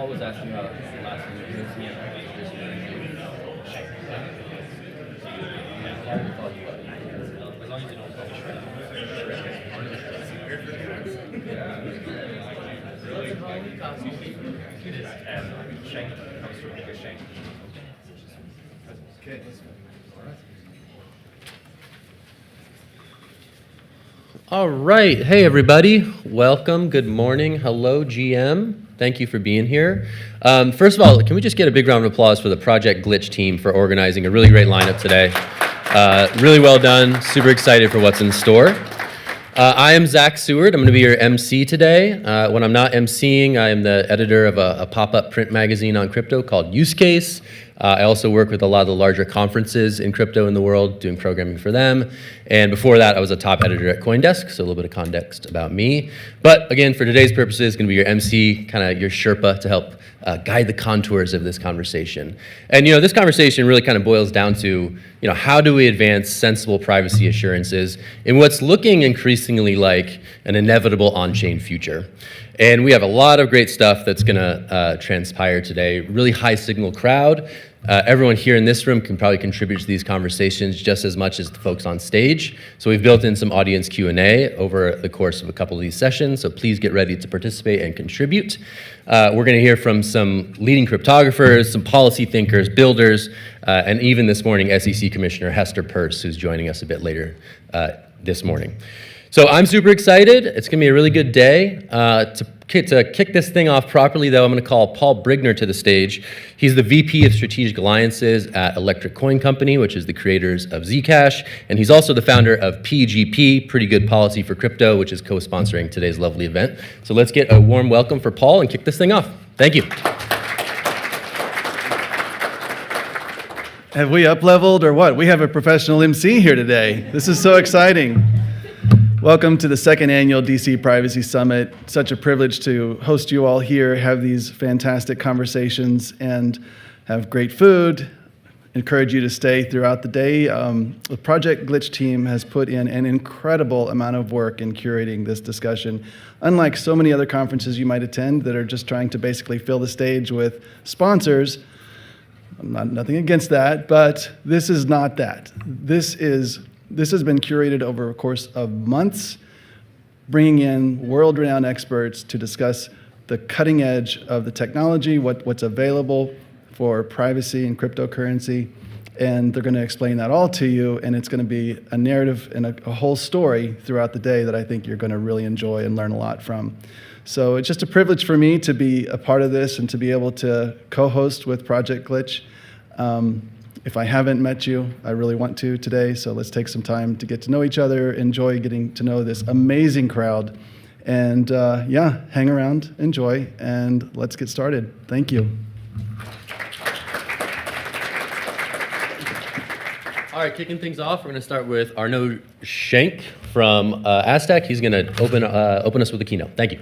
Paul was asking about last week. As long as you don't call me Shrek. Shank comes from a shank. Okay. All right. Hey, everybody. Welcome. Good morning. Hello, GM. Thank you for being here. First of all, can we just get a big round of applause for the Project Glitch team for organizing a really great lineup today. Really well done. Super excited for what's in store. I am Zach Seward. I'm going to be your MC today. When I'm not MCing, I am the editor of a pop-up print magazine on crypto called Use Case. I also work with a lot of the larger conferences in crypto in the world, doing programming for them. And before that, I was a top editor at CoinDesk, so a little bit of context about me. But again, for today's purposes, going to be your MC, kind of your Sherpa to help guide the contours of this conversation. And this conversation really kind of boils down to, how do we advance sensible privacy assurances in what's looking increasingly like an inevitable on-chain future. And we have a lot of great stuff that's going to transpire today. Really high signal crowd. Everyone here in this room can probably contribute to these conversations just as much as the folks on stage. So we've built in some audience Q&A over the course of a couple of these sessions, so please get ready to participate and contribute. We're going to hear from some leading cryptographers, some policy thinkers, builders, and even this morning, SEC Commissioner Hester Peirce, who's joining us a bit later this morning. So I'm super excited. It's going to be a really good day. To kick this thing off properly, though, I'm going to call Paul Brigner to the stage. He's the VP of Strategic Alliances at Electric Coin Company, which is the creators of Zcash. And he's also the founder of PGP, Pretty Good Policy for Crypto, which is co-sponsoring today's lovely event. So let's get a warm welcome for Paul and kick this thing off. Thank you. Have we up-leveled or what? We have a professional MC here today. This is so exciting. Welcome to the second annual DC Privacy Summit. Such a privilege to host you all here, have these fantastic conversations, and have great food. Encourage you to stay throughout the day. The Project Glitch team has put in an incredible amount of work in curating this discussion. Unlike so many other conferences you might attend that are just trying to basically fill the stage with sponsors, nothing against that, but this is not that. This has been curated over a course of months, bringing in world-renowned experts to discuss the cutting edge of the technology, what's available for privacy and cryptocurrency, and they're going to explain that all to you, and it's going to be a narrative and a whole story throughout the day that I think you're going to really enjoy and learn a lot from. So it's just a privilege for me to be a part of this and to be able to co-host with Project Glitch. If I haven't met you, I really want to today, so let's take some time to get to know each other, enjoy getting to know this amazing crowd, and hang around, enjoy, and let's get started. Thank you. All right, kicking things off, we're going to start with Arnaud Schenk from Aztec. He's going to open us with a keynote. Thank you.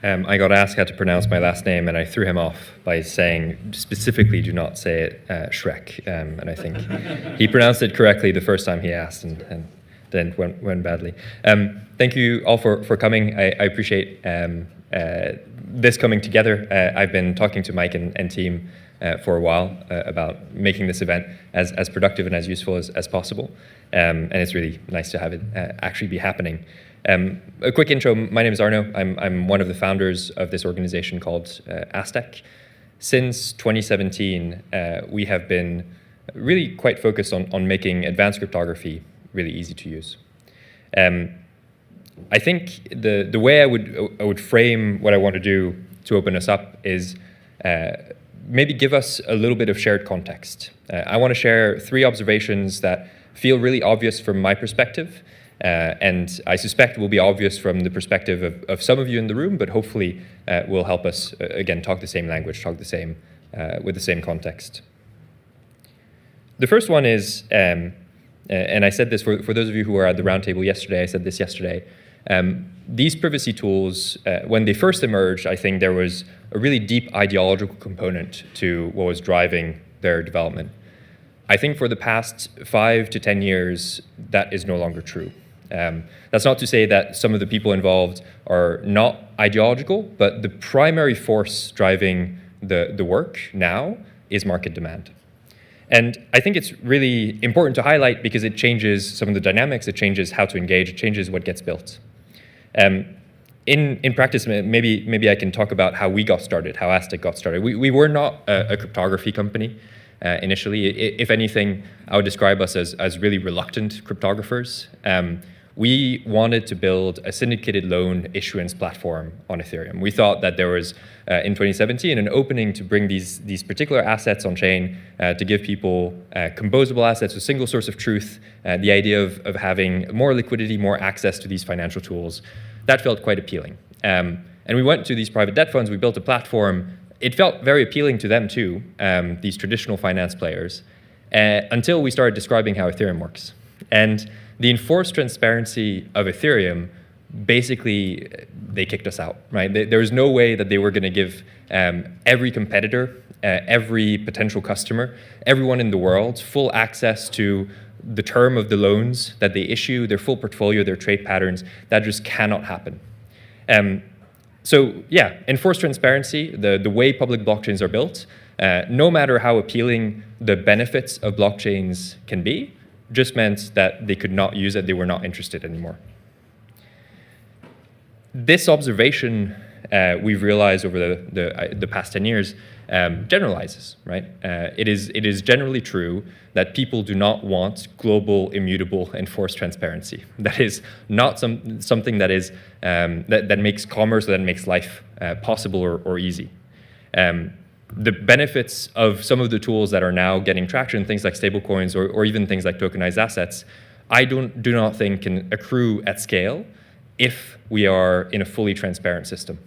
I got asked how to pronounce my last name, and I threw him off by saying, specifically, do not say it Shrek. And I think he pronounced it correctly the first time he asked, and then went badly. Thank you all for coming. I appreciate this coming together. I've been talking to Mike and team for a while about making this event as productive and as useful as possible. And it's really nice to have it actually be happening. A quick intro, my name is Arnaud. I'm one of the founders of this organization called Aztec. Since 2017, we have been really quite focused on making advanced cryptography really easy to use. I think the way I would frame what I want to do to open us up is maybe give us a little bit of shared context. I want to share 3 observations that feel really obvious from my perspective, and I suspect will be obvious from the perspective of some of you in the room, but hopefully will help us, again, talk the same language, talk the same, with the same context. The first one is, and I said this for those of you who were at the roundtable yesterday, I said this yesterday, these privacy tools, when they first emerged, I think there was a really deep ideological component to what was driving their development. I think for the past 5 to 10 years, that is no longer true. That's not to say that some of the people involved are not ideological, but the primary force driving the work now is market demand. And I think it's really important to highlight because it changes some of the dynamics, it changes how to engage, it changes what gets built. In practice, maybe I can talk about how we got started, how Aztec got started. We were not a cryptography company initially. If anything, I would describe us as really reluctant cryptographers. We wanted to build a syndicated loan issuance platform on Ethereum. We thought that there was, in 2017, an opening to bring these particular assets on chain to give people composable assets, a single source of truth, the idea of having more liquidity, more access to these financial tools. That felt quite appealing. And we went to these private debt funds, we built a platform. It felt very appealing to them too, these traditional finance players, until we started describing how Ethereum works. And the enforced transparency of Ethereum, basically, they kicked us out, right? There was no way that they were going to give every competitor, every potential customer, everyone in the world, full access to the term of the loans that they issue, their full portfolio, their trade patterns. That just cannot happen. So yeah, enforced transparency, the way public blockchains are built, no matter how appealing the benefits of blockchains can be, just meant that they could not use it, they were not interested anymore. This observation we've realized over the past 10 years generalizes, right? It is generally true that people do not want global, immutable, enforced transparency. That is not something that is that makes commerce, that makes life possible or easy. The benefits of some of the tools that are now getting traction, things like stablecoins or even things like tokenized assets, I do not think can accrue at scale if we are in a fully transparent system.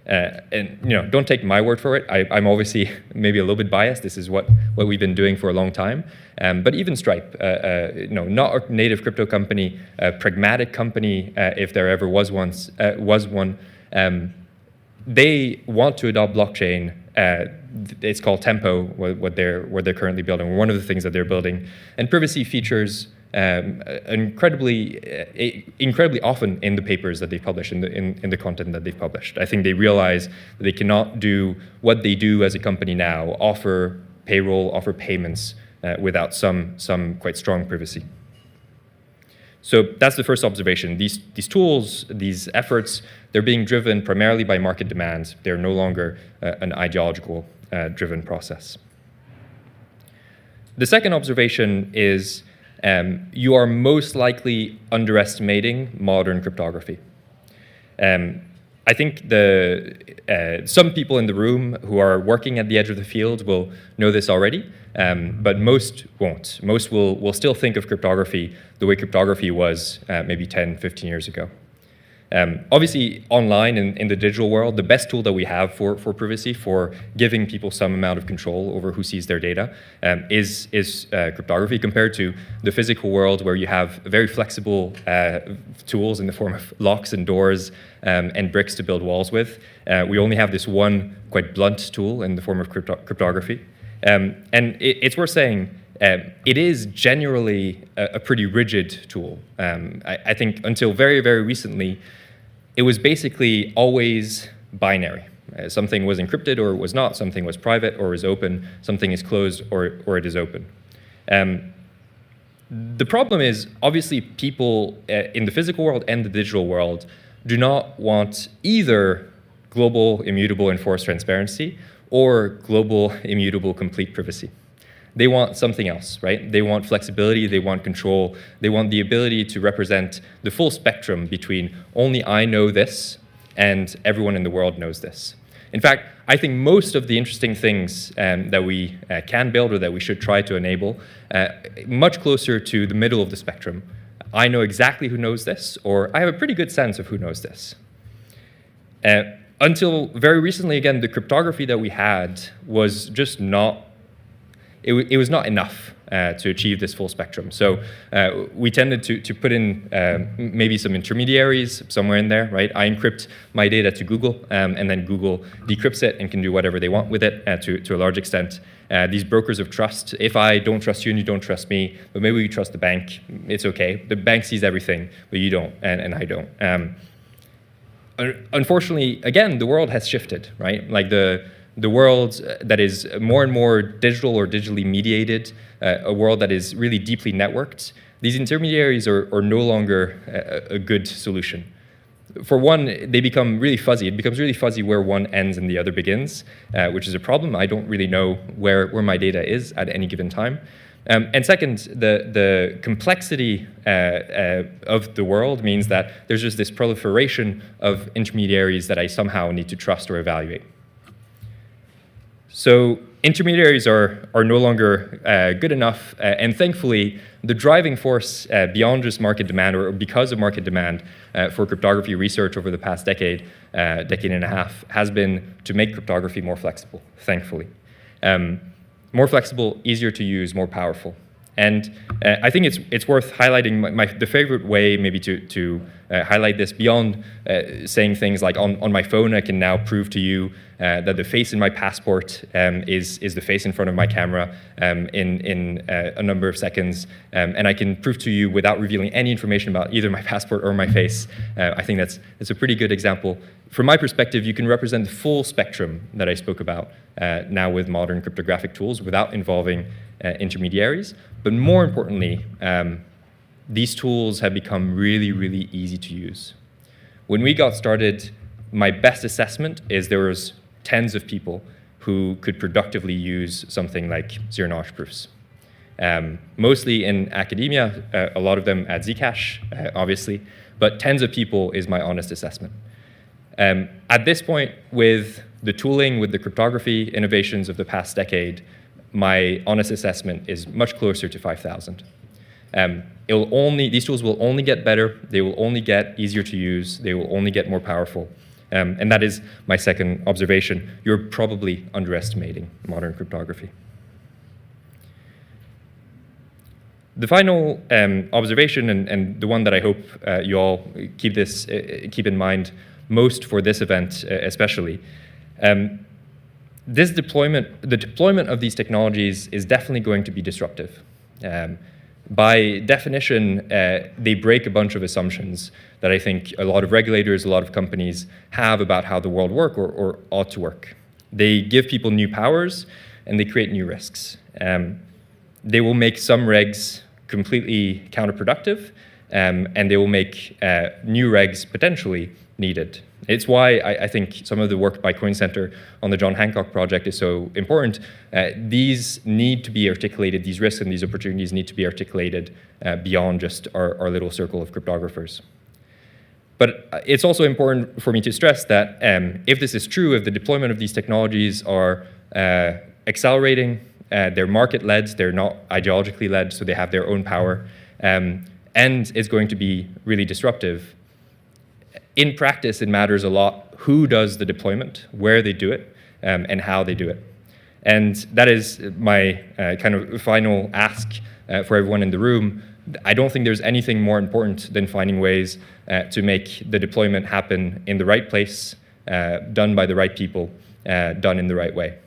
And don't take my word for it. I'm obviously maybe a little bit biased. This is what we've been doing for a long time. But even Stripe, not a native crypto company, a pragmatic company, if there ever was one, they want to adopt blockchain. It's called Tempo, what they're currently building, one of the things that they're building. And privacy features incredibly often in the papers that they publish, in the content that they've published. I think they realize that they cannot do what they do as a company now, offer payroll, offer payments without some quite strong privacy. So that's the first observation. These tools, these efforts, they're being driven primarily by market demands. They're no longer an ideological driven process. The second observation is you are most likely underestimating modern cryptography. I think some people in the room who are working at the edge of the field will know this already, but most won't. Most will still think of cryptography the way cryptography was maybe 10, 15 years ago. Obviously, online in the digital world, the best tool that we have for privacy, for giving people some amount of control over who sees their data, is cryptography compared to the physical world where you have very flexible tools in the form of locks and doors and bricks to build walls with. We only have this one quite blunt tool in the form of cryptography. And it's worth saying, it is generally a pretty rigid tool. I think until very, very recently, it was basically always binary. Something was encrypted or it was not, something was private or is open, something is closed or it is open. The problem is, obviously, people in the physical world and the digital world do not want either global, immutable, enforced transparency or global, immutable, complete privacy. They want something else, right? They want flexibility, they want control, they want the ability to represent the full spectrum between only I know this and everyone in the world knows this. In fact, I think most of the interesting things that we can build or that we should try to enable, much closer to the middle of the spectrum. I know exactly who knows this, or I have a pretty good sense of who knows this. Until very recently, again, the cryptography that we had was just not it was not enough to achieve this full spectrum. So we tended to put in maybe some intermediaries somewhere in there, right? I encrypt my data to Google, and then Google decrypts it and can do whatever they want with it to a large extent. These brokers of trust, if I don't trust you and you don't trust me, but maybe we trust the bank, it's okay. The bank sees everything, but you don't, and I don't. Unfortunately, again, the world has shifted, right? Like the world that is more and more digital or digitally mediated, a world that is really deeply networked, these intermediaries are no longer a good solution. For one, they become really fuzzy. It becomes really fuzzy where one ends and the other begins, which is a problem. I don't really know where my data is at any given time. And second, the complexity of the world means that there's just this proliferation of intermediaries that I somehow need to trust or evaluate. So intermediaries are no longer good enough, and thankfully, the driving force beyond just market demand, or because of market demand for cryptography research over the past decade and a half, has been to make cryptography more flexible, thankfully. More flexible, easier to use, more powerful. And I think it's worth highlighting the favorite way maybe to highlight this beyond saying things like on my phone I can now prove to you that the face in my passport is the face in front of my camera in a number of seconds, and I can prove to you without revealing any information about either my passport or my face. I think that's a pretty good example. From my perspective, you can represent the full spectrum that I spoke about now with modern cryptographic tools without involving intermediaries. But more importantly, these tools have become really, really easy to use. When we got started, my best assessment is there was tens of people who could productively use something like zero-knowledge proofs. Mostly in academia, a lot of them at Zcash, obviously, but tens of people is my honest assessment. At this point, with the tooling, with the cryptography innovations of the past decade, my honest assessment is much closer to 5,000. These tools will only get better, they will only get easier to use, they will only get more powerful. And that is my second observation. You're probably underestimating modern cryptography. The final observation, and the one that I hope you all keep in mind most for this event especially, the deployment of these technologies is definitely going to be disruptive. By definition, they break a bunch of assumptions that I think a lot of regulators, a lot of companies have about how the world works or ought to work. They give people new powers, and they create new risks. They will make some regs completely counterproductive, and they will make new regs potentially needed. It's why I think some of the work by Coin Center on the John Hancock project is so important. These need to be articulated, these risks and these opportunities need to be articulated beyond just our little circle of cryptographers. But it's also important for me to stress that if this is true, if the deployment of these technologies are accelerating, they're market-led, they're not ideologically led, so they have their own power, and it's going to be really disruptive. In practice, it matters a lot who does the deployment, where they do it, and how they do it. And that is my kind of final ask for everyone in the room. I don't think there's anything more important than finding ways to make the deployment happen in the right place, done by the right people, done in the right way.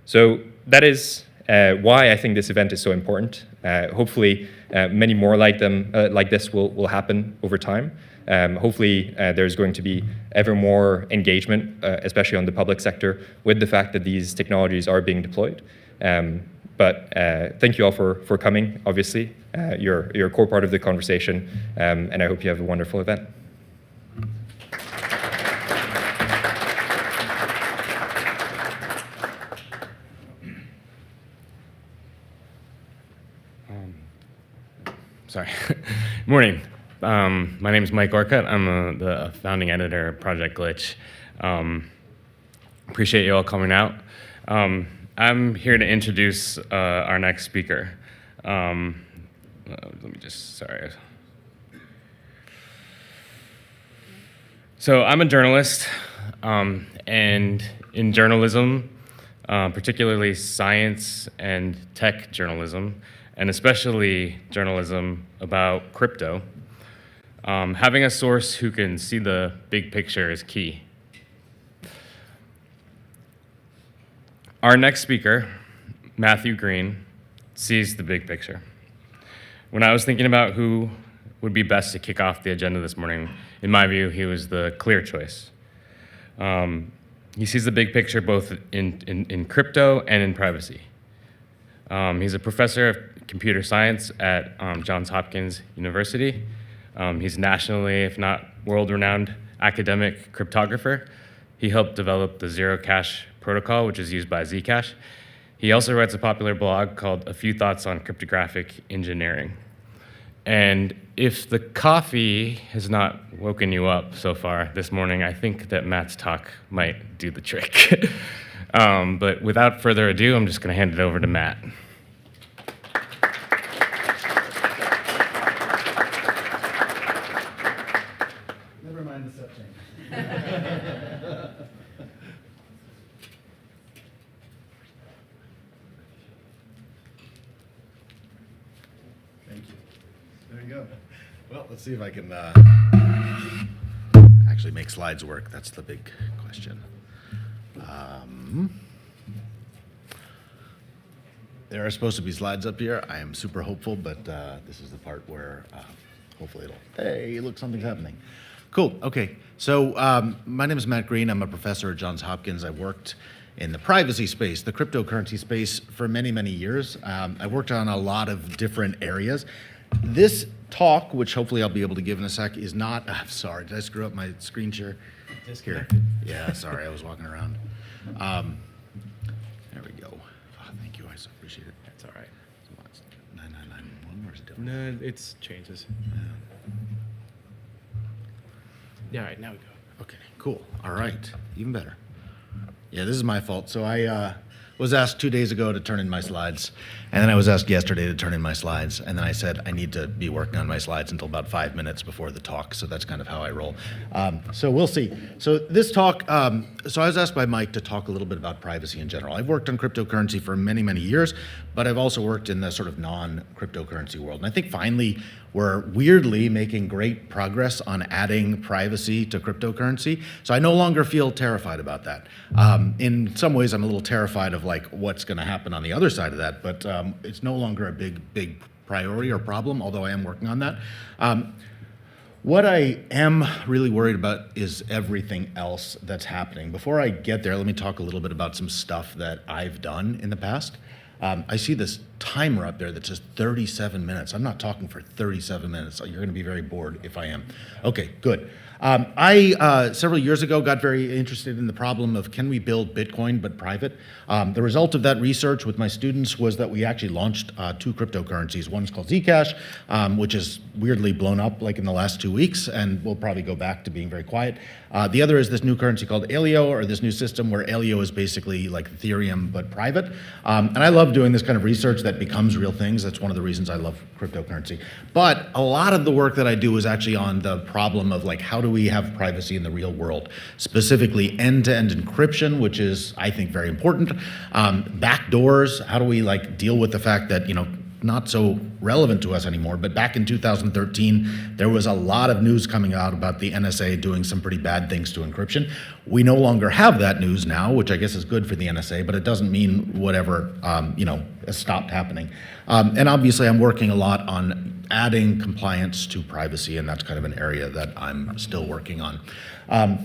So that is why I think this event is so important. Hopefully, many more like this will happen over time. Hopefully, there's going to be ever more engagement, especially on the public sector, with the fact that these technologies are being deployed. But thank you all for coming, obviously. You're a core part of the conversation, and I hope you have a wonderful event. Sorry. Morning. My name is Mike Orcutt. I'm the founding editor of Project Glitch. Appreciate you all coming out. I'm here to introduce our next speaker. Let me just, sorry. So I'm a journalist, and in journalism, particularly science and tech journalism, and especially journalism about crypto. Having a source who can see the big picture is key. Our next speaker, Matthew Green, sees the big picture. When I was thinking about who would be best to kick off the agenda this morning, in my view, he was the clear choice. He sees the big picture both in crypto and in privacy. He's a professor of computer science at Johns Hopkins University. He's nationally, if not world-renowned, academic cryptographer. He helped develop the Zero Cash protocol, which is used by Zcash. He also writes a popular blog called A Few Thoughts on Cryptographic Engineering. And if the coffee has not woken you up so far this morning, I think that Matt's talk might do the trick. But without further ado, I'm just going to hand it over to Matt. Never mind the step change. Thank you. There you go. Well, let's see if I can actually make slides work. That's the big question. There are supposed to be slides up here. I am super hopeful, but this is the part where hopefully it'll, hey, look, something's happening. Cool, okay. So my name is Matt Green. I'm a professor at Johns Hopkins. I worked in the privacy space, the cryptocurrency space for many, many years. I worked on a lot of different areas. This talk, which hopefully I'll be able to give in a sec, is not, I'm sorry, did I screw up my screen share? Here. Yeah, sorry, I was walking around. There we go. Oh, thank you, I so appreciate it. That's all right. 9991, where's it different? No, it's changes. Yeah, all right, now we go. Okay, cool. All right, even better. Yeah, this is my fault. So I was asked 2 days ago to turn in my slides, and then I was asked yesterday to turn in my slides, and then I said I need to be working on my slides until about 5 minutes before the talk, so that's kind of how I roll. So we'll see. So this talk, so I was asked by Mike to talk a little bit about privacy in general. I've worked on cryptocurrency for many, many years, but I've also worked in the sort of non-cryptocurrency world. And I think finally we're weirdly making great progress on adding privacy to cryptocurrency. So I no longer feel terrified about that. In some ways, I'm a little terrified of like what's going to happen on the other side of that, but it's no longer a big priority or problem, although I am working on that. What I am really worried about is everything else that's happening. Before I get there, let me talk a little bit about some stuff that I've done in the past. I see this timer up there that says 37 minutes. I'm not talking for 37 minutes. You're going to be very bored if I am. Okay, good. I, several years ago, got very interested in the problem of can we build Bitcoin but private? The result of that research with my students was that we actually launched 2 cryptocurrencies. One is called Zcash, which is weirdly blown up like in the last 2 weeks, and we'll probably go back to being very quiet. The other is this new currency called Alio, or this new system where Alio is basically like Ethereum but private. And I love doing this kind of research that becomes real things. That's one of the reasons I love cryptocurrency. But a lot of the work that I do is actually on the problem of like how do we have privacy in the real world, specifically end-to-end encryption, which is, I think, very important. Backdoors, how do we like deal with the fact that, you know, not so relevant to us anymore, but back in 2013, there was a lot of news coming out about the NSA doing some pretty bad things to encryption. We no longer have that news now, which I guess is good for the NSA, but it doesn't mean whatever, has stopped happening. And obviously, I'm working a lot on adding compliance to privacy, and that's kind of an area that I'm still working on.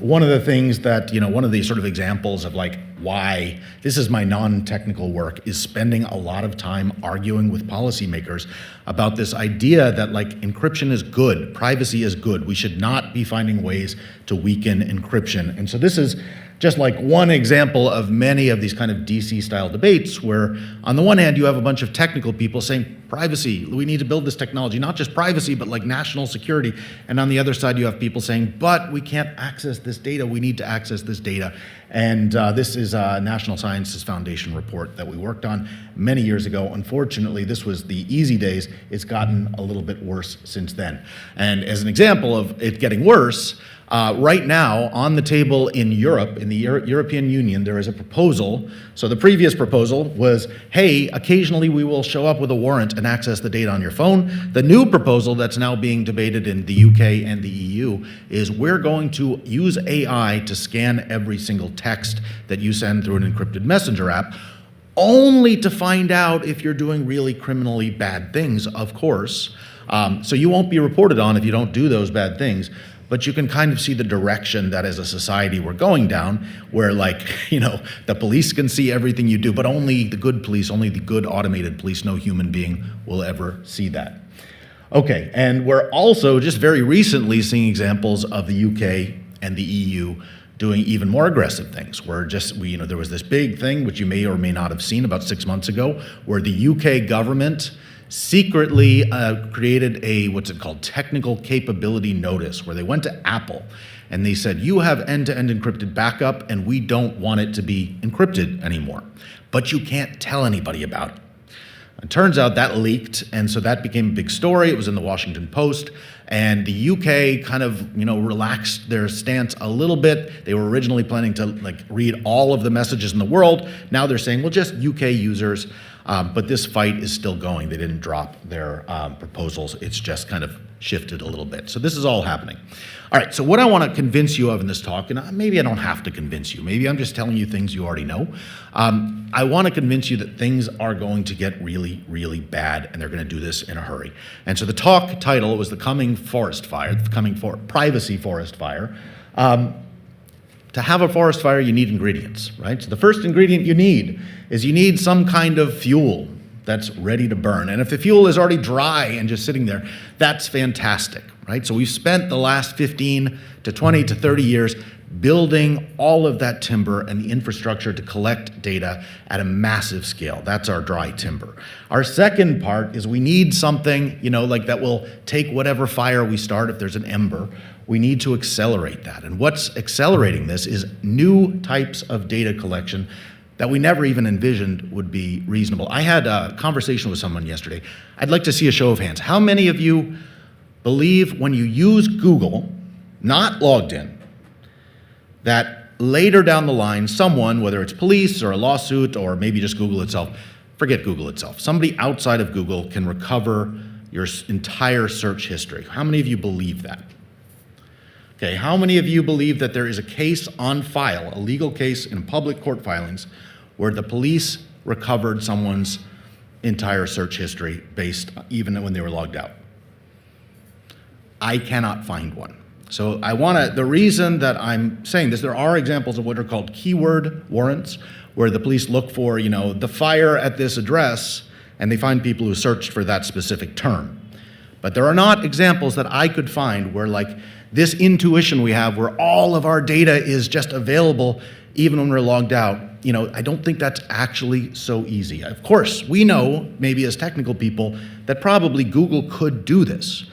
One of the things that, one of the sort of examples of like why this is my non-technical work is spending a lot of time arguing with policymakers about this idea that like encryption is good, privacy is good. We should not be finding ways to weaken encryption. And so this is just like one example of many of these kind of DC style debates where on the one hand you have a bunch of technical people saying privacy, we need to build this technology, not just privacy, but like national security. And on the other side you have people saying, but we can't access this data, we need to access this data. And this is a National Sciences Foundation report that we worked on many years ago. Unfortunately, this was the easy days. It's gotten a little bit worse since then. And as an example of it getting worse, Right now, on the table in Europe, in the European Union, there is a proposal. So the previous proposal was, hey, occasionally we will show up with a warrant and access the data on your phone. The new proposal that's now being debated in the UK and the EU is we're going to use AI to scan every single text that you send through an encrypted messenger app, only to find out if you're doing really criminally bad things, of course. So you won't be reported on if you don't do those bad things. But you can kind of see the direction that as a society we're going down, where the police can see everything you do, but only the good police, only the good automated police, no human being will ever see that. Okay, and we're also just very recently seeing examples of the UK and the EU doing even more aggressive things. There was this big thing, which you may or may not have seen about 6 months ago, where the UK government secretly created what's it called, technical capability notice, where they went to Apple and they said, you have end-to-end encrypted backup and we don't want it to be encrypted anymore, but you can't tell anybody about it. It turns out that leaked, and so that became a big story. It was in the Washington Post, and the UK kind of, relaxed their stance a little bit. They were originally planning to read all of the messages in the world. Now they're saying, well, just UK users. But this fight is still going. They didn't drop their proposals. It's just kind of shifted a little bit. So this is all happening. All right, so what I want to convince you of in this talk, and maybe I don't have to convince you, maybe I'm just telling you things you already know. I want to convince you that things are going to get really, really bad, and they're going to do this in a hurry. And so the talk title was The Coming Forest Fire, the Coming Privacy Forest Fire. To have a forest fire, you need ingredients, right? So the first ingredient you need is you need some kind of fuel that's ready to burn. And if the fuel is already dry and just sitting there, that's fantastic, right? So we've spent the last 15 to 20 to 30 years building all of that timber and the infrastructure to collect data at a massive scale. That's our dry timber. Our second part is we need something, that will take whatever fire we start, if there's an ember. We need to accelerate that. And what's accelerating this is new types of data collection that we never even envisioned would be reasonable. I had a conversation with someone yesterday. I'd like to see a show of hands. How many of you believe when you use Google, not logged in, that later down the line, someone, whether it's police or a lawsuit or maybe just Google itself, forget Google itself, somebody outside of Google can recover your entire search history? How many of you believe that? Okay, how many of you believe that there is a case on file, a legal case in public court filings, where the police recovered someone's entire search history based even when they were logged out? I cannot find one. So the reason that I'm saying this, there are examples of what are called keyword warrants, where the police look for, the fire at this address, and they find people who searched for that specific term. But there are not examples that I could find where this intuition we have where all of our data is just available even when we're logged out. I don't think that's actually so easy. Of course, we know, maybe as technical people, that probably Google could do this,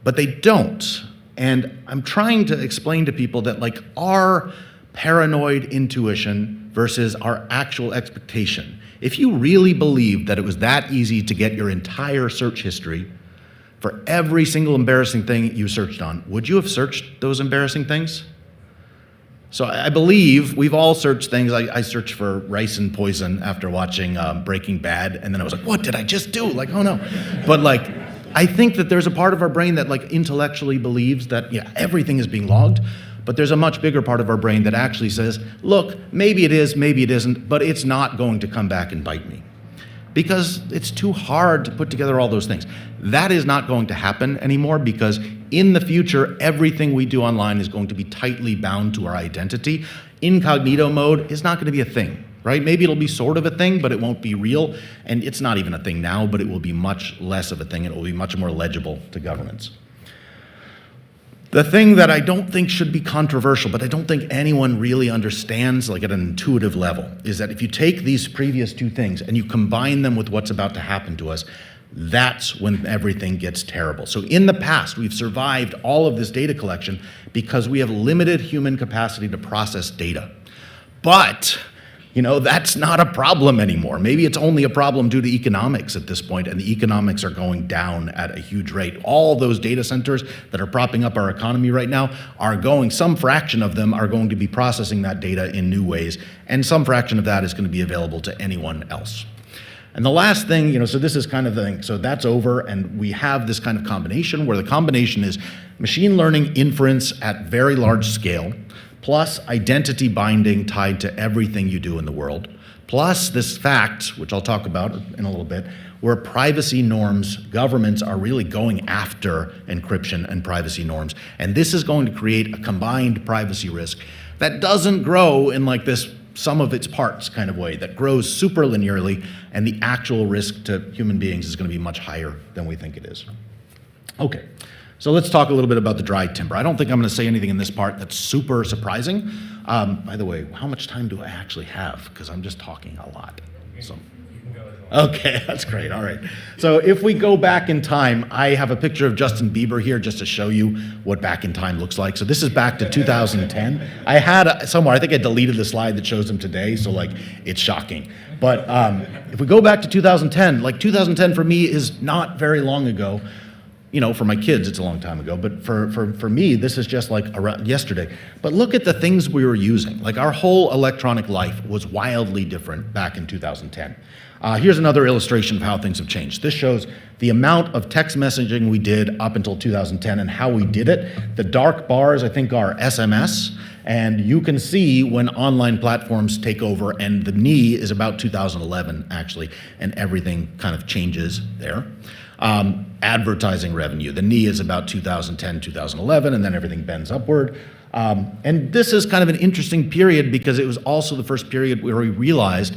but they don't. And I'm trying to explain to people that our paranoid intuition versus our actual expectation. If you really believed that it was that easy to get your entire search history for every single embarrassing thing you searched on, would you have searched those embarrassing things? So I believe we've all searched things. I searched for rice and poison after watching Breaking Bad, and then I was like, what did I just do? Oh no. But I think that there's a part of our brain that intellectually believes that everything is being logged, but there's a much bigger part of our brain that actually says, look, maybe it is, maybe it isn't, but it's not going to come back and bite me. Because it's too hard to put together all those things. That is not going to happen anymore, because in the future, everything we do online is going to be tightly bound to our identity. Incognito mode is not going to be a thing, right? Maybe it'll be sort of a thing, but it won't be real. And it's not even a thing now, but it will be much less of a thing. It will be much more legible to governments. The thing that I don't think should be controversial, but I don't think anyone really understands at an intuitive level, is that if you take these previous two things and you combine them with what's about to happen to us, that's when everything gets terrible. So in the past, we've survived all of this data collection because we have limited human capacity to process data. But That's not a problem anymore. Maybe it's only a problem due to economics at this point, and the economics are going down at a huge rate. All those data centers that are propping up our economy right now some fraction of them are going to be processing that data in new ways, and some fraction of that is going to be available to anyone else. And the last thing, so this is kind of the thing, so that's over, and we have this kind of combination where the combination is machine learning inference at very large scale, plus identity binding tied to everything you do in the world, plus this fact, which I'll talk about in a little bit, where privacy norms, governments are really going after encryption and privacy norms. And this is going to create a combined privacy risk that doesn't grow in like this sum of its parts kind of way, that grows super linearly, and the actual risk to human beings is going to be much higher than we think it is. Okay. So let's talk a little bit about the dry timber. I don't think I'm going to say anything in this part that's super surprising. By the way, how much time do I actually have? Because I'm just talking a lot. So. Okay, that's great. All right. So if we go back in time, I have a picture of Justin Bieber here just to show you what back in time looks like. So this is back to 2010. I had somewhere, I think I deleted the slide that shows him today, so it's shocking. But if we go back to 2010, 2010 for me is not very long ago. For my kids, it's a long time ago, but for me, this is just around yesterday. But look at the things we were using. Our whole electronic life was wildly different back in 2010. Here's another illustration of how things have changed. This shows the amount of text messaging we did up until 2010 and how we did it. The dark bars, I think, are SMS, and you can see when online platforms take over, and the knee is about 2011, actually, and everything kind of changes there. Advertising revenue. The knee is about 2010, 2011, and then everything bends upward. And this is kind of an interesting period because it was also the first period where we realized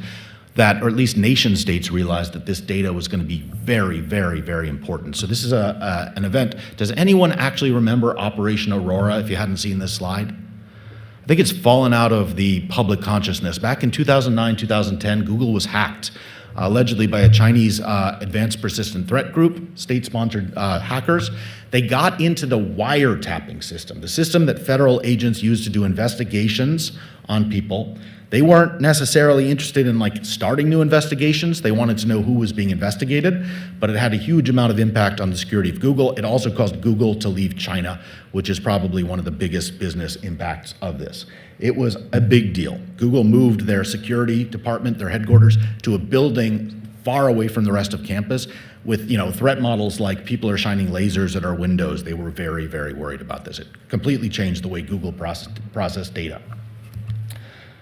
that, or at least nation states realized that this data was going to be very, very, very important. So this is an event. Does anyone actually remember Operation Aurora, if you hadn't seen this slide? I think it's fallen out of the public consciousness. Back in 2009, 2010, Google was hacked, allegedly by a Chinese advanced persistent threat group, state-sponsored hackers. They got into the wiretapping system, the system that federal agents use to do investigations on people. They weren't necessarily interested in starting new investigations. They wanted to know who was being investigated, but it had a huge amount of impact on the security of Google. It also caused Google to leave China, which is probably one of the biggest business impacts of this. It was a big deal. Google moved their security department, their headquarters, to a building far away from the rest of campus with threat models like people are shining lasers at our windows. They were very, very worried about this. It completely changed the way Google processed data.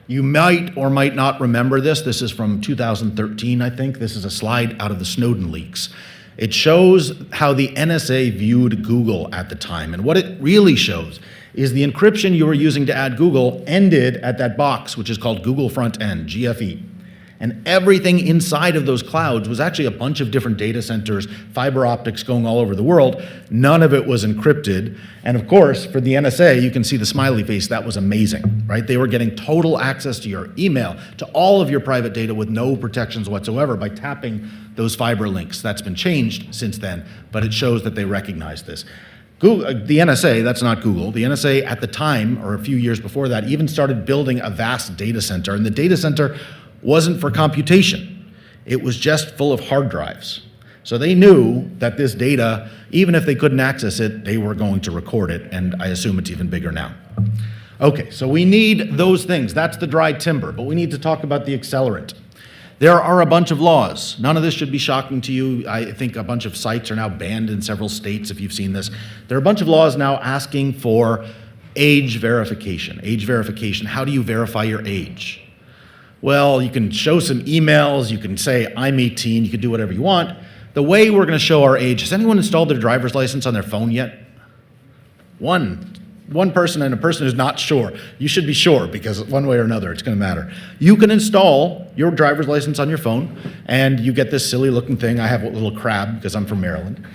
You might or might not remember this. This is from 2013, I think. This is a slide out of the Snowden leaks. It shows how the NSA viewed Google at the time. And what it really shows is the encryption you were using to add Google ended at that box, which is called Google Front End, GFE. And everything inside of those clouds was actually a bunch of different data centers, fiber optics going all over the world. None of it was encrypted. And of course, for the NSA, you can see the smiley face. That was amazing, right? They were getting total access to your email, to all of your private data with no protections whatsoever by tapping those fiber links. That's been changed since then, but it shows that they recognize this. Google, the NSA, that's not Google, the NSA at the time, or a few years before that, even started building a vast data center. And the data center wasn't for computation. It was just full of hard drives. So they knew that this data, even if they couldn't access it, they were going to record it, and I assume it's even bigger now. Okay, so we need those things. That's the dry timber, but we need to talk about the accelerant. There are a bunch of laws. None of this should be shocking to you. I think a bunch of sites are now banned in several states, if you've seen this. There are a bunch of laws now asking for age verification. Age verification, how do you verify your age? Well, you can show some emails, you can say, I'm 18, you can do whatever you want. The way we're gonna show our age, has anyone installed their driver's license on their phone yet? One person and a person who's not sure. You should be sure because one way or another, it's gonna matter. You can install your driver's license on your phone and you get this silly looking thing. I have a little crab because I'm from Maryland.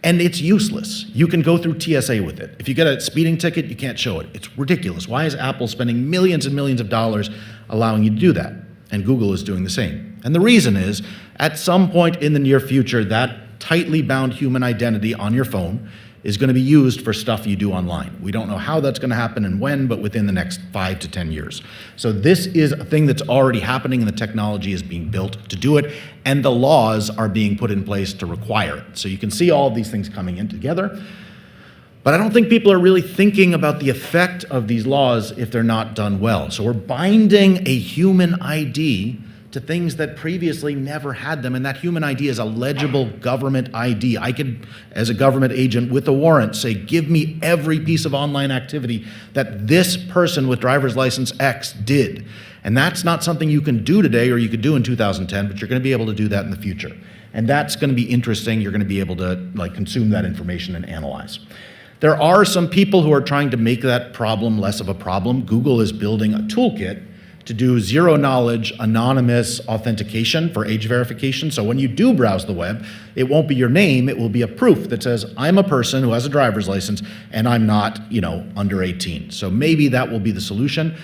And it's useless. You can go through TSA with it. If you get a speeding ticket, you can't show it. It's ridiculous. Why is Apple spending millions and millions of dollars allowing you to do that? And Google is doing the same. And the reason is, at some point in the near future, that tightly bound human identity on your phone is going to be used for stuff you do online. We don't know how that's going to happen and when, but within the next 5 to 10 years. So this is a thing that's already happening, and the technology is being built to do it, and the laws are being put in place to require it. So you can see all of these things coming in together. But I don't think people are really thinking about the effect of these laws if they're not done well. So we're binding a human ID to things that previously never had them, and that human ID is a legible government ID. I could, as a government agent with a warrant, say, give me every piece of online activity that this person with driver's license X did. And that's not something you can do today or you could do in 2010, but you're going to be able to do that in the future. And that's going to be interesting. You're going to be able to consume that information and analyze. There are some people who are trying to make that problem less of a problem. Google is building a toolkit to do zero-knowledge anonymous authentication for age verification. So when you do browse the web, it won't be your name, it will be a proof that says, I'm a person who has a driver's license and I'm not, under 18. So maybe that will be the solution,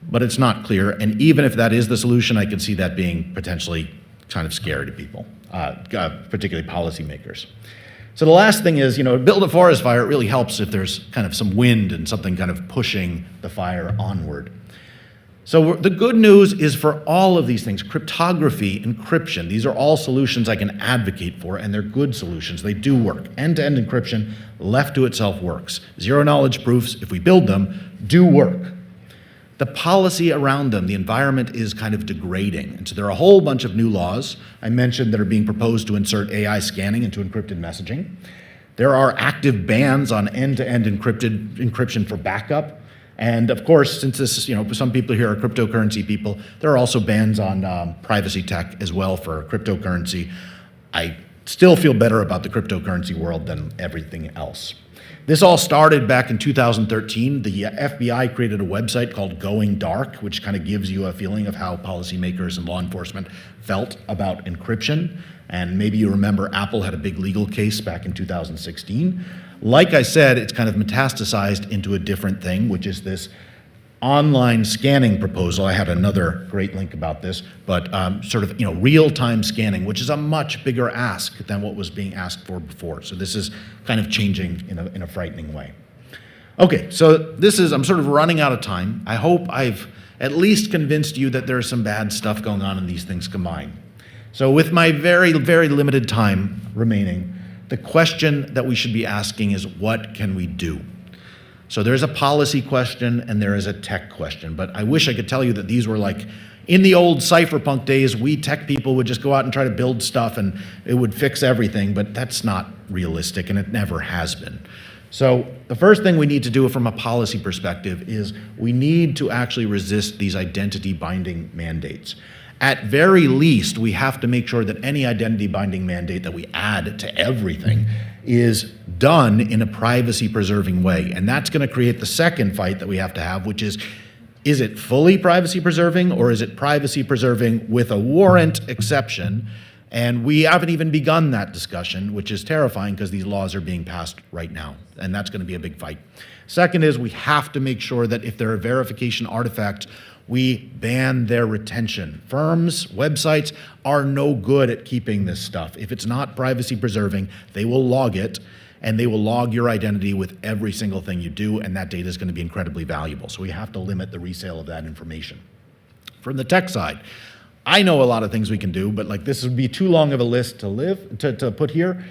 but it's not clear. And even if that is the solution, I could see that being potentially kind of scary to people, particularly policymakers. So the last thing is, build a forest fire, it really helps if there's kind of some wind and something kind of pushing the fire onward. So the good news is for all of these things, cryptography, encryption, these are all solutions I can advocate for, and they're good solutions. They do work. End-to-end encryption, left to itself, works. Zero-knowledge proofs, if we build them, do work. The policy around them, the environment is kind of degrading. And so there are a whole bunch of new laws I mentioned that are being proposed to insert AI scanning into encrypted messaging. There are active bans on end-to-end encryption for backup. And of course, since this is, some people here are cryptocurrency people, there are also bans on privacy tech as well for cryptocurrency. I still feel better about the cryptocurrency world than everything else. This all started back in 2013. The FBI created a website called Going Dark, which kind of gives you a feeling of how policymakers and law enforcement felt about encryption. And maybe you remember Apple had a big legal case back in 2016. Like I said, it's kind of metastasized into a different thing, which is this online scanning proposal. I had another great link about this, but real-time scanning, which is a much bigger ask than what was being asked for before. So this is kind of changing in a frightening way. Okay, so I'm sort of running out of time. I hope I've at least convinced you that there's some bad stuff going on in these things combined. So with my very, very limited time remaining, the question that we should be asking is, what can we do? So there's a policy question and there is a tech question, but I wish I could tell you that these were like, in the old cypherpunk days, we tech people would just go out and try to build stuff and it would fix everything, but that's not realistic and it never has been. So the first thing we need to do from a policy perspective is we need to actually resist these identity binding mandates. At very least, we have to make sure that any identity binding mandate that we add to everything is done in a privacy preserving way. And that's going to create the second fight that we have to have, which is it fully privacy preserving or is it privacy preserving with a warrant exception? And we haven't even begun that discussion, which is terrifying because these laws are being passed right now. And that's going to be a big fight. Second is we have to make sure that if there are verification artifacts, we ban their retention. Firms, websites are no good at keeping this stuff. If it's not privacy preserving, they will log it, and they will log your identity with every single thing you do, and that data is going to be incredibly valuable. So we have to limit the resale of that information. From the tech side, I know a lot of things we can do, but this would be too long of a list to put here.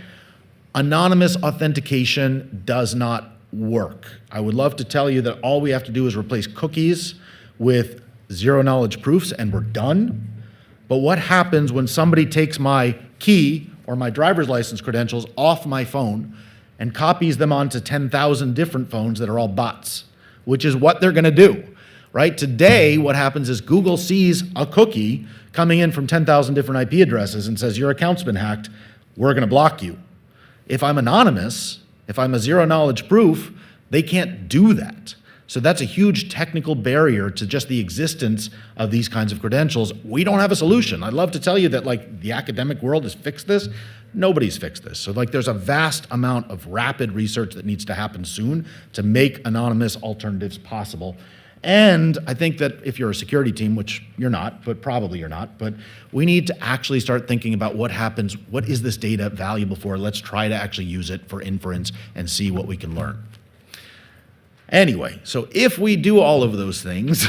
Anonymous authentication does not work. I would love to tell you that all we have to do is replace cookies with zero-knowledge proofs and we're done. But what happens when somebody takes my key or my driver's license credentials off my phone and copies them onto 10,000 different phones that are all bots, which is what they're going to do, right? Today, what happens is Google sees a cookie coming in from 10,000 different IP addresses and says, your account's been hacked, we're going to block you. If I'm anonymous, if I'm a zero-knowledge proof, they can't do that. So that's a huge technical barrier to just the existence of these kinds of credentials. We don't have a solution. I'd love to tell you that the academic world has fixed this. Nobody's fixed this. So there's a vast amount of rapid research that needs to happen soon to make anonymous alternatives possible. And I think that if you're a security team, which you're not, but probably you're not, but we need to actually start thinking about what happens, what is this data valuable for? Let's try to actually use it for inference and see what we can learn. Anyway, so if we do all of those things,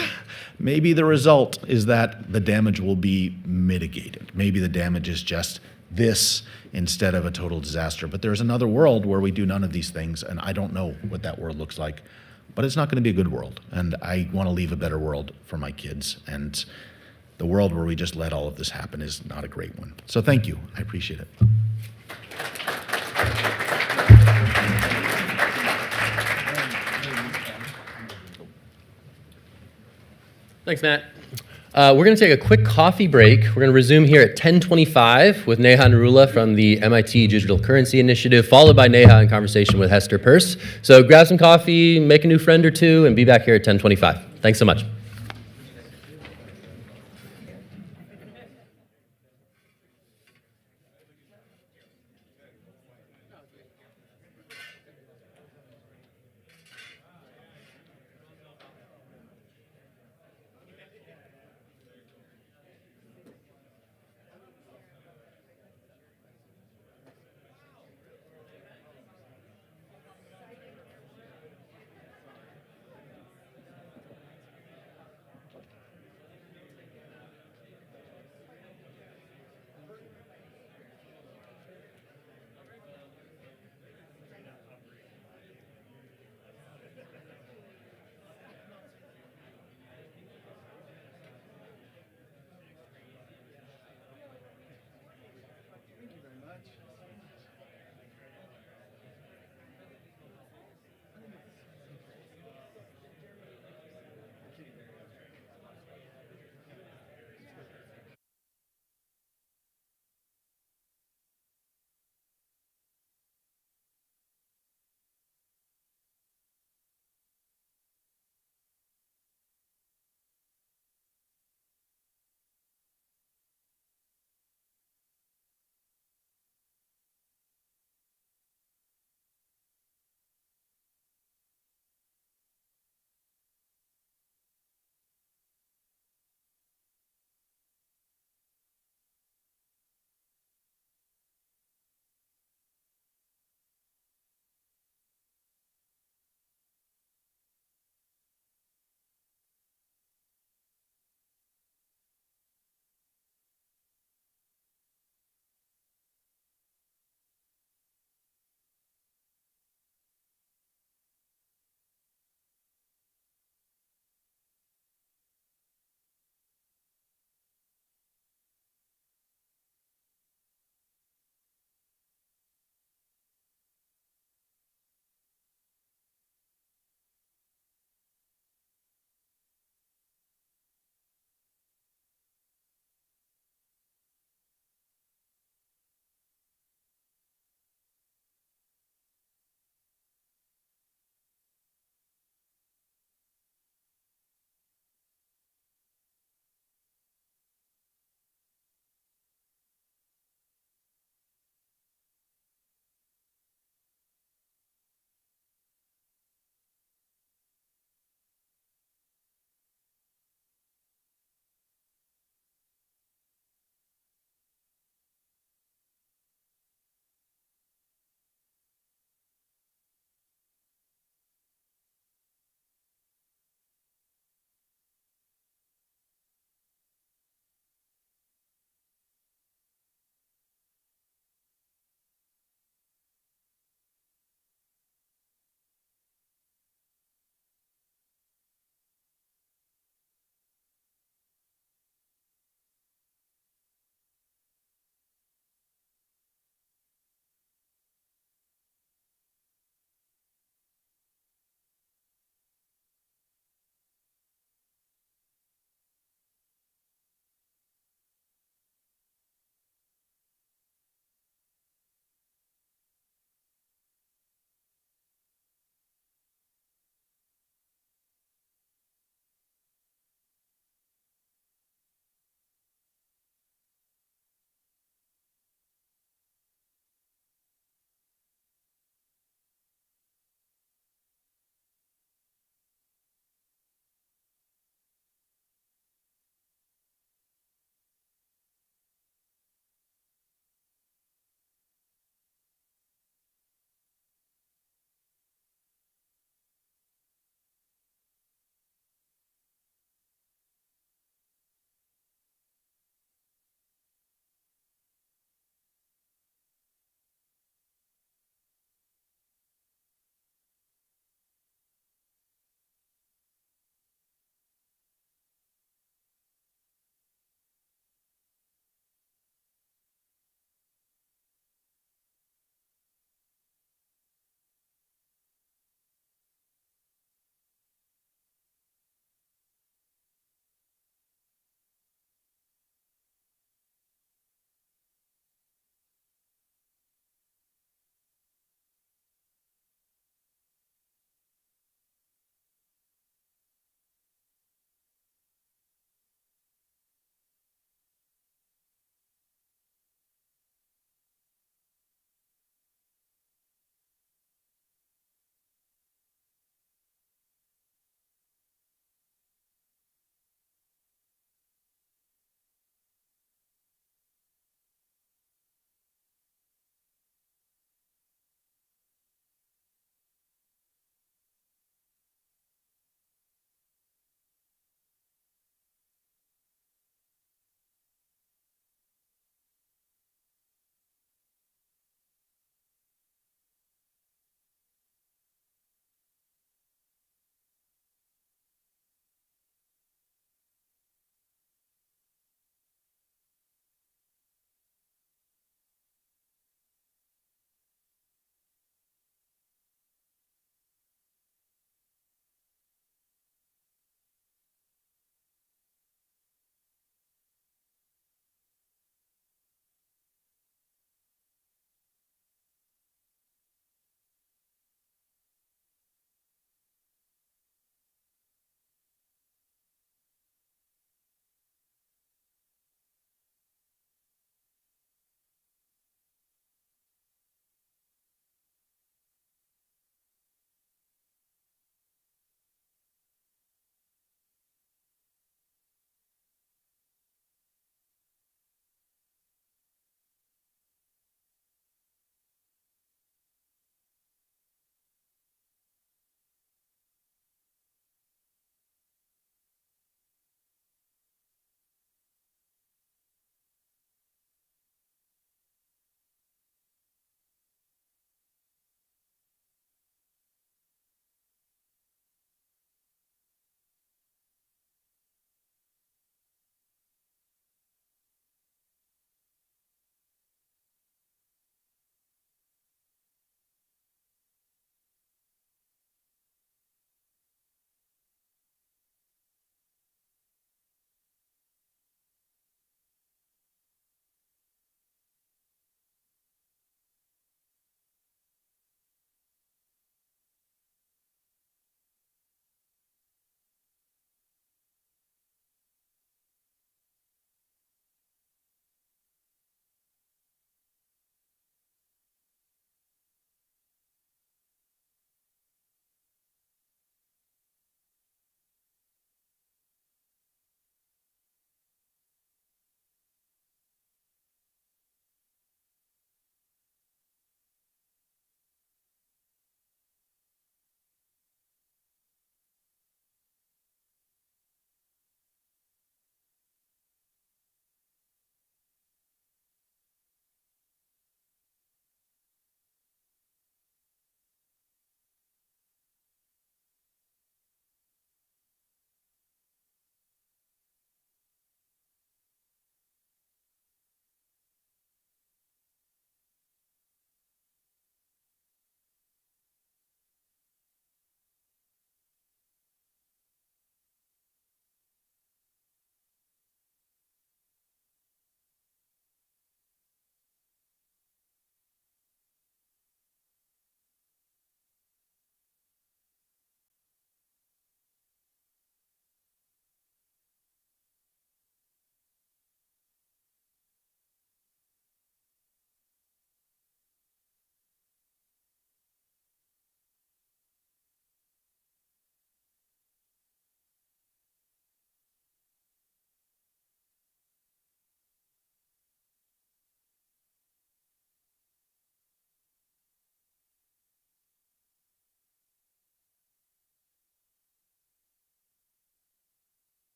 maybe the result is that the damage will be mitigated. Maybe the damage is just this instead of a total disaster. But there's another world where we do none of these things, and I don't know what that world looks like. But it's not going to be a good world, and I want to leave a better world for my kids. And the world where we just let all of this happen is not a great one. So thank you. I appreciate it. Thanks, Matt. We're going to take a quick coffee break. We're going to resume here at 10:25 with Neha Narula from the MIT Digital Currency Initiative, followed by Neha in conversation with Hester Peirce. So grab some coffee, make a new friend or two, and be back here at 10:25. Thanks so much.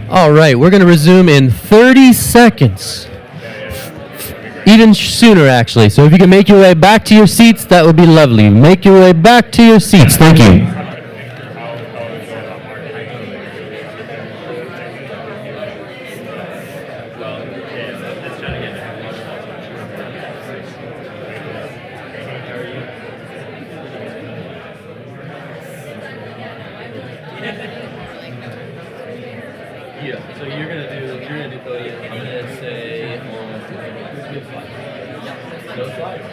All right, we're going to resume in 30 seconds. Even sooner, actually. So if you can make your way back to your seats, that would be lovely. Make your way back to your seats. Thank you. Yeah, so you're gonna do podium. I'm gonna say no slides.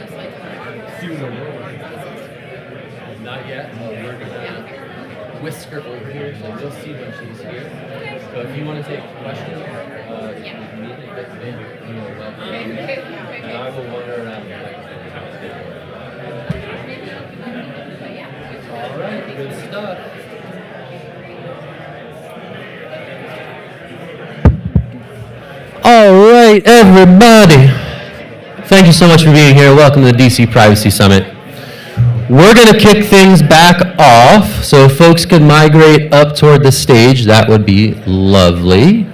Not yet. We're gonna whisk her over here, so you'll see when she's here. So if you want to take questions, you can immediately get in. You know, and I will wander around the All right, good stuff. All right, everybody. Thank you so much for being here. Welcome to the DC Privacy Summit. We're going to kick things back off, so if folks could migrate up toward the stage, that would be lovely.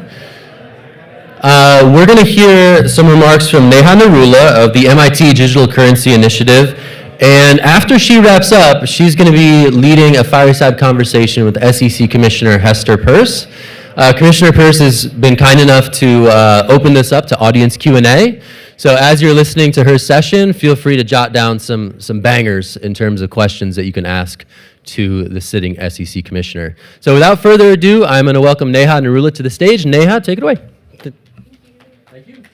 We're going to hear some remarks from Neha Narula of the MIT Digital Currency Initiative, and after she wraps up, she's going to be leading a fireside conversation with SEC Commissioner Hester Peirce. Commissioner Peirce has been kind enough to open this up to audience Q&A. So as you're listening to her session, feel free to jot down some bangers in terms of questions that you can ask to the sitting SEC Commissioner. So without further ado, I'm going to welcome Neha Narula to the stage. Neha, take it away. Thank you.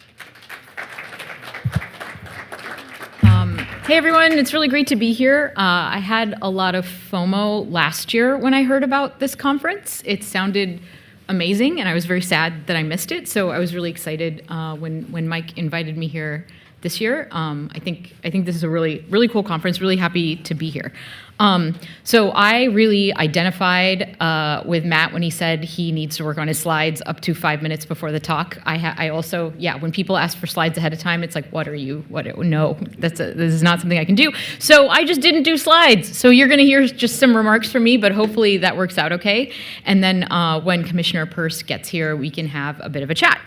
Hey everyone, it's really great to be here. I had a lot of FOMO last year when I heard about this conference. It sounded amazing, and I was very sad that I missed it. So I was really excited when Mike invited me here this year. I think this is a really cool conference. Really happy to be here. So I really identified with Matt when he said he needs to work on his slides up to 5 minutes before the talk. I also, when people ask for slides ahead of time, it's like, no, this is not something I can do. So I just didn't do slides. So you're going to hear just some remarks from me, but hopefully that works out okay. And then when Commissioner Peirce gets here, we can have a bit of a chat.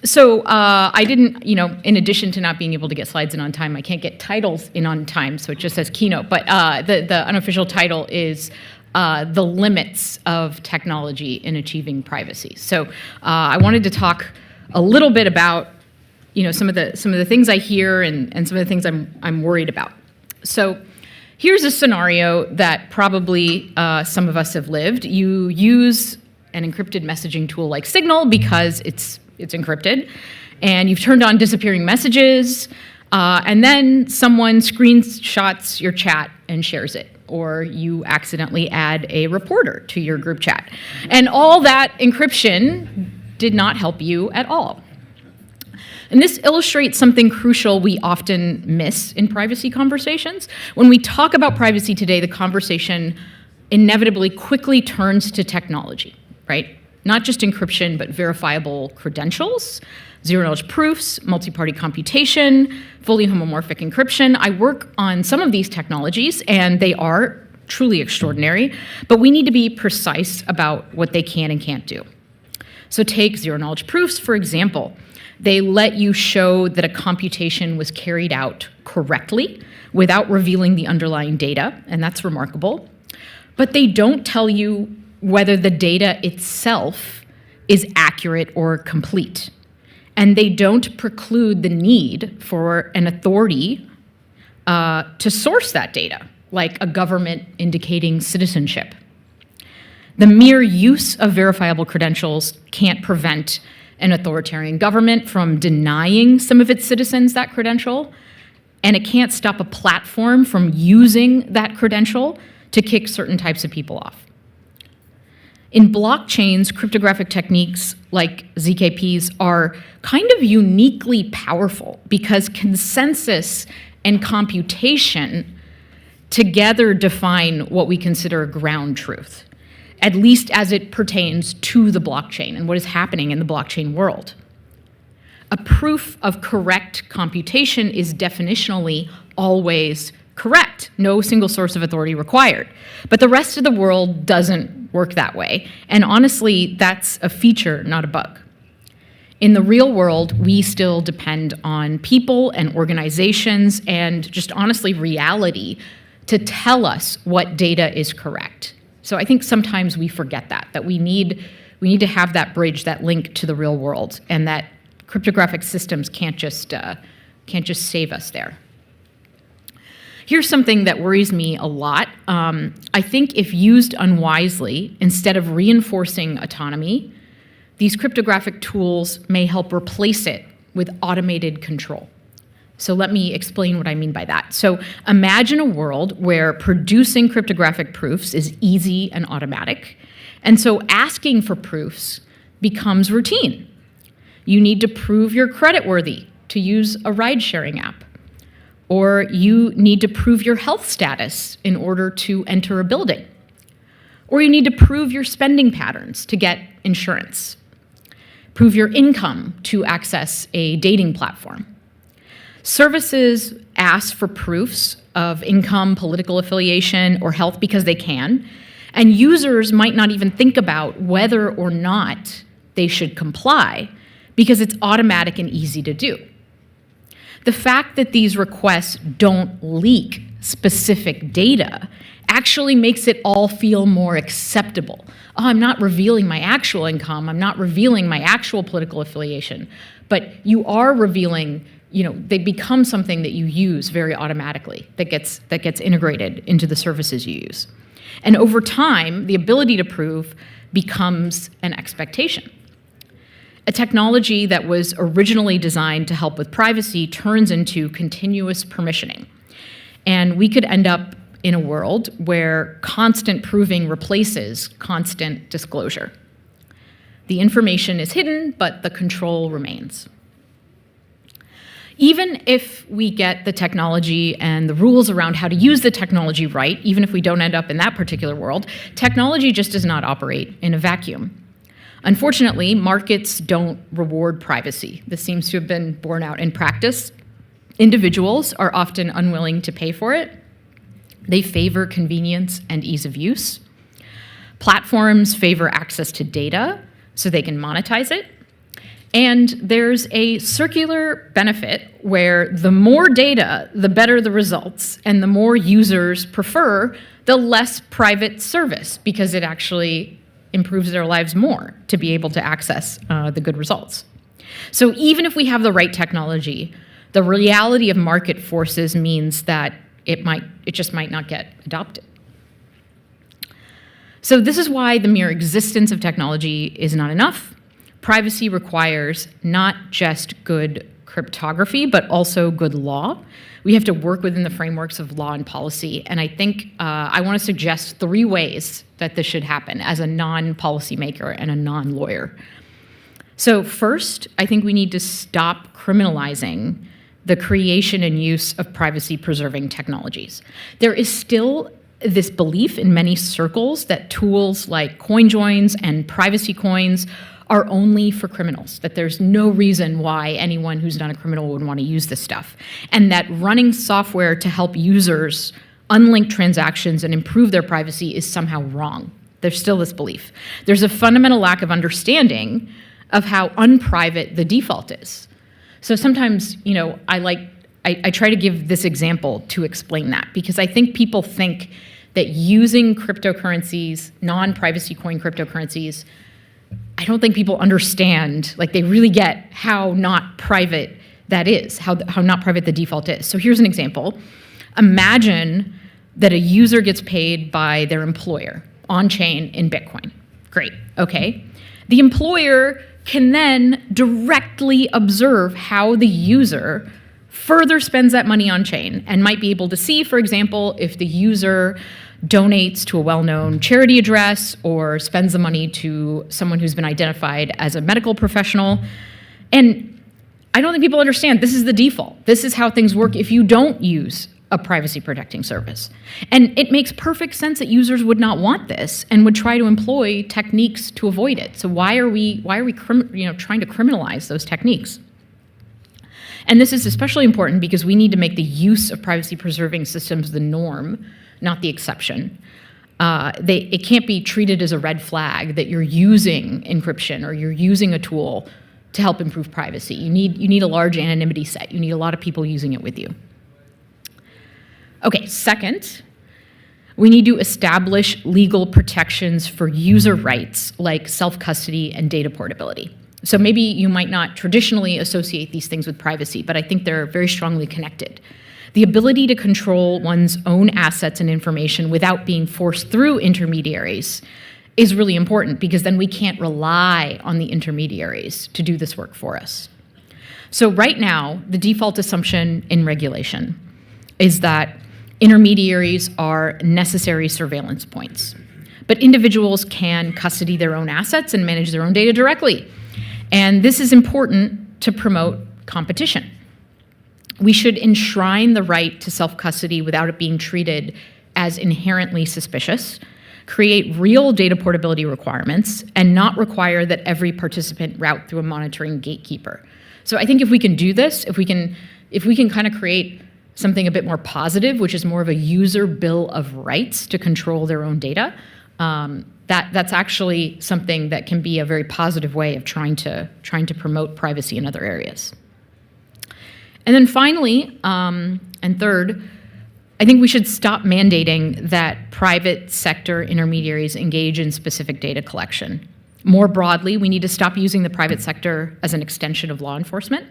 So I didn't, in addition to not being able to get slides in on time, I can't get titles in on time, so it just says keynote. But the unofficial title is The Limits of Technology in Achieving Privacy. So I wanted to talk a little bit about, some of the things I hear and some of the things I'm worried about. So here's a scenario that probably some of us have lived. You use an encrypted messaging tool like Signal because it's encrypted, and you've turned on disappearing messages, and then someone screenshots your chat and shares it, or you accidentally add a reporter to your group chat. And all that encryption did not help you at all. And this illustrates something crucial we often miss in privacy conversations. When we talk about privacy today, the conversation inevitably quickly turns to technology, right? Not just encryption, but verifiable credentials, zero-knowledge proofs, multi-party computation, fully homomorphic encryption. I work on some of these technologies, and they are truly extraordinary, but we need to be precise about what they can and can't do. So take zero-knowledge proofs, for example. They let you show that a computation was carried out correctly without revealing the underlying data, and that's remarkable. But they don't tell you whether the data itself is accurate or complete. And they don't preclude the need for an authority to source that data, like a government indicating citizenship. The mere use of verifiable credentials can't prevent an authoritarian government from denying some of its citizens that credential, and it can't stop a platform from using that credential to kick certain types of people off. In blockchains, cryptographic techniques like ZKPs are kind of uniquely powerful because consensus and computation together define what we consider ground truth, at least as it pertains to the blockchain and what is happening in the blockchain world. A proof of correct computation is definitionally always correct, no single source of authority required. But the rest of the world doesn't work that way. And honestly, that's a feature, not a bug. In the real world, we still depend on people and organizations and just honestly reality to tell us what data is correct. So I think sometimes we forget that we need to have that bridge, that link to the real world, and that cryptographic systems can't just save us there. Here's something that worries me a lot. I think if used unwisely, instead of reinforcing autonomy, these cryptographic tools may help replace it with automated control. So let me explain what I mean by that. So imagine a world where producing cryptographic proofs is easy and automatic, and so asking for proofs becomes routine. You need to prove you're creditworthy to use a ride-sharing app, or you need to prove your health status in order to enter a building, or you need to prove your spending patterns to get insurance, prove your income to access a dating platform. Services ask for proofs of income, political affiliation, or health because they can, and users might not even think about whether or not they should comply because it's automatic and easy to do. The fact that these requests don't leak specific data actually makes it all feel more acceptable. Oh, I'm not revealing my actual income, I'm not revealing my actual political affiliation, but you are revealing, they become something that you use very automatically, that gets integrated into the services you use. And over time, the ability to prove becomes an expectation. A technology that was originally designed to help with privacy turns into continuous permissioning. And we could end up in a world where constant proving replaces constant disclosure. The information is hidden, but the control remains. Even if we get the technology and the rules around how to use the technology right, even if we don't end up in that particular world, technology just does not operate in a vacuum. Unfortunately, markets don't reward privacy. This seems to have been borne out in practice. Individuals are often unwilling to pay for it. They favor convenience and ease of use. Platforms favor access to data so they can monetize it. And there's a circular benefit where the more data, the better the results, and the more users prefer, the less private service, because it actually improves their lives more to be able to access the good results. So even if we have the right technology, the reality of market forces means that it just might not get adopted. So this is why the mere existence of technology is not enough. Privacy requires not just good cryptography, but also good law. We have to work within the frameworks of law and policy, and I think I want to suggest 3 ways that this should happen as a non-policymaker and a non-lawyer. So first, I think we need to stop criminalizing the creation and use of privacy-preserving technologies. There is still this belief in many circles that tools like CoinJoins and privacy coins are only for criminals, that there's no reason why anyone who's not a criminal would want to use this stuff, and that running software to help users unlink transactions and improve their privacy is somehow wrong. There's still this belief. There's a fundamental lack of understanding of how unprivate the default is. So sometimes, I try to give this example to explain that, because I think people think that using cryptocurrencies, non-privacy coin cryptocurrencies, I don't think people understand, they really get how not private that is, how not private the default is. So here's an example. Imagine that a user gets paid by their employer on-chain in Bitcoin. Great, okay. The employer can then directly observe how the user further spends that money on-chain and might be able to see, for example, if the user donates to a well-known charity address or spends the money to someone who's been identified as a medical professional. And I don't think people understand this is the default. This is how things work if you don't use a privacy protecting service. And it makes perfect sense that users would not want this and would try to employ techniques to avoid it. So why are we trying to criminalize those techniques? And this is especially important because we need to make the use of privacy preserving systems the norm, not the exception. it can't be treated as a red flag that you're using encryption or you're using a tool to help improve privacy. You need a large anonymity set. You need a lot of people using it with you. Okay, second, we need to establish legal protections for user rights like self-custody and data portability. So maybe you might not traditionally associate these things with privacy, but I think they're very strongly connected. The ability to control one's own assets and information without being forced through intermediaries is really important, because then we can't rely on the intermediaries to do this work for us. So right now, the default assumption in regulation is that intermediaries are necessary surveillance points, but individuals can custody their own assets and manage their own data directly. And this is important to promote competition. We should enshrine the right to self-custody without it being treated as inherently suspicious, create real data portability requirements, and not require that every participant route through a monitoring gatekeeper. So I think if we can do this, if we can kind of create something a bit more positive, which is more of a user bill of rights to control their own data, that's actually something that can be a very positive way of trying to promote privacy in other areas. And then finally, and third, I think we should stop mandating that private sector intermediaries engage in specific data collection. More broadly, we need to stop using the private sector as an extension of law enforcement.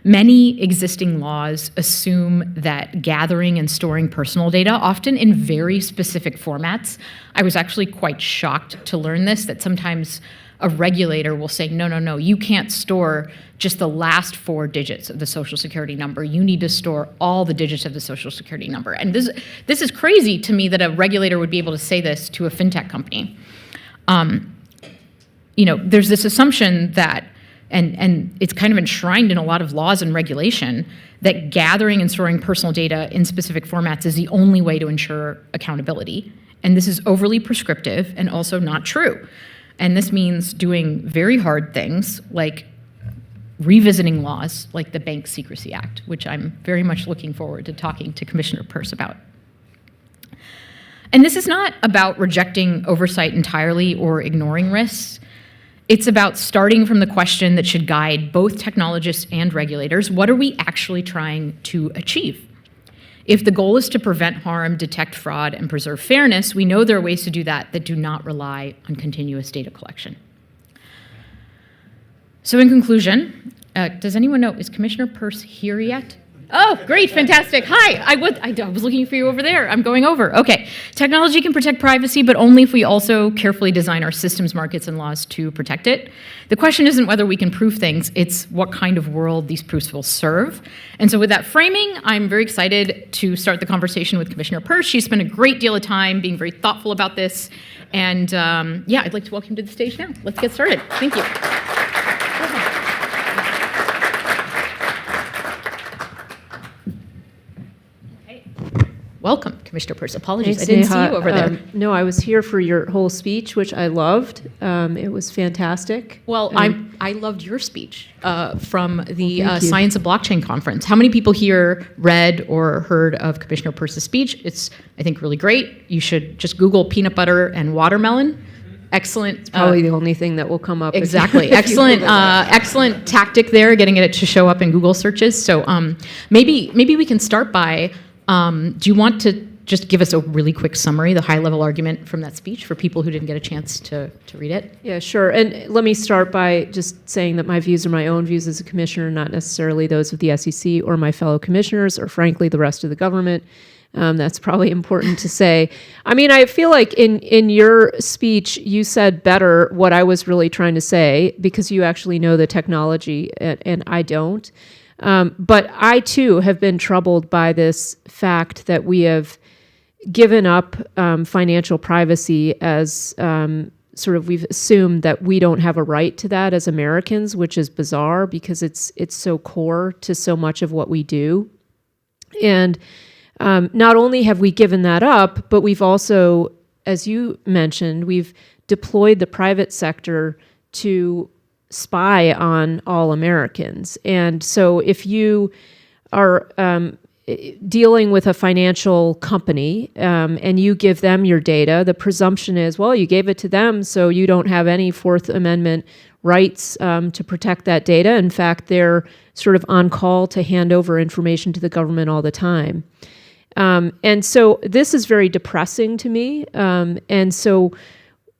Many existing laws assume that gathering and storing personal data, often in very specific formats. I was actually quite shocked to learn this, that sometimes a regulator will say, no, you can't store just the last 4 digits of the Social Security number. You need to store all the digits of the Social Security number. And this is crazy to me that a regulator would be able to say this to a fintech company. There's this assumption that, and it's kind of enshrined in a lot of laws and regulation, that gathering and storing personal data in specific formats is the only way to ensure accountability. And this is overly prescriptive and also not true. And this means doing very hard things like revisiting laws like the Bank Secrecy Act, which I'm very much looking forward to talking to Commissioner Peirce about. And this is not about rejecting oversight entirely or ignoring risks. It's about starting from the question that should guide both technologists and regulators: what are we actually trying to achieve? If the goal is to prevent harm, detect fraud, and preserve fairness, we know there are ways to do that that do not rely on continuous data collection. So in conclusion, does anyone know, is Commissioner Peirce here yet? Oh, great, fantastic. Hi, I was looking for you over there. I'm going over. Okay, technology can protect privacy, but only if we also carefully design our systems, markets, and laws to protect it. The question isn't whether we can prove things, it's what kind of world these proofs will serve. And so with that framing, I'm very excited to start the conversation with Commissioner Peirce. She spent a great deal of time being very thoughtful about this. And yeah, I'd like to welcome you to the stage now. Let's get started. Thank you. Welcome, Commissioner Peirce. Apologies, Thanks, I didn't Neha. see you over there. No, I was here for your whole speech, which I loved. It was fantastic. Well, I loved your speech from the Thank you. Science of Blockchain conference. How many people here read or heard of Commissioner Peirce's speech? It's, I think, really great. You should just Google peanut butter and watermelon. Excellent. It's probably the only thing that will come up. Exactly. Excellent. Excellent tactic there, getting it to show up in Google searches. So maybe we can start by. Do you want to just give us a really quick summary, the high-level argument from that speech for people who didn't get a chance to read it? Yeah, sure. And let me start by just saying that my views are my own views as a commissioner, not necessarily those of the SEC or my fellow commissioners, or frankly, the rest of the government. That's probably important to say. I mean, I feel like in your speech, you said better what I was really trying to say, because you actually know the technology and I don't. But I, too, have been troubled by this fact that we have given up financial privacy as sort of, we've assumed that we don't have a right to that as Americans, which is bizarre because it's so core to so much of what we do. And not only have we given that up, but we've also, as you mentioned, we've deployed the private sector to spy on all Americans. And so if you are dealing with a financial company and you give them your data, the presumption is, well, you gave it to them, so you don't have any Fourth Amendment rights to protect that data. In fact, they're sort of on call to hand over information to the government all the time. And so this is very depressing to me. And so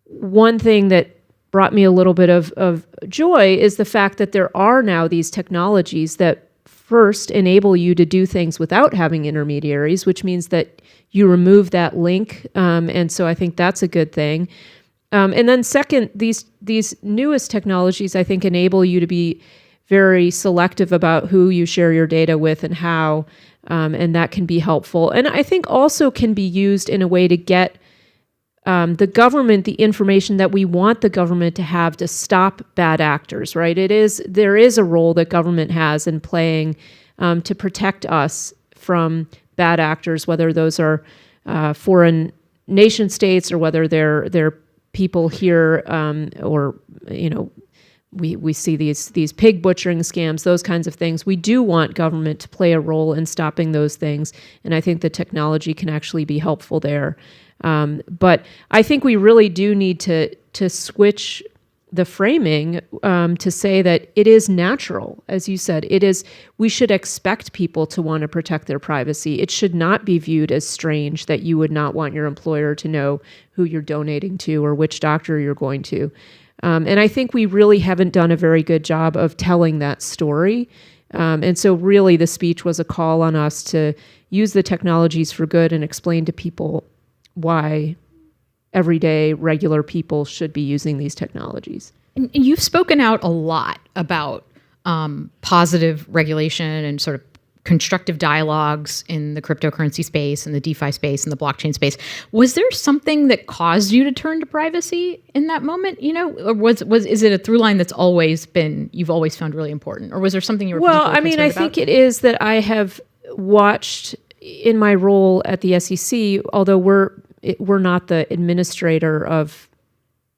one thing that brought me a little bit of joy is the fact that there are now these technologies that first enable you to do things without having intermediaries, which means that you remove that link. And so I think that's a good thing. And then second, these newest technologies, I think, enable you to be very selective about who you share your data with and how, and that can be helpful. And I think also can be used in a way to get the government the information that we want the government to have to stop bad actors, right? There is a role that government has in playing to protect us from bad actors, whether those are foreign nation states or whether they're people here, or we see these pig butchering scams, those kinds of things. We do want government to play a role in stopping those things, and I think the technology can actually be helpful there. But I think we really do need to switch the framing to say that it is natural, as you said. We should expect people to want to protect their privacy. It should not be viewed as strange that you would not want your employer to know who you're donating to or which doctor you're going to. And I think we really haven't done a very good job of telling that story. And so really the speech was a call on us to use the technologies for good and explain to people why everyday regular people should be using these technologies. And you've spoken out a lot about positive regulation and sort of constructive dialogues in the cryptocurrency space and the DeFi space and the blockchain space. Was there something that caused you to turn to privacy in that moment? Or is it a through line that's you've always found really important? Or was there something you were particularly concerned about? I think it is that I have watched in my role at the SEC, although we're not the administrator of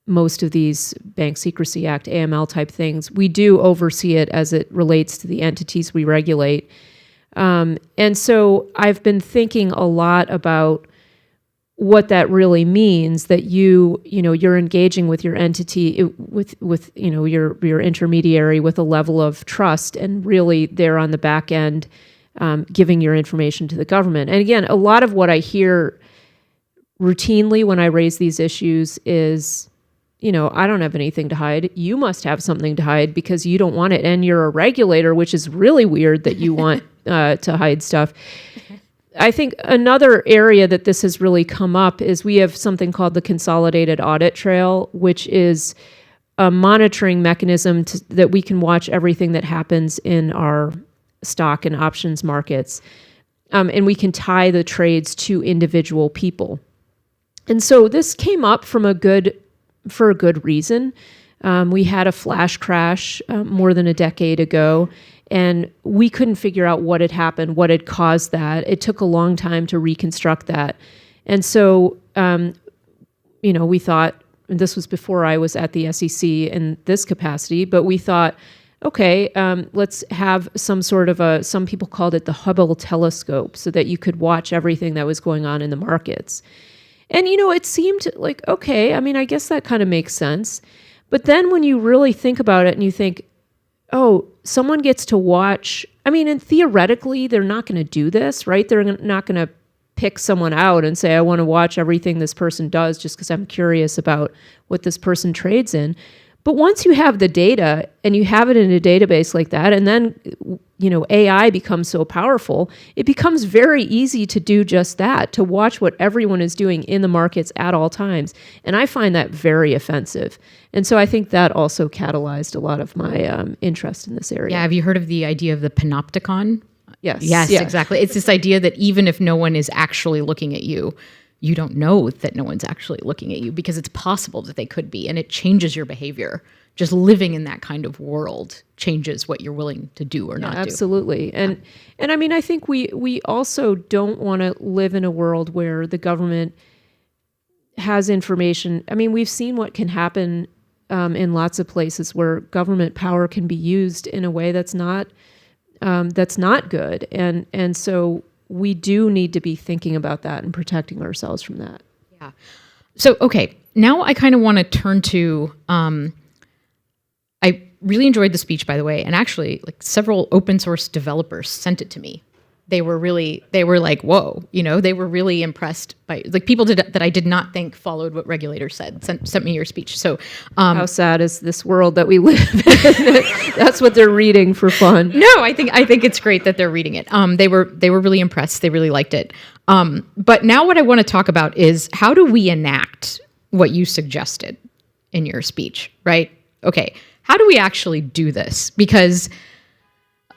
most of these Bank Secrecy Act, AML type things. We do oversee it as it relates to the entities we regulate. And so I've been thinking a lot about what that really means, that you're engaging with your entity, with your intermediary with a level of trust, and really they're on the back end giving your information to the government. And again, a lot of what I hear routinely when I raise these issues is, I don't have anything to hide. You must have something to hide because you don't want it. And you're a regulator, which is really weird that you want to hide stuff. I think another area that this has really come up is we have something called the Consolidated Audit Trail, which is a monitoring mechanism that we can watch everything that happens in our stock and options markets. And we can tie the trades to individual people. And so this came up for a good reason. We had a flash crash more than a decade ago, and we couldn't figure out what had happened, what had caused that. It took a long time to reconstruct that. And so, we thought, and this was before I was at the SEC in this capacity, but we thought, okay, let's have some sort of some people called it the Hubble telescope, so that you could watch everything that was going on in the markets. And, it seemed like, okay, I guess that kind of makes sense. But then when you really think about it and you think, oh, someone gets to watch, and theoretically, they're not going to do this, right? They're not going to pick someone out and say, I want to watch everything this person does just because I'm curious about what this person trades in. But once you have the data and you have it in a database like that, and then, AI becomes so powerful, it becomes very easy to do just that, to watch what everyone is doing in the markets at all times. And I find that very offensive. And so I think that also catalyzed a lot of my interest in this area. Yeah, have you heard of the idea of the panopticon? Yes. Yes, Yeah. exactly. It's this idea that even if no one is actually looking at you, you don't know that no one's actually looking at you because it's possible that they could be, and it changes your behavior. Just living in that kind of world changes what you're willing to do or not do. Absolutely. And I think we also don't want to live in a world where the government has information. We've seen what can happen in lots of places where government power can be used in a way that's not good. And so we do need to be thinking about that and protecting ourselves from that. Yeah. So, okay, now I kind of want to turn to, I really enjoyed the speech, by the way, and actually, like, several open source developers sent it to me. They were like, whoa, they were really impressed by, like, people that I did not think followed what regulators said, sent me your speech. So, how sad is this world that we live in? That's what they're reading for fun. No, I think it's great that they're reading it. They were really impressed. They really liked it. But now what I want to talk about is, how do we enact what you suggested in your speech, right? Okay, how do we actually do this? Because,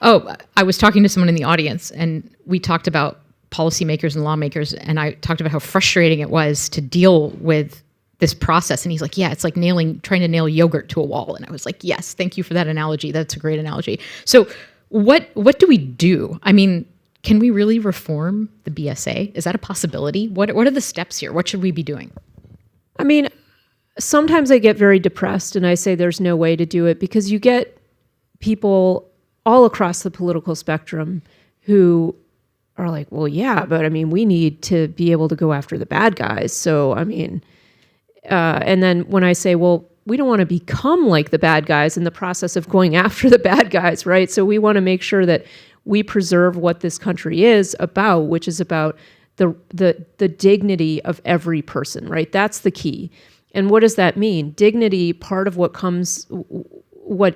I was talking to someone in the audience, and we talked about policymakers and lawmakers, and I talked about how frustrating it was to deal with this process. And he's like, yeah, it's like trying to nail yogurt to a wall. And I was like, yes, thank you for that analogy. That's a great analogy. So what do we do? I mean, can we really reform the BSA? Is that a possibility? What are the steps here? What should we be doing? I mean, sometimes I get very depressed and I say there's no way to do it, because you get people all across the political spectrum who are like, well, yeah, but I mean, we need to be able to go after the bad guys. So, I mean, and then when I say, well, we don't want to become like the bad guys in the process of going after the bad guys, right? So we want to make sure that we preserve what this country is about, which is about the dignity of every person, right? That's the key. And what does that mean? Dignity, part of what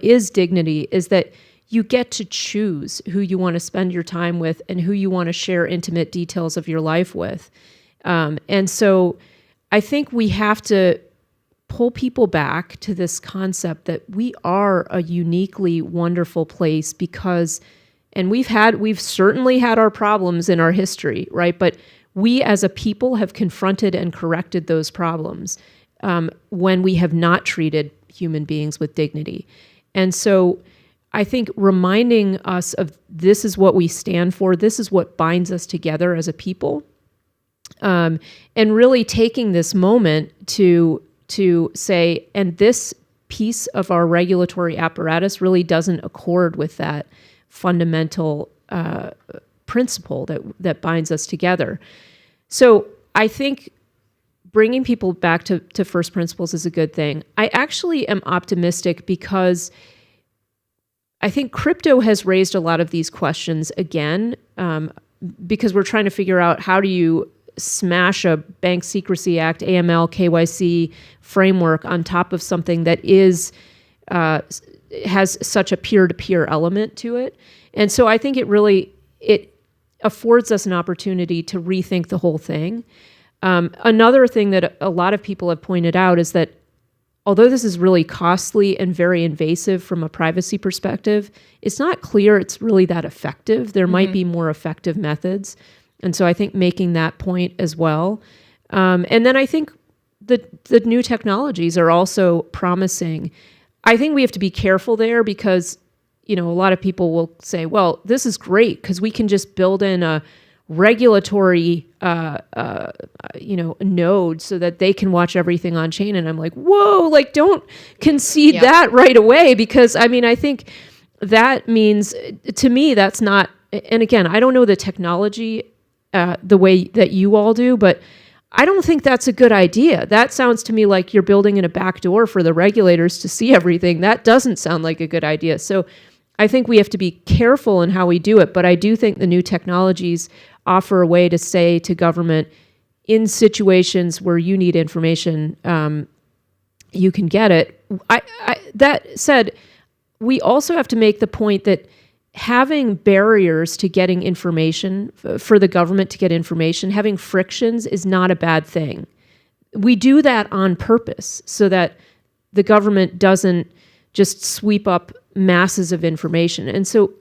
is dignity is that you get to choose who you want to spend your time with and who you want to share intimate details of your life with. And so I think we have to pull people back to this concept that we are a uniquely wonderful place because, and we've certainly had our problems in our history, right? But we as a people have confronted and corrected those problems when we have not treated human beings with dignity. And so I think reminding us of this is what we stand for, this is what binds us together as a people, and really taking this moment to say, and this piece of our regulatory apparatus really doesn't accord with that fundamental principle that binds us together. So I think bringing people back to first principles is a good thing. I actually am optimistic because I think crypto has raised a lot of these questions again, because we're trying to figure out how do you smash a Bank Secrecy Act, AML, KYC framework on top of something that has such a peer-to-peer element to it. And so I think it affords us an opportunity to rethink the whole thing. Another thing that a lot of people have pointed out is that although this is really costly and very invasive from a privacy perspective, it's not clear it's really that effective. There might be more effective methods. And so I think making that point as well. And then I think the new technologies are also promising. I think we have to be careful there because, a lot of people will say, well, this is great because we can just build in a regulatory node so that they can watch everything on chain. And I'm like, whoa, like don't concede that right away, because I think that means, to me, that's not, and again, I don't know the technology the way that you all do, but I don't think that's a good idea. That sounds to me like you're building in a back door for the regulators to see everything. That doesn't sound like a good idea. So I think we have to be careful in how we do it, but I do think the new technologies offer a way to say to government, in situations where you need information, you can get it. That said, we also have to make the point that having barriers to getting information, for the government to get information, having frictions is not a bad thing. We do that on purpose so that the government doesn't just sweep up masses of information. And so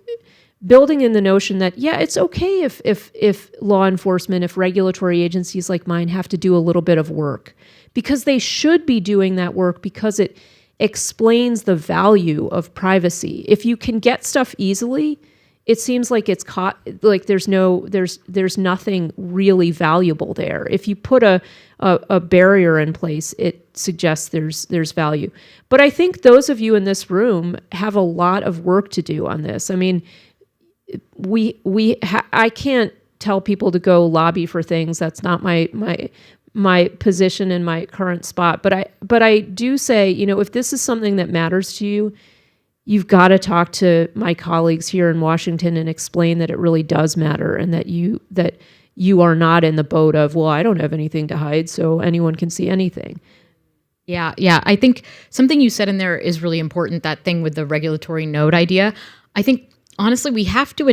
building in the notion that, yeah, it's okay if law enforcement, if regulatory agencies like mine have to do a little bit of work, because they should be doing that work because it explains the value of privacy. If you can get stuff easily, it seems like it's like there's nothing really valuable there. If you put a barrier in place, it suggests there's value. But I think those of you in this room have a lot of work to do on this. I mean, I can't tell people to go lobby for things. That's not my position in my current spot. But I do say, if this is something that matters to you, you've got to talk to my colleagues here in Washington and explain that it really does matter, and that you are not in the boat of, well, I don't have anything to hide, so anyone can see anything. Yeah. I think something you said in there is really important, that thing with the regulatory node idea. I think, honestly, we have to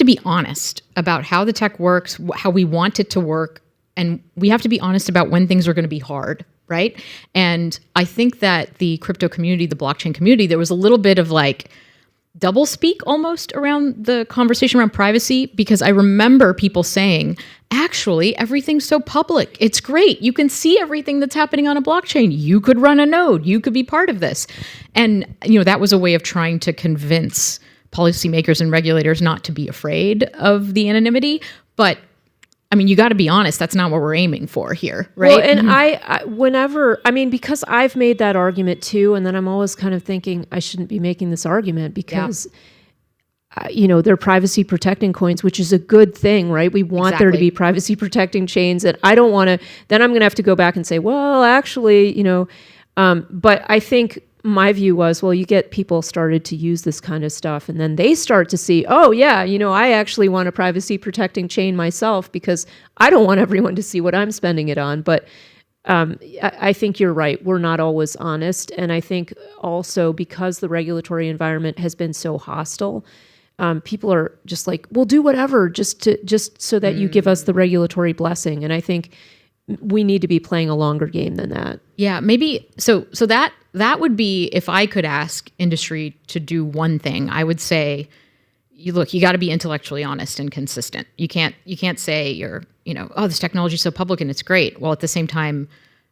be honest about how the tech works, how we want it to work, and we have to be honest about when things are going to be hard, right? And I think that the crypto community, the blockchain community, there was a little bit of like double speak almost around the conversation around privacy, because I remember people saying, actually, everything's so public. It's great. You can see everything that's happening on a blockchain. You could run a node. You could be part of this. And, that was a way of trying to convince policymakers and regulators not to be afraid of the anonymity. But you got to be honest, that's not what we're aiming for here, right? Well, and because I've made that argument too, and then I'm always kind of thinking I shouldn't be making this argument because, they're privacy protecting coins, which is a good thing, right? We want there to be privacy protecting chains, and I don't want to, then I'm going to have to go back and say, well, actually, but I think my view was, well, you get people started to use this kind of stuff, and then they start to see, oh yeah, I actually want a privacy protecting chain myself because I don't want everyone to see what I'm spending it on. But I think you're right. We're not always honest. And I think also because the regulatory environment has been so hostile, people are just like, we'll do whatever just so that you give us the regulatory blessing. And I think we need to be playing a longer game than that. Yeah, maybe. So that would be, if I could ask industry to do one thing, I would say, you got to be intellectually honest and consistent. You can't say this technology is so public and it's great, while at the same time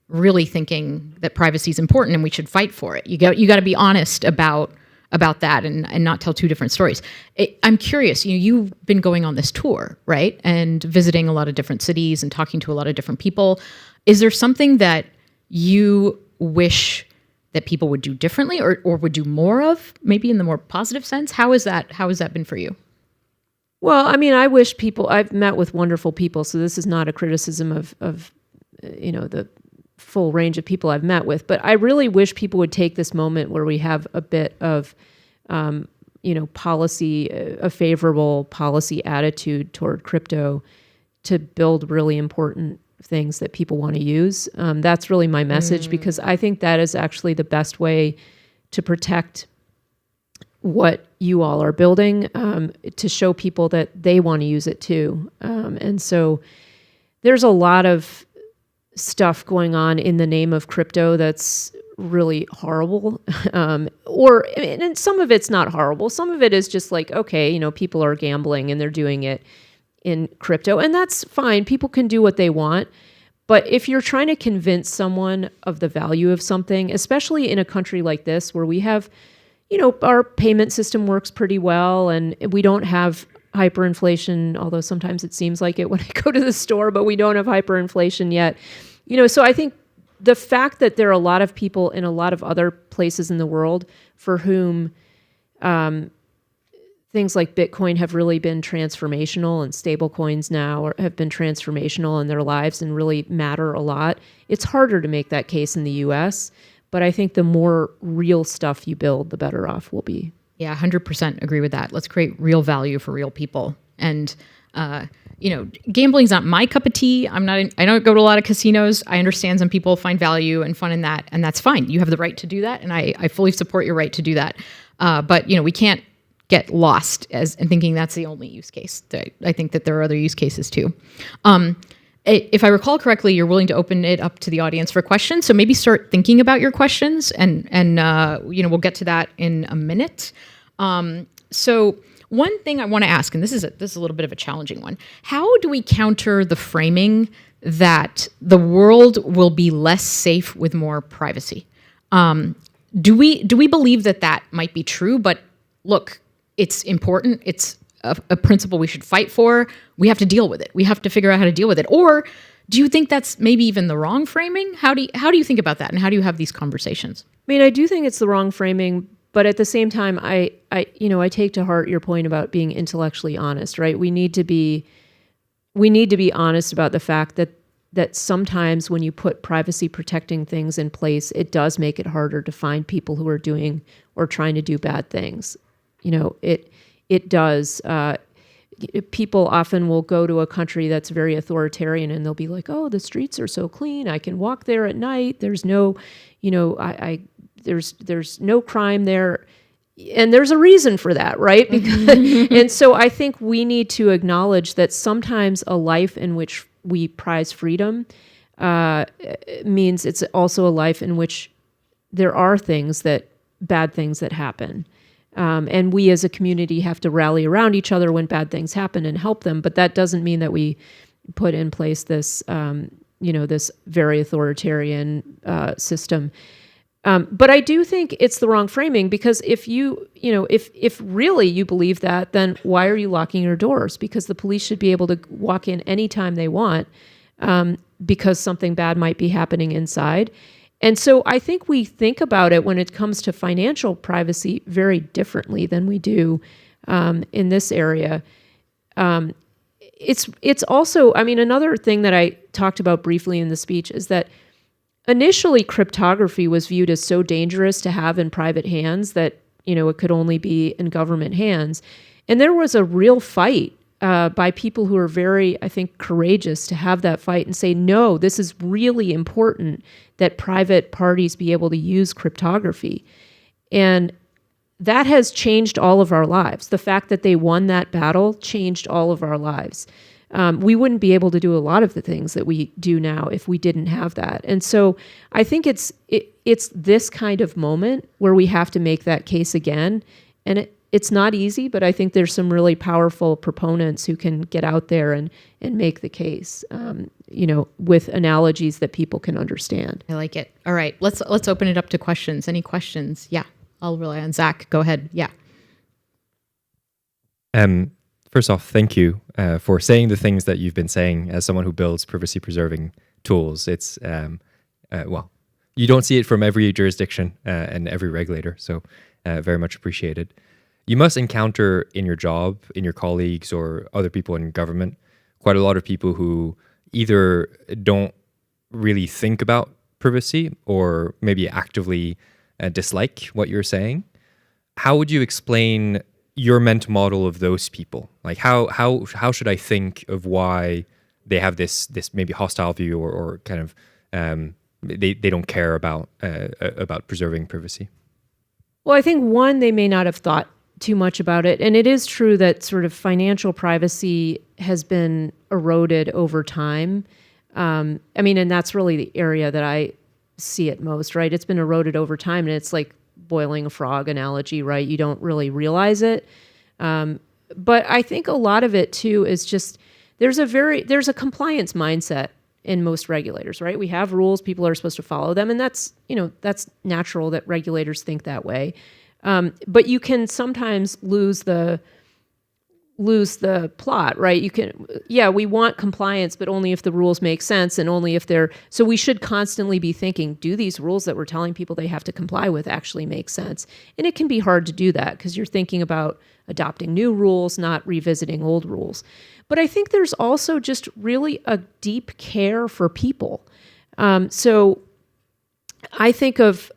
really thinking that privacy is important and we should fight for it. You got to be honest about that and not tell two different stories. I'm curious, you've been going on this tour, right? And visiting a lot of different cities and talking to a lot of different people. Is there something that you wish that people would do differently or would do more of, maybe in the more positive sense? How has that been for you? Well, I wish I've met with wonderful people, so this is not a criticism of the full range of people I've met with, but I really wish people would take this moment where we have a bit of, policy, a favorable policy attitude toward crypto to build really important things that people want to use. That's really my message, because I think that is actually the best way to protect what you all are building, to show people that they want to use it too. And so there's a lot of stuff going on in the name of crypto that's really horrible. And some of it's not horrible. Some of it is just like, okay, people are gambling and they're doing it in crypto, and that's fine. People can do what they want. But if you're trying to convince someone of the value of something, especially in a country like this where we have, our payment system works pretty well and we don't have hyperinflation, although sometimes it seems like it when I go to the store, but we don't have hyperinflation yet. So I think the fact that there are a lot of people in a lot of other places in the world for whom things like Bitcoin have really been transformational, and stable coins now have been transformational in their lives and really matter a lot. It's harder to make that case in the US, but I think the more real stuff you build, the better off we'll be. Yeah, 100% agree with that. Let's create real value for real people. And, gambling's not my cup of tea. I don't go to a lot of casinos. I understand some people find value and fun in that, and that's fine. You have the right to do that, and I fully support your right to do that. But, we can't get lost in thinking that's the only use case. I think that there are other use cases too. If I recall correctly, you're willing to open it up to the audience for questions. So maybe start thinking about your questions, and we'll get to that in a minute. So one thing I want to ask, and this is a little bit of a challenging one: how do we counter the framing that the world will be less safe with more privacy? Do we believe that might be true? But look, it's important. It's a principle we should fight for. We have to deal with it. We have to figure out how to deal with it. Or do you think that's maybe even the wrong framing? How do you think about that, and how do you have these conversations? I do think it's the wrong framing, But at the same time, I take to heart your point about being intellectually honest, right? We need to be honest about the fact that sometimes when you put privacy protecting things in place, it does make it harder to find people who are doing or trying to do bad things. It does. People often will go to a country that's very authoritarian and they'll be like, oh, the streets are so clean. I can walk there at night. There's no, there's no crime there. And there's a reason for that, right? Because, and so I think we need to acknowledge that sometimes a life in which we prize freedom means it's also a life in which there are bad things that happen. And we as a community have to rally around each other when bad things happen and help them. But that doesn't mean that we put in place this, this very authoritarian system. But I do think it's the wrong framing, because if if really you believe that, then why are you locking your doors? Because the police should be able to walk in anytime they want, because something bad might be happening inside. And so I think we think about it when it comes to financial privacy very differently than we do in this area. It's also, another thing that I talked about briefly in the speech is that initially cryptography was viewed as so dangerous to have in private hands that, it could only be in government hands. And there was a real fight by people who are very, I think, courageous to have that fight and say, no, this is really important that private parties be able to use cryptography. And that has changed all of our lives. The fact that they won that battle changed all of our lives. We wouldn't be able to do a lot of the things that we do now if we didn't have that. And so I think it's this kind of moment where we have to make that case again. And it's not easy, but I think there's some really powerful proponents who can get out there and make the case, with analogies that people can understand. I like it. All right, let's open it up to questions. Any questions? Yeah, I'll rely on Zach. Go ahead. Yeah. First off, thank you for saying the things that you've been saying as someone who builds privacy-preserving tools. It's, you don't see it from every jurisdiction and every regulator, so very much appreciated. You must encounter in your job, in your colleagues or other people in government, quite a lot of people who either don't really think about privacy or maybe actively dislike what you're saying. How would you explain your mental model of those people? Like how should I think of why they have this maybe hostile view or kind of they don't care about preserving privacy? Well, I think one, they may not have thought too much about it. And it is true that sort of financial privacy has been eroded over time. And that's really the area that I see it most, right? It's been eroded over time, and it's like boiling a frog analogy, right? You don't really realize it. But I think a lot of it too is just, there's a compliance mindset in most regulators, right? We have rules, people are supposed to follow them, and that's natural that regulators think that way. But you can sometimes lose the plot, right? We want compliance, but only if the rules make sense and only if so we should constantly be thinking, do these rules that we're telling people they have to comply with actually make sense? And it can be hard to do that because you're thinking about adopting new rules, not revisiting old rules. But I think there's also just really a deep care for people. So I think of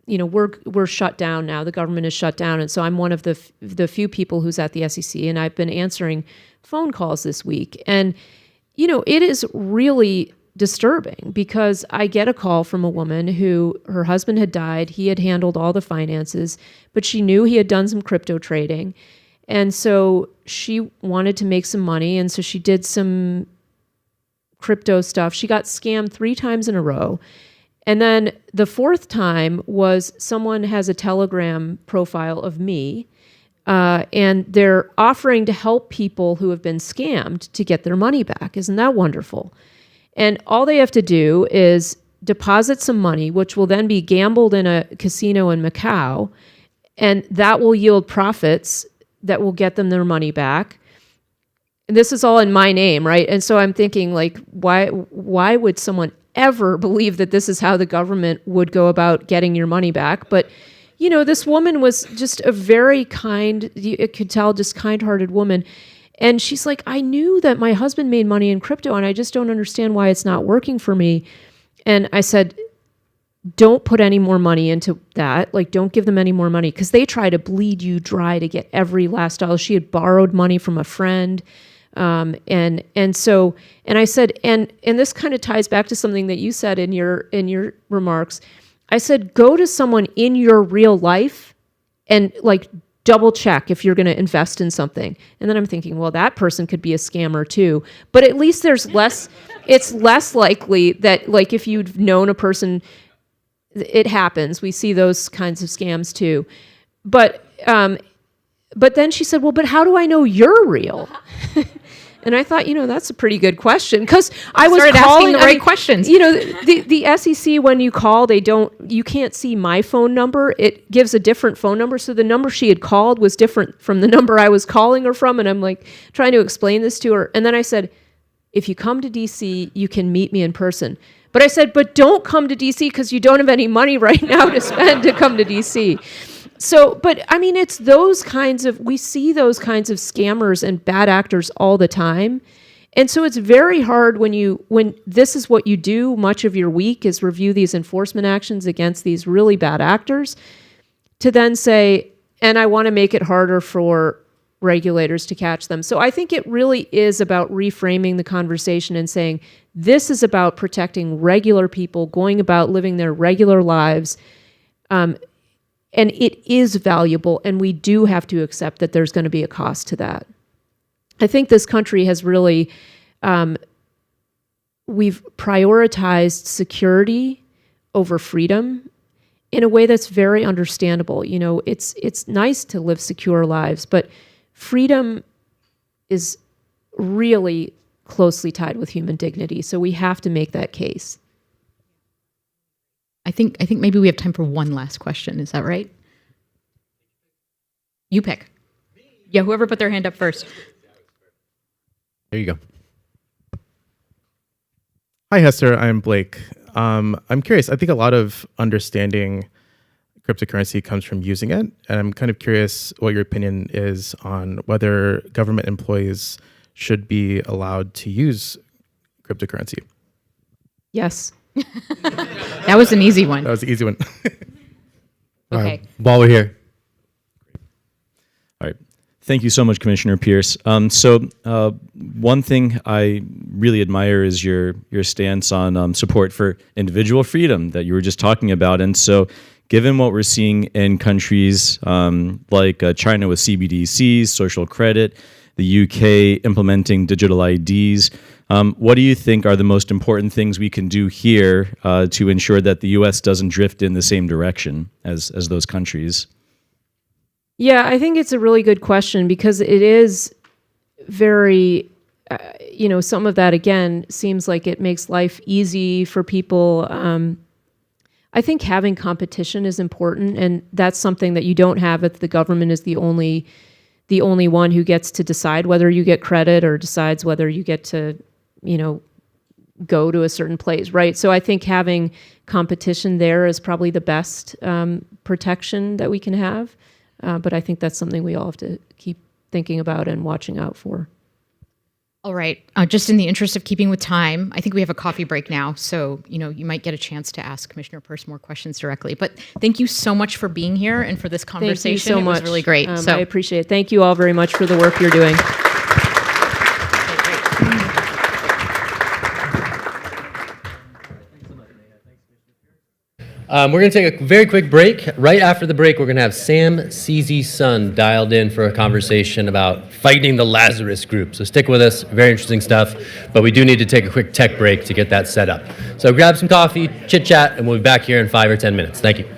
we're shut down now. The government is shut down, and so I'm one of the few people who's at the SEC, and I've been answering phone calls this week. And it is really disturbing because I get a call from a woman who her husband had died. He had handled all the finances, but she knew he had done some crypto trading, and so she wanted to make some money, and so she did some crypto stuff. She got scammed 3 times in a row. And then the 4th time was someone has a Telegram profile of me, and they're offering to help people who have been scammed to get their money back. Isn't that wonderful? And all they have to do is deposit some money, which will then be gambled in a casino in Macau, and that will yield profits that will get them their money back. And this is all in my name, right? And so I'm thinking, like, why would someone ever believe that this is how the government would go about getting your money back? But this woman was just a very kind, you could tell, just kind-hearted woman. And she's like, I knew that my husband made money in crypto, and I just don't understand why it's not working for me. And I said, don't put any more money into that. Like, don't give them any more money, because they try to bleed you dry to get every last dollar. She had borrowed money from a friend. And I said, and this kind of ties back to something that you said in your remarks. I said, go to someone in your real life and like double check if you're going to invest in something. And then I'm thinking, well, that person could be a scammer too. But at least it's less likely that, like, if you've known a person, it happens. We see those kinds of scams too. But then she said, well, but how do I know you're real? And I thought, that's a pretty good question, because I was started calling asking the right questions. The SEC, when you call, you can't see my phone number. It gives a different phone number. So the number she had called was different from the number I was calling her from. And I'm like trying to explain this to her. And then I said, if you come to DC, you can meet me in person. But I said, but don't come to DC, because you don't have any money right now to spend to come to DC. So, but I mean, it's we see those kinds of scammers and bad actors all the time. And so it's very hard when this is what you do much of your week, is review these enforcement actions against these really bad actors, to then say, and I want to make it harder for regulators to catch them. So I think it really is about reframing the conversation and saying, this is about protecting regular people going about living their regular lives. And it is valuable, and we do have to accept that there's going to be a cost to that. I think this country has really, we've prioritized security over freedom in a way that's very understandable. It's nice to live secure lives, but freedom is really closely tied with human dignity. So we have to make that case. I think maybe we have time for one last question. Is that right? You pick. Yeah, whoever put their hand up first. There you go. Hi, Hester. I'm Blake. I'm curious. I think a lot of understanding cryptocurrency comes from using it. And I'm kind of curious what your opinion is on whether government employees should be allowed to use cryptocurrency. Yes. That was an easy one. That was the easy one. Okay. While we're here. All right. Thank you so much, Commissioner Pierce. One thing I really admire is your stance on support for individual freedom that you were just talking about. And so given what we're seeing in countries like China with CBDCs, social credit, the UK implementing digital IDs, what do you think are the most important things we can do here to ensure that the US doesn't drift in the same direction as those countries? Yeah, I think it's a really good question, because it is very, some of that, again, seems like it makes life easy for people. I think having competition is important, and that's something that you don't have if the government is the only one who gets to decide whether you get credit or decides whether you get to, go to a certain place, right? So I think having competition there is probably the best protection that we can have. But I think that's something we all have to keep thinking about and watching out for. All right. Just in the interest of keeping with time, I think we have a coffee break now. So, you might get a chance to ask Commissioner Pierce more questions directly. But thank you so much for being here and for this conversation. Thank you so much. It was really great. I appreciate it. Thank you all very much for the work you're doing. We're going to take a very quick break. Right after the break, we're going to have Sam CZ's son dialed in for a conversation about fighting the Lazarus group. So stick with us. Very interesting stuff. But we do need to take a quick tech break to get that set up. So grab some coffee, chit chat, and we'll be back here in 5 or 10 minutes. Thank you.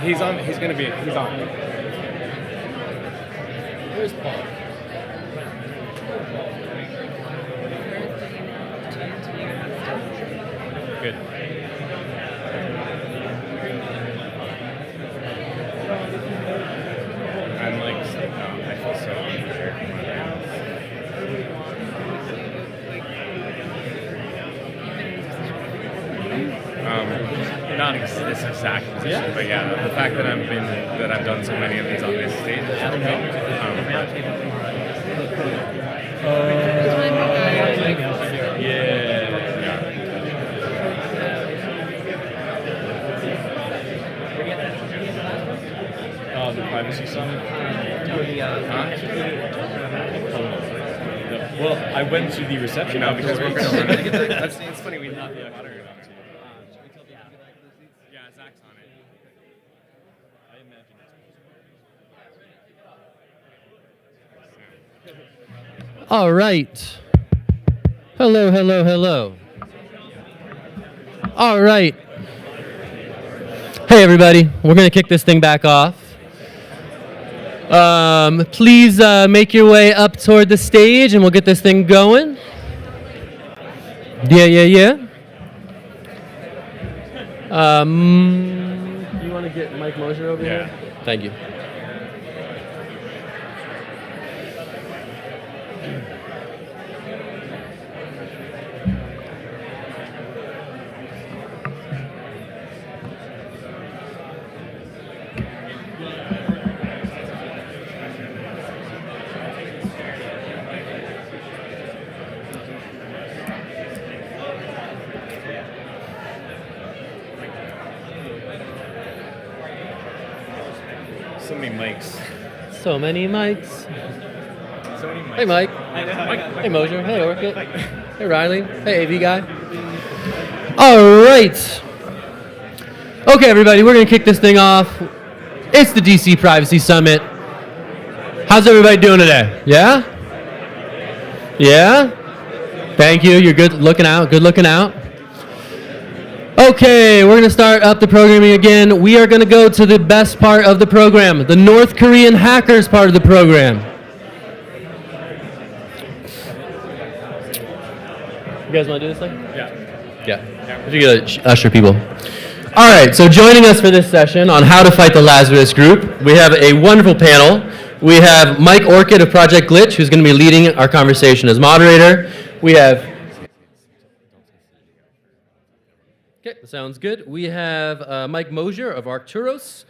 He's on. He's gonna be. He's on. Where's Paul? Good. I'm like, I feel so unprepared. Not this exact position, but yeah, the fact that I've done so many of these on this stage has helped The privacy summit. Well, I went to the reception No, because we're afterwards. going to run it. It's funny, we have the moderator on too. Yeah, Zach's on it. All right. Hello, hello, hello. All right. Hey, everybody. We're going to kick this thing back off. Please make your way up toward the stage and we'll get this thing going. Yeah. You want to get Mike Mosier over here? Thank you. So many mics. So many mics. So many mics. Hey, Mike. Hey, Mosier. Hey, Orchid. Hey, Riley. Hey, AV guy. All right. Okay, everybody, we're going to kick this thing off. It's the DC Privacy Summit. How's everybody doing today? Yeah? Yeah? Thank you. You're good looking out. Good looking out. Okay, we're going to start up the programming again. We are going to go to the best part of the program, the North Korean hackers part of the program. You guys want to do this thing? Yeah. You gotta usher people. All right, so joining us for this session on how to fight the Lazarus group, we have a wonderful panel. We have Mike Orchid of Project Glitch, who's going to be leading our conversation as moderator. We have... Okay, sounds good. We have Mike Mosier of Arcturus.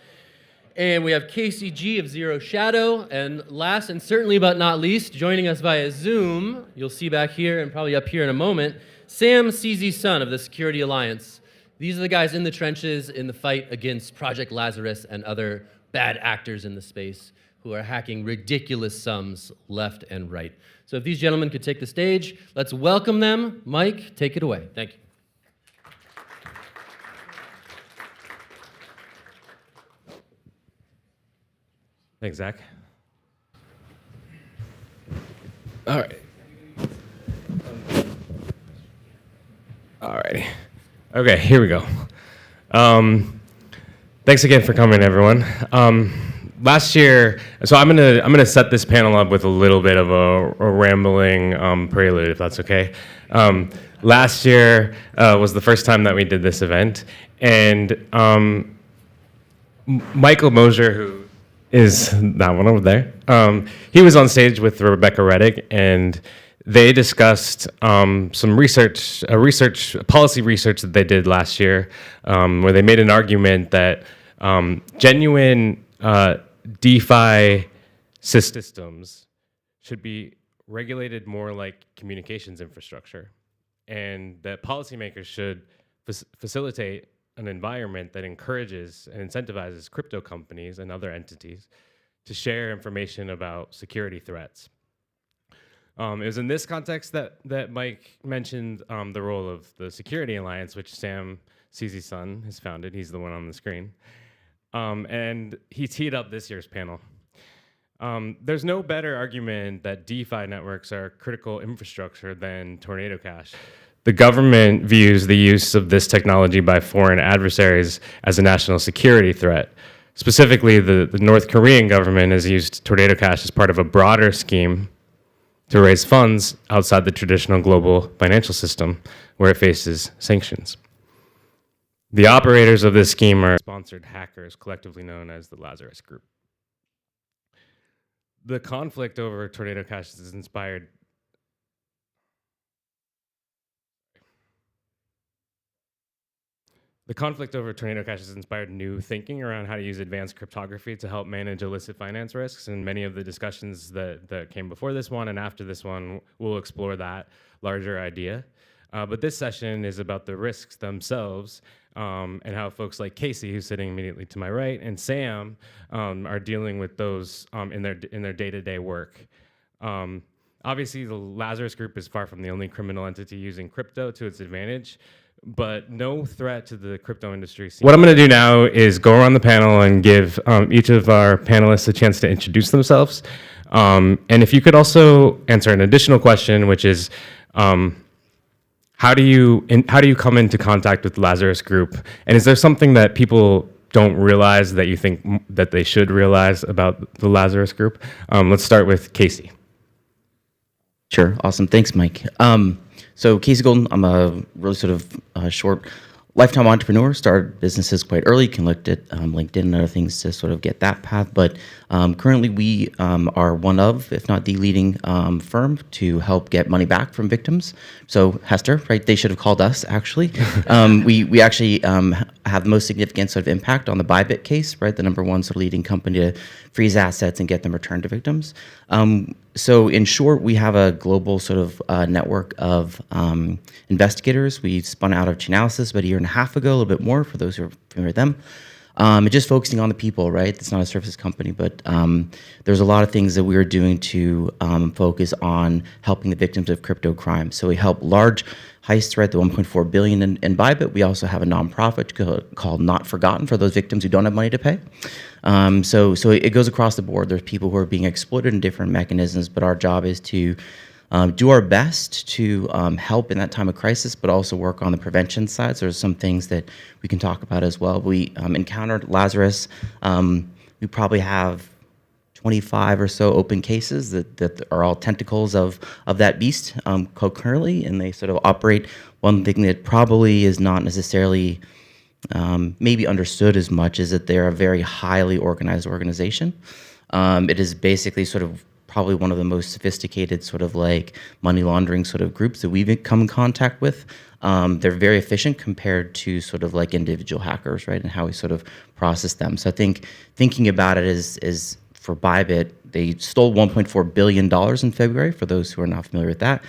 And we have Casey G of Zero Shadow. And last and certainly but not least, joining us via Zoom, you'll see back here and probably up here in a moment, Sam CZ Sun of the Security Alliance. These are the guys in the trenches in the fight against Project Lazarus and other bad actors in the space who are hacking ridiculous sums left and right. So if these gentlemen could take the stage, let's welcome them. Mike, take it away. Thank you. Thanks, Zach. All right. All righty. Okay, here we go. Thanks again for coming, everyone. Last year, so I'm gonna set this panel up with a little bit of a rambling prelude, if that's okay. Last year was the first time that we did this event, and Michael Mosier, who is that one over there, he was on stage with Rebecca Reddick, and they discussed some policy research that they did last year, where they made an argument that genuine DeFi systems should be regulated more like communications infrastructure, and that policymakers should facilitate an environment that encourages and incentivizes crypto companies and other entities to share information about security threats. It was in this context that Mike mentioned the role of the Security Alliance, which Sam CZ Sun has founded. He's the one on the screen. And he teed up this year's panel. There's no better argument that DeFi networks are critical infrastructure than Tornado Cash. The government views the use of this technology by foreign adversaries as a national security threat. Specifically, the North Korean government has used Tornado Cash as part of a broader scheme to raise funds outside the traditional global financial system where it faces sanctions. The operators of this scheme are sponsored hackers, collectively known as the Lazarus Group. The conflict over Tornado Cash has inspired new thinking around how to use advanced cryptography to help manage illicit finance risks, and many of the discussions that came before this one and after this one will explore that larger idea. But this session is about the risks themselves and how folks like Casey, who's sitting immediately to my right, and Sam are dealing with those in their day-to-day work. Obviously, the Lazarus Group is far from the only criminal entity using crypto to its advantage, but no threat to the crypto industry. What I'm going to do now is go around the panel and give each of our panelists a chance to introduce themselves. And if you could also answer an additional question, which is, how do you come into contact with Lazarus Group? And is there something that people don't realize that you think that they should realize about the Lazarus Group? Let's start with Casey. Sure. Awesome. Thanks, Mike. So Casey Golden, I'm a really sort of short lifetime entrepreneur, started businesses quite early. You can look at LinkedIn and other things to sort of get that path. But currently we are one of, if not the leading firm to help get money back from victims. So Hester, right, they should have called us actually. We actually have the most significant sort of impact on the Bybit case, right? The number one sort of leading company to freeze assets and get them returned to victims. So in short, we have a global sort of network of investigators. We spun out of Chainalysis about a year and a half ago, a little bit more for those who are familiar with them. And just focusing on the people, right? It's not a services company, but there's a lot of things that we are doing to focus on helping the victims of crypto crime. So we help large heists, right? The 1.4 billion in Bybit. We also have a nonprofit called Not Forgotten for those victims who don't have money to pay. So it goes across the board. There's people who are being exploited in different mechanisms, but our job is to do our best to help in that time of crisis, but also work on the prevention side. So there's some things that we can talk about as well. We encountered Lazarus. We probably have 25 or so open cases that are all tentacles of that beast concurrently, and they sort of operate. One thing that probably is not necessarily maybe understood as much is that they're a very highly organized organization. It is basically sort of probably one of the most sophisticated sort of like money laundering sort of groups that we've come in contact with. They're very efficient compared to sort of like individual hackers, right? And how we sort of process them. So I think thinking about it is for Bybit, they stole $1.4 billion in February, for those who are not familiar with that.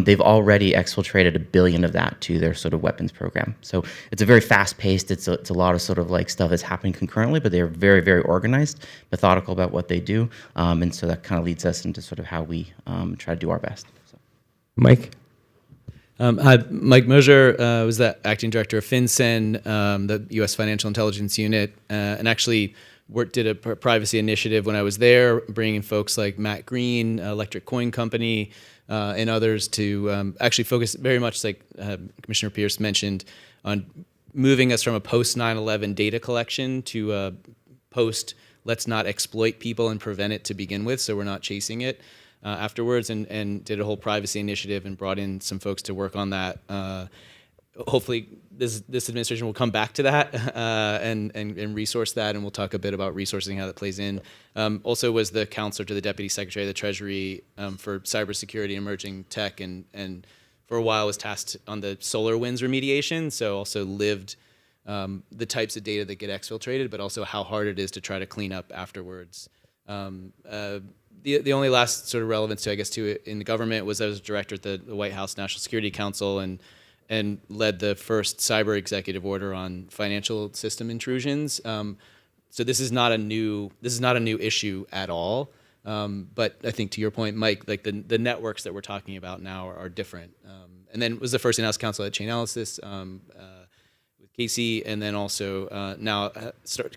They've already exfiltrated $1 billion of that to their sort of weapons program. So it's a very fast-paced, it's a lot of sort of like stuff that's happening concurrently, but they're very, very organized, methodical about what they do. And so that kind of leads us into sort of how we try to do our best. So. Mike? Hi, Mike Mosier, was the acting director of FinCEN, the U.S. Financial Intelligence Unit, and actually did a privacy initiative when I was there, bringing folks like Matt Green, Electric Coin Company, and others to actually focus very much, like Commissioner Pierce mentioned, on moving us from a post-9/11 data collection to a post let's not exploit people and prevent it to begin with, so we're not chasing it afterwards, and did a whole privacy initiative and brought in some folks to work on that. Hopefully this administration will come back to that and resource that, and we'll talk a bit about resourcing, how that plays in. Also was the counselor to the Deputy Secretary of the Treasury for cybersecurity, emerging tech, and for a while was tasked on the SolarWinds remediation, so also lived the types of data that get exfiltrated, but also how hard it is to try to clean up afterwards. The only last sort of relevance to, I guess, to it in the government was I was director at the White House National Security Council and led the first cyber executive order on financial system intrusions. So this is not a new issue at all. But I think to your point, Mike, like the networks that we're talking about now are different. And then was the first in-house counsel at Chainalysis with Casey, and then also now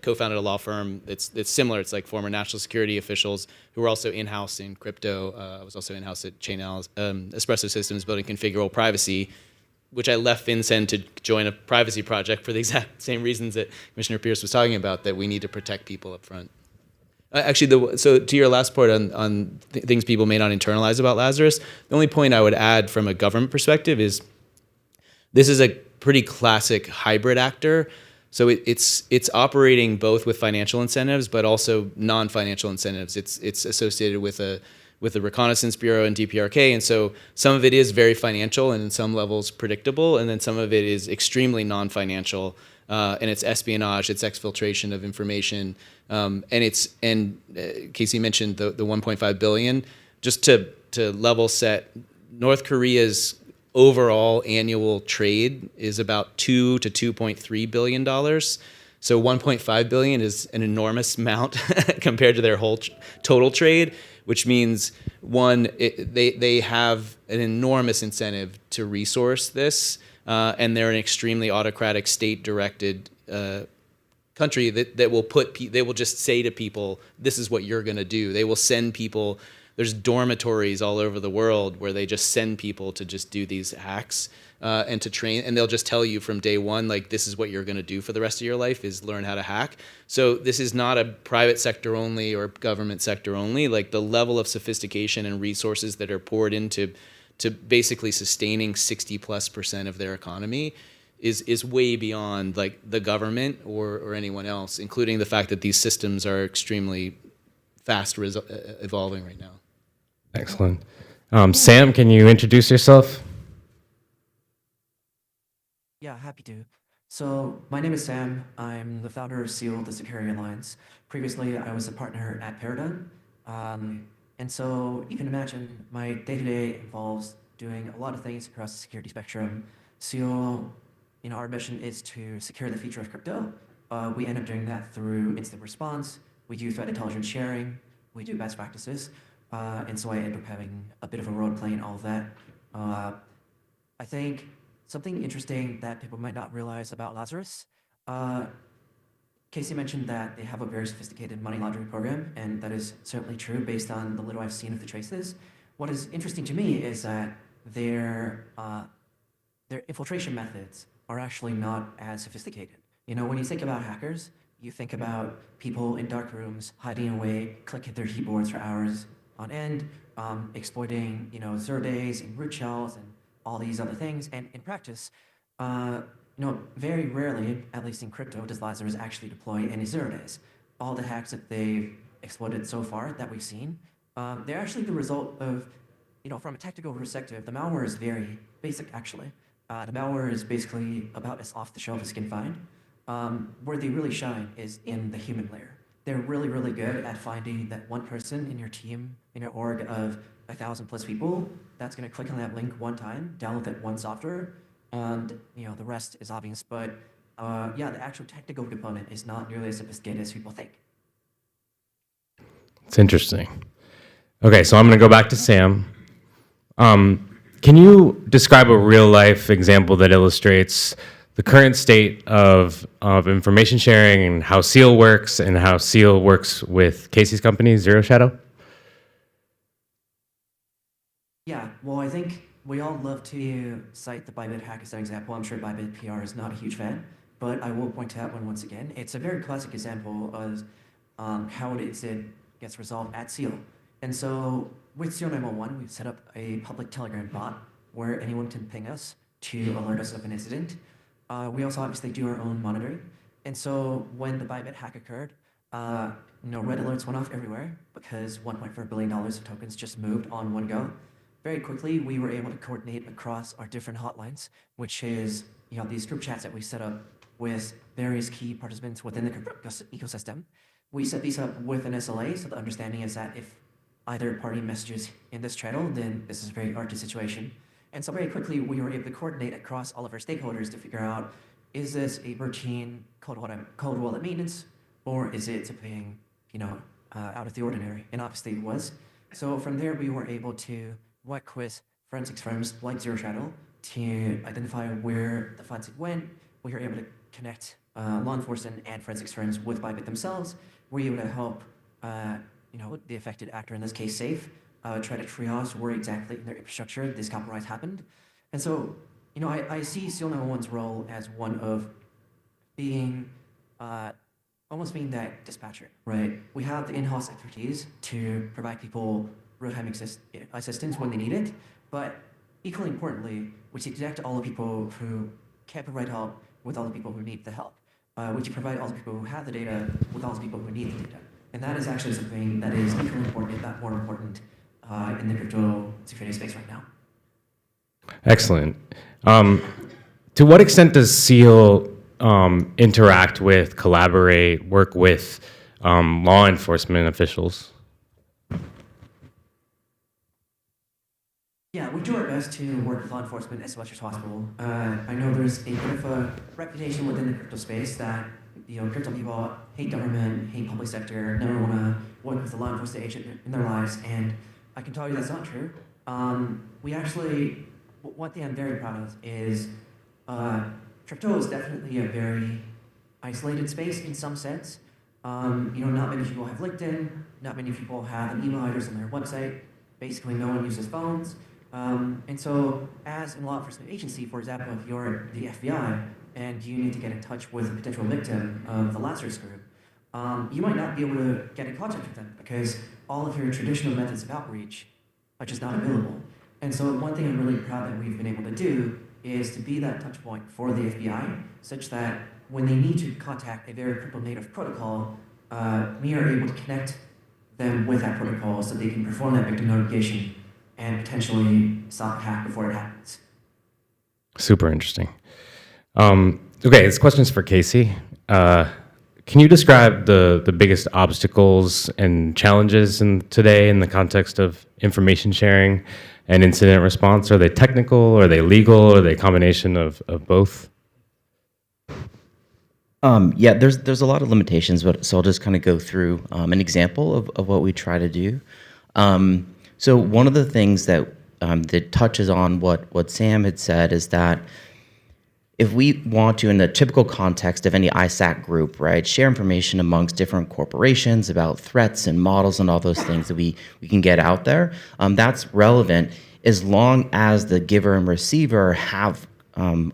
co-founded a law firm that's similar. It's like former national security officials who were also in-house in crypto. I was also in-house at Chainalysis, Espresso Systems, building configurable privacy. which I left FinCEN to join a privacy project for the exact same reasons that Commissioner Pierce was talking about, that we need to protect people up front. Actually, so to your last point on things people may not internalize about Lazarus, the only point I would add from a government perspective is this is a pretty classic hybrid actor. So it's operating both with financial incentives, but also non-financial incentives. It's associated with a reconnaissance bureau and DPRK, and so some of it is very financial and in some levels predictable, and then some of it is extremely non-financial, and it's espionage, it's exfiltration of information, and Casey mentioned the 1.5 billion. Just to level set, North Korea's overall annual trade is about $2 to $2.3 billion. So 1.5 billion is an enormous amount compared to their whole total trade, which means they have an enormous incentive to resource this, and they're an extremely autocratic, state-directed country that will they will just say to people, "This is what you're going to do." They will send people. There's dormitories all over the world where they just send people to just do these hacks and to train, and they'll just tell you from day one, like, this is what you're going to do for the rest of your life, is learn how to hack. So this is not a private sector only or government sector only. Like, the level of sophistication and resources that are poured into basically sustaining 60+% of their economy is way beyond like the government or anyone else, including the fact that these systems are extremely fast evolving right now. Excellent. Sam, can you introduce yourself? Yeah, happy to. So my name is Sam. I'm the founder of SEAL, the Security Alliance. Previously, I was a partner at Paradigm. And so you can imagine my day-to-day involves doing a lot of things across the security spectrum. SEAL, our mission is to secure the future of crypto. We end up doing that through instant response. We do threat intelligence sharing. We do best practices. And so I end up having a bit of a role play in all of that. I think something interesting that people might not realize about Lazarus, Casey mentioned that they have a very sophisticated money laundering program, and that is certainly true based on the little I've seen of the traces. What is interesting to me is that their infiltration methods are actually not as sophisticated. When you think about hackers, you think about people in dark rooms hiding away, clicking their keyboards for hours on end, exploiting, zero days and root shells and all these other things. And in practice, very rarely, at least in crypto, does Lazarus actually deploy any zero days. All the hacks that they've exploited so far that we've seen, they're actually the result of, from a technical perspective, the malware is very basic, actually. The malware is basically about as off-the-shelf as you can find. Where they really shine is in the human layer. They're really, really good at finding that one person in your team, in your org of 1,000+ people, that's going to click on that link one time, download that one software, and the rest is obvious. But the actual technical component is not nearly as sophisticated as people think. It's interesting. Okay, so I'm going to go back to Sam. Can you describe a real-life example that illustrates the current state of information sharing and how SEAL works and how SEAL works with Casey's company, Zero Shadow? Yeah, well, I think we all love to cite the Bybit hack as an example. I'm sure Bybit PR is not a huge fan, but I will point out one once again. It's a very classic example of how it gets resolved at SEAL. And so with SEAL 911, we've set up a public Telegram bot where anyone can ping us to alert us of an incident. We also obviously do our own monitoring. And so when the Bybit hack occurred, red alerts went off everywhere because $1.4 billion of tokens just moved on one go. Very quickly, we were able to coordinate across our different hotlines, which is these group chats that we set up with various key participants within the crypto ecosystem. We set these up with an SLA, so the understanding is that if either party messages in this channel, then this is a very urgent situation. And so very quickly, we were able to coordinate across all of our stakeholders to figure out, is this a routine cold wallet maintenance, or is it something out of the ordinary? And obviously it was. So from there, we were able to work with forensics firms like Zero Shadow to identify where the funds went. We were able to connect law enforcement and forensics firms with Bybit themselves. We were able to help the affected actor, in this case SAFE, try to triage where exactly in their infrastructure this compromise happened. And so I see SEAL 911's role as one of being almost being that dispatcher, right? We have the in-house expertise to provide people real-time assistance when they need it, but equally importantly, we seek to connect all the people who can't provide help with all the people who need the help. We should provide all the people who have the data with all the people who need the data. And that is actually something that is equally important, if not more important, in the crypto security space right now. Excellent. To what extent does SEAL interact with, collaborate, work with law enforcement officials? Yeah, we do our best to work with law enforcement as much as possible. I know there's a bit of a reputation within the crypto space that crypto people hate government, hate public sector, never want to work with a law enforcement agent in their lives, and I can tell you that's not true. We actually, one thing I'm very proud of is crypto is definitely a very isolated space in some sense. Not many people have LinkedIn, not many people have an email address on their website. Basically, no one uses phones. And so, as a law enforcement agency, for example, if you're the FBI and you need to get in touch with a potential victim of the Lazarus group, you might not be able to get in contact with them because all of your traditional methods of outreach are just not available. And so, one thing I'm really proud that we've been able to do is to be that touch point for the FBI, such that when they need to contact a very crypto-native protocol, we are able to connect them with that protocol so they can perform that victim notification and potentially stop a hack before it happens. Super interesting. Okay, this question is for Casey. Can you describe the biggest obstacles and challenges today in the context of information sharing and incident response? Are they technical? Are they legal? Are they a combination of both? Yeah, there's a lot of limitations, so I'll just kind of go through an example of what we try to do. So one of the things that touches on what Sam had said is that if we want to, in the typical context of any ISAC group, right, share information amongst different corporations about threats and models and all those things that we can get out there, that's relevant as long as the giver and receiver have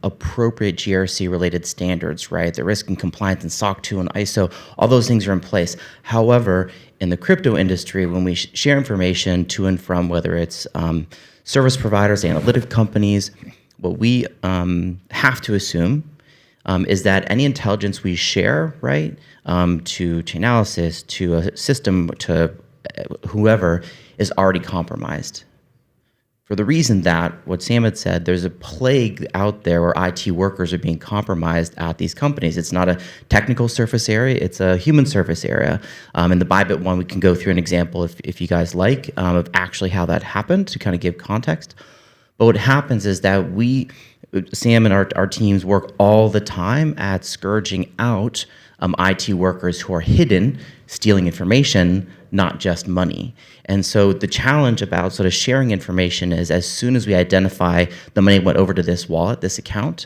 appropriate GRC-related standards, right? The risk and compliance and SOC 2 and ISO, all those things are in place. However, in the crypto industry, when we share information to and from, whether it's service providers, analytic companies, what we have to assume is that any intelligence we share, right, to Chainalysis, to a system, to whoever, is already compromised. For the reason that, what Sam had said, there's a plague out there where IT workers are being compromised at these companies. It's not a technical surface area, it's a human surface area. In the Bybit one, we can go through an example if you guys like, of actually how that happened to kind of give context. But what happens is that Sam and our teams work all the time at scourging out IT workers who are hidden, stealing information, not just money. And so the challenge about sort of sharing information is as soon as we identify the money went over to this wallet, this account,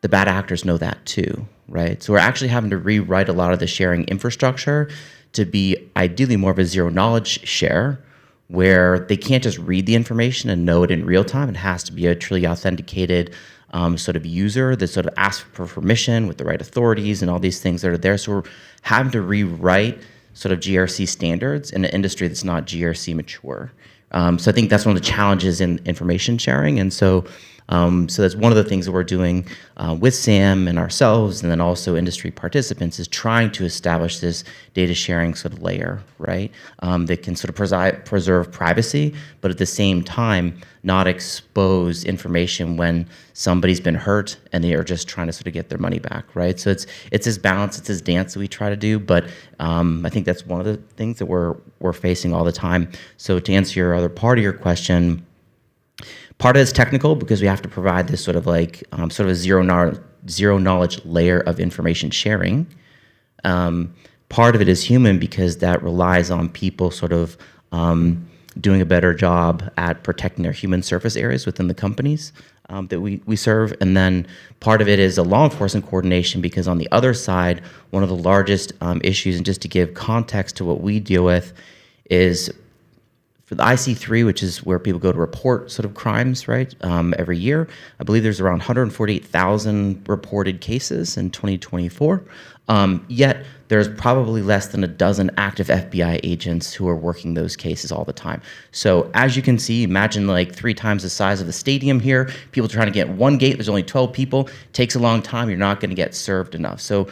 the bad actors know that too, right? So we're actually having to rewrite a lot of the sharing infrastructure to be ideally more of a zero knowledge share, where they can't just read the information and know it in real time. It has to be a truly authenticated sort of user that sort of asks for permission with the right authorities and all these things that are there. So we're having to rewrite sort of GRC standards in an industry that's not GRC mature. So I think that's one of the challenges in information sharing. And so that's one of the things that we're doing with Sam and ourselves, and then also industry participants, is trying to establish this data sharing sort of layer, right? That can sort of preserve privacy, but at the same time, not expose information when somebody's been hurt and they are just trying to sort of get their money back, right? So it's this balance, it's this dance that we try to do, but I think that's one of the things that we're facing all the time. So to answer your other part of your question, part of it's technical because we have to provide this sort of like sort of a zero knowledge layer of information sharing. Part of it is human because that relies on people sort of doing a better job at protecting their human surface areas within the companies that we serve. And then part of it is a law enforcement coordination because on the other side, one of the largest issues, and just to give context to what we deal with, is For the IC3, which is where people go to report sort of crimes, right, every year, I believe there's around 148,000 reported cases in 2024. Yet there's probably less than a dozen active FBI agents who are working those cases all the time. So as you can see, imagine like 3 times the size of the stadium here. People trying to get one gate, there's only 12 people. Takes a long time, you're not going to get served enough. So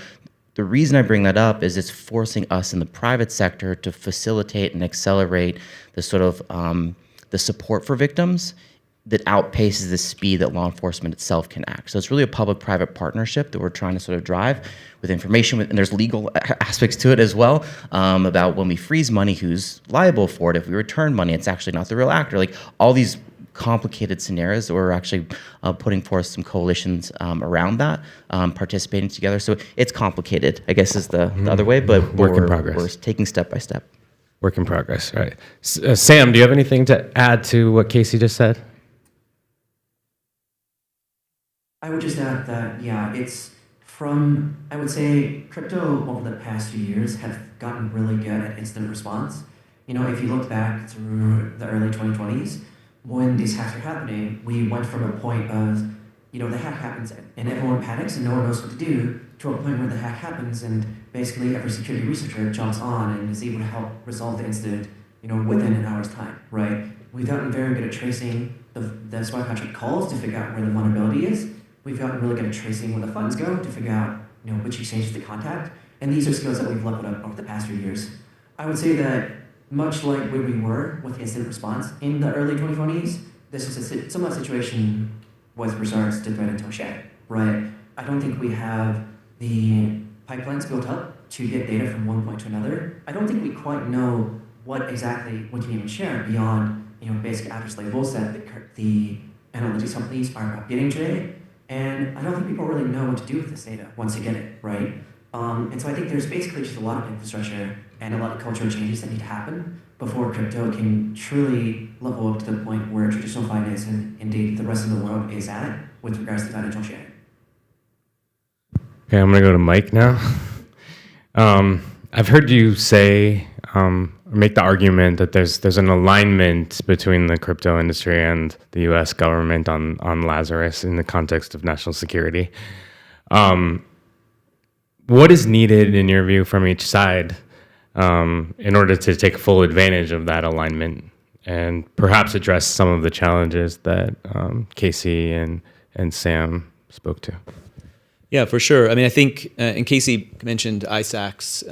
the reason I bring that up is it's forcing us in the private sector to facilitate and accelerate the sort of the support for victims that outpaces the speed that law enforcement itself can act. So it's really a public-private partnership that we're trying to sort of drive with information, and there's legal aspects to it as well, about when we freeze money, who's liable for it. If we return money, it's actually not the real actor. Like all these complicated scenarios that we're actually putting forth some coalitions around that, participating together. So it's complicated, I guess is the other way, but Work in progress. we're taking step by step. Work in progress, right. Sam, do you have anything to add to what Casey just said? I would just add that, yeah, it's from, I would say, crypto over the past few years have gotten really good at instant response. You know, if you look back through the early 2020s, when these hacks were happening, we went from a point of, you know, the hack happens and everyone panics and no one knows what to do, to a point where the hack happens and basically every security researcher jumps on and is able to help resolve the incident, you know, within an hour's time, right? We've gotten very good at tracing the smart contract calls to figure out where the vulnerability is. We've gotten really good at tracing where the funds go to figure out, you know, which exchanges to contact. And these are skills that we've leveled up over the past few years. I would say that much like where we were with incident response in the early 2020s, this is a similar situation with regards to threat intel sharing, right? I don't think we have the pipelines built up to get data from one point to another. I don't think we quite know what exactly we can even share beyond, you know, basic address labels that the analytics companies are getting today. And I don't think people really know what to do with this data once they get it, right? And so I think there's basically just a lot of infrastructure and a lot of cultural changes that need to happen before crypto can truly level up to the point where traditional finance and indeed the rest of the world is at with regards to financial sharing. Okay, I'm going to go to Mike now. I've heard you say, or make the argument that there's an alignment between the crypto industry and the U.S. government on Lazarus in the context of national security. What is needed, in your view, from each side in order to take full advantage of that alignment and perhaps address some of the challenges that Casey and Sam spoke to? Yeah, for sure. I mean, I think, and Casey mentioned ISACs,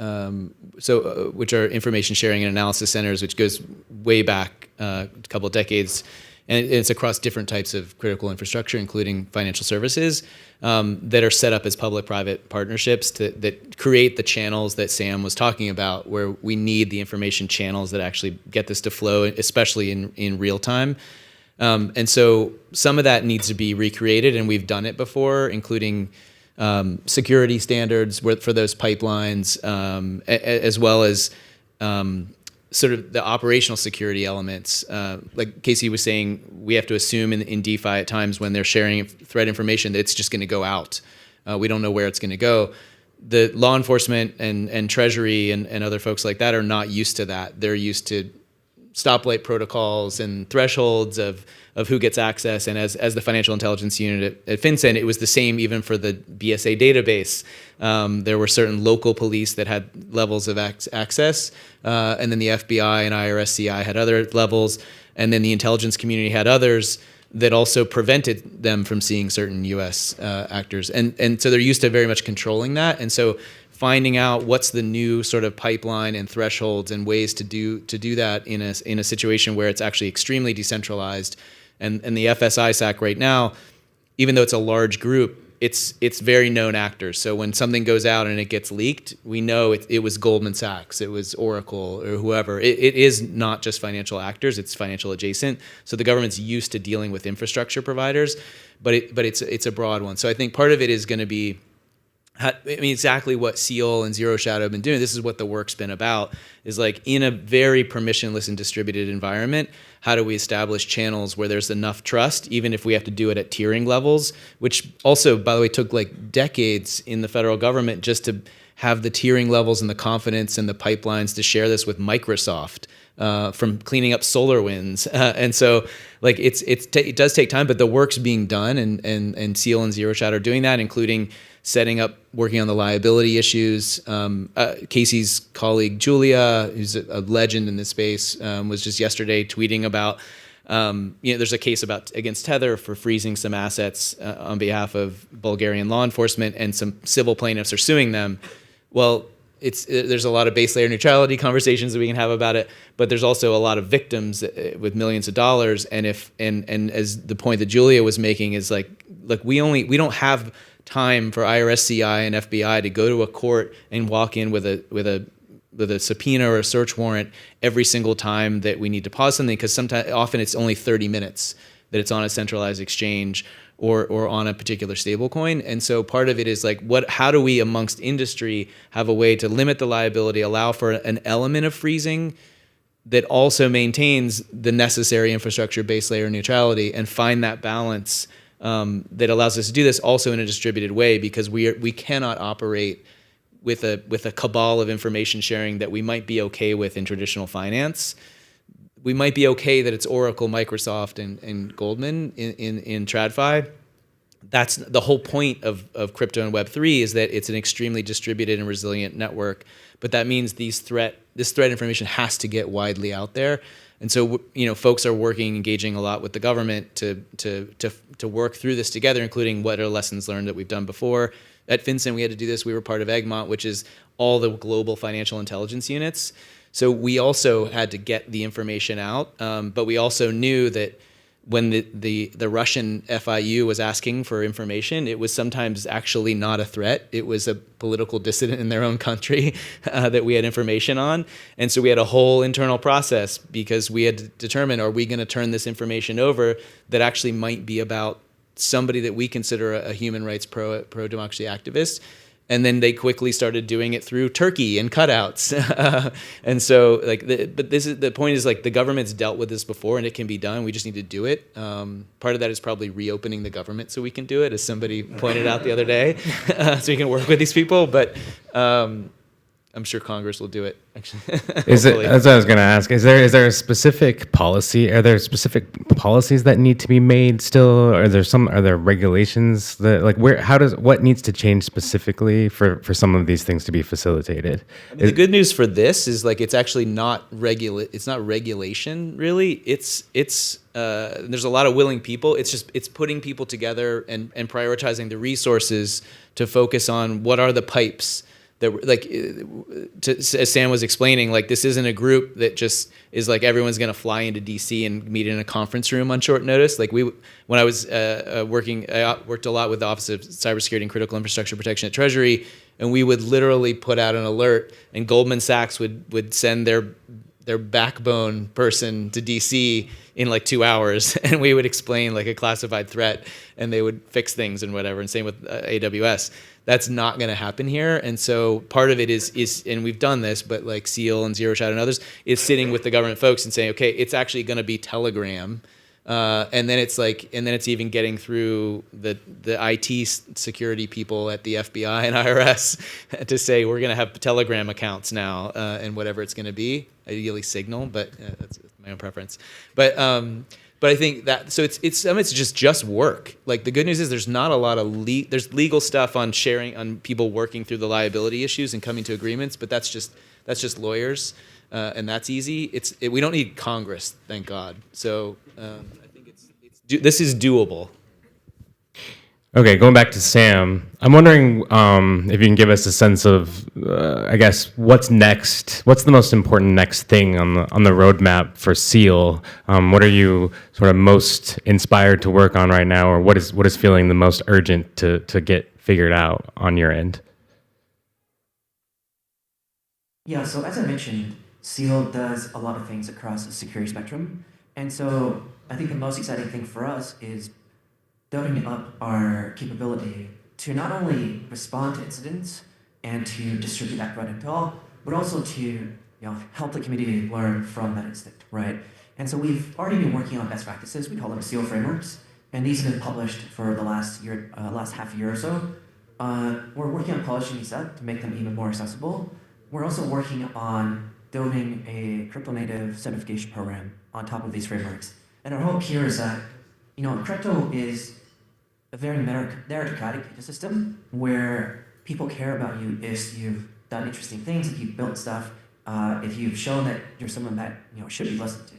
which are information sharing and analysis centers, which goes way back a couple of decades, and it's across different types of critical infrastructure, including financial services, that are set up as public-private partnerships that create the channels that Sam was talking about, where we need the information channels that actually get this to flow, especially in real time. And so some of that needs to be recreated, and we've done it before, including security standards for those pipelines, as well as sort of the operational security elements. Like Casey was saying, we have to assume in DeFi at times when they're sharing threat information that it's just going to go out. We don't know where it's going to go. The law enforcement and Treasury and other folks like that are not used to that. They're used to stoplight protocols and thresholds of who gets access. And as the financial intelligence unit at FinCEN, it was the same even for the BSA database. There were certain local police that had levels of access, and then the FBI and IRSCI had other levels, and then the intelligence community had others that also prevented them from seeing certain U.S. actors. And so they're used to very much controlling that. And so finding out what's the new sort of pipeline and thresholds and ways to do that in a situation where it's actually extremely decentralized. And the FSI SAC right now, even though it's a large group, it's very known actors. So when something goes out and it gets leaked, we know it was Goldman Sachs, it was Oracle, or whoever. It is not just financial actors; it's financial adjacent. So the government's used to dealing with infrastructure providers, but it's a broad one. So I think part of it is going to be, I mean, exactly what Seal and Zero Shadow have been doing. This is what the work's been about, is like in a very permissionless and distributed environment, how do we establish channels where there's enough trust, even if we have to do it at tiering levels, which also, by the way, took like decades in the federal government just to have the tiering levels and the confidence and the pipelines to share this with Microsoft. from cleaning up solar winds. And so like it does take time, but the work's being done, and Seal and Zero Shot are doing that, including working on the liability issues. Casey's colleague Julia, who's a legend in this space, was just yesterday tweeting about, there's a case against Tether for freezing some assets on behalf of Bulgarian law enforcement, and some civil plaintiffs are suing them. Well, there's a lot of base layer neutrality conversations that we can have about it, but there's also a lot of victims with millions of dollars. And as the point that Julia was making is like we don't have time for IRS, CI, and FBI to go to a court and walk in with a subpoena or a search warrant every single time that we need to pause something, because often it's only 30 minutes that it's on a centralized exchange or on a particular stable coin. And so part of it is like, how do we amongst industry have a way to limit the liability, allow for an element of freezing that also maintains the necessary infrastructure base layer neutrality, and find that balance that allows us to do this also in a distributed way, because we cannot operate with a cabal of information sharing that we might be okay with in traditional finance. We might be okay that it's Oracle, Microsoft, and Goldman in TradFi. That's the whole point of crypto and Web3, is that it's an extremely distributed and resilient network. But that means this threat information has to get widely out there. And so, folks are engaging a lot with the government to work through this together, including what are lessons learned that we've done before. At FinCEN, we had to do this. We were part of Egmont, which is all the global financial intelligence units. So we also had to get the information out, but we also knew that when the Russian FIU was asking for information, it was sometimes actually not a threat. It was a political dissident in their own country that we had information on. And so we had a whole internal process, because we had to determine, are we going to turn this information over that actually might be about somebody that we consider a human rights pro-democracy activist? And then they quickly started doing it through Turkey and cutouts. And so, the point is, the government's dealt with this before, and it can be done. We just need to do it. Part of that is probably reopening the government so we can do it, as somebody pointed out the other day, so we can work with these people. But I'm sure Congress will do it. Actually, That's what I was going to ask. Is there a specific policy? Are there specific policies that need to be made still? Are there regulations that what needs to change specifically for some of these things to be facilitated? The good news for this is it's actually not it's not regulation really. It's there's a lot of willing people. It's putting people together and prioritizing the resources to focus on what are the pipes that, as Sam was explaining, this isn't a group that just is everyone's going to fly into DC and meet in a conference room on short notice. When I was working, I worked a lot with the Office of Cybersecurity and Critical Infrastructure Protection at Treasury, and we would literally put out an alert, and Goldman Sachs would send their backbone person to DC in 2 hours, and we would explain a classified threat, and they would fix things and whatever. And same with AWS. That's not going to happen here. And so part of it is, and we've done this, but Seal and Zero Shot and others, is sitting with the government folks and saying, okay, it's actually going to be Telegram. And then it's even getting through the IT security people at the FBI and IRS to say, we're going to have Telegram accounts now, and whatever it's going to be, ideally Signal, but that's my own preference. But I think that, so it's just work. The good news is there's not a lot of there's legal stuff on sharing, on people working through the liability issues and coming to agreements, but that's just lawyers, and that's easy. We don't need Congress, thank God. So I think this is doable. Okay, going back to Sam, I'm wondering if you can give us a sense of, I guess, what's next? What's the most important next thing on the roadmap for Seal? What are you sort of most inspired to work on right now, or what is feeling the most urgent to get figured out on your end? Yeah, so as I mentioned, Seal does a lot of things across the security spectrum. And so I think the most exciting thing for us is building up our capability to not only respond to incidents and to distribute that threat intel, but also to help the community learn from that incident, right? And so we've already been working on best practices. We call them SEAL frameworks, and these have been published for the last half year or so. We're working on polishing these up to make them even more accessible. We're also working on building a crypto native certification program on top of these frameworks. And our hope here is that, crypto is a very meritocratic ecosystem where people care about you if you've done interesting things, if you've built stuff, if you've shown that you're someone that should be listened to.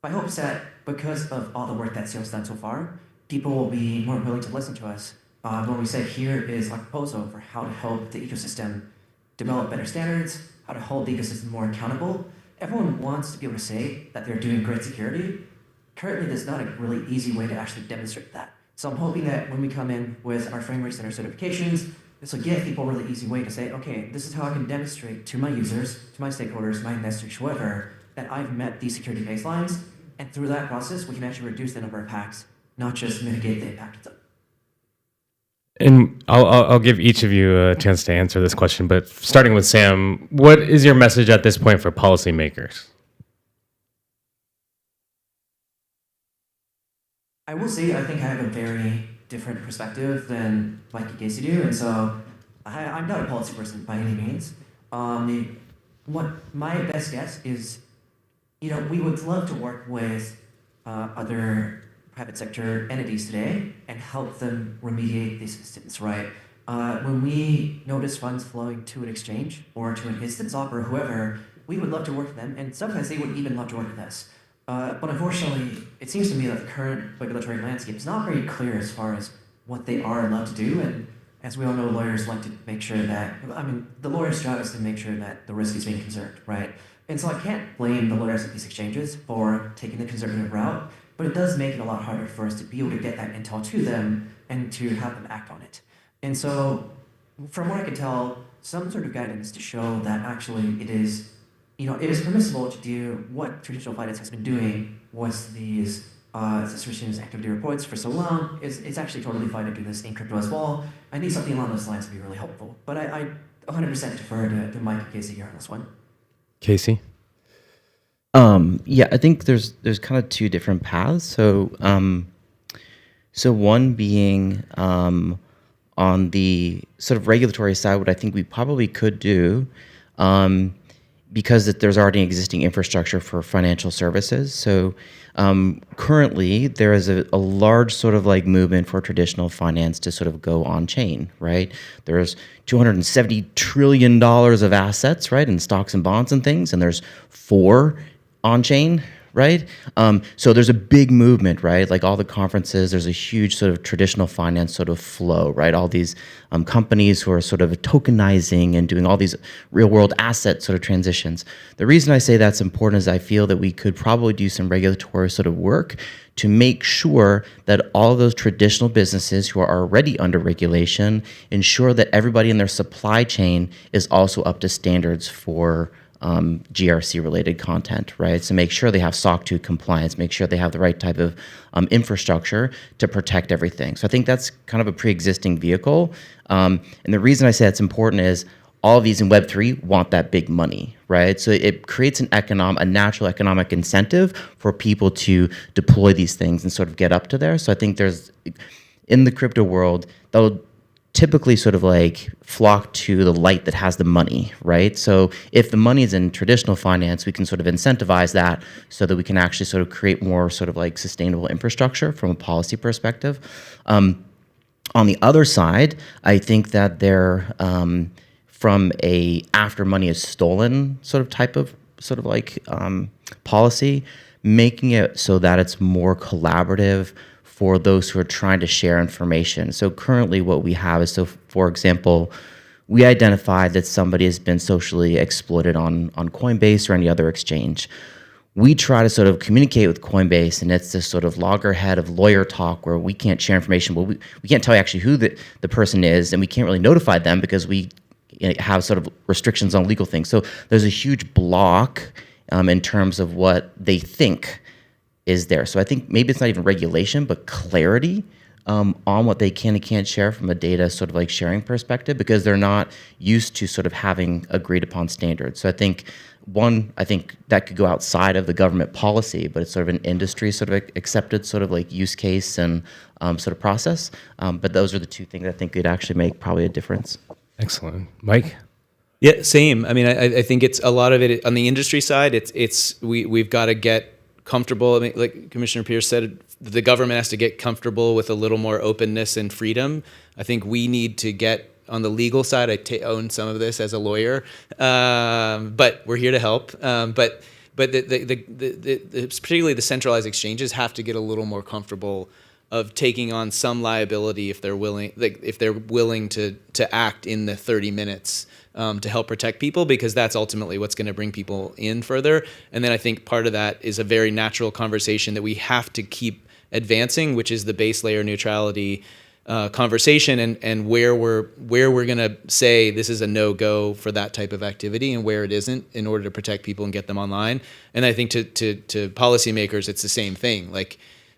My hope is that because of all the work that SEAL's done so far, people will be more willing to listen to us when we say here is a proposal for how to help the ecosystem develop better standards, how to hold the ecosystem more accountable. Everyone wants to be able to say that they're doing great security. Currently, there's not a really easy way to actually demonstrate that. So I'm hoping that when we come in with our frameworks and our certifications, this will give people a really easy way to say, okay, this is how I can demonstrate to my users, to my stakeholders, my investors, whoever, that I've met these security baselines. And through that process, we can actually reduce the number of hacks, not just mitigate the impact of them. And I'll give each of you a chance to answer this question, but starting with Sam, what is your message at this point for policymakers? I will say I think I have a very different perspective than Mike and Casey do, and so I'm not a policy person by any means. What my best guess is, we would love to work with other private sector entities today and help them remediate these systems, right? When we notice funds flowing to an exchange or to an instance op or whoever, we would love to work with them, and sometimes they would even love to work with us. But unfortunately, it seems to me that the current regulatory landscape is not very clear as far as what they are allowed to do, and as we all know, lawyers like to make sure that, the lawyer's job is to make sure that the risk is being conserved, right? And so I can't blame the lawyers at these exchanges for taking the conservative route, but it does make it a lot harder for us to be able to get that intel to them and to have them act on it. And so, from what I can tell, some sort of guidance to show that actually it is permissible to do what traditional finance has been doing with these suspicious activity reports for so long. It's actually totally fine to do this in crypto as well. I think something along those lines would be really helpful. But I 100% defer to Mike and Casey here on this one. Casey? Yeah, I think there's kind of two different paths. So one being on the sort of regulatory side, what I think we probably could do, because there's already existing infrastructure for financial services. So currently there is a large sort of like movement for traditional finance to sort of go on chain, right? There's $270 trillion of assets, right, in stocks and bonds and things, and there's 4 on chain, right? So there's a big movement, right? Like all the conferences, there's a huge sort of traditional finance sort of flow, right? All these companies who are sort of tokenizing and doing all these real world asset sort of transitions. The reason I say that's important is I feel that we could probably do some regulatory sort of work to make sure that all of those traditional businesses who are already under regulation ensure that everybody in their supply chain is also up to standards for GRC-related content, right? So make sure they have SOC 2 compliance, make sure they have the right type of infrastructure to protect everything. So I think that's kind of a pre-existing vehicle. And the reason I say that's important is all of these in Web3 want that big money, right? So it creates a natural economic incentive for people to deploy these things and sort of get up to there. So I think in the crypto world, they'll typically sort of like flock to the light that has the money, right? So if the money is in traditional finance, we can sort of incentivize that so that we can actually sort of create more sort of like sustainable infrastructure from a policy perspective. On the other side, I think that from a after money is stolen sort of type of sort of like policy, making it so that it's more collaborative for those who are trying to share information. So currently what we have is, so for example, we identified that somebody has been socially exploited on Coinbase or any other exchange. We try to sort of communicate with Coinbase, and it's this sort of loggerhead of lawyer talk where we can't share information. Well, we can't tell you actually who the person is, and we can't really notify them because we have sort of restrictions on legal things. So there's a huge block in terms of what they think is there. So I think maybe it's not even regulation, but clarity on what they can and can't share from a data sort of like sharing perspective, because they're not used to sort of having agreed upon standards. So I think that could go outside of the government policy, but it's sort of an industry sort of accepted sort of like use case and sort of process. But those are the two things I think could actually make probably a difference. Excellent. Mike? Yeah, same. I mean, I think it's a lot of it on the industry side. We've got to get comfortable. I mean, like Commissioner Pierce said, the government has to get comfortable with a little more openness and freedom. I think we need to get on the legal side. I own some of this as a lawyer, but we're here to help. But particularly the centralized exchanges have to get a little more comfortable of taking on some liability if they're willing, to act in the 30 minutes to help protect people, because that's ultimately what's going to bring people in further. And then I think part of that is a very natural conversation that we have to keep advancing, which is the base layer neutrality conversation, and where we're going to say this is a no-go for that type of activity and where it isn't, in order to protect people and get them online. And I think to policymakers, it's the same thing. Like,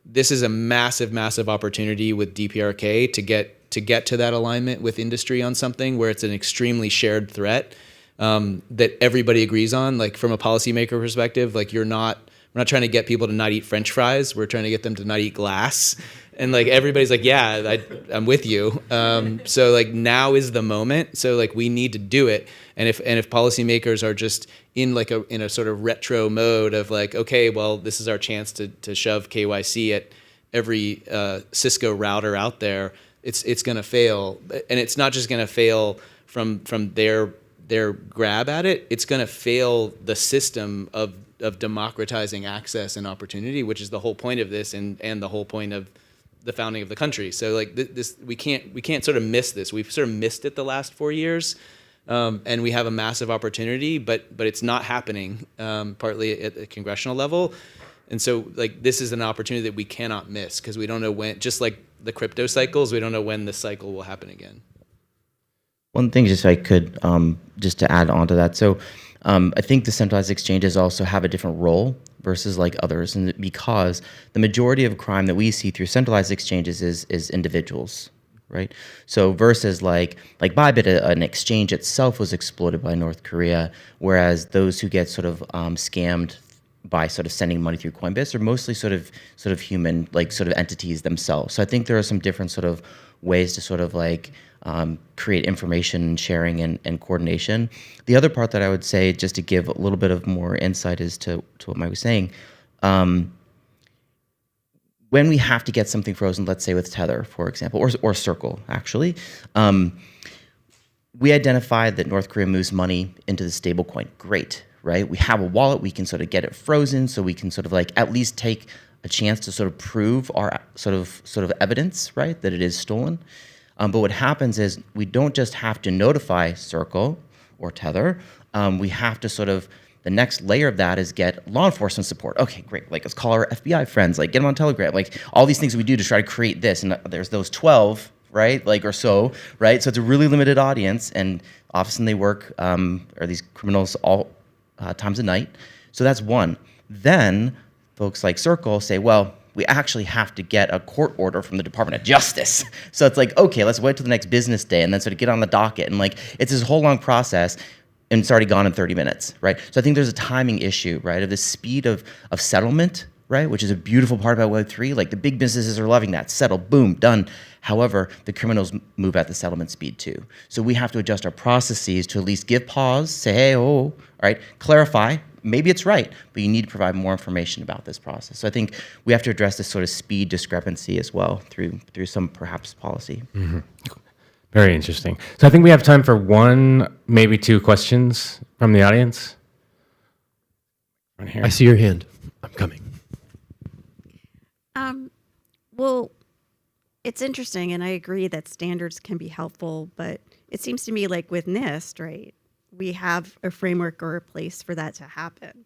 this is a massive opportunity with DPRK to get to that alignment with industry on something where it's an extremely shared threat that everybody agrees on. Like, from a policymaker perspective, like, we're not trying to get people to not eat French fries. We're trying to get them to not eat glass. And like, everybody's like, yeah, I'm with you. So like, now is the moment. So like, we need to do it. And if policymakers are just in a sort of retro mode of like, okay, well, this is our chance to shove KYC at every Cisco router out there, it's going to fail. And it's not just going to fail from their grab at it. It's going to fail the system of democratizing access and opportunity, which is the whole point of this and the whole point of the founding of the country. So like, this we can't sort of miss this. We've sort of missed it the last 4 years, and we have a massive opportunity, but it's not happening, partly at the congressional level. And so like, this is an opportunity that we cannot miss, because we don't know when, just like the crypto cycles, we don't know when this cycle will happen again. One thing, just if I could, just to add on to that. So I think the centralized exchanges also have a different role versus like others, and because the majority of crime that we see through centralized exchanges is individuals, right? So versus like Bybit, an exchange itself was exploited by North Korea, whereas those who get sort of scammed by sort of sending money through Coinbase are mostly sort of human, like sort of entities themselves. So I think there are some different sort of ways to sort of like create information sharing and coordination. The other part that I would say, just to give a little bit of more insight as to what Mike was saying, when we have to get something frozen, let's say with Tether, for example, or Circle, actually, we identified that North Korea moves money into the stablecoin. Great, right? We have a wallet, we can sort of get it frozen, so we can sort of like at least take a chance to sort of prove our sort of evidence, right, that it is stolen. But what happens is we don't just have to notify Circle or Tether. We have to sort of, the next layer of that is get law enforcement support. Okay, great. Like, let's call our FBI friends, like get them on Telegram, like all these things we do to try to create this. And there's those 12, right? Like, or so, right? So it's a really limited audience, and often they work, or these criminals all times of night. So that's one. Then folks like Circle say, well, we actually have to get a court order from the Department of Justice. So it's like, okay, let's wait till the next business day and then sort of get on the docket. And like, it's this whole long process, and it's already gone in 30 minutes, right? So I think there's a timing issue, right, of the speed of settlement, right, which is a beautiful part about Web3. Like, the big businesses are loving that. Settle, boom, done. However, the criminals move at the settlement speed too. So we have to adjust our processes to at least give pause, say, hey, all right, clarify. Maybe it's right, but you need to provide more information about this process. So I think we have to address this sort of speed discrepancy as well through some perhaps policy. Mm-hmm. Very interesting. So I think we have time for one, maybe two questions from the audience. Right here. I see your hand. I'm coming. Well, it's interesting, and I agree that standards can be helpful, but it seems to me like with NIST, right, we have a framework or a place for that to happen.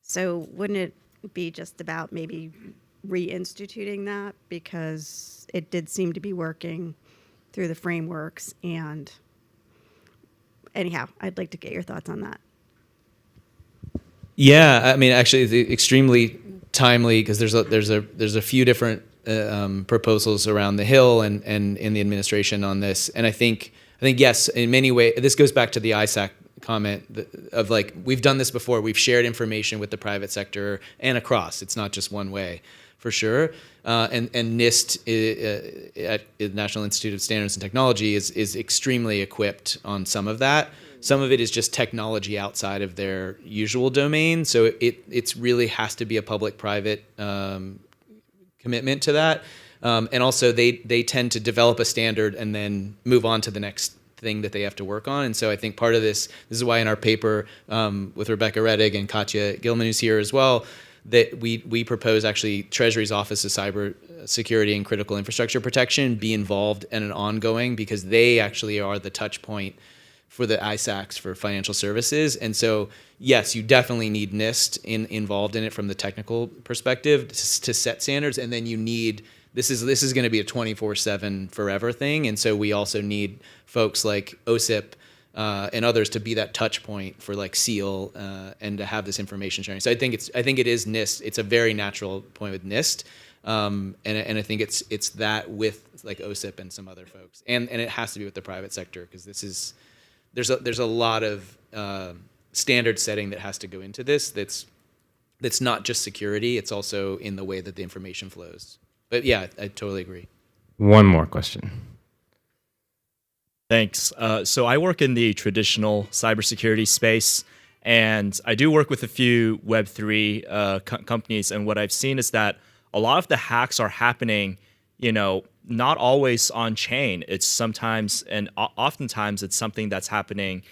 So wouldn't it be just about maybe reinstituting that, because it did seem to be working through the frameworks? And anyhow, I'd like to get your thoughts on that. Yeah, I mean, actually, it's extremely timely, because there's a few different proposals around the Hill and in the administration on this. And I think yes, in many ways, this goes back to the ISAC comment of like, we've done this before. We've shared information with the private sector and across. It's not just one way, for sure. And NIST at the National Institute of Standards and Technology is extremely equipped on some of that. Some of it is just technology outside of their usual domain. So it's really has to be a public-private commitment to that. And also they tend to develop a standard and then move on to the next thing that they have to work on. And so I think part of this is why in our paper with Rebecca Rettig and Katya Gilman, who's here as well, that we propose actually Treasury's Office of Cyber Security and Critical Infrastructure Protection be involved in an ongoing, because they actually are the touch point for the ISACs for financial services. And so, yes, you definitely need NIST involved in it from the technical perspective to set standards. And then you need, this is going to be a 24/7 forever thing. And so we also need folks like OSIP and others to be that touch point for like SEAL and to have this information sharing. So I think it is NIST. It's a very natural point with NIST. And I think it's that with like OSIP and some other folks. And it has to be with the private sector, because there's a lot of standard setting that has to go into this. That's not just security. It's also in the way that the information flows. But yeah, I totally agree. One more question. Thanks. So I work in the traditional cybersecurity space, and I do work with a few Web3 companies. And what I've seen is that a lot of the hacks are happening, not always on chain. It's sometimes, and oftentimes, it's something that's happening,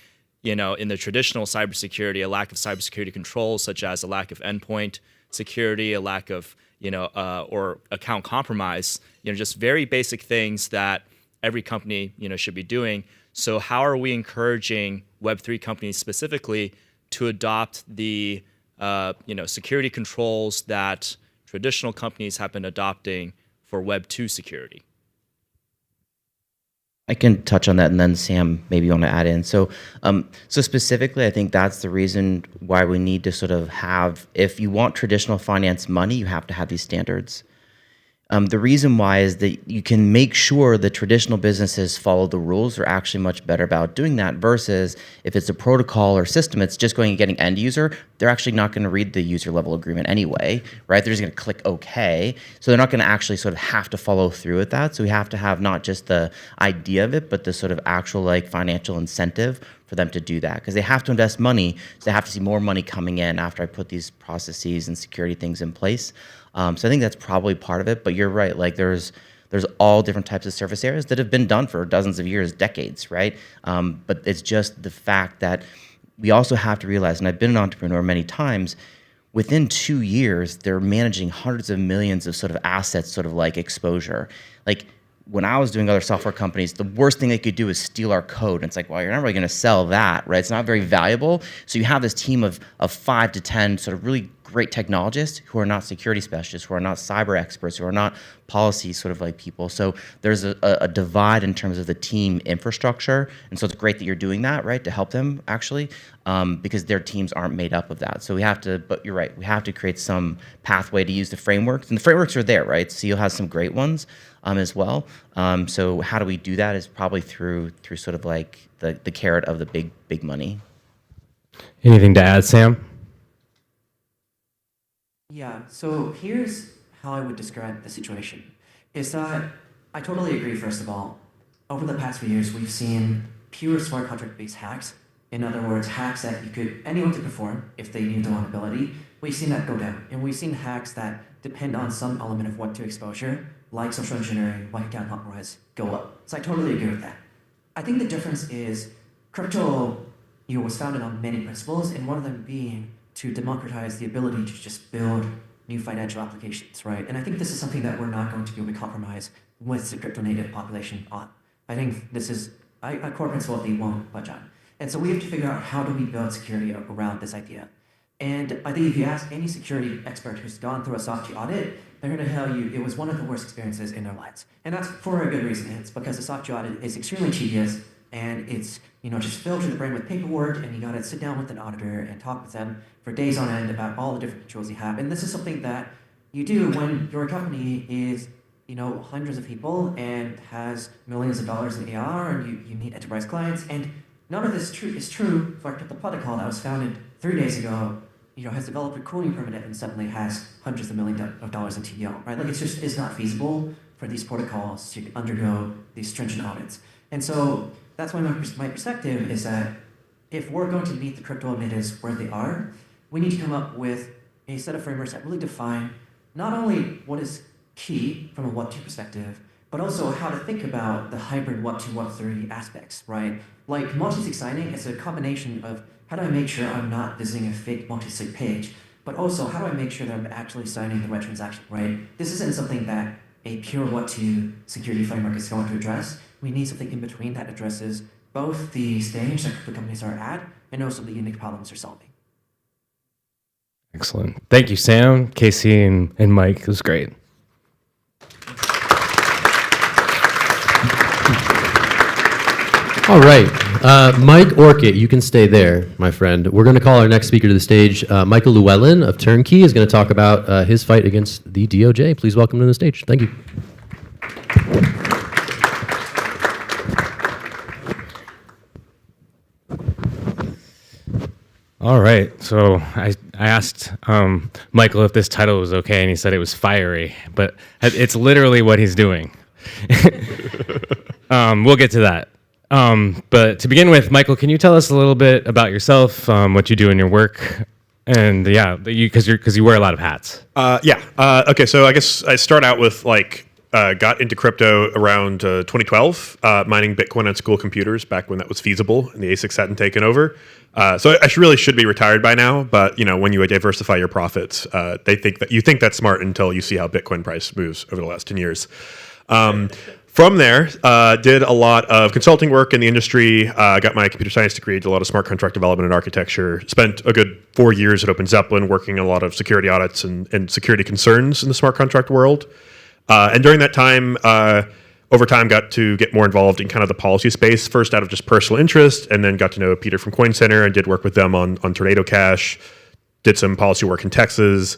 in the traditional cybersecurity, a lack of cybersecurity controls, such as a lack of endpoint security, a lack of, or account compromise, just very basic things that every company, should be doing. So how are we encouraging Web3 companies specifically to adopt the, security controls that traditional companies have been adopting for Web2 security? I can touch on that, and then Sam, maybe you want to add in. So specifically, I think that's the reason why we need to sort of have, if you want traditional finance money, you have to have these standards. The reason why is that you can make sure the traditional businesses follow the rules. Are actually much better about doing that, versus if it's a protocol or system, it's just going and getting end user. They're actually not going to read the user level agreement anyway, right? They're just going to click OK. So they're not going to actually sort of have to follow through with that. So we have to have not just the idea of it, but the sort of actual like financial incentive for them to do that, because they have to invest money. So they have to see more money coming in after I put these processes and security things in place. So I think that's probably part of it, but you're right. Like there's all different types of surface areas that have been done for dozens of years, decades, right? But it's just the fact that we also have to realize, and I've been an entrepreneur many times, within 2 years, they're managing hundreds of millions of sort of assets, sort of like exposure. Like when I was doing other software companies, the worst thing they could do is steal our code. And it's like, well, you're not really going to sell that, right? It's not very valuable. So you have this team of 5 to 10 sort of really great technologists who are not security specialists, who are not cyber experts, who are not policy sort of like people. So there's a divide in terms of the team infrastructure. And so it's great that you're doing that, right, to help them actually, because their teams aren't made up of that. So we have to, but you're right, we have to create some pathway to use the frameworks. And the frameworks are there, right? SEAL has some great ones as well. So how do we do that is probably through sort of like the carrot of the big money. Anything to add, Sam? Yeah, so here's how I would describe the situation. Is that I totally agree, first of all. Over the past few years, we've seen pure smart contract-based hacks. In other words, hacks that anyone could perform if they knew the vulnerability. We've seen that go down. And we've seen hacks that depend on some element of what to exposure, like social engineering, like account compromise, go up. So I totally agree with that. I think the difference is crypto was founded on many principles, and one of them being to democratize the ability to just build new financial applications, right? And I think this is something that we're not going to be able to compromise with the crypto native population on. I think this is a core principle that they won't budge on. And so we have to figure out, how do we build security around this idea? And I think if you ask any security expert who's gone through a SOC 2 audit, they're going to tell you it was one of the worst experiences in their lives. And that's for a good reason. It's because the SOC 2 audit is extremely tedious, and it's just filled to the brain with paperwork, and you got to sit down with an auditor and talk with them for days on end about all the different controls you have. And this is something that you do when your company is hundreds of people and has millions of dollars in AR, and you need enterprise clients. And none of this is true for the protocol that was founded 3 days ago, has developed a cooling primitive and suddenly has hundreds of millions of dollars in TDO, right? Like it's not feasible for these protocols to undergo these stringent audits. And so that's why my perspective is that if we're going to meet the crypto emitters where they are, we need to come up with a set of frameworks that really define not only what is key from a Web2 perspective, but also how to think about the hybrid Web2, Web3 aspects, right? Like multi-sig signing is a combination of how do I make sure I'm not visiting a fake multi-sig page, but also how do I make sure that I'm actually signing the right transaction, right? This isn't something that a pure Web2 security framework is going to address. We need something in between that addresses both the stage that crypto companies are at and also the unique problems they're solving. Excellent. Thank you, Sam, Casey, and Mike. It was great. All right. Mike Orchid, you can stay there, my friend. We're going to call our next speaker to the stage. Michael Llewellyn of Turnkey is going to talk about his fight against the DOJ. Please welcome him to the stage. Thank you. All right. So I asked Michael if this title was okay, and he said it was fiery, but it's literally what he's doing. We'll get to that. But to begin with, Michael, can you tell us a little bit about yourself, what you do in your work, and because you wear a lot of hats. Okay. So I guess I start out with got into crypto around 2012, mining Bitcoin on school computers back when that was feasible and the ASICs hadn't taken over. So I really should be retired by now, but when you diversify your profits, they think that you think that's smart until you see how Bitcoin price moves over the last 10 years. From there, did a lot of consulting work in the industry, got my computer science degree, did a lot of smart contract development and architecture, spent a good 4 years at Open Zeppelin working on a lot of security audits and security concerns in the smart contract world. And during that time, over time, got to get more involved in kind of the policy space, first out of just personal interest, and then got to know Peter from Coin Center and did work with them on Tornado Cash, did some policy work in Texas,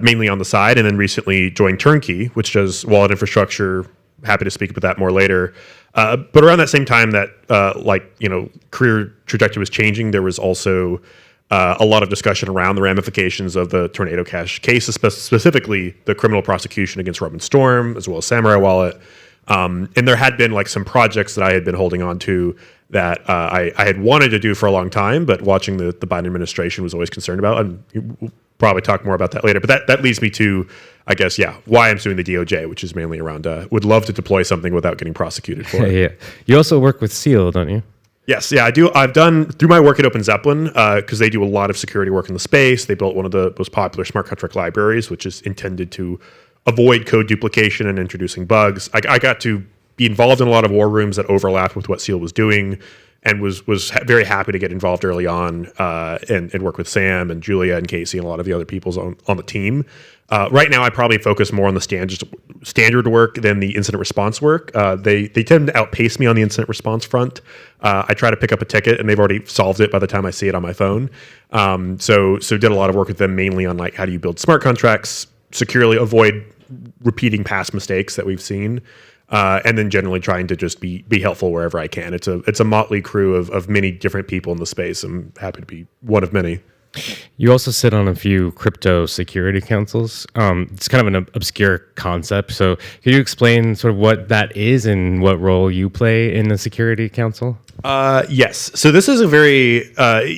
mainly on the side, and then recently joined Turnkey, which does wallet infrastructure. Happy to speak about that more later. But around that same time that career trajectory was changing, there was also a lot of discussion around the ramifications of the Tornado Cash case, specifically the criminal prosecution against Roman Storm, as well as Samurai Wallet. And there had been some projects that I had been holding on to that I had wanted to do for a long time, but watching the Biden administration was always concerned about. And we'll probably talk more about that later. But that leads me to, I guess, why I'm suing the DOJ, which is mainly around would love to deploy something without getting prosecuted for it. Yeah. You also work with Seal, don't you? Yes, I do. I've done, through my work at Open Zeppelin, because they do a lot of security work in the space. They built one of the most popular smart contract libraries, which is intended to avoid code duplication and introducing bugs. I got to be involved in a lot of war rooms that overlapped with what Seal was doing, and was very happy to get involved early on and work with Sam and Julia and Casey and a lot of the other people on the team. Right now, I probably focus more on the standard work than the incident response work. They tend to outpace me on the incident response front. I try to pick up a ticket, and they've already solved it by the time I see it on my phone. So did a lot of work with them, mainly on how do you build smart contracts securely, avoid repeating past mistakes that we've seen. And then generally trying to just be helpful wherever I can. It's a motley crew of many different people in the space. I'm happy to be one of many. You also sit on a few crypto security councils. It's kind of an obscure concept. So can you explain sort of what that is and what role you play in the security council? Yes. So this is a very,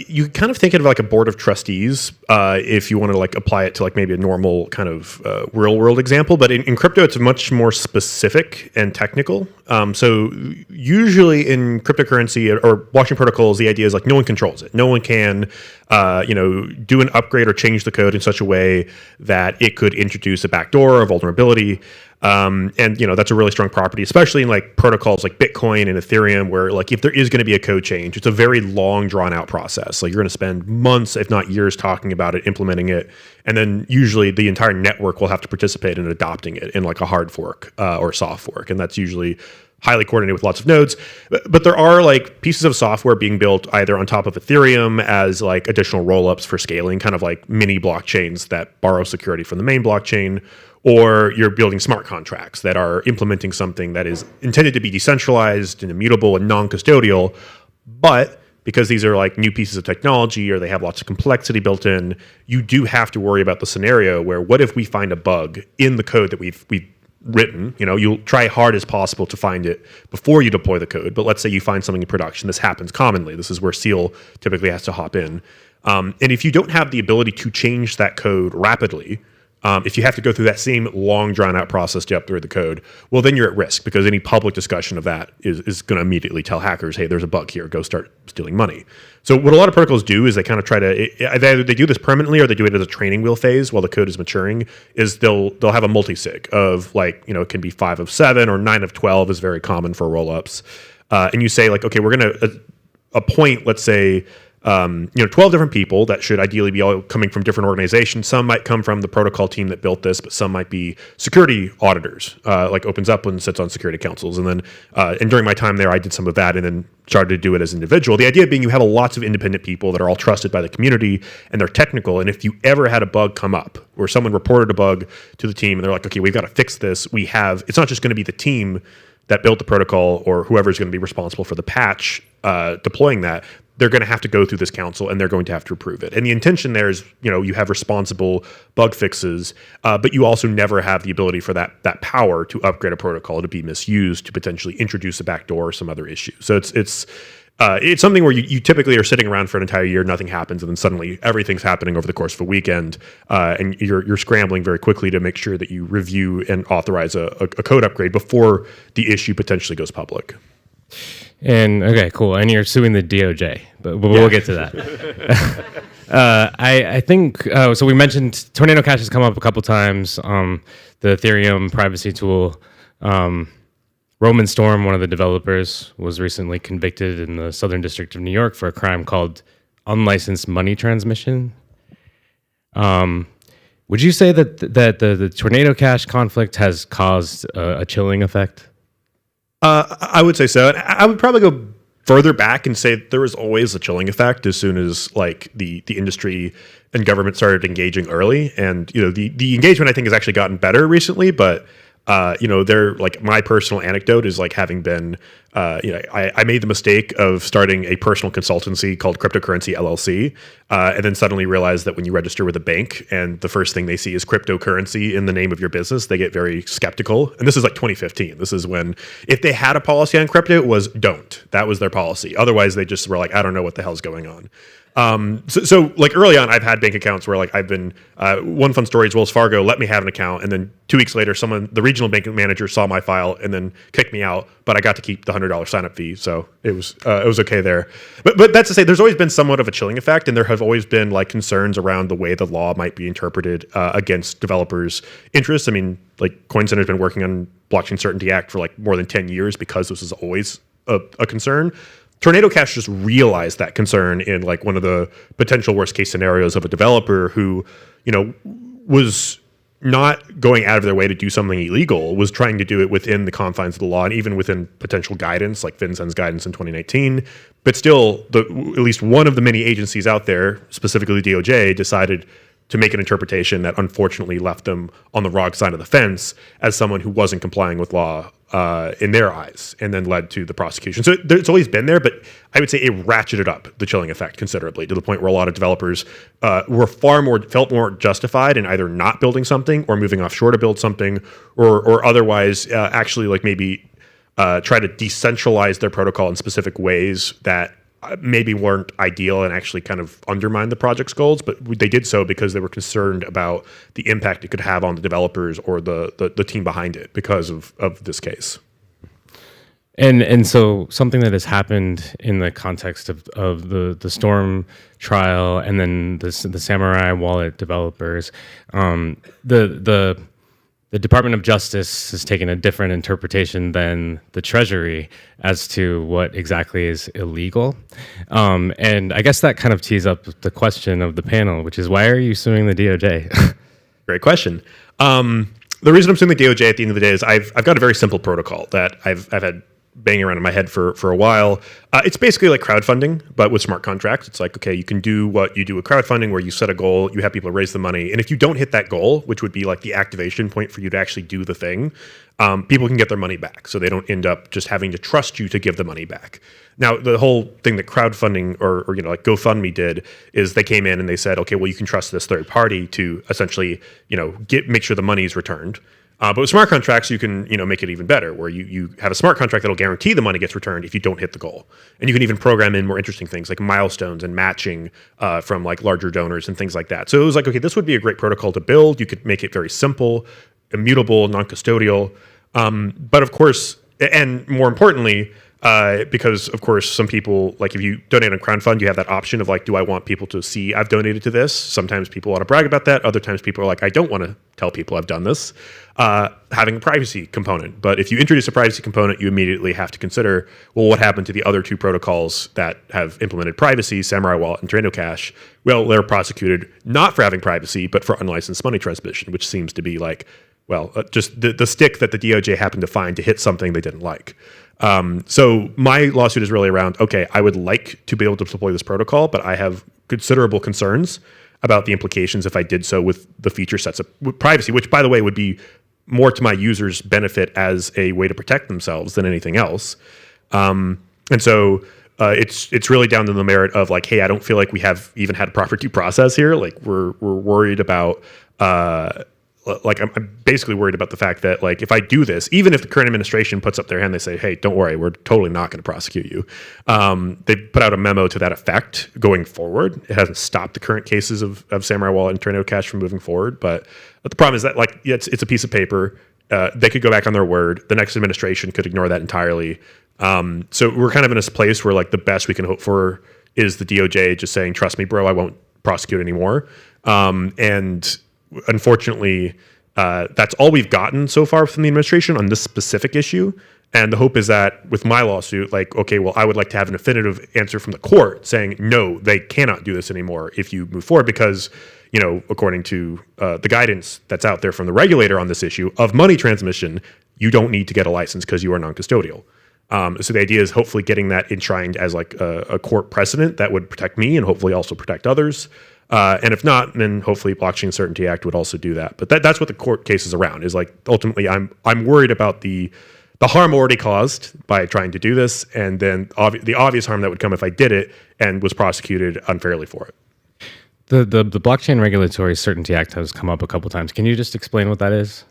you kind of think of it like a board of trustees if you want to apply it to maybe a normal kind of real world example. But in crypto, it's much more specific and technical. So usually in cryptocurrency or blockchain protocols, the idea is no one controls it. No one can, do an upgrade or change the code in such a way that it could introduce a backdoor or vulnerability. And that's a really strong property, especially in protocols like Bitcoin and Ethereum, where if there is going to be a code change, it's a very long drawn out process. You're going to spend months, if not years, talking about it, implementing it. And then usually the entire network will have to participate in adopting it in a hard fork or soft fork. And that's usually highly coordinated with lots of nodes. But there are pieces of software being built either on top of Ethereum as additional rollups for scaling, kind of mini blockchains that borrow security from the main blockchain, or you're building smart contracts that are implementing something that is intended to be decentralized and immutable and non-custodial, but because these are new pieces of technology or they have lots of complexity built in, you do have to worry about the scenario where what if we find a bug in the code that we've written, you'll try hard as possible to find it before you deploy the code. But let's say you find something in production. This happens commonly. This is where SEAL typically has to hop in. And if you don't have the ability to change that code rapidly, if you have to go through that same long, drawn-out process to upgrade the code, well, then you're at risk, because any public discussion of that is going to immediately tell hackers, hey, there's a bug here, go start stealing money. So what a lot of protocols do is they kind of try to, either they do this permanently or they do it as a training wheel phase while the code is maturing, is they'll have a multi-sig of it can be 5 of 7 or 9 of 12 is very common for rollups. And you say okay, we're going to appoint, let's say, 12 different people that should ideally be all coming from different organizations. Some might come from the protocol team that built this, but some might be security auditors, like Open Zeppelin sits on security councils. And then, and during my time there, I did some of that and then started to do it as an individual. The idea being you have lots of independent people that are all trusted by the community and they're technical. And if you ever had a bug come up or someone reported a bug to the team and they're like, okay, we've got to fix this. It's not just going to be the team that built the protocol or whoever's going to be responsible for the patch deploying that. They're going to have to go through this council and they're going to have to approve it. And the intention there is, you have responsible bug fixes, but you also never have the ability for that power to upgrade a protocol to be misused, to potentially introduce a backdoor or some other issue. So it's something where you typically are sitting around for an entire year, nothing happens, and then suddenly everything's happening over the course of a weekend, and you're scrambling very quickly to make sure that you review and authorize a code upgrade before the issue potentially goes public. And okay, cool. And you're suing the DOJ, but we'll get to that. I think so. We mentioned Tornado Cash has come up a couple times. The Ethereum privacy tool. Roman Storm, one of the developers, was recently convicted in the Southern District of New York for a crime called unlicensed money transmission. Would you say that the Tornado Cash conflict has caused a chilling effect? I would say so. And I would probably go further back and say there was always a chilling effect as soon as the industry and government started engaging early. And the engagement I think has actually gotten better recently, but they're my personal anecdote is having been, I made the mistake of starting a personal consultancy called Cryptocurrency LLC, and then suddenly realized that when you register with a bank and the first thing they see is cryptocurrency in the name of your business, they get very skeptical. And this is 2015. This is when, if they had a policy on crypto, it was don't. That was their policy. Otherwise, they just were I don't know what the hell's going on. So early on, I've had bank accounts where I've been, one fun story is Wells Fargo let me have an account, and then 2 weeks later, the regional bank manager saw my file and then kicked me out, but I got to keep the $100 sign-up fee, so it was okay there. But that's to say, there's always been somewhat of a chilling effect, and there have always been concerns around the way the law might be interpreted against developers' interests. I mean, Coin Center's been working on Blockchain Certainty Act for more than 10 years because this is always a concern. Tornado Cash just realized that concern in one of the potential worst case scenarios of a developer who, was not going out of their way to do something illegal, was trying to do it within the confines of the law and even within potential guidance like FinCEN's guidance in 2019. But still, at least one of the many agencies out there, specifically DOJ, decided to make an interpretation that unfortunately left them on the wrong side of the fence as someone who wasn't complying with law in their eyes, and then led to the prosecution. So it's always been there, but I would say it ratcheted up the chilling effect considerably to the point where a lot of developers felt more justified in either not building something or moving offshore to build something, or otherwise actually maybe try to decentralize their protocol in specific ways that maybe weren't ideal and actually kind of undermined the project's goals, but they did so because they were concerned about the impact it could have on the developers or the team behind it because of this case. And so something that has happened in the context of the Storm trial and then the Samurai Wallet developers, the Department of Justice has taken a different interpretation than the Treasury as to what exactly is illegal. And I guess that kind of tees up the question of the panel, which is, why are you suing the DOJ? Great question. The reason I'm suing the DOJ at the end of the day is I've got a very simple protocol that I've had banging around in my head for a while. It's basically like crowdfunding, but with smart contracts. It's okay, you can do what you do with crowdfunding, where you set a goal, you have people raise the money, and if you don't hit that goal, which would be the activation point for you to actually do the thing, people can get their money back, so they don't end up just having to trust you to give the money back. Now, the whole thing that crowdfunding or GoFundMe did is they came in and they said, okay, well, you can trust this third party to essentially make sure the money is returned. But with smart contracts, you can make it even better, where you have a smart contract that'll guarantee the money gets returned if you don't hit the goal. And you can even program in more interesting things like milestones and matching from like larger donors and things like that. So it was like, okay, this would be a great protocol to build. You could make it very simple, immutable, non-custodial. But of course, and more importantly, because of course some people, like if you donate on crowdfund, you have that option of like, do I want people to see I've donated to this? Sometimes people want to brag about that. Other times people are like, I don't want to tell people I've done this. Having a privacy component. But if you introduce a privacy component, you immediately have to consider, well, what happened to the other two protocols that have implemented privacy, Samurai Wallet and Drano Cash? Well, they're prosecuted not for having privacy, but for unlicensed money transmission, which seems to be like, well, just the stick that the DOJ happened to find to hit something they didn't like. So my lawsuit is really around, okay, I would like to be able to deploy this protocol, but I have considerable concerns about the implications if I did so with the feature sets of privacy, which, by the way, would be more to my users' benefit as a way to protect themselves than anything else. And so it's really down to the merit of like, hey, I don't feel like we have even had proper due process here. Like we're worried about like I'm basically worried about the fact that like if I do this, even if the current administration puts up their hand, they say, hey, don't worry, we're totally not going to prosecute you. They put out a memo to that effect going forward. It hasn't stopped the current cases of Samurai Wallet and Drano Cash from moving forward. But the problem is that like it's a piece of paper. They could go back on their word. The next administration could ignore that entirely. So we're kind of in this place where like the best we can hope for is the DOJ just saying, trust me, bro, I won't prosecute anymore. And unfortunately, that's all we've gotten so far from the administration on this specific issue. And the hope is that with my lawsuit, like, okay, well, I would like to have an definitive answer from the court saying, no, they cannot do this anymore if you move forward because, according to the guidance that's out there from the regulator on this issue of money transmission, you don't need to get a license because you are non-custodial. So the idea is hopefully getting that enshrined as like a court precedent that would protect me and hopefully also protect others. And if not, then hopefully Blockchain Certainty Act would also do that. But that's what the court case is around, is like ultimately I'm worried about the harm already caused by trying to do this, and then the obvious harm that would come if I did it and was prosecuted unfairly for it. The Blockchain Regulatory Certainty Act has come up a couple times. Can you just explain what that is?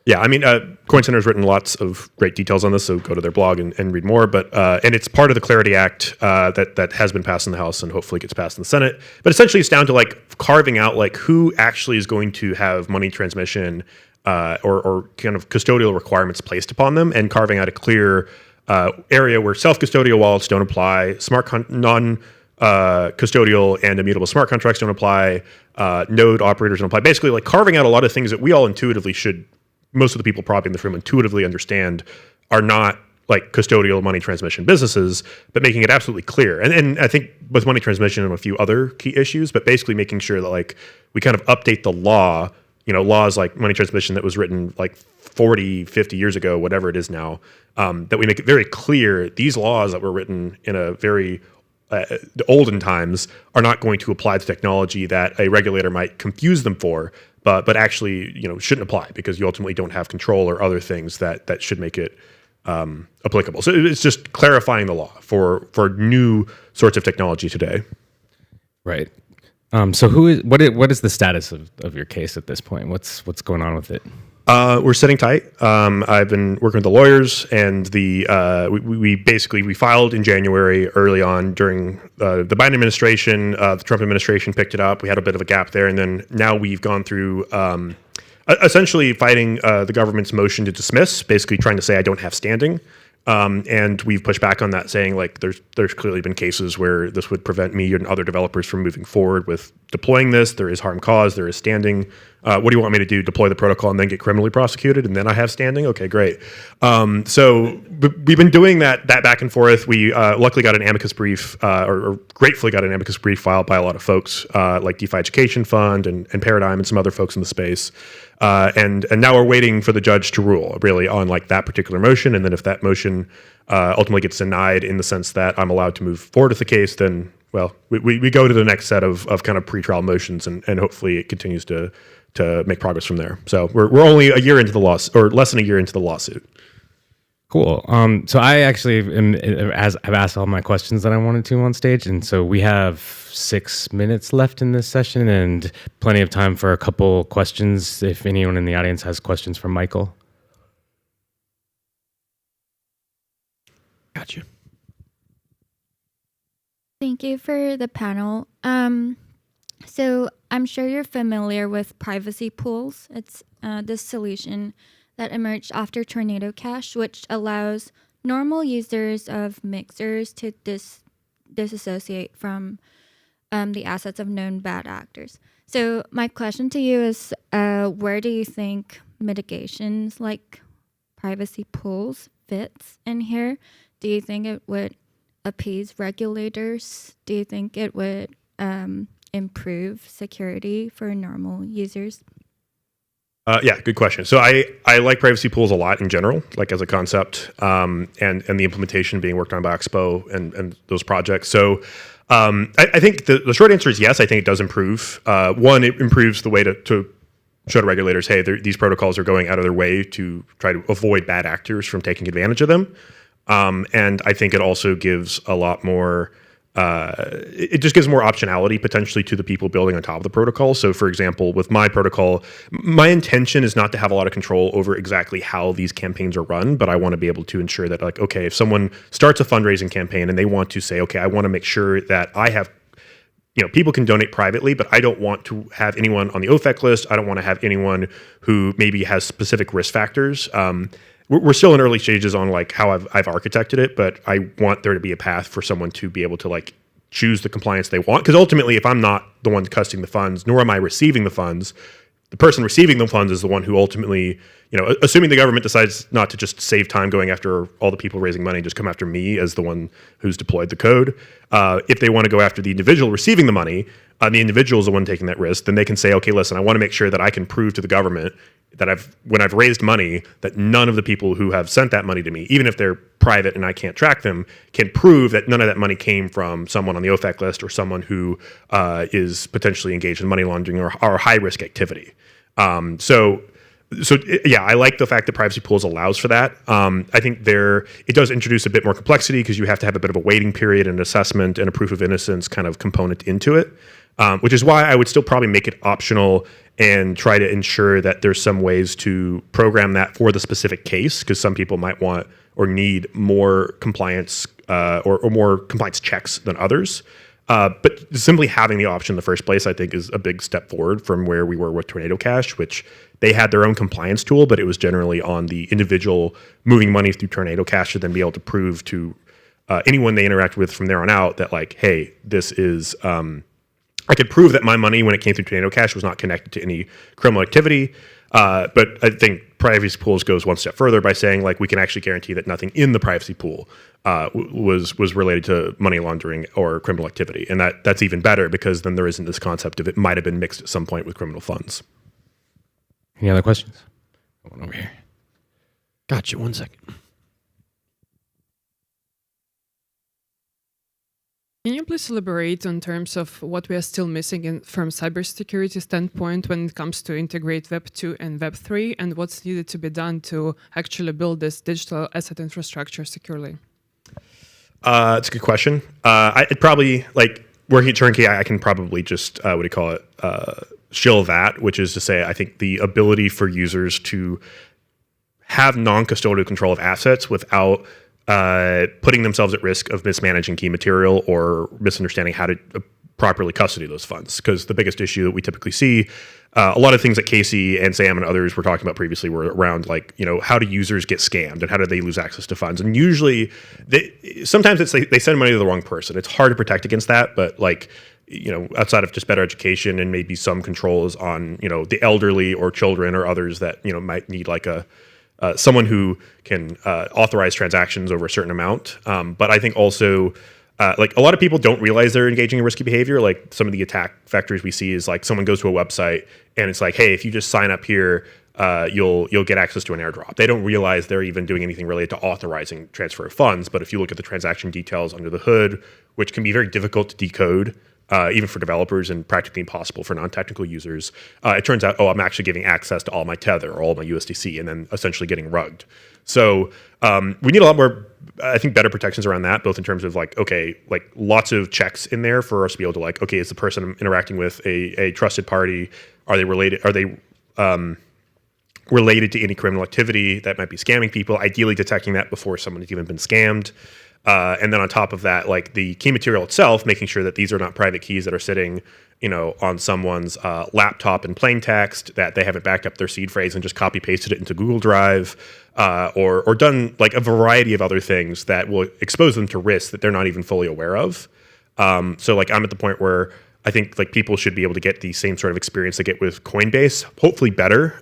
Yeah, I mean, Coin Center has written lots of great details on this, so go to their blog and read more. But and it's part of the Clarity Act that has been passed in the House and hopefully gets passed in the Senate. But essentially, it's down to like carving out like who actually is going to have money transmission or kind of custodial requirements placed upon them, and carving out a clear area where self-custodial wallets don't apply, non-custodial and immutable smart contracts don't apply, node operators don't apply. Basically, like carving out a lot of things that we all intuitively should. Most of the people probably in this room intuitively understand are not like custodial money transmission businesses, but making it absolutely clear. And I think with money transmission and a few other key issues, but basically making sure that like we kind of update the law, laws like money transmission that was written like 40, 50 years ago, whatever it is now, that we make it very clear these laws that were written in a very the olden times are not going to apply to technology that a regulator might confuse them for, but actually, shouldn't apply because you ultimately don't have control or other things that should make it applicable. So it's just clarifying the law for new sorts of technology today. Right. So what is the status of your case at this point? What's going on with it? We're sitting tight. I've been working with the lawyers, and we filed in January early on during the Biden administration. The Trump administration picked it up. We had a bit of a gap there, and then now we've gone through essentially fighting the government's motion to dismiss, basically trying to say I don't have standing. And we've pushed back on that, saying like there's clearly been cases where this would prevent me and other developers from moving forward with deploying this. There is harm caused. There is standing. What do you want me to do? Deploy the protocol and then get criminally prosecuted, and then I have standing? Okay, great. So we've been doing that back and forth. We luckily got an amicus brief, or gratefully got an amicus brief filed by a lot of folks like DeFi Education Fund and Paradigm and some other folks in the space. And now we're waiting for the judge to rule really on like that particular motion. And then if that motion ultimately gets denied in the sense that I'm allowed to move forward with the case, then, well, we go to the next set of kind of pretrial motions and hopefully it continues to make progress from there. So we're only a year into the lawsuit, or less than a year into the lawsuit. Cool. So I actually I've asked all my questions that I wanted to on stage, and so we have 6 minutes left in this session, and plenty of time for a couple questions. If anyone in the audience has questions for Michael. Got you. Thank you for the panel. So I'm sure you're familiar with privacy pools. It's this solution that emerged after Tornado Cash, which allows normal users of mixers to disassociate from the assets of known bad actors. So my question to you is, where do you think mitigations like privacy pools fits in here? Do you think it would appease regulators? Do you think it would improve security for normal users? Yeah, good question. So I like privacy pools a lot in general, like as a concept, and the implementation being worked on by Expo and those projects. So I think the short answer is yes. I think it does improve. One, it improves the way to show to regulators, hey, these protocols are going out of their way to try to avoid bad actors from taking advantage of them. And I think it also gives a lot more. It just gives more optionality potentially to the people building on top of the protocol. So for example, with my protocol, my intention is not to have a lot of control over exactly how these campaigns are run, but I want to be able to ensure that, like, okay, if someone starts a fundraising campaign and they want to say, okay, I want to make sure that I have, people can donate privately, but I don't want to have anyone on the OFAC list. I don't want to have anyone who maybe has specific risk factors. We're still in early stages on like how I've architected it, but I want there to be a path for someone to be able to like choose the compliance they want. Because ultimately, if I'm not the one custody the funds, nor am I receiving the funds, the person receiving the funds is the one who ultimately, assuming the government decides not to just save time going after all the people raising money, just come after me as the one who's deployed the code. If they want to go after the individual receiving the money, the individual is the one taking that risk, then they can say, okay, listen, I want to make sure that I can prove to the government that when I've raised money, that none of the people who have sent that money to me, even if they're private and I can't track them, can prove that none of that money came from someone on the OFAC list or someone who is potentially engaged in money laundering or high risk activity. So yeah, I like the fact that privacy pools allows for that. I think it does introduce a bit more complexity because you have to have a bit of a waiting period and assessment and a proof of innocence kind of component into it, which is why I would still probably make it optional and try to ensure that there's some ways to program that for the specific case, because some people might want or need more compliance or more compliance checks than others. But simply having the option in the first place, I think, is a big step forward from where we were with Tornado Cash, which they had their own compliance tool, but it was generally on the individual moving money through Tornado Cash to then be able to prove to anyone they interact with from there on out that, like, hey, this is... I could prove that my money, when it came through Tornado Cash, was not connected to any criminal activity. But I think privacy pools goes one step further by saying, like, we can actually guarantee that nothing in the privacy pool was related to money laundering or criminal activity. And that's even better because then there isn't this concept of it might have been mixed at some point with criminal funds. Any other questions? One over here. Got you. 1 second. Can you please elaborate on terms of what we are still missing from cybersecurity standpoint when it comes to integrate Web 2 and Web 3, and what's needed to be done to actually build this digital asset infrastructure securely? It's a good question. I'd probably, like, working at Turnkey, I can probably just, shill that, which is to say, I think the ability for users to have non-custodial control of assets without putting themselves at risk of mismanaging key material or misunderstanding how to properly custody those funds. Because the biggest issue that we typically see, a lot of things that Casey and Sam and others were talking about previously were around, like, how do users get scammed and how do they lose access to funds? And usually, sometimes it's they send money to the wrong person. It's hard to protect against that, but, like, outside of just better education and maybe some controls on, the elderly or children or others that, might need like someone who can authorize transactions over a certain amount. But I think also, like, a lot of people don't realize they're engaging in risky behavior. Like, some of the attack vectors we see is, like, someone goes to a website and it's like, hey, if you just sign up here, you'll get access to an airdrop. They don't realize they're even doing anything related to authorizing transfer of funds. But if you look at the transaction details under the hood, which can be very difficult to decode, even for developers and practically impossible for non-technical users. It turns out, I'm actually giving access to all my Tether or all my USDC and then essentially getting rugged. So we need a lot more, I think, better protections around that, both in terms of lots of checks in there for us to be able to is the person I'm interacting with a trusted party? Are they related? Are they related to any criminal activity that might be scamming people? Ideally detecting that before someone has even been scammed. And then on top of that, the key material itself, making sure that these are not private keys that are sitting, on someone's laptop in plain text, that they haven't backed up their seed phrase and just copy pasted it into Google Drive, or done a variety of other things that will expose them to risks that they're not even fully aware of. So I'm at the point where I think people should be able to get the same sort of experience they get with Coinbase, hopefully better.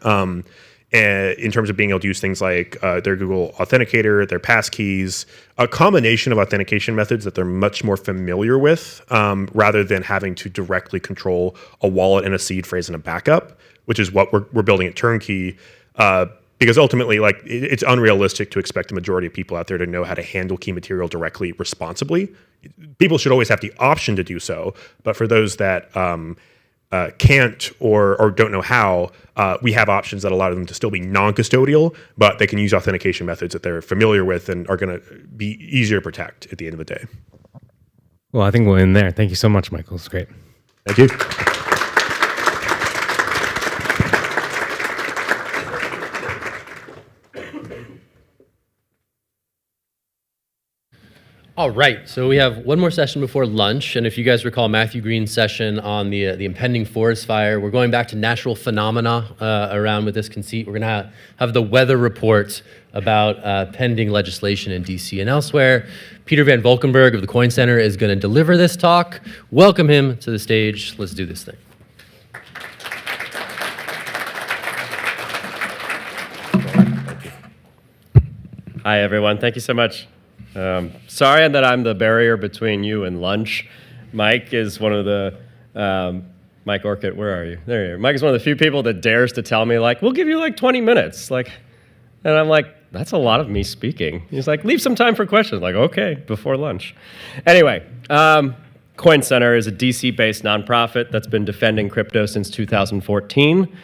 In terms of being able to use things like their Google Authenticator, their passkeys, a combination of authentication methods that they're much more familiar with, rather than having to directly control a wallet and a seed phrase and a backup, which is what we're building at Turnkey. Because ultimately, it's unrealistic to expect the majority of people out there to know how to handle key material directly, responsibly. People should always have the option to do so, but for those that can't or don't know how, we have options that allow them to still be non-custodial, but they can use authentication methods that they're familiar with and are going to be easier to protect at the end of the day. Well, I think we'll end there. Thank you so much, Michael. It's great. Thank you. All right, so we have one more session before lunch, and if you guys recall Matthew Green's session on the impending forest fire, we're going back to natural phenomena around with this conceit. We're going to have the weather report about pending legislation in DC and elsewhere. Peter Van Valkenburg of the Coin Center is going to deliver this talk. Welcome him to the stage. Let's do this thing. Hi, everyone. Thank you so much. Sorry that I'm the barrier between you and lunch. Mike is one of the, Mike Orchid, where are you? There you are. Mike is one of the few people that dares to tell me, we'll give you 20 minutes. And I'm like, that's a lot of me speaking. He's like, leave some time for questions. Okay, before lunch. Anyway, Coin Center is a DC-based nonprofit that's been defending crypto since 2014.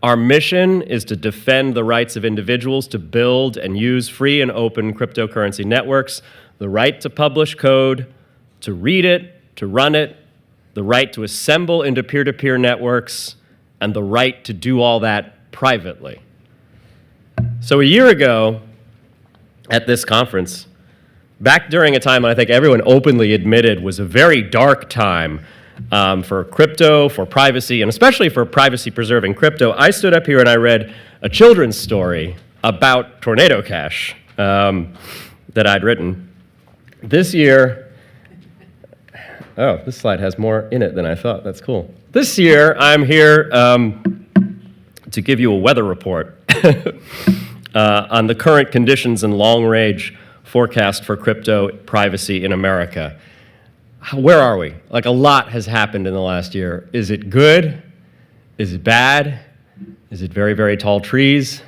Our mission is to defend the rights of individuals to build and use free and open cryptocurrency networks, the right to publish code, to read it, to run it, the right to assemble into peer-to-peer networks, and the right to do all that privately. So a year ago at this conference, back during a time when I think everyone openly admitted was a very dark time for crypto, for privacy, and especially for privacy-preserving crypto, I stood up here and I read a children's story about Tornado Cash that I'd written. This year, this slide has more in it than I thought. That's cool. This year, I'm here to give you a weather report on the current conditions and long-range forecast for crypto privacy in America. Where are we? A lot has happened in the last year. Is it good? Is it bad? Is it very, very tall trees?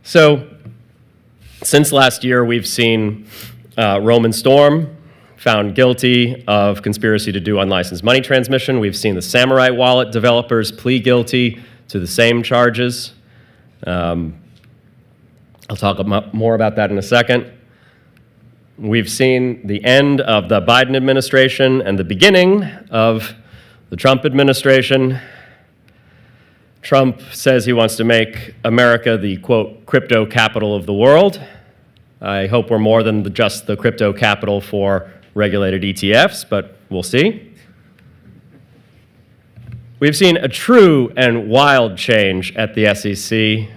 So, since last year, we've seen Roman Storm found guilty of conspiracy to do unlicensed money transmission. We've seen the Samurai Wallet developers plead guilty to the same charges. I'll talk more about that in a second. We've seen the end of the Biden administration and the beginning of the Trump administration. Trump says he wants to make America the, quote, crypto capital of the world. I hope we're more than just the crypto capital for regulated ETFs, but we'll see. We've seen a true and wild change at the SEC.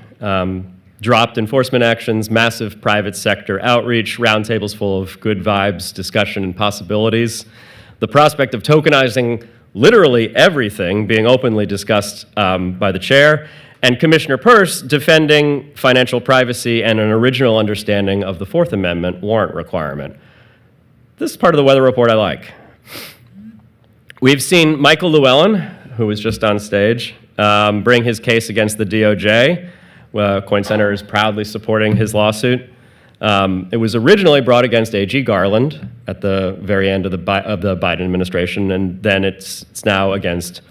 Dropped enforcement actions, massive private sector outreach, roundtables full of good vibes, discussion, and possibilities. The prospect of tokenizing literally everything being openly discussed by the chair, and Commissioner Peirce defending financial privacy and an original understanding of the Fourth Amendment warrant requirement. This is part of the weather report I like. We've seen Michael Llewellyn, who was just on stage, bring his case against the DOJ. Coin Center is proudly supporting his lawsuit. It was originally brought against A.G. Garland at the very end of the Biden administration, and then it's now against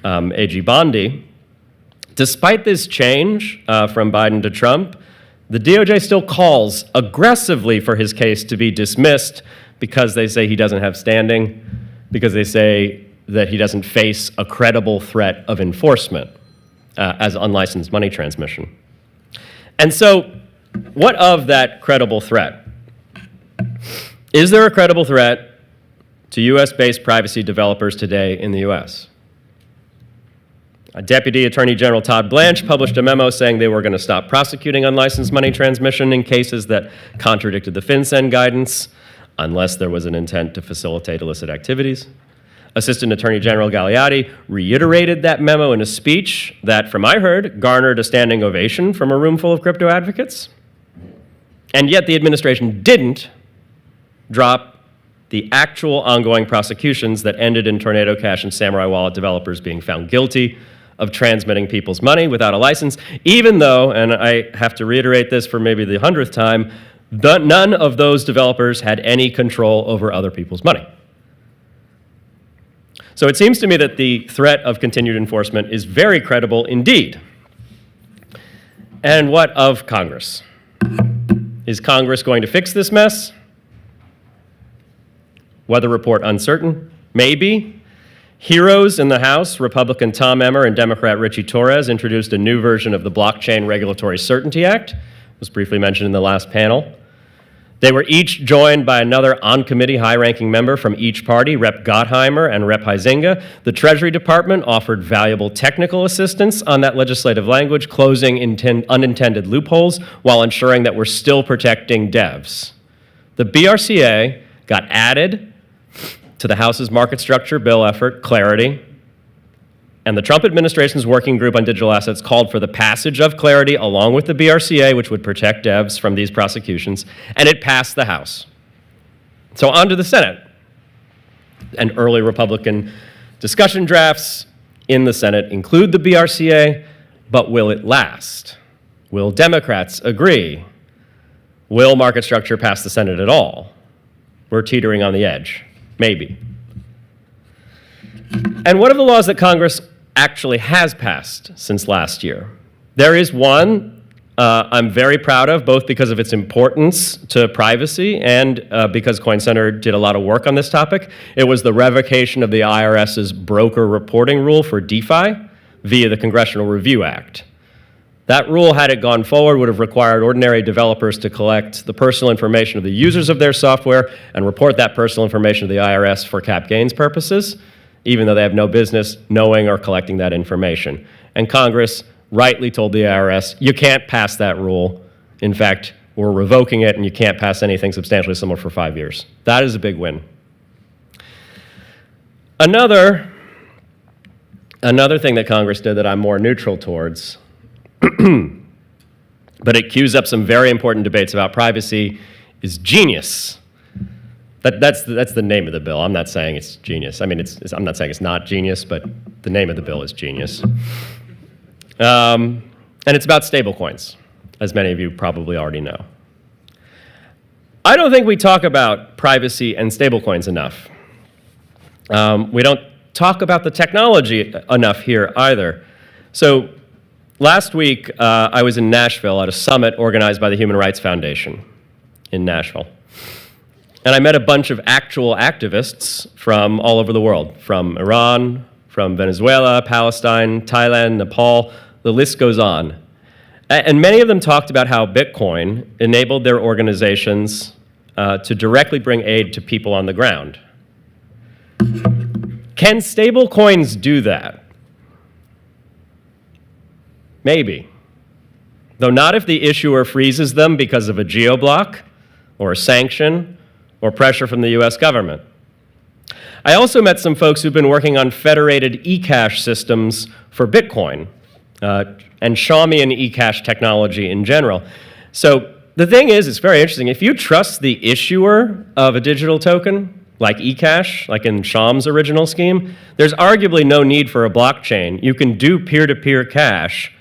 A.G. Bondi. Despite this change from Biden to Trump, the DOJ still calls aggressively for his case to be dismissed because they say he doesn't have standing, because they say that he doesn't face a credible threat of enforcement as unlicensed money transmission. And so, what of that credible threat? Is there a credible threat to US-based privacy developers today in the US? Deputy Attorney General Todd Blanche published a memo saying they were going to stop prosecuting unlicensed money transmission in cases that contradicted the FinCEN guidance, unless there was an intent to facilitate illicit activities. Assistant Attorney General Galeotti reiterated that memo in a speech that, from I heard, garnered a standing ovation from a room full of crypto advocates. And yet the administration didn't drop the actual ongoing prosecutions that ended in Tornado Cash and Samurai Wallet developers being found guilty of transmitting people's money without a license, even though, and I have to reiterate this for maybe the 100th time, none of those developers had any control over other people's money. So it seems to me that the threat of continued enforcement is very credible indeed. And what of Congress? Is Congress going to fix this mess? Weather report uncertain? Maybe. Heroes in the House, Republican Tom Emmer and Democrat Richie Torres, introduced a new version of the Blockchain Regulatory Certainty Act. It was briefly mentioned in the last panel. They were each joined by another on-committee high-ranking member from each party, Rep. Gottheimer and Rep. Huizinga. The Treasury Department offered valuable technical assistance on that legislative language, closing unintended loopholes while ensuring that we're still protecting devs. The BRCA got added to the House's market structure bill effort, Clarity, and the Trump administration's working group on digital assets called for the passage of Clarity along with the BRCA, which would protect devs from these prosecutions, and it passed the House. So on to the Senate. And early Republican discussion drafts in the Senate include the BRCA, but will it last? Will Democrats agree? Will market structure pass the Senate at all? We're teetering on the edge. Maybe. And what are the laws that Congress actually has passed since last year? There is one I'm very proud of, both because of its importance to privacy and because Coin Center did a lot of work on this topic. It was the revocation of the IRS's broker reporting rule for DeFi via the Congressional Review Act. That rule, had it gone forward, would have required ordinary developers to collect the personal information of the users of their software and report that personal information to the IRS for cap gains purposes, even though they have no business knowing or collecting that information. And Congress rightly told the IRS, you can't pass that rule. In fact, we're revoking it and you can't pass anything substantially similar for 5 years. That is a big win. Another thing that Congress did that I'm more neutral towards, but it cues up some very important debates about privacy, is genius. That's the name of the bill. I'm not saying it's genius. I mean, I'm not saying it's not genius, but the name of the bill is genius. And it's about stablecoins, as many of you probably already know. I don't think we talk about privacy and stablecoins enough. We don't talk about the technology enough here either. So last week, I was in Nashville at a summit organized by the Human Rights Foundation in Nashville. And I met a bunch of actual activists from all over the world, from Iran, from Venezuela, Palestine, Thailand, Nepal, the list goes on. And many of them talked about how Bitcoin enabled their organizations to directly bring aid to people on the ground. Can stablecoins do that? Maybe. Though not if the issuer freezes them because of a geoblock or a sanction or pressure from the US government. I also met some folks who've been working on federated eCash systems for Bitcoin and Shawmian eCash technology in general. So the thing is, it's very interesting. If you trust the issuer of a digital token, like eCash, like in Sham's original scheme, there's arguably no need for a blockchain. You can do peer-to-peer cash,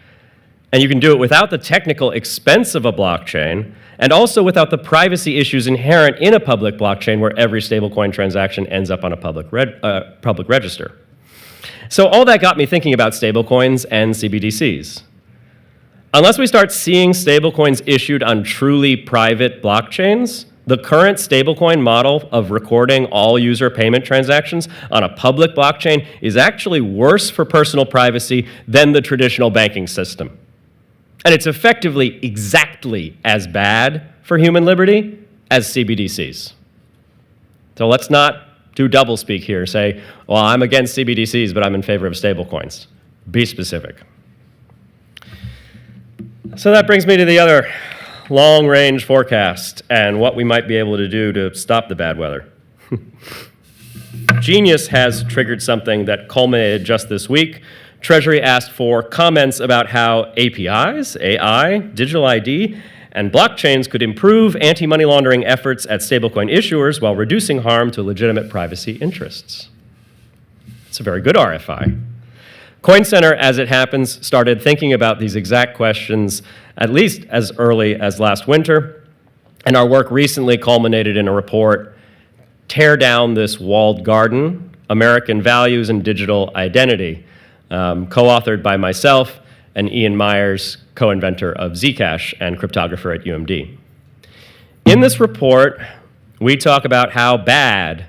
and you can do it without the technical expense of a blockchain, and also without the privacy issues inherent in a public blockchain where every stablecoin transaction ends up on a public register. So all that got me thinking about stablecoins and CBDCs. Unless we start seeing stablecoins issued on truly private blockchains, the current stablecoin model of recording all user payment transactions on a public blockchain is actually worse for personal privacy than the traditional banking system. And it's effectively exactly as bad for human liberty as CBDCs. So let's not do doublespeak here, say, well, I'm against CBDCs, but I'm in favor of stablecoins. Be specific. So that brings me to the other long-range forecast and what we might be able to do to stop the bad weather. Genius has triggered something that culminated just this week. Treasury asked for comments about how APIs, AI, digital ID, and blockchains could improve anti-money laundering efforts at stablecoin issuers while reducing harm to legitimate privacy interests. It's a very good RFI. CoinCenter, as it happens, started thinking about these exact questions at least as early as last winter, and our work recently culminated in a report, Tear Down This Walled Garden, American Values and Digital Identity, co-authored by myself and Ian Myers, co-inventor of Zcash and cryptographer at UMD. In this report, we talk about how bad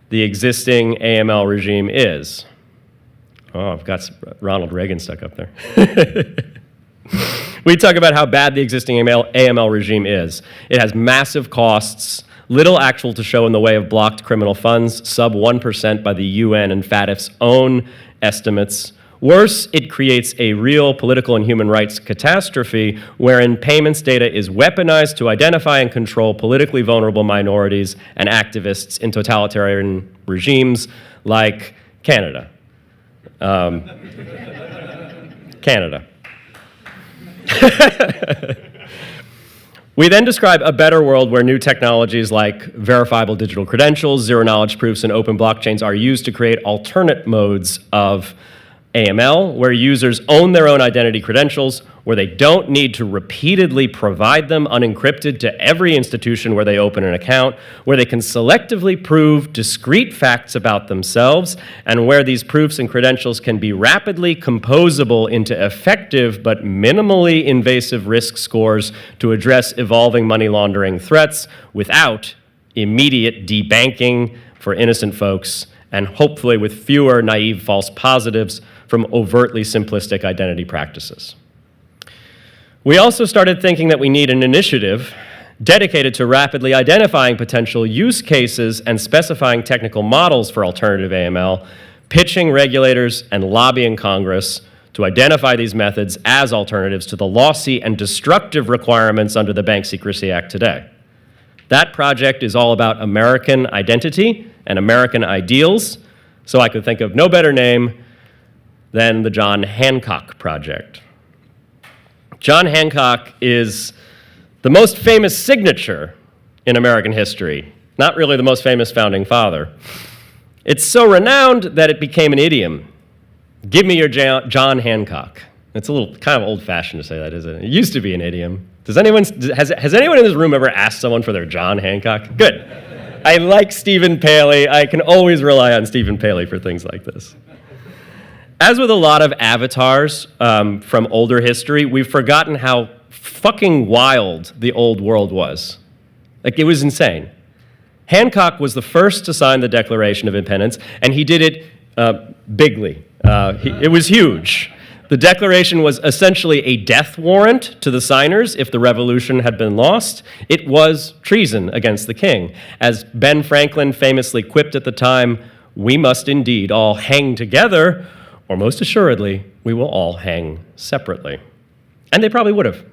the existing AML regime is. Oh, I've got Ronald Reagan stuck up there. We talk about how bad the existing AML regime is. It has massive costs, little actual to show in the way of blocked criminal funds, sub 1% by the UN and FATF's own estimates. Worse, it creates a real political and human rights catastrophe wherein payments data is weaponized to identify and control politically vulnerable minorities and activists in totalitarian regimes like Canada. Canada. We then describe a better world where new technologies like verifiable digital credentials, zero-knowledge proofs, and open blockchains are used to create alternate modes of AML, where users own their own identity credentials, where they don't need to repeatedly provide them unencrypted to every institution where they open an account, where they can selectively prove discrete facts about themselves, and where these proofs and credentials can be rapidly composable into effective but minimally invasive risk scores to address evolving money laundering threats without immediate debanking for innocent folks, and hopefully with fewer naive false positives from overtly simplistic identity practices. We also started thinking that we need an initiative dedicated to rapidly identifying potential use cases and specifying technical models for alternative AML, pitching regulators and lobbying Congress to identify these methods as alternatives to the lossy and destructive requirements under the Bank Secrecy Act today. That project is all about American identity and American ideals, so I could think of no better name than the John Hancock Project. John Hancock is the most famous signature in American history, not really the most famous founding father. It's so renowned that it became an idiom. Give me your John Hancock. It's a little kind of old-fashioned to say that, isn't it? It used to be an idiom. Has anyone in this room ever asked someone for their John Hancock? Good. I like Stephen Paley. I can always rely on Stephen Paley for things like this. As with a lot of avatars from older history, we've forgotten how fucking wild the old world was. Like, it was insane. Hancock was the first to sign the Declaration of Independence, and he did it bigly. It was huge. The Declaration was essentially a death warrant to the signers if the revolution had been lost. It was treason against the king. As Ben Franklin famously quipped at the time, "We must indeed all hang together, or most assuredly, we will all hang separately." And they probably would have.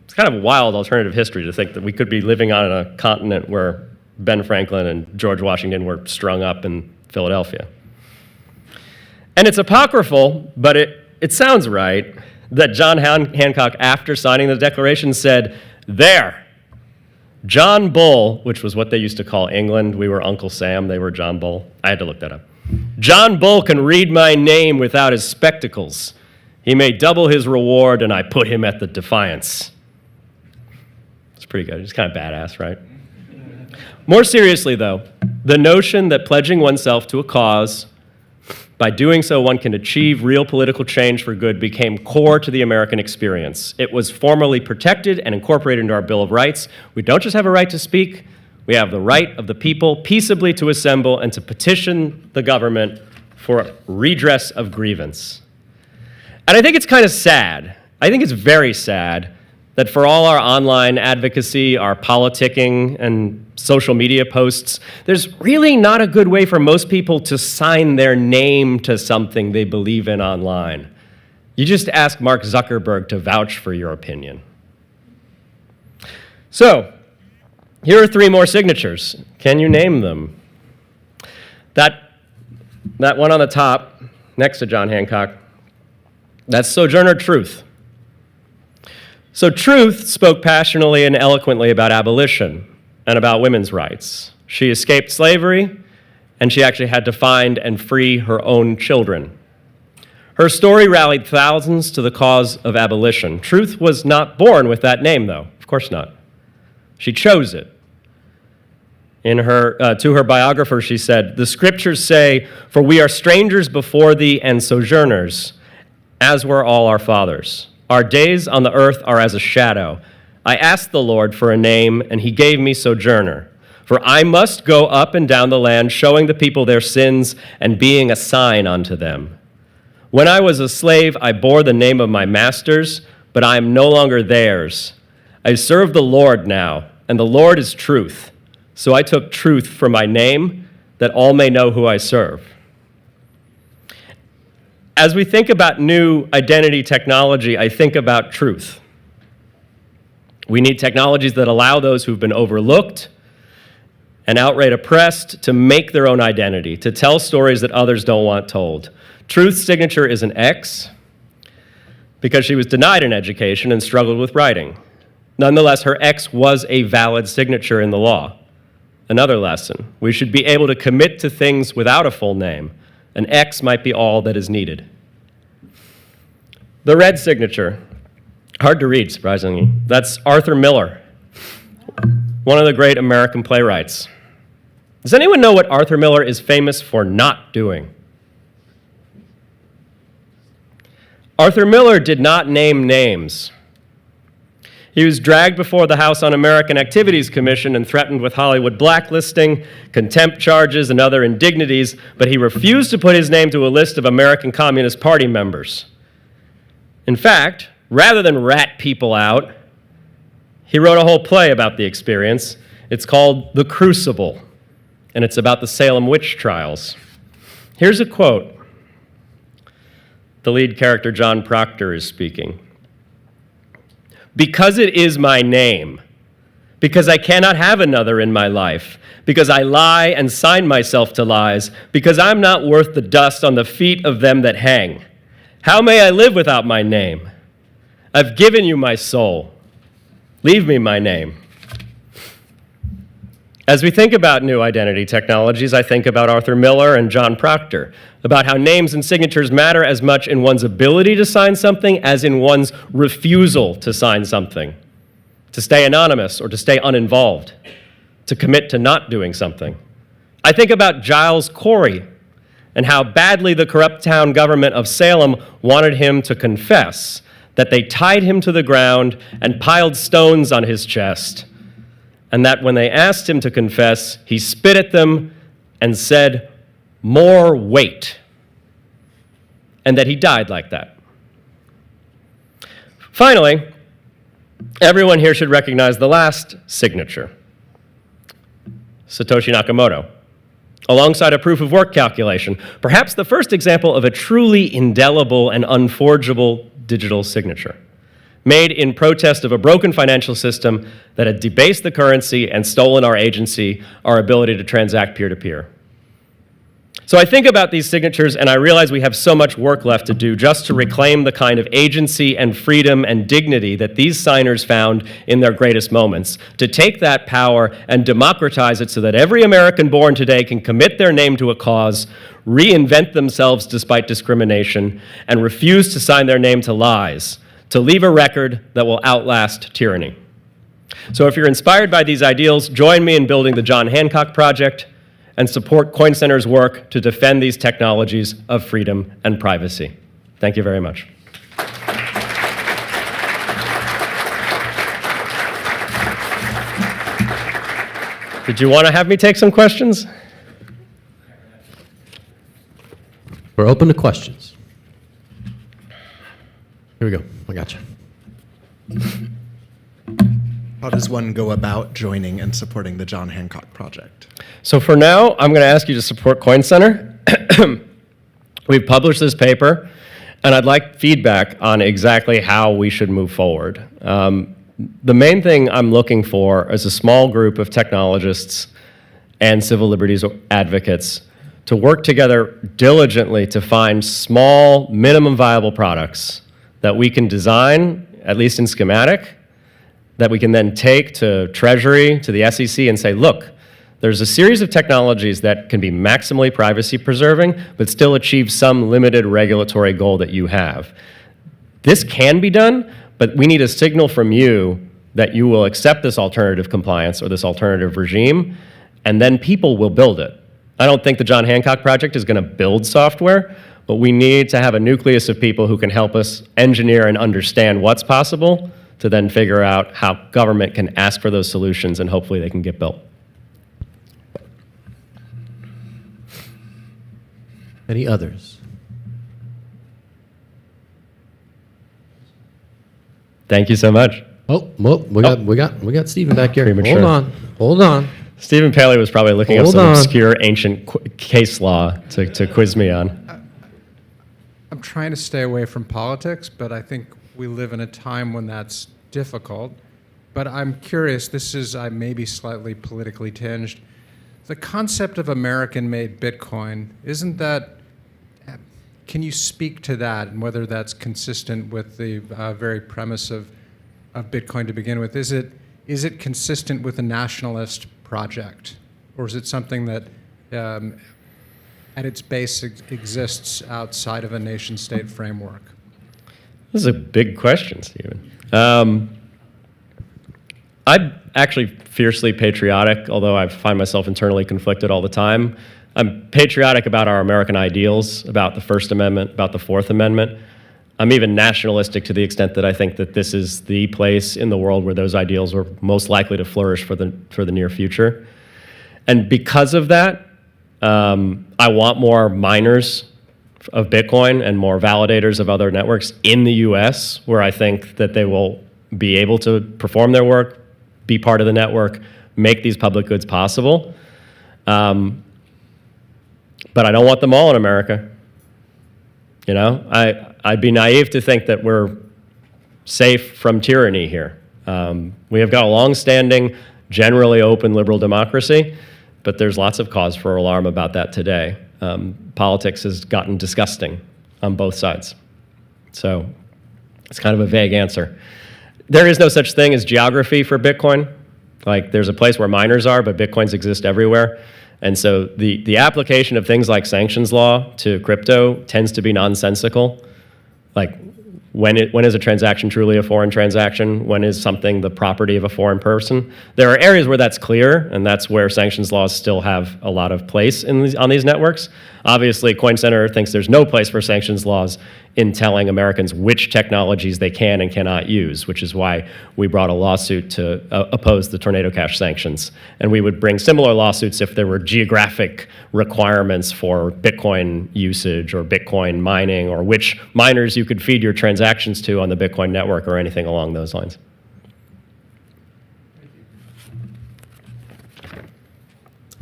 It's kind of a wild alternative history to think that we could be living on a continent where Ben Franklin and George Washington were strung up in Philadelphia. And it's apocryphal, but it sounds right, that John Hancock, after signing the Declaration, said, "There, John Bull," which was what they used to call England. We were Uncle Sam, they were John Bull. I had to look that up. "John Bull can read my name without his spectacles. He may double his reward, and I put him at the defiance." It's pretty good. It's kind of badass, right? More seriously, though, the notion that pledging oneself to a cause, by doing so one can achieve real political change for good, became core to the American experience. It was formally protected and incorporated into our Bill of Rights. We don't just have a right to speak, we have the right of the people peaceably to assemble and to petition the government for redress of grievance. And I think it's kind of sad. I think it's very sad that for all our online advocacy, our politicking, and social media posts, there's really not a good way for most people to sign their name to something they believe in online. You just ask Mark Zuckerberg to vouch for your opinion. So, here are 3 more signatures. Can you name them? That one on the top, next to John Hancock, that's Sojourner Truth. So Truth spoke passionately and eloquently about abolition and about women's rights. She escaped slavery, and she actually had to find and free her own children. Her story rallied thousands to the cause of abolition. Truth was not born with that name, though. Of course not. She chose it. To her biographer, she said, "The scriptures say, 'For we are strangers before thee and sojourners, as were all our fathers. Our days on the earth are as a shadow. I asked the Lord for a name, and he gave me Sojourner. For I must go up and down the land, showing the people their sins and being a sign unto them. When I was a slave, I bore the name of my masters, but I am no longer theirs. I serve the Lord now, and the Lord is truth. So I took truth for my name, that all may know who I serve.'" As we think about new identity technology, I think about truth. We need technologies that allow those who've been overlooked and outright oppressed to make their own identity, to tell stories that others don't want told. Truth's signature is an X because she was denied an education and struggled with writing. Nonetheless, her X was a valid signature in the law. Another lesson, we should be able to commit to things without a full name. An X might be all that is needed. The red signature, hard to read, surprisingly. That's Arthur Miller, one of the great American playwrights. Does anyone know what Arthur Miller is famous for not doing? Arthur Miller did not name names. He was dragged before the House Un-American Activities Commission and threatened with Hollywood blacklisting, contempt charges, and other indignities, but he refused to put his name to a list of American Communist Party members. In fact, rather than rat people out, he wrote a whole play about the experience. It's called The Crucible, and it's about the Salem witch trials. Here's a quote. The lead character, John Proctor, is speaking. "Because it is my name, because I cannot have another in my life, because I lie and sign myself to lies, because I'm not worth the dust on the feet of them that hang. How may I live without my name? I've given you my soul. Leave me my name." As we think about new identity technologies, I think about Arthur Miller and John Proctor, about how names and signatures matter as much in one's ability to sign something as in one's refusal to sign something, to stay anonymous or to stay uninvolved, to commit to not doing something. I think about Giles Corey and how badly the corrupt town government of Salem wanted him to confess, that they tied him to the ground and piled stones on his chest, and that when they asked him to confess, he spit at them and said, "More weight," and that he died like that. Finally, everyone here should recognize the last signature, Satoshi Nakamoto, alongside a proof of work calculation, perhaps the first example of a truly indelible and unforgeable digital signature, made in protest of a broken financial system that had debased the currency and stolen our agency, our ability to transact peer-to-peer. So I think about these signatures and I realize we have so much work left to do just to reclaim the kind of agency and freedom and dignity that these signers found in their greatest moments, to take that power and democratize it so that every American born today can commit their name to a cause, reinvent themselves despite discrimination, and refuse to sign their name to lies, to leave a record that will outlast tyranny. So if you're inspired by these ideals, join me in building the John Hancock Project and support Coin Center's work to defend these technologies of freedom and privacy. Thank you very much. Did you want to have me take some questions? We're open to questions. Here we go. I got you. How does one go about joining and supporting the John Hancock Project? So for now, I'm going to ask you to support Coin Center. We've published this paper, and I'd like feedback on exactly how we should move forward. The main thing I'm looking for is a small group of technologists and civil liberties advocates to work together diligently to find small, minimum viable products that we can design, at least in schematic, that we can then take to Treasury, to the SEC, and say, look, there's a series of technologies that can be maximally privacy preserving, but still achieve some limited regulatory goal that you have. This can be done, but we need a signal from you that you will accept this alternative compliance or this alternative regime, and then people will build it. I don't think the John Hancock Project is going to build software, but we need to have a nucleus of people who can help us engineer and understand what's possible to then figure out how government can ask for those solutions, and hopefully they can get built. Any others? Thank you so much. Oh, well, we got Stephen back here. Premature. Hold on. Stephen Paley was probably looking up Hold some on. obscure ancient case law to quiz me on. I'm trying to stay away from politics, but I think we live in a time when that's difficult. But I'm curious, I may be slightly politically tinged. The concept of American-made Bitcoin, can you speak to that and whether that's consistent with the very premise of Bitcoin to begin with? Is it consistent with a nationalist project? Or is it something that at its base exists outside of a nation-state framework? This is a big question, Stephen. I'm actually fiercely patriotic, although I find myself internally conflicted all the time. I'm patriotic about our American ideals, about the First Amendment, about the Fourth Amendment. I'm even nationalistic to the extent that I think that this is the place in the world where those ideals are most likely to flourish for the near future. And because of that, I want more miners of Bitcoin and more validators of other networks in the US, where I think that they will be able to perform their work, be part of the network, make these public goods possible. But I don't want them all in America. You know, I'd be naive to think that we're safe from tyranny here. We have got a long-standing, generally open liberal democracy, but there's lots of cause for alarm about that today. Politics has gotten disgusting on both sides. So it's kind of a vague answer. There is no such thing as geography for Bitcoin. Like, there's a place where miners are, but Bitcoins exist everywhere. And so the application of things like sanctions law to crypto tends to be nonsensical. Like, when is a transaction truly a foreign transaction? When is something the property of a foreign person? There are areas where that's clear, and that's where sanctions laws still have a lot of place on these networks. Obviously, Coin Center thinks there's no place for sanctions laws in telling Americans which technologies they can and cannot use, which is why we brought a lawsuit to oppose the Tornado Cash sanctions. And we would bring similar lawsuits if there were geographic requirements for Bitcoin usage or Bitcoin mining, or which miners you could feed your transactions to on the Bitcoin network, or anything along those lines.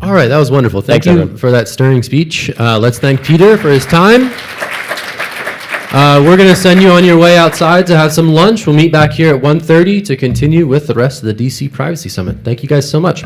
All right, that was wonderful. Thank Thanks, you everyone. for that stirring speech. Let's thank Peter for his time. We're going to send you on your way outside to have some lunch. We'll meet back here at 1:30 to continue with the rest of the DC Privacy Summit. Thank you guys so much.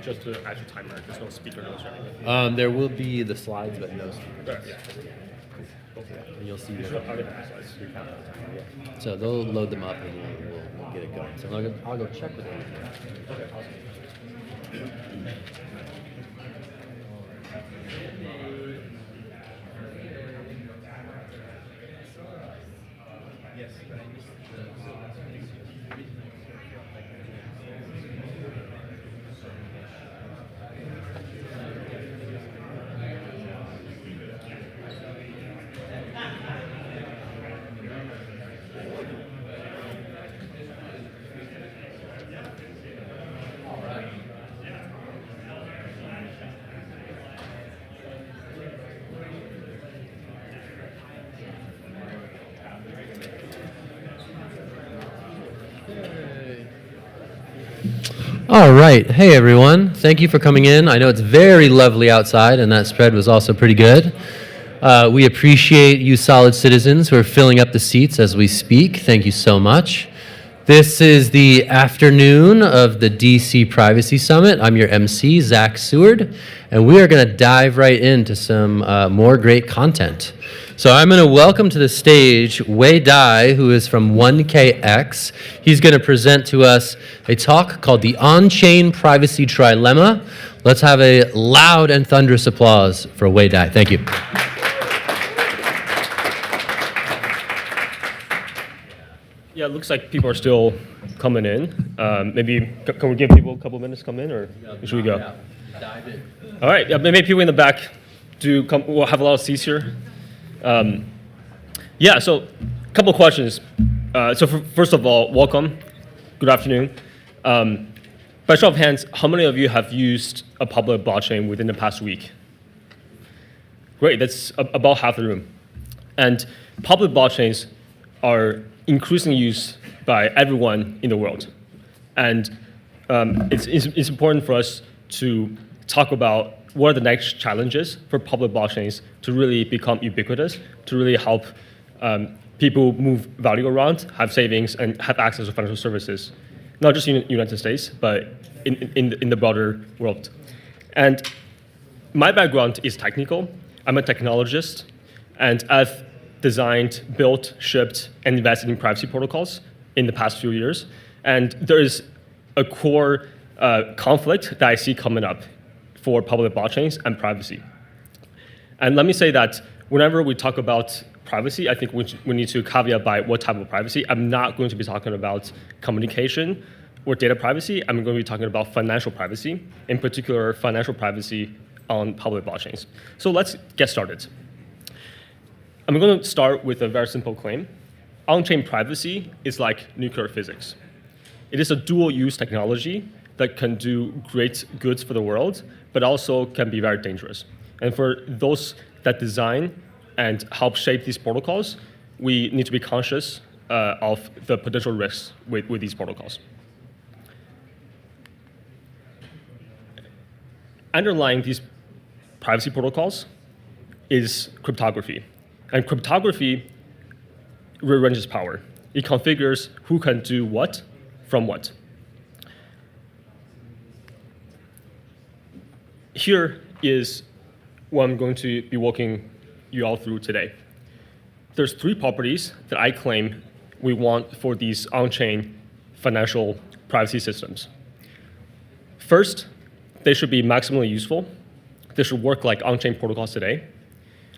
Just the actual timer. There's no speaker notes or anything. There will be the slides, but no speakers. Yeah. And you'll see. Yeah. So they'll load them up and we'll get it going. So I'll go check with them. Okay, awesome. All right. Hey, everyone. Thank you for coming in. I know it's very lovely outside, and that spread was also pretty good. We appreciate you solid citizens who are filling up the seats as we speak. Thank you so much. This is the afternoon of the DC Privacy Summit. I'm your MC, Zach Seward, and we are going to dive right into some more great content. So I'm going to welcome to the stage Wei Dai, who is from 1KX. He's going to present to us a talk called The On-Chain Privacy Trilemma. Let's have a loud and thunderous applause for Wei Dai. Thank you. Yeah, it looks like people are still coming in. Maybe can we give people a couple minutes to come in, or should we go? Yeah, dive in. All right. Yeah, maybe people in the back do come. We'll have a lot of seats here. Yeah. So, a couple of questions. First of all, welcome. Good afternoon. By show of hands, how many of you have used a public blockchain within the past week? Great. That's about half the room. And public blockchains are increasingly used by everyone in the world. And it's important for us to talk about what are the next challenges for public blockchains to really become ubiquitous, to really help people move value around, have savings, and have access to financial services, not just in the United States, but in the broader world. And my background is technical. I'm a technologist, and I've designed, built, shipped, and invested in privacy protocols in the past few years. And there is a core conflict that I see coming up for public blockchains and privacy. And let me say that whenever we talk about privacy, I think we need to caveat by what type of privacy. I'm not going to be talking about communication or data privacy. I'm going to be talking about financial privacy, in particular financial privacy on public blockchains. So let's get started. I'm going to start with a very simple claim. On-chain privacy is like nuclear physics. It is a dual-use technology that can do great goods for the world, but also can be very dangerous. And for those that design and help shape these protocols, we need to be conscious of the potential risks with these protocols. Underlying these privacy protocols is cryptography. And cryptography rearranges power. It configures who can do what from what. Here is what I'm going to be walking you all through today. There's 3 properties that I claim we want for these on-chain financial privacy systems. First, they should be maximally useful. They should work like on-chain protocols today.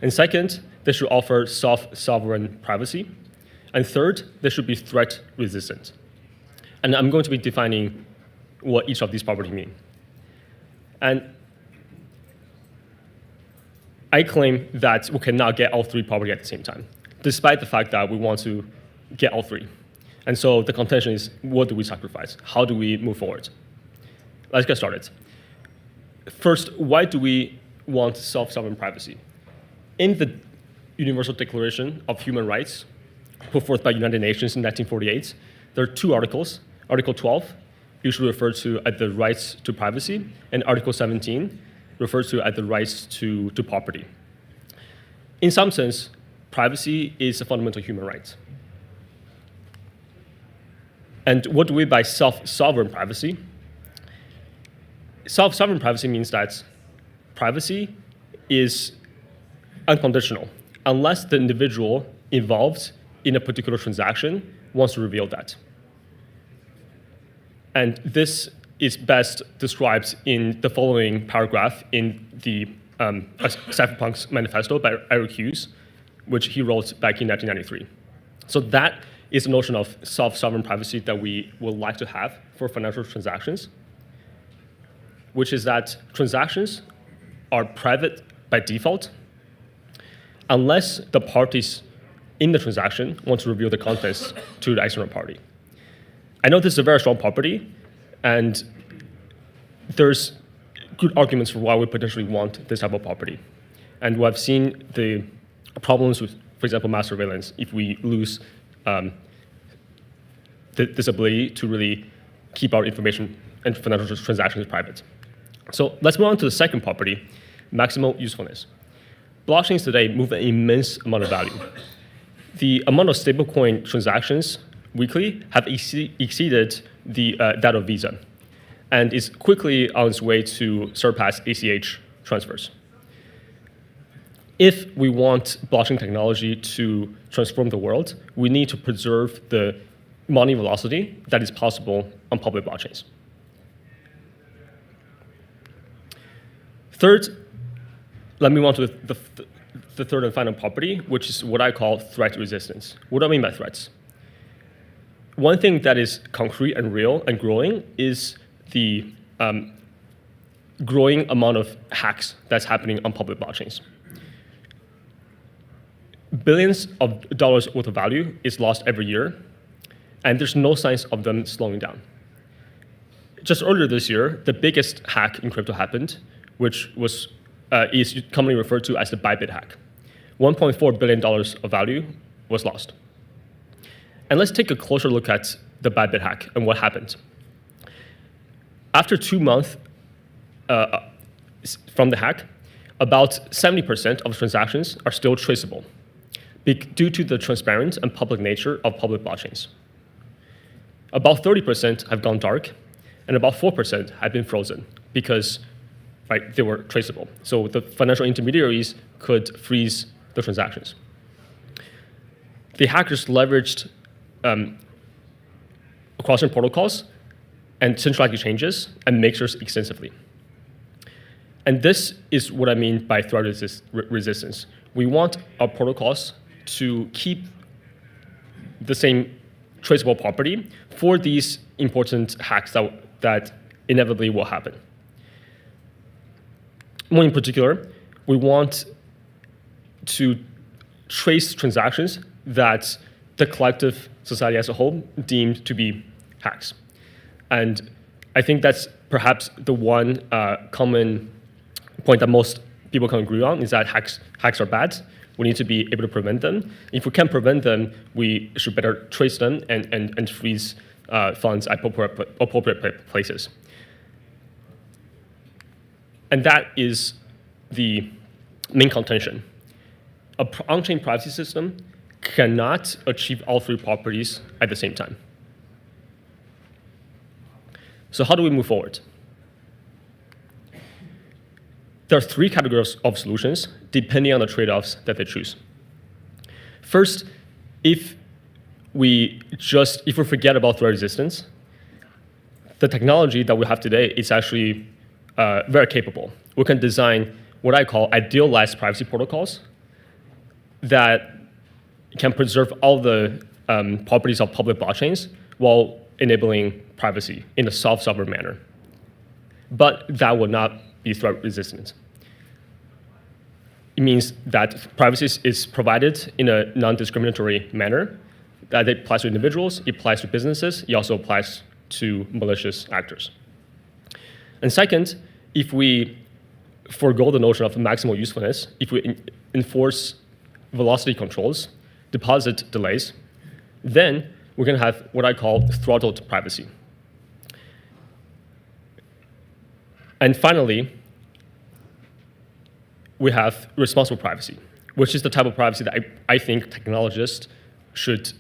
And second, they should offer sovereign privacy. And third, they should be threat resistant. And I'm going to be defining what each of these properties mean. And I claim that we cannot get all three properties at the same time, despite the fact that we want to get all three. And so the contention is, what do we sacrifice? How do we move forward? Let's get started. First, why do we want sovereign privacy? In the Universal Declaration of Human Rights, put forth by United Nations in 1948, there are two articles. Article 12, usually referred to as the rights to privacy, and Article 17, refers to as the rights to property. In some sense, privacy is a fundamental human right. And what do we mean by sovereign privacy? Sovereign privacy means that privacy is unconditional unless the individual involved in a particular transaction wants to reveal that. And this is best described in the following paragraph in the Cypherpunk's manifesto by Eric Hughes, which he wrote back in 1993. So that is the notion of sovereign privacy that we would like to have for financial transactions, which is that transactions are private by default unless the parties in the transaction want to reveal the contents to the external party. I know this is a very strong property, and there's good arguments for why we potentially want this type of property. And we have seen the problems with, for example, mass surveillance if we lose this ability to really keep our information and financial transactions private. So let's move on to the second property, maximal usefulness. Blockchains today move an immense amount of value. The amount of stablecoin transactions weekly have exceeded that of Visa, and is quickly on its way to surpass ACH transfers. If we want blockchain technology to transform the world, we need to preserve the money velocity that is possible on public blockchains. Third, let me move on to the third and final property, which is what I call threat resistance. What do I mean by threats? One thing that is concrete and real and growing is the growing amount of hacks that's happening on public blockchains. Billions of dollars worth of value is lost every year, and there's no signs of them slowing down. Just earlier this year, the biggest hack in crypto happened, which was is commonly referred to as the Bybit hack. $1.4 billion of value was lost. And let's take a closer look at the Bybit hack and what happened. After 2 months from the hack, about 70% of transactions are still traceable due to the transparent and public nature of public blockchains. About 30% have gone dark, and about 4% have been frozen because they were traceable. So the financial intermediaries could freeze the transactions. The hackers leveraged cross-chain protocols and centralized exchanges and mixers extensively. And this is what I mean by threat resistance. We want our protocols to keep the same traceable property for these important hacks that inevitably will happen. More in particular, we want to trace transactions that the collective society as a whole deemed to be hacks. And I think that's perhaps the one common point that most people can agree on, is that hacks are bad. We need to be able to prevent them. If we can't prevent them, we should better trace them and freeze funds at appropriate places. And that is the main contention. An on-chain privacy system cannot achieve all three properties at the same time. So how do we move forward? There are three categories of solutions depending on the trade-offs that they choose. First, if we forget about threat resistance, the technology that we have today is actually very capable. We can design what I call idealized privacy protocols that can preserve all the properties of public blockchains while enabling privacy in a self-sovereign manner. But that would not be threat resistant. It means that privacy is provided in a non-discriminatory manner, that it applies to individuals, it applies to businesses, it also applies to malicious actors. And second, if we forego the notion of maximal usefulness, if we enforce velocity controls, deposit delays, then we're going to have what I call throttled privacy. And finally, we have responsible privacy, which is the type of privacy that I think technologists should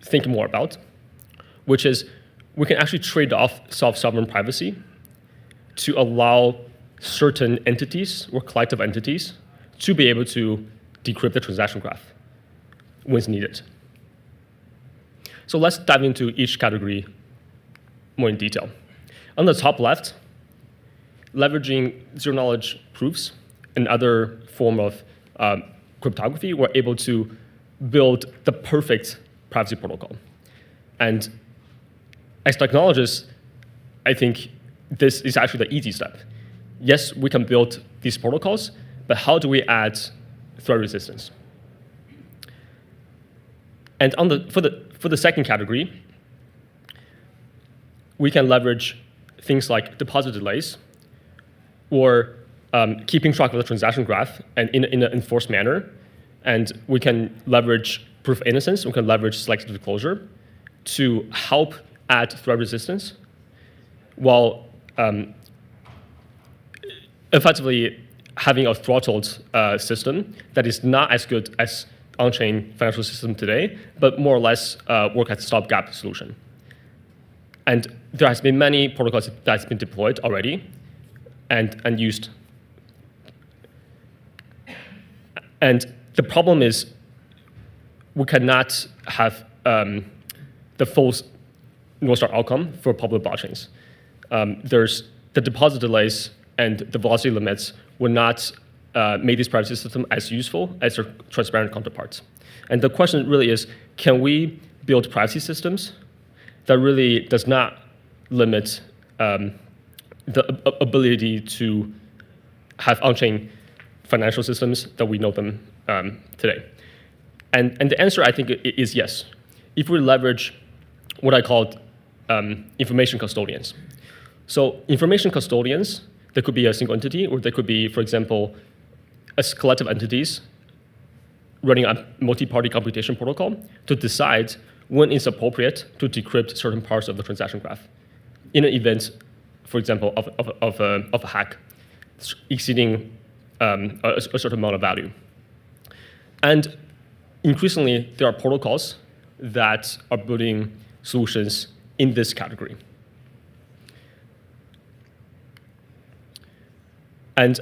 think more about, which is we can actually trade off self-sovereign privacy to allow certain entities or collective entities to be able to decrypt the transaction graph when it's needed. So let's dive into each category more in detail. On the top left, leveraging zero-knowledge proofs and other form of cryptography, we're able to build the perfect privacy protocol. And as technologists, I think this is actually the easy step. Yes, we can build these protocols, but how do we add threat resistance? And for the second category, we can leverage things like deposit delays or keeping track of the transaction graph and in an enforced manner. And we can leverage proof of innocence, we can leverage selective disclosure to help add threat resistance while effectively having a throttled system that is not as good as on-chain financial system today, but more or less work as a stopgap solution. And there has been many protocols that's been deployed already and used. And the problem is we cannot have the full North Star outcome for public blockchains. There's the deposit delays and the velocity limits would not make this privacy system as useful as their transparent counterparts. And the question really is, can we build privacy systems that really does not limit the ability to have on-chain financial systems that we know them today? And the answer, I think, is yes. If we leverage what I call information custodians. So information custodians, there could be a single entity, or there could be, for example, as collective entities running a multi-party computation protocol to decide when it's appropriate to decrypt certain parts of the transaction graph in an event, for example, of a hack exceeding a certain amount of value. And increasingly, there are protocols that are building solutions in this category. And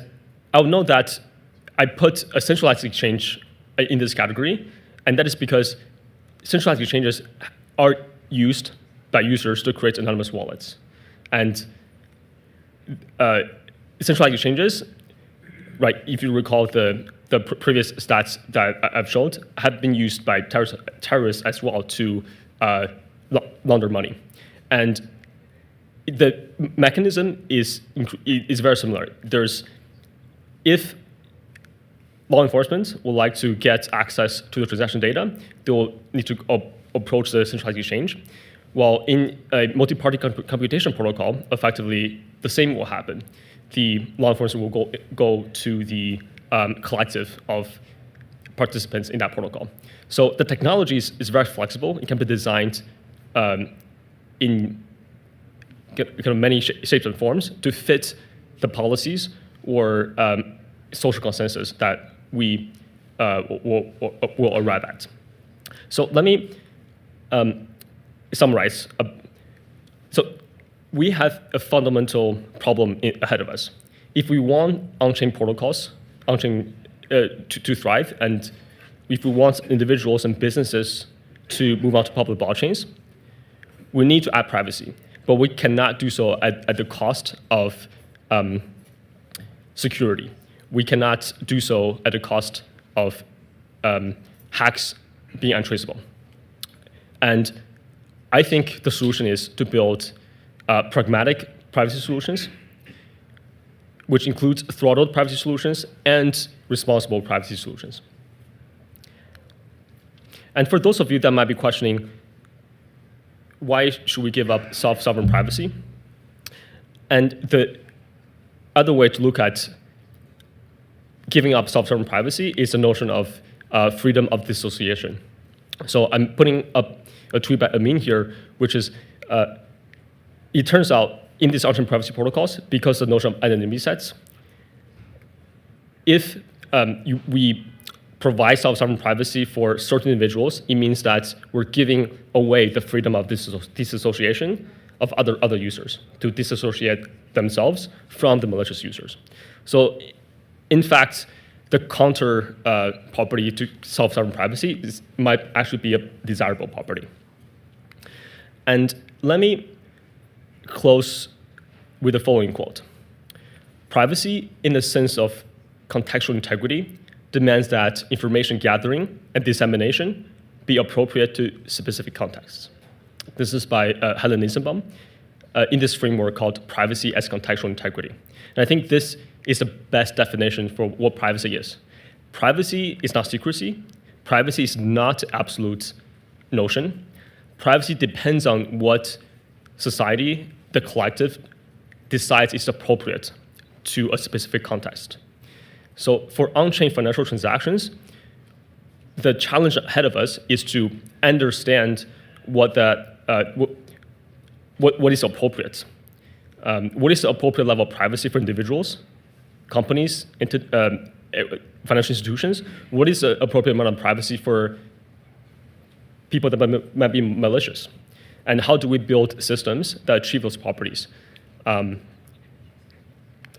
I'll note that I put a centralized exchange in this category, and that is because centralized exchanges are used by users to create anonymous wallets. And centralized exchanges, right, if you recall the previous stats that I've showed, have been used by terrorists as well to launder money. And the mechanism is very similar. If law enforcement would like to get access to the transaction data, they will need to approach the centralized exchange. While in a multi-party computation protocol, effectively the same will happen. The law enforcement will go to the collective of participants in that protocol. So the technology is very flexible. It can be designed in kind of many shapes and forms to fit the policies or social consensus that we will arrive at. So let me summarize. So we have a fundamental problem ahead of us. If we want on-chain protocols, to thrive, and if we want individuals and businesses to move on to public blockchains, we need to add privacy. but we cannot do so at the cost of security. We cannot do so at the cost of hacks being untraceable. And I think the solution is to build pragmatic privacy solutions, which includes throttled privacy solutions and responsible privacy solutions. And for those of you that might be questioning, why should we give up self-sovereign privacy? And the other way to look at giving up self-sovereign privacy is the notion of freedom of dissociation. So I'm putting up a tweet by Amin here, which is, it turns out in these on-chain privacy protocols, because the notion of anonymity sets, if we provide self-sovereign privacy for certain individuals, it means that we're giving away the freedom of disassociation of other users to disassociate themselves from the malicious users. So in fact, the counter property to self-sovereign privacy might actually be a desirable property. And let me close with the following quote. Privacy, in the sense of contextual integrity, demands that information gathering and dissemination be appropriate to specific contexts. This is by Helen Nissenbaum in this framework called privacy as contextual integrity. And I think this is the best definition for what privacy is. Privacy is not secrecy. Privacy is not absolute notion. Privacy depends on what society, the collective, decides is appropriate to a specific context. So for on-chain financial transactions, the challenge ahead of us is to understand what is appropriate. What is the appropriate level of privacy for individuals, companies, financial institutions? What is the appropriate amount of privacy for people that might be malicious? And how do we build systems that achieve those properties? And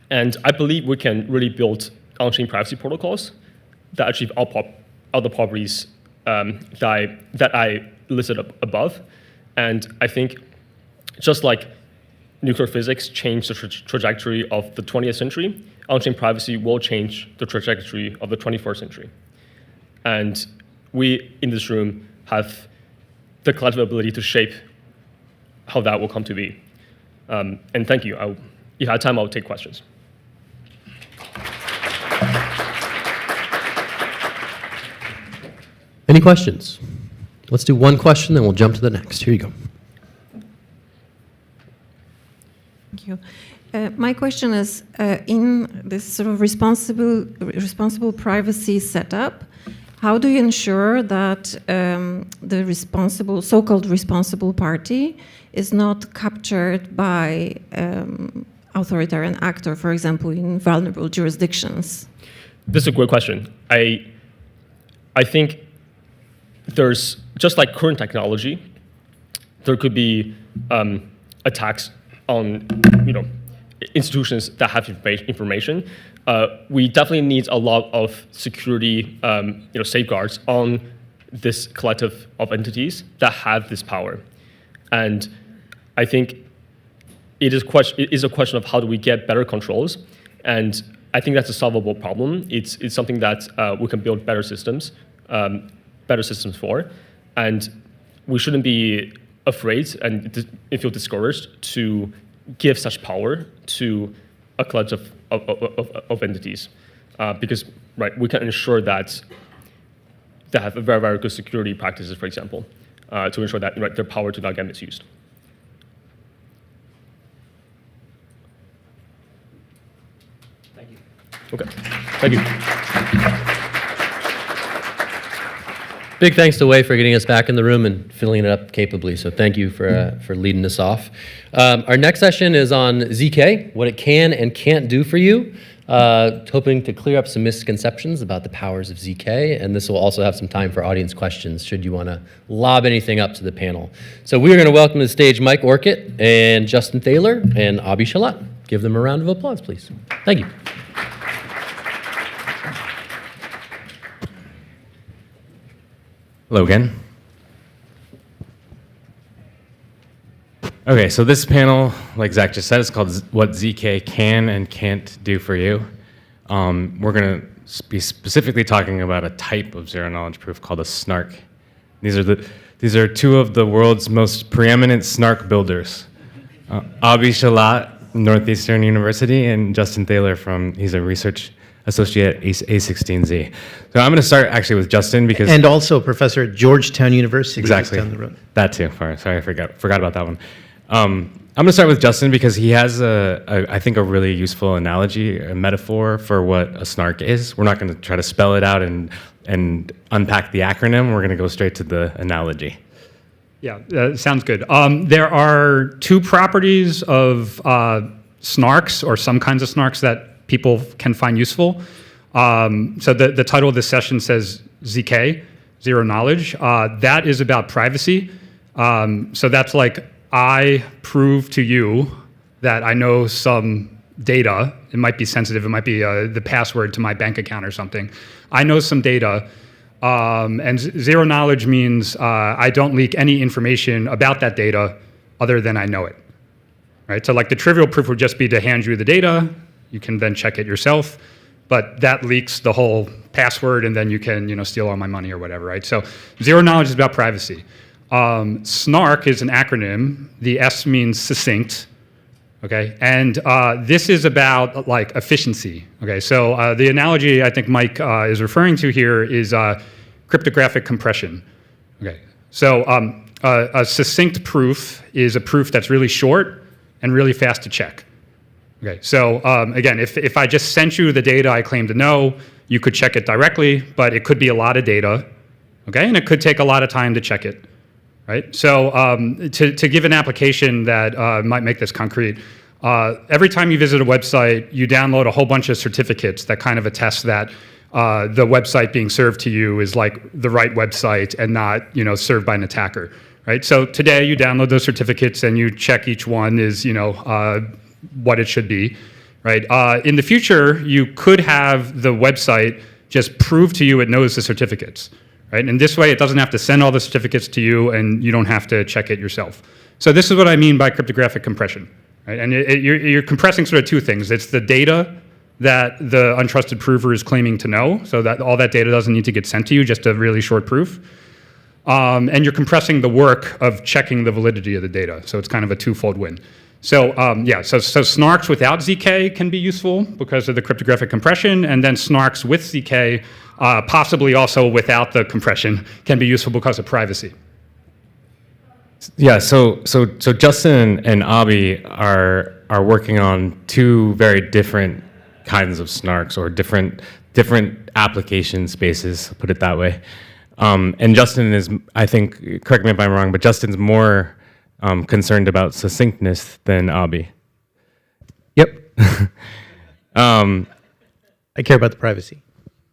I believe we can really build on-chain privacy protocols that achieve all the properties that I listed above. And I think just like nuclear physics changed the trajectory of the 20th century, on-chain privacy will change the trajectory of the 21st century. And we in this room have the collective ability to shape how that will come to be. And thank you. If I have time, I'll take questions. Any questions? Let's do one question, then we'll jump to the next. Here you go. Thank you. My question is, in this sort of responsible privacy setup, how do you ensure that the so-called responsible party is not captured by authoritarian actor, for example, in vulnerable jurisdictions? This is a great question. I think there's, just like current technology, there could be attacks on institutions that have information. We definitely need a lot of security safeguards on this collective of entities that have this power. And I think it is a question of how do we get better controls. And I think that's a solvable problem. It's something that we can build better systems for. And we shouldn't be afraid and feel discouraged to give such power to a collective of entities, because we can ensure that they have very, very good security practices, for example, to ensure that their power do not get misused. Thank you. Okay, thank you. Big thanks to Wei for getting us back in the room and filling it up capably. So thank you for leading us off. Our next session is on ZK, what it can and can't do for you. Hoping to clear up some misconceptions about the powers of ZK. And this will also have some time for audience questions should you want to lob anything up to the panel. So we are going to welcome to the stage Mike Orkett and Justin Thaler and Abhi Shalat. Give them a round of applause, please. Thank you. Hello again. Okay, so this panel, like Zach just said, is called What ZK Can and Can't Do for You. We're going to be specifically talking about a type of zero-knowledge proof called a snark. These are two of the world's most preeminent snark builders. Abi Shalat, Northeastern University, and Justin Thaler he's a research associate at A16Z. So I'm going to start actually with Justin because... And also professor at Georgetown University. Exactly. Down the road. That too. Sorry, I forgot about that one. I'm going to start with Justin because he has I think a really useful analogy, a metaphor for what a snark is. We're not going to try to spell it out and unpack the acronym. We're going to go straight to the analogy. Yeah, sounds good. There are two properties of snarks, or some kinds of snarks, that people can find useful. So the title of this session says ZK, zero knowledge. That is about privacy. So that's like, I prove to you that I know some data. It might be sensitive. It might be the password to my bank account or something. I know some data. And zero knowledge means I don't leak any information about that data other than I know it. Right? So like the trivial proof would just be to hand you the data. You can then check it yourself. But that leaks the whole password, and then you can steal all my money or whatever. Right? So zero knowledge is about privacy. SNARK is an acronym. The S means succinct. Okay, and this is about like efficiency. Okay, so the analogy I think Mike is referring to here is cryptographic compression. Okay, so a succinct proof is a proof that's really short and really fast to check. Okay, so again, if I just sent you the data I claim to know, you could check it directly, but it could be a lot of data. Okay, and it could take a lot of time to check it. Right? So to give an application that might make this concrete, every time you visit a website, you download a whole bunch of certificates that kind of attest that the website being served to you is like the right website and not served by an attacker. Right? So today you download those certificates and you check each one is what it should be. Right? In the future, you could have the website just prove to you it knows the certificates. Right? And this way, it doesn't have to send all the certificates to you, and you don't have to check it yourself. So this is what I mean by cryptographic compression. Right? And you're compressing sort of two things. It's the data that the untrusted prover is claiming to know, so that all that data doesn't need to get sent to you, just a really short proof. And you're compressing the work of checking the validity of the data. So it's kind of a twofold win. So so snarks without ZK can be useful because of the cryptographic compression, and then snarks with ZK, possibly also without the compression, can be useful because of privacy. Yeah, so Justin and Abi are working on two very different kinds of snarks, or different application spaces, put it that way. And Justin is, I think, correct me if I'm wrong, but Justin's more concerned about succinctness than Abi. Yep. I care about the privacy.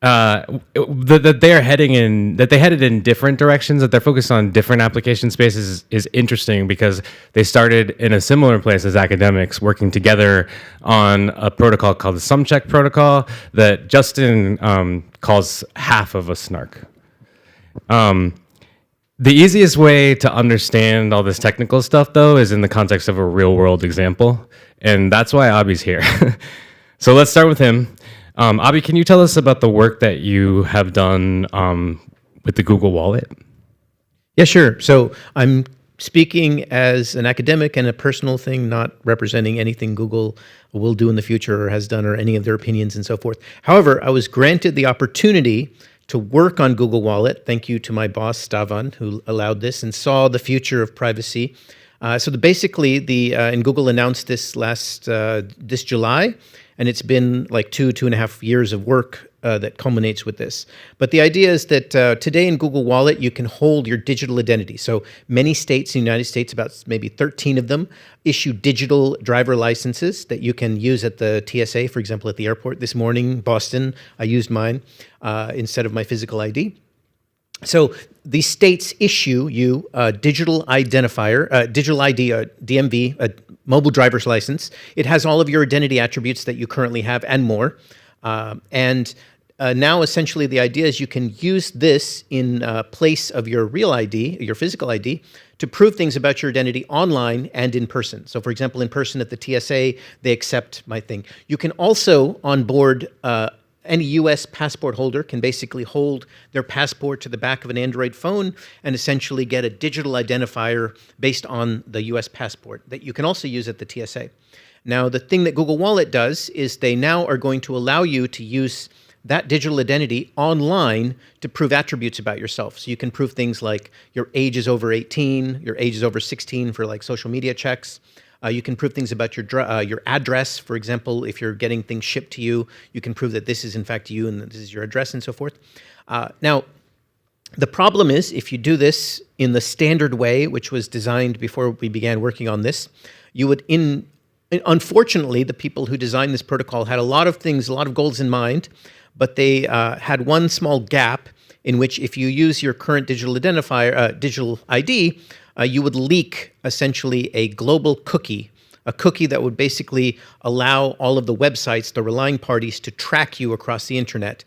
That they headed in different directions, that they're focused on different application spaces is interesting because they started in a similar place as academics, working together on a protocol called the SumCheck protocol that Justin calls half of a snark. The easiest way to understand all this technical stuff, though, is in the context of a real-world example, and that's why Abi's here. So let's start with him. Abi, can you tell us about the work that you have done with the Google Wallet? Yeah, sure. So I'm speaking as an academic and a personal thing, not representing anything Google will do in the future or has done or any of their opinions and so forth. However, I was granted the opportunity to work on Google Wallet. Thank you to my boss, Stavan, who allowed this and saw the future of privacy. Basically, and Google announced this this July, and it's been like 2.5 years of work that culminates with this. But the idea is that today in Google Wallet, you can hold your digital identity. So many states in the United States, about maybe 13 of them, issue digital driver licenses that you can use at the TSA, for example, at the airport. This morning, Boston, I used mine instead of my physical ID. So these states issue you a digital identifier, digital ID, a DMV, a mobile driver's license. It has all of your identity attributes that you currently have and more. Now, essentially, the idea is you can use this in place of your real ID, your physical ID, to prove things about your identity online and in person. So for example, in person at the TSA, they accept my thing. You can also onboard any US passport holder can basically hold their passport to the back of an Android phone and essentially get a digital identifier based on the US passport that you can also use at the TSA. Now, the thing that Google Wallet does is they now are going to allow you to use that digital identity online to prove attributes about yourself. So you can prove things like your age is over 18, your age is over 16 for like social media checks. You can prove things about your address. For example, if you're getting things shipped to you, you can prove that this is in fact you and that this is your address and so forth. Now, the problem is if you do this in the standard way, which was designed before we began working on this, you would unfortunately, the people who designed this protocol had a lot of things, a lot of goals in mind, but they had one small gap in which if you use your current digital identifier, digital ID, you would leak essentially a global cookie, a cookie that would basically allow all of the websites, the relying parties, to track you across the internet.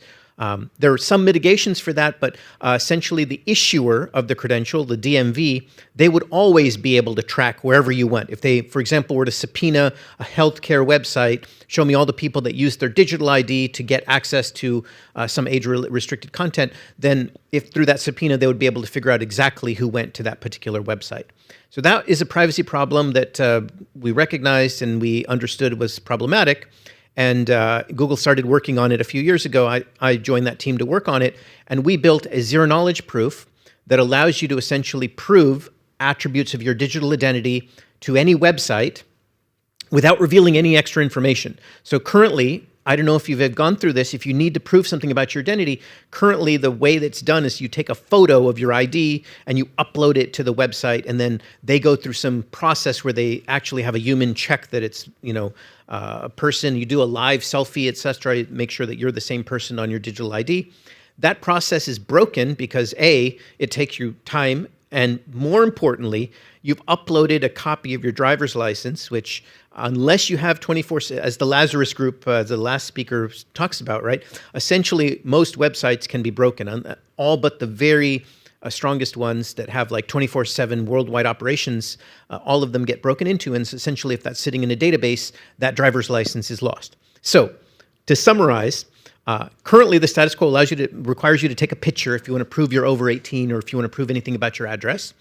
There are some mitigations for that, but essentially the issuer of the credential, the DMV, they would always be able to track wherever you went. If they, for example, were to subpoena a healthcare website, show me all the people that used their digital ID to get access to some age-restricted content, then if through that subpoena, they would be able to figure out exactly who went to that particular website. So that is a privacy problem that we recognized and we understood was problematic. And Google started working on it a few years ago. I joined that team to work on it, and we built a zero-knowledge proof that allows you to essentially prove attributes of your digital identity to any website without revealing any extra information. So currently, I don't know if you've gone through this, if you need to prove something about your identity, currently the way that's done is you take a photo of your ID and you upload it to the website, and then they go through some process where they actually have a human check that it's, a person. You do a live selfie, etc., make sure that you're the same person on your digital ID. That process is broken because A, it takes you time, and more importantly, you've uploaded a copy of your driver's license, which unless you have 24, as the Lazarus group, the last speaker talks about, right? Essentially, most websites can be broken, all but the very strongest ones that have like 24/7 worldwide operations, all of them get broken into, and essentially if that's sitting in a database, that driver's license is lost. So, to summarize, currently the status quo requires you to take a picture if you want to prove you're over 18 or if you want to prove anything about your address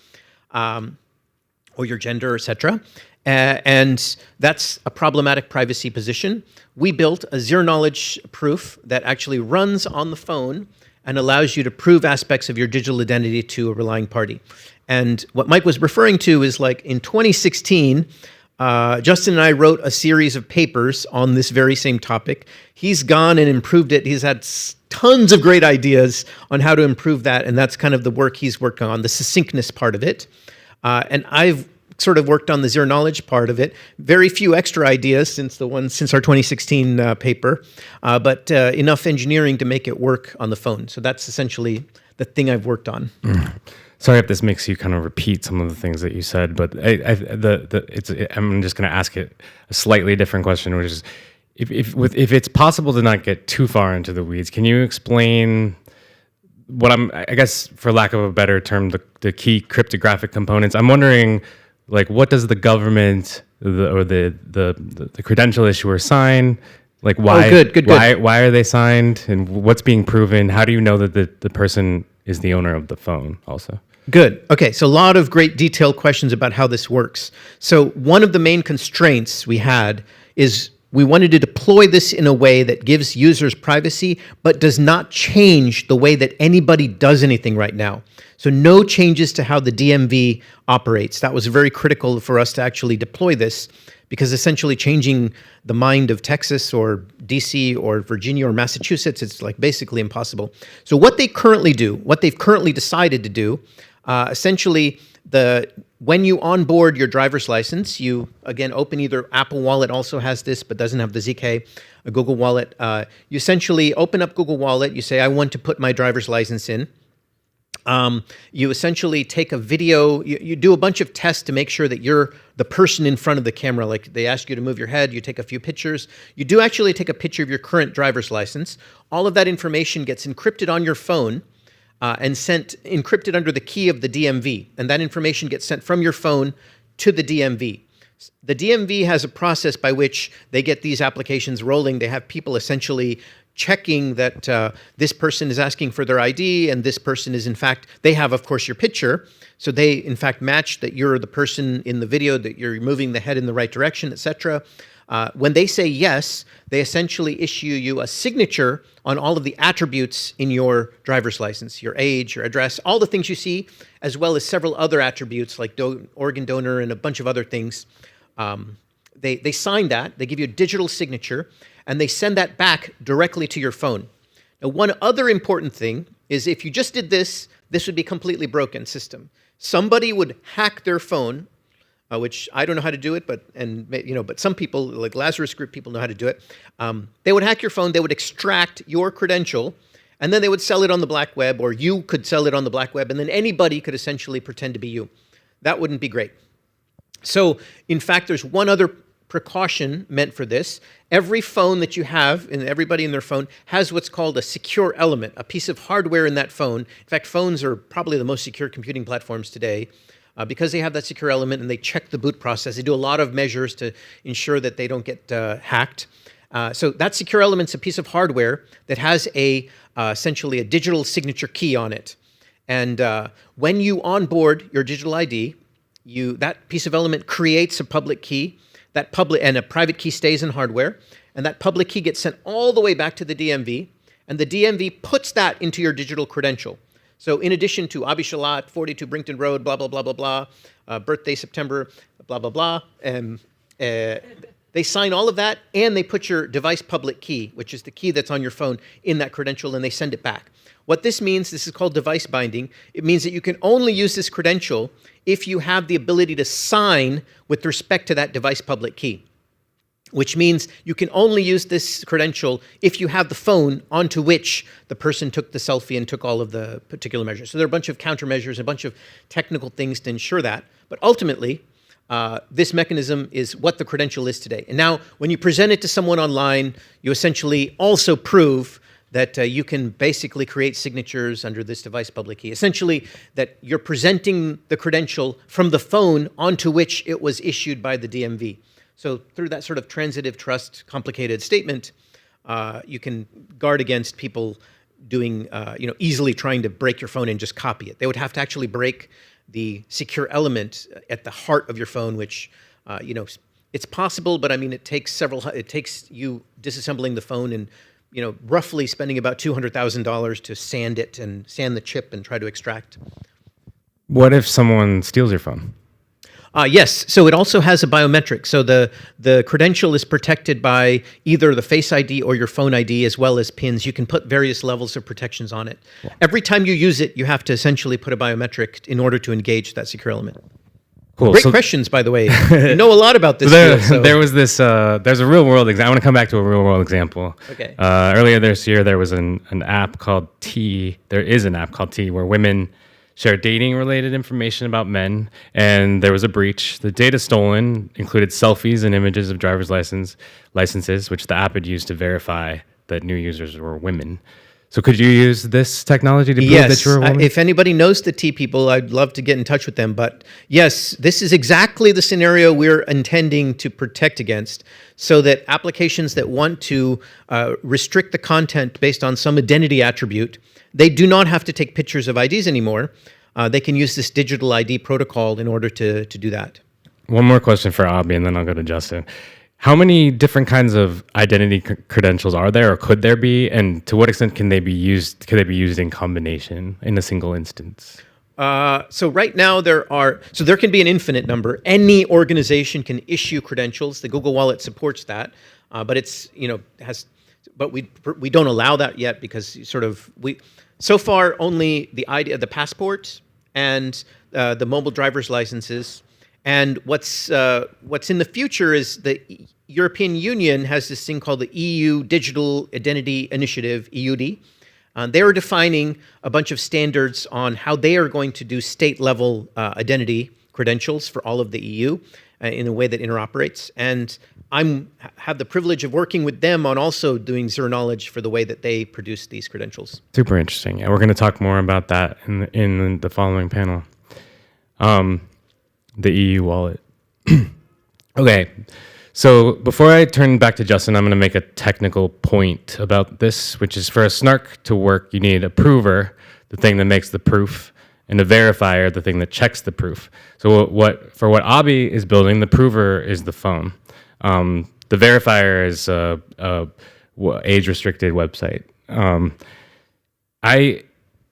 or your gender, etc. And that's a problematic privacy position. We built a zero-knowledge proof that actually runs on the phone and allows you to prove aspects of your digital identity to a relying party. And what Mike was referring to is like in 2016, Justin and I wrote a series of papers on this very same topic. He's gone and improved it. He's had tons of great ideas on how to improve that, and that's kind of the work he's worked on, the succinctness part of it. And I've sort of worked on the zero knowledge part of it. Very few extra ideas since our 2016 paper, but enough engineering to make it work on the phone. So that's essentially the thing I've worked on. Sorry if this makes you kind of repeat some of the things that you said, but I'm just going to ask it a slightly different question, which is, if it's possible to not get too far into the weeds, can you explain what I guess, for lack of a better term, the key cryptographic components? I'm wondering, like, what does the government or the credential issuer sign? Like, why? Oh, good. Why are they signed, and what's being proven? How do you know that the person is the owner of the phone? Also. Good. Okay, so a lot of great detailed questions about how this works. So one of the main constraints we had is we wanted to deploy this in a way that gives users privacy, but does not change the way that anybody does anything right now. So no changes to how the DMV operates. That was very critical for us to actually deploy this, because essentially changing the mind of Texas or DC or Virginia or Massachusetts, it's like basically impossible. So what they currently do, what they've currently decided to do, essentially when you onboard your driver's license, you again open either Apple Wallet also has this, but doesn't have the ZK, a Google Wallet. You essentially open up Google Wallet, you say, I want to put my driver's license in. You essentially take a video, you do a bunch of tests to make sure that you're the person in front of the camera. Like they ask you to move your head, you take a few pictures. You do actually take a picture of your current driver's license. All of that information gets encrypted on your phone. and sent encrypted under the key of the DMV. And that information gets sent from your phone to the DMV. The DMV has a process by which they get these applications rolling. They have people essentially checking that this person is asking for their ID and this person is in fact, they have of course your picture. So they in fact match that you're the person in the video, that you're moving the head in the right direction, etc. When they say yes, they essentially issue you a signature on all of the attributes in your driver's license, your age, your address, all the things you see, as well as several other attributes like organ donor and a bunch of other things. They sign that, they give you a digital signature, and they send that back directly to your phone. Now, one other important thing is if you just did this, this would be a completely broken system. Somebody would hack their phone, which I don't know how to do it, but some people, like Lazarus Group people, know how to do it. They would hack your phone, they would extract your credential, and then they would sell it on the black web, or you could sell it on the black web, and then anybody could essentially pretend to be you. That wouldn't be great. So, in fact, there's one other precaution meant for this. Every phone that you have, and everybody in their phone, has what's called a secure element, a piece of hardware in that phone. In fact, phones are probably the most secure computing platforms today because they have that secure element and they check the boot process. They do a lot of measures to ensure that they don't get hacked. So that secure element's a piece of hardware that has essentially a digital signature key on it. And when you onboard your digital ID, that piece of element creates a public key. And a private key stays in hardware, and that public key gets sent all the way back to the DMV, and the DMV puts that into your digital credential. So in addition to Abi Shalat, 42 Brinkton Road, blah, blah, blah, blah, blah, birthday September, blah, blah, blah, they sign all of that, and they put your device public key, which is the key that's on your phone, in that credential, and they send it back. What this means, this is called device binding. It means that you can only use this credential if you have the ability to sign with respect to that device public key, which means you can only use this credential if you have the phone onto which the person took the selfie and took all of the particular measures. So there are a bunch of countermeasures, a bunch of technical things to ensure that. But ultimately, this mechanism is what the credential is today. And now, when you present it to someone online, you essentially also prove that you can basically create signatures under this device public key. Essentially, that you're presenting the credential from the phone onto which it was issued by the DMV. So through that sort of transitive trust, complicated statement, you can guard against people doing, easily trying to break your phone and just copy it. They would have to actually break the secure element at the heart of your phone, which, it's possible, but I mean, it takes you disassembling the phone and roughly spending about $200,000 to sand it and sand the chip and try to extract. What if someone steals your phone? Yes, so it also has a biometric. So the credential is protected by either the Face ID or your phone ID as well as PINs. You can put various levels of protections on it. Yeah. Every time you use it, you have to essentially put a biometric in order to engage that secure element. Cool. Great questions, by the way. You know a lot about this. There was this. There's a real world example. I want to come back to a real world example. Okay. Earlier this year, there was an app called T. There is an app called T where women share dating-related information about men, and there was a breach. The data stolen included selfies and images of driver's licenses, which the app had used to verify that new users were women. So could you use this technology to prove that you're a woman? If anybody knows the T people, I'd love to get in touch with them. But yes, this is exactly the scenario we're intending to protect against, so that applications that want to restrict the content based on some identity attribute, they do not have to take pictures of IDs anymore. They can use this digital ID protocol in order to do that. One more question for Abi, and then I'll go to Justin. How many different kinds of identity credentials are there, or could there be, and to what extent can they be used? Could they be used in combination in a single instance? So right now there can be an infinite number. Any organization can issue credentials. The Google Wallet supports that, but but we don't allow that yet because so far only the ID, the passport, and the mobile driver's licenses. And what's in the future is the European Union has this thing called the EU Digital Identity Initiative, EUD. They're defining a bunch of standards on how they are going to do state-level identity credentials for all of the EU in a way that interoperates. And have the privilege of working with them on also doing zero knowledge for the way that they produce these credentials. Super interesting. Yeah, we're going to talk more about that in the following panel. The EU wallet. Okay, so before I turn back to Justin, I'm going to make a technical point about this, which is for a snark to work, you need a prover, the thing that makes the proof, and a verifier, the thing that checks the proof. So for what Abi is building, the prover is the phone. The verifier is a age-restricted website.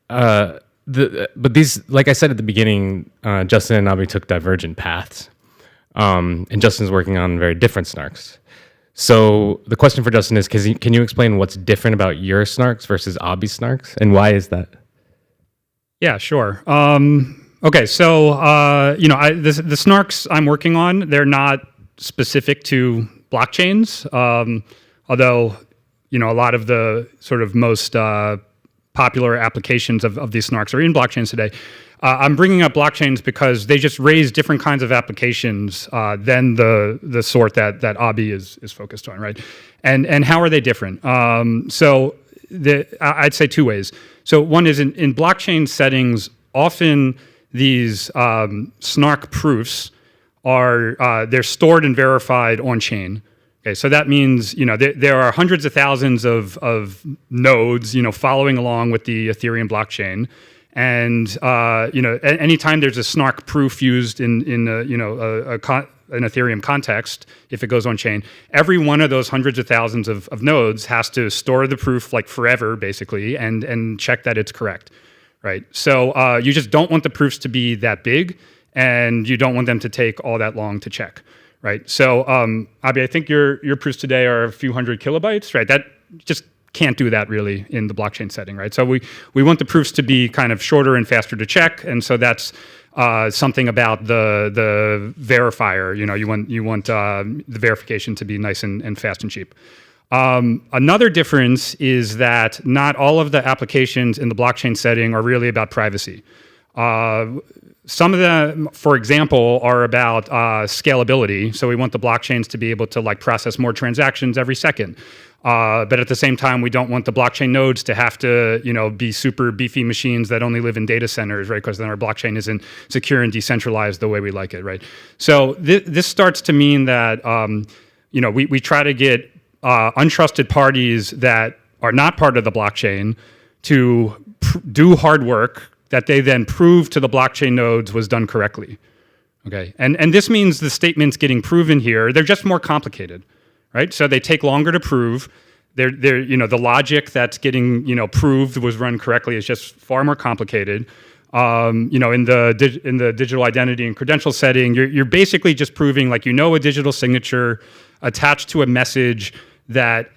But these, like I said at the beginning, Justin and Abi took divergent paths. And Justin's working on very different snarks. So the question for Justin is, can you explain what's different about your snarks versus Abi's snarks, and why is that? Yeah, sure. Okay, so the snarks I'm working on, they're not specific to blockchains, although a lot of the sort of most popular applications of these snarks are in blockchains today. I'm bringing up blockchains because they just raise different kinds of applications than the sort that Abi is focused on, right? And how are they different? I'd say two ways. So one is in blockchain settings, often these snark proofs they're stored and verified on chain. Okay, so that means there are hundreds of thousands of nodes following along with the Ethereum blockchain, and anytime there's a snark proof used in an Ethereum context, if it goes on chain, every one of those hundreds of thousands of nodes has to store the proof like forever, basically, and check that it's correct, right? So you just don't want the proofs to be that big, and you don't want them to take all that long to check, right? So Abi, I think your proofs today are a few hundred kilobytes, right? That just can't do that really in the blockchain setting, right? So we want the proofs to be kind of shorter and faster to check, and so that's something about the verifier. You want the verification to be nice and fast and cheap. Another difference is that not all of the applications in the blockchain setting are really about privacy. Some of them, for example, are about scalability. So we want the blockchains to be able to process more transactions every second. But at the same time, we don't want the blockchain nodes to have to, be super beefy machines that only live in data centers, right? Because then our blockchain isn't secure and decentralized the way we like it, right? So this starts to mean that, we try to get untrusted parties that are not part of the blockchain to do hard work that they then prove to the blockchain nodes was done correctly. Okay, and this means the statements getting proven here, they're just more complicated, right? So they take longer to prove. The logic that's getting proved was run correctly is just far more complicated. In the digital identity and credential setting, you're basically just proving a digital signature attached to a message that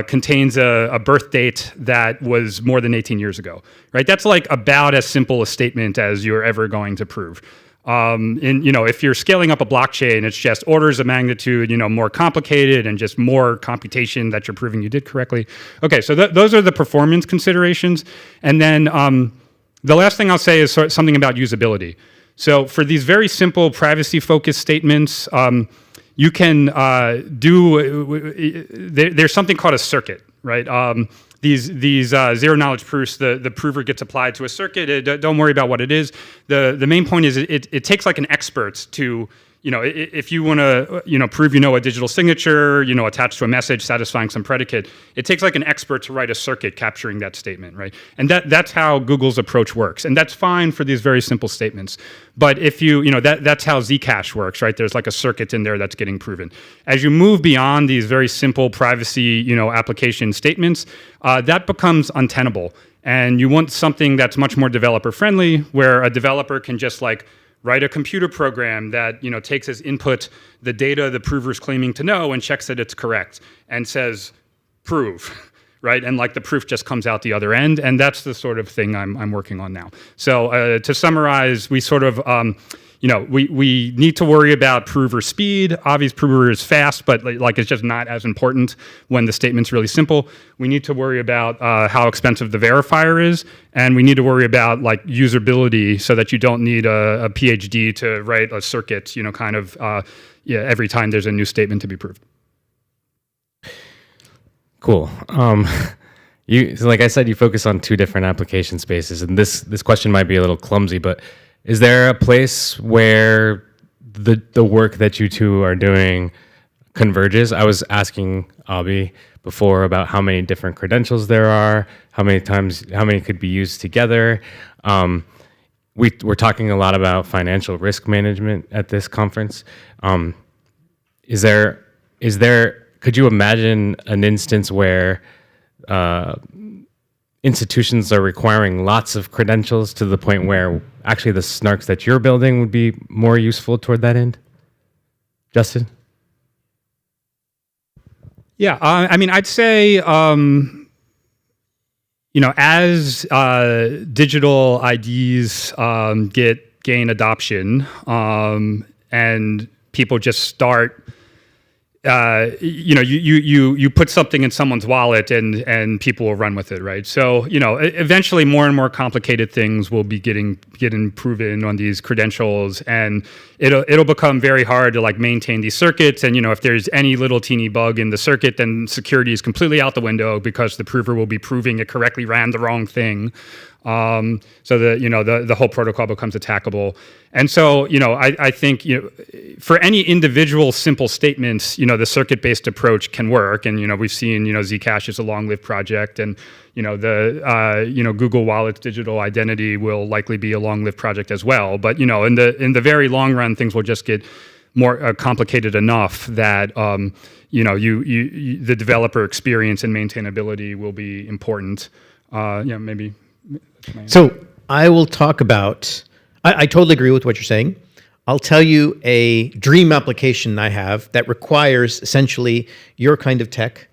contains a birth date that was more than 18 years ago, right? That's about as simple a statement as you're ever going to prove. If you're scaling up a blockchain, it's just orders of magnitude, more complicated and just more computation that you're proving you did correctly. Okay, so those are the performance considerations. And then the last thing I'll say is something about usability. So for these very simple privacy-focused statements, you can there's something called a circuit, right? These zero knowledge proofs, the prover gets applied to a circuit. Don't worry about what it is. The main point is it takes an expert to, if you want to, prove a digital signature, attached to a message satisfying some predicate, it takes an expert to write a circuit capturing that statement, right? And that's how Google's approach works. And that's fine for these very simple statements. But if that's how Zcash works, right? There's a circuit in there that's getting proven. As you move beyond these very simple privacy, application statements, that becomes untenable. And you want something that's much more developer friendly, where a developer can just write a computer program that takes as input the data the prover's claiming to know and checks that it's correct and says, prove, right? And like the proof just comes out the other end, and that's the sort of thing I'm working on now. So to summarize, we sort of we need to worry about prover speed. Obviously, prover is fast, but like it's just not as important when the statement's really simple. We need to worry about how expensive the verifier is, and we need to worry about like usability so that you don't need a PhD to write a circuit, every time there's a new statement to be proved. Cool. So like I said, you focus on two different application spaces, and this question might be a little clumsy, but is there a place where the work that you two are doing converges? I was asking Abhi before about how many different credentials there are, how many could be used together. We're talking a lot about financial risk management at this conference. Could you imagine an instance where institutions are requiring lots of credentials to the point where actually the snarks that you're building would be more useful toward that end? Justin? Yeah, I'd say, as digital IDs gain adoption, and people just start, you put something in someone's wallet and people will run with it, right? So, eventually more and more complicated things will be getting proven on these credentials, and it'll become very hard to like maintain these circuits. And, if there's any little teeny bug in the circuit, then security is completely out the window because the prover will be proving it correctly ran the wrong thing. So the whole protocol becomes attackable. And so, I think, for any individual simple statements, the circuit-based approach can work. And, we've seen, Zcash is a long-lived project, and, Google Wallet's digital identity will likely be a long-lived project as well. But, in the very long run, things will just get more complicated enough that, the developer experience and maintainability will be important. Maybe. So I will talk about, I totally agree with what you're saying. I'll tell you a dream application I have that requires essentially your kind of tech.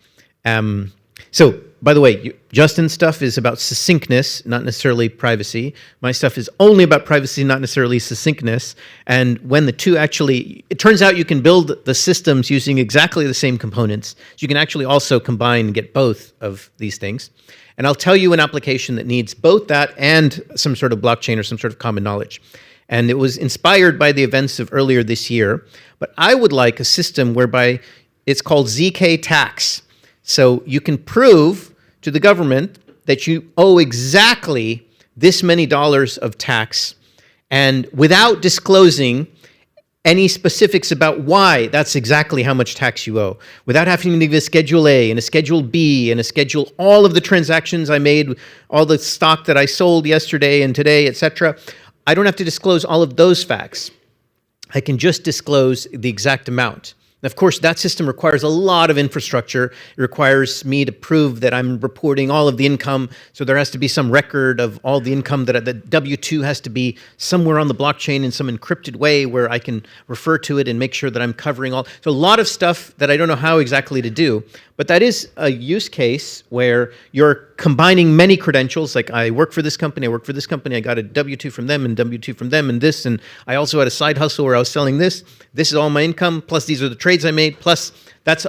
So by the way, Justin's stuff is about succinctness, not necessarily privacy. My stuff is only about privacy, not necessarily succinctness. And when the two actually, it turns out you can build the systems using exactly the same components. So you can actually also combine and get both of these things. And I'll tell you an application that needs both that and some sort of blockchain or some sort of common knowledge. And it was inspired by the events of earlier this year. But I would like a system whereby it's called ZK tax. So you can prove to the government that you owe exactly this many dollars of tax, and without disclosing any specifics about why that's exactly how much tax you owe, without having to give a Schedule A and a Schedule B and a schedule all of the transactions I made, all the stock that I sold yesterday and today, etc. I don't have to disclose all of those facts. I can just disclose the exact amount. And of course, that system requires a lot of infrastructure. It requires me to prove that I'm reporting all of the income. So there has to be some record of all the income that the W-2 has to be somewhere on the blockchain in some encrypted way where I can refer to it and make sure that I'm covering all. So a lot of stuff that I don't know how exactly to do. But that is a use case where you're combining many credentials. Like I work for this company, I work for this company, I got a W-2 from them and W-2 from them and this. And I also had a side hustle where I was selling this. This is all my income, plus these are the trades I made, plus that's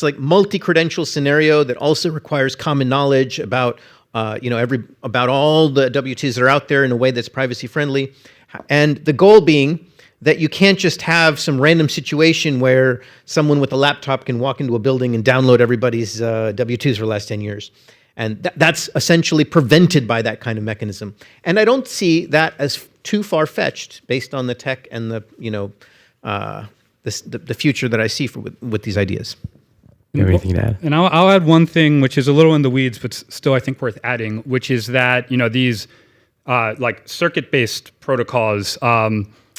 like multi-credential scenario that also requires common knowledge about about all the W-2s that are out there in a way that's privacy friendly. And the goal being that you can't just have some random situation where someone with a laptop can walk into a building and download everybody's W-2s for the last 10 years. And that's essentially prevented by that kind of mechanism. And I don't see that as too far-fetched based on the tech and the future that I see with these ideas. You have anything to add? And I'll add one thing, which is a little in the weeds, but still I think worth adding, which is that these like circuit-based protocols,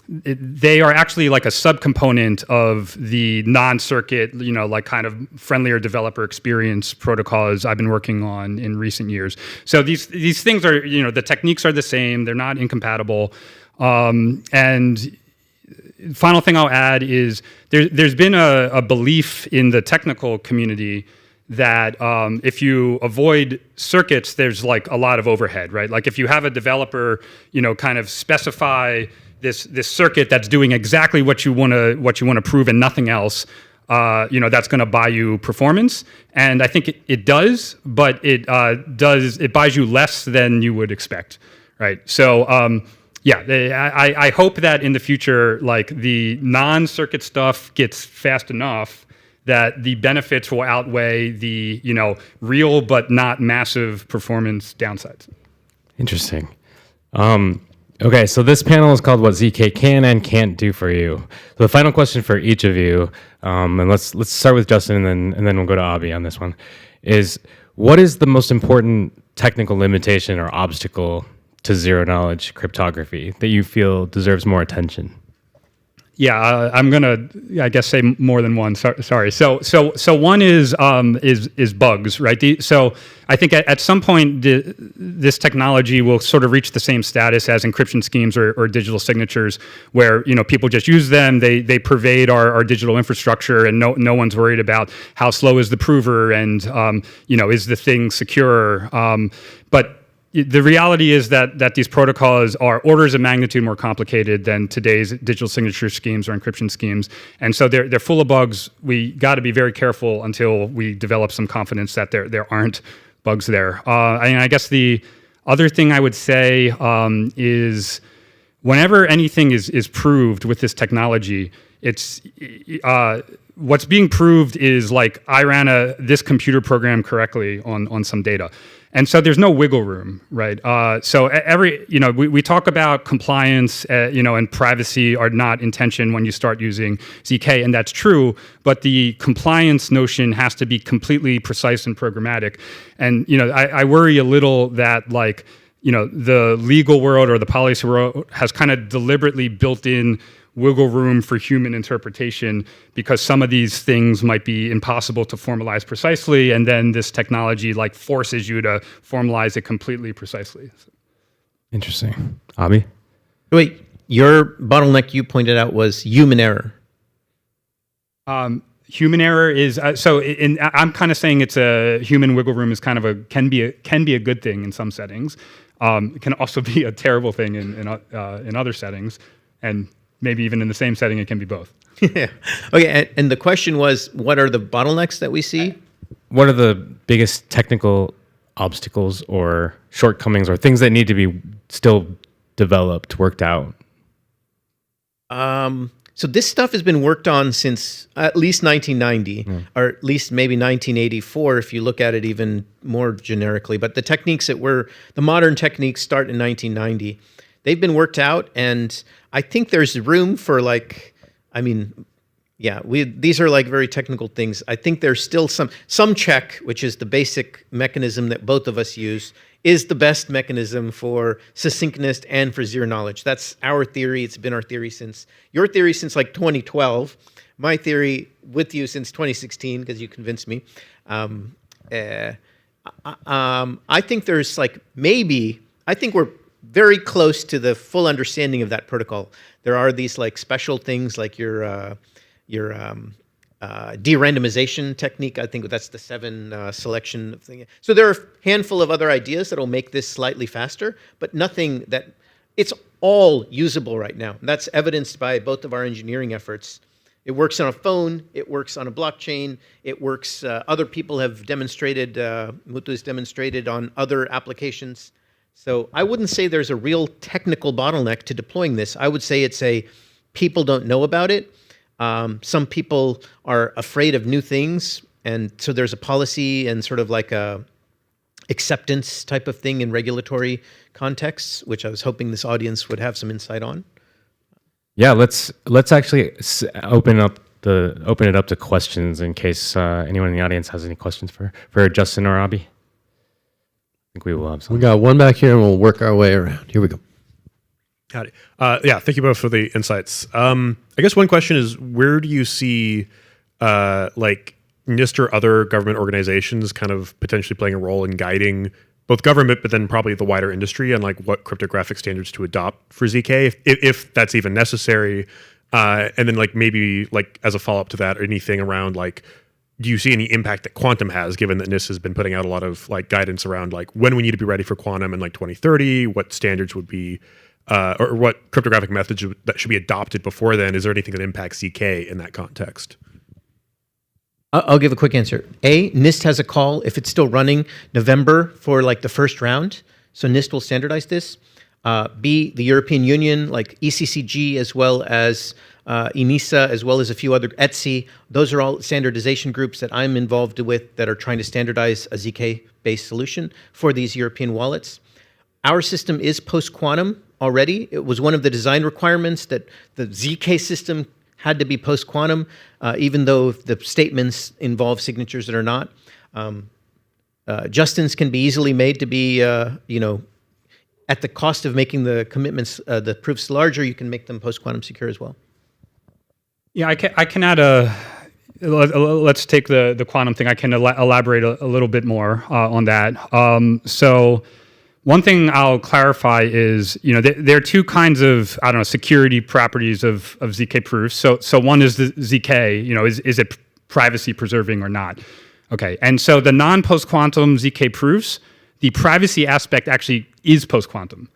they are actually like a subcomponent of the non-circuit, like kind of friendlier developer experience protocols I've been working on in recent years. So these things are, the techniques are the same, they're not incompatible, and final thing I'll add is there's been a belief in the technical community that if you avoid circuits, there's like a lot of overhead, right? Like if you have a developer, kind of specify this circuit that's doing exactly what you want to prove and nothing else, that's going to buy you performance. And I think it does, but it buys you less than you would expect, right? So I hope that in the future, like the non-circuit stuff gets fast enough that the benefits will outweigh the real but not massive performance downsides. Interesting. Okay, so this panel is called "What ZK Can and Can't Do for You." So the final question for each of you, and let's start with Justin, and then we'll go to Abi on this one, is what is the most important technical limitation or obstacle to zero-knowledge cryptography that you feel deserves more attention? Yeah, I'm gonna, I guess, say more than one. Sorry. So one is bugs, right? So I think at some point this technology will sort of reach the same status as encryption schemes or digital signatures, where people just use them. They pervade our digital infrastructure, and no one's worried about how slow is the prover and is the thing secure. But the reality is that these protocols are orders of magnitude more complicated than today's digital signature schemes or encryption schemes, and so they're full of bugs. We got to be very careful until we develop some confidence that there aren't bugs there. I guess the other thing I would say is whenever anything is proved with this technology, it's what's being proved is like I ran this computer program correctly on some data. And so there's no wiggle room, right? So we talk about compliance, and privacy are not in tension when you start using ZK, and that's true, but the compliance notion has to be completely precise and programmatic. And, I worry a little that the legal world or the policy world has kind of deliberately built in wiggle room for human interpretation because some of these things might be impossible to formalize precisely, and then this technology forces you to formalize it completely precisely. Interesting. Abi? Wait, your bottleneck you pointed out was human error. Human error is I'm kind of saying it's a human wiggle room is kind of can be a good thing in some settings. It can also be a terrible thing in other settings, and maybe even in the same setting, it can be both. Yeah. Okay. And the question was, what are the bottlenecks that we see? What are the biggest technical obstacles or shortcomings or things that need to be still developed, worked out? So this stuff has been worked on since at least 1990, or at least maybe 1984, if you look at it even more generically. But the techniques the modern techniques start in 1990. They've been worked out, and I think there's room for these are very technical things. I think there's still some check, which is the basic mechanism that both of us use, is the best mechanism for succinctness and for zero knowledge. That's our theory. It's been our theory since 2012. My theory with you since 2016, because you convinced me. I think there's I think we're very close to the full understanding of that protocol. There are these special things like your de-randomization technique. I think that's the 7 selection thing. So there are a handful of other ideas that will make this slightly faster, but nothing that it's all usable right now. And that's evidenced by both of our engineering efforts. It works on a phone. It works on a blockchain. It works. Other people have demonstrated. Mutu has demonstrated on other applications. So I wouldn't say there's a real technical bottleneck to deploying this. I would say people don't know about it. Some people are afraid of new things, and so there's a policy and sort of like a acceptance type of thing in regulatory contexts, which I was hoping this audience would have some insight on. Yeah, let's actually open it up to questions in case anyone in the audience has any questions for Justin or Abi. I think we will have some. We got one back here, and we'll work our way around. Here we go. Got it. Thank you both for the insights. I guess one question is, where do you see NIST or other government organizations kind of potentially playing a role in guiding both government, but then probably the wider industry on what cryptographic standards to adopt for ZK, if that's even necessary, and then maybe as a follow up to that, anything around do you see any impact that quantum has, given that NIST has been putting out a lot of like guidance around like when we need to be ready for quantum in like 2030, what standards would be, or what cryptographic methods that should be adopted before then? Is there anything that impacts ZK in that context? I'll give a quick answer. A, NIST has a call, if it's still running, November for like the first round. So NIST will standardize this. B, the European Union, like ECCG, as well as ENISA, as well as a few other, ETSI, those are all standardization groups that I'm involved with that are trying to standardize a ZK-based solution for these European wallets. Our system is post-quantum already. It was one of the design requirements that the ZK system had to be post-quantum, even though the statements involve signatures that are not. Justins can be easily made to be, at the cost of making the commitments, the proofs larger, you can make them post-quantum secure as well. Yeah, I can add let's take the quantum thing. I can elaborate a little bit more on that. So one thing I'll clarify is, there are two kinds of, security properties of ZK proofs. So one is the ZK, is it privacy preserving or not? Okay, and so the non-post-quantum ZK proofs, the privacy aspect actually is post-quantum.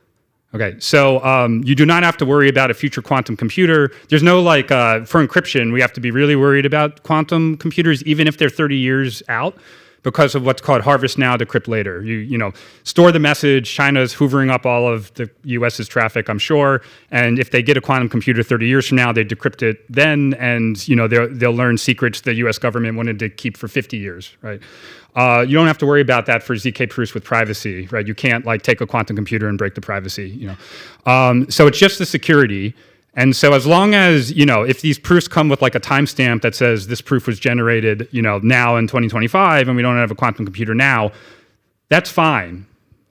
Okay, so you do not have to worry about a future quantum computer. There's no for encryption, we have to be really worried about quantum computers, even if they're 30 years out, because of what's called harvest now, decrypt later. You store the message. China's hoovering up all of the US's traffic, I'm sure. And if they get a quantum computer 30 years from now, they decrypt it then, and they'll learn secrets the US government wanted to keep for 50 years, right? You don't have to worry about that for ZK proofs with privacy, right? You can't take a quantum computer and break the privacy, So it's just the security. And so as long as, if these proofs come with a timestamp that says this proof was generated, now in 2025, and we don't have a quantum computer now, that's fine.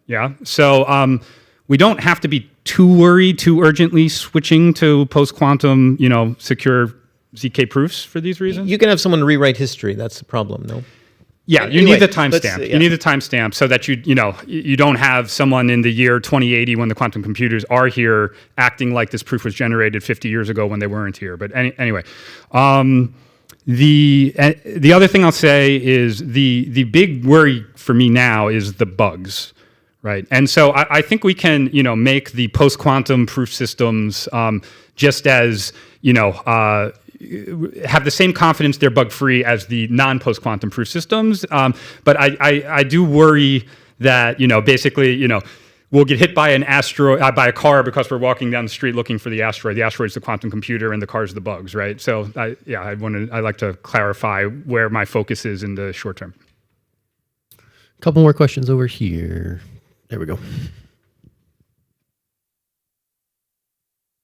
Yeah. So we don't have to be too worried, too urgently switching to post-quantum, secure ZK proofs for these reasons. You can have someone rewrite history. That's the problem, no? Yeah, you need the timestamp. You need the timestamp so that you don't have someone in the year 2080 when the quantum computers are here acting like this proof was generated 50 years ago when they weren't here. But anyway, the other thing I'll say is the big worry for me now is the bugs, right? And so I think we can make the post-quantum proof systems just as have the same confidence they're bug-free as the non-post-quantum proof systems. But I do worry that, basically, we'll get hit by an asteroid, by a car because we're walking down the street looking for the asteroid. The asteroid's the quantum computer and the car's the bugs, right? So I like to clarify where my focus is in the short term. A couple more questions over here. There we go.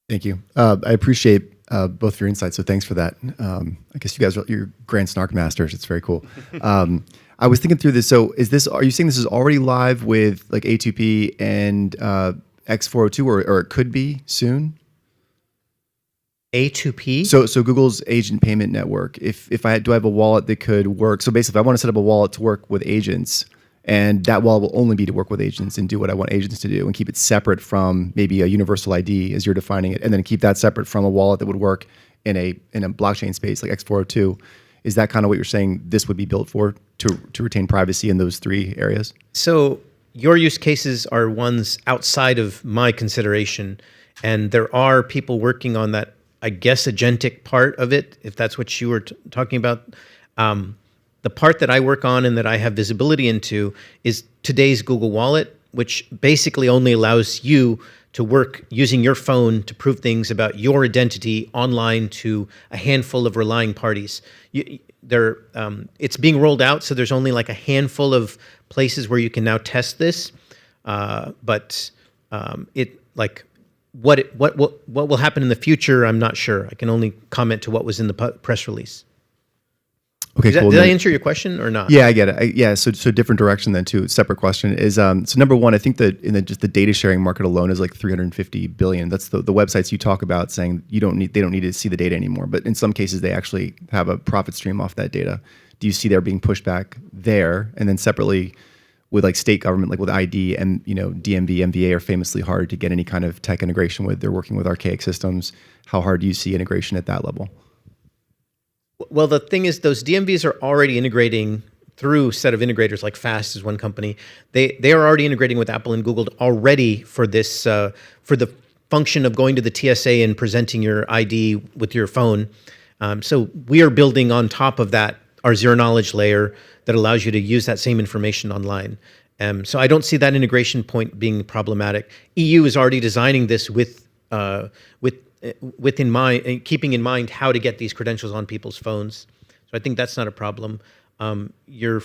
Thank you. I appreciate both of your insights, so thanks for that. I guess you guys you're grand snark masters. It's very cool. I was thinking through this. So, are you saying this is already live with A2P and X402, or it could be soon? A2P. So Google's agent payment network. If I have a wallet that could work. So basically, if I want to set up a wallet to work with agents, and that wallet will only be to work with agents and do what I want agents to do, and keep it separate from maybe a universal ID as you're defining it, and then keep that separate from a wallet that would work in a blockchain space like X402. Is that kind of what you're saying this would be built for, to retain privacy in those three areas? So your use cases are ones outside of my consideration, and there are people working on that, I guess, agentic part of it, if that's what you were talking about. The part that I work on and that I have visibility into is today's Google Wallet, which basically only allows you to work using your phone to prove things about your identity online to a handful of relying parties. It's being rolled out, so there's only like a handful of places where you can now test this. But what will happen in the future, I'm not sure. I can only comment to what was in the press release. Okay, cool. Did I answer your question or not? Yeah, I get it. So different direction then too. Separate question is so number one, I think that just the data sharing market alone is like 350 billion. That's the websites you talk about saying they don't need to see the data anymore. But in some cases, they actually have a profit stream off that data. Do you see there being pushback there? And then separately, with like state government, like with ID and DMV, MVA are famously hard to get any kind of tech integration with. They're working with archaic systems. How hard do you see integration at that level? Well, the thing is, those DMVs are already integrating through a set of integrators, like Fast is one company. They are already integrating with Apple and Google already for this, for the function of going to the TSA and presenting your ID with your phone. So we are building on top of that our zero knowledge layer that allows you to use that same information online. So I don't see that integration point being problematic. EU is already designing this within mind, keeping in mind how to get these credentials on people's phones. So I think that's not a problem. Your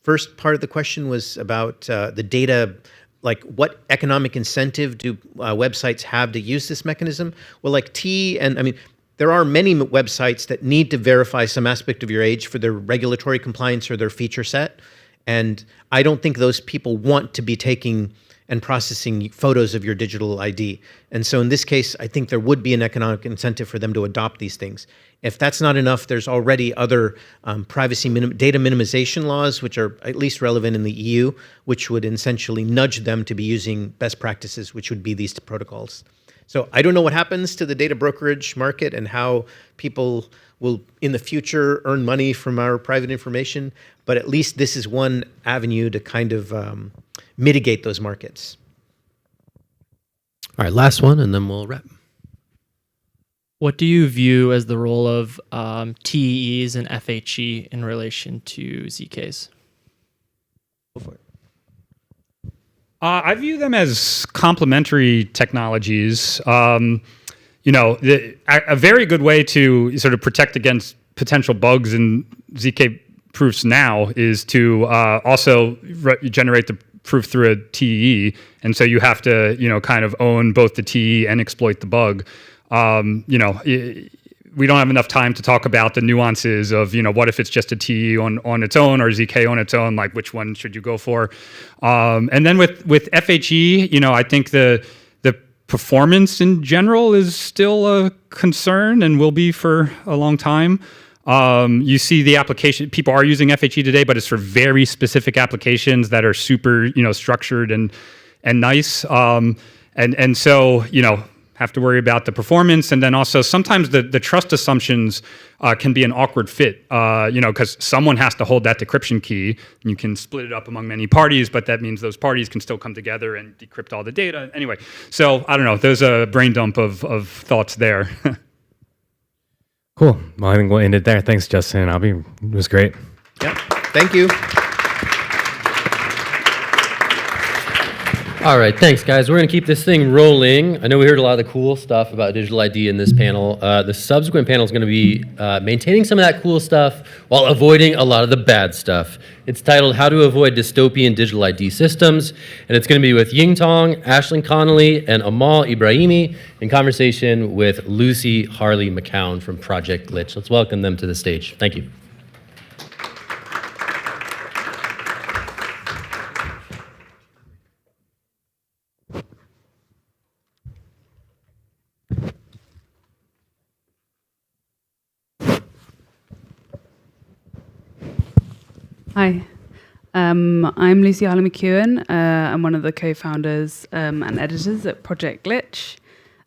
first part of the question was about the data, like what economic incentive do websites have to use this mechanism? Well, like there are many websites that need to verify some aspect of your age for their regulatory compliance or their feature set. And I don't think those people want to be taking and processing photos of your digital ID. And so in this case, I think there would be an economic incentive for them to adopt these things. If that's not enough, there's already other privacy data minimization laws, which are at least relevant in the EU, which would essentially nudge them to be using best practices, which would be these protocols. So I don't know what happens to the data brokerage market and how people will in the future earn money from our private information, but at least this is one avenue to kind of mitigate those markets. All right, last one, and then we'll wrap. What do you view as the role of TEEs and FHE in relation to ZKs? Go for it. I view them as complementary technologies. A very good way to sort of protect against potential bugs in ZK proofs now is to also generate the proof through a TEE, and so you have to kind of own both the TEE and exploit the bug. We don't have enough time to talk about the nuances of, what if it's just a TE on its own or ZK on its own, like which one should you go for? And then with FHE, I think the performance in general is still a concern and will be for a long time. You see the application, people are using FHE today, but it's for very specific applications that are super, structured and nice. And so, have to worry about the performance, and then also sometimes the trust assumptions can be an awkward fit, because someone has to hold that decryption key. You can split it up among many parties, but that means those parties can still come together and decrypt all the data. Anyway, so I don't know. There's a brain dump of thoughts there. Cool. Well, I think we'll end it there. Thanks, Justin. It was great. Yeah. Thank you. All right, thanks, guys. We're going to keep this thing rolling. I know we heard a lot of the cool stuff about digital ID in this panel. The subsequent panel is going to be maintaining some of that cool stuff while avoiding a lot of the bad stuff. It's titled How to Avoid Dystopian Digital ID Systems, and it's going to be with Ying Tong, Ashlyn Connolly, and Amal Ibrahimi in conversation with Lucy Harley McCown from Project Glitch. Let's welcome them to the stage. Thank you. Hi, I'm Lucy Harley McEwen. I'm one of the co-founders and editors at Project Glitch.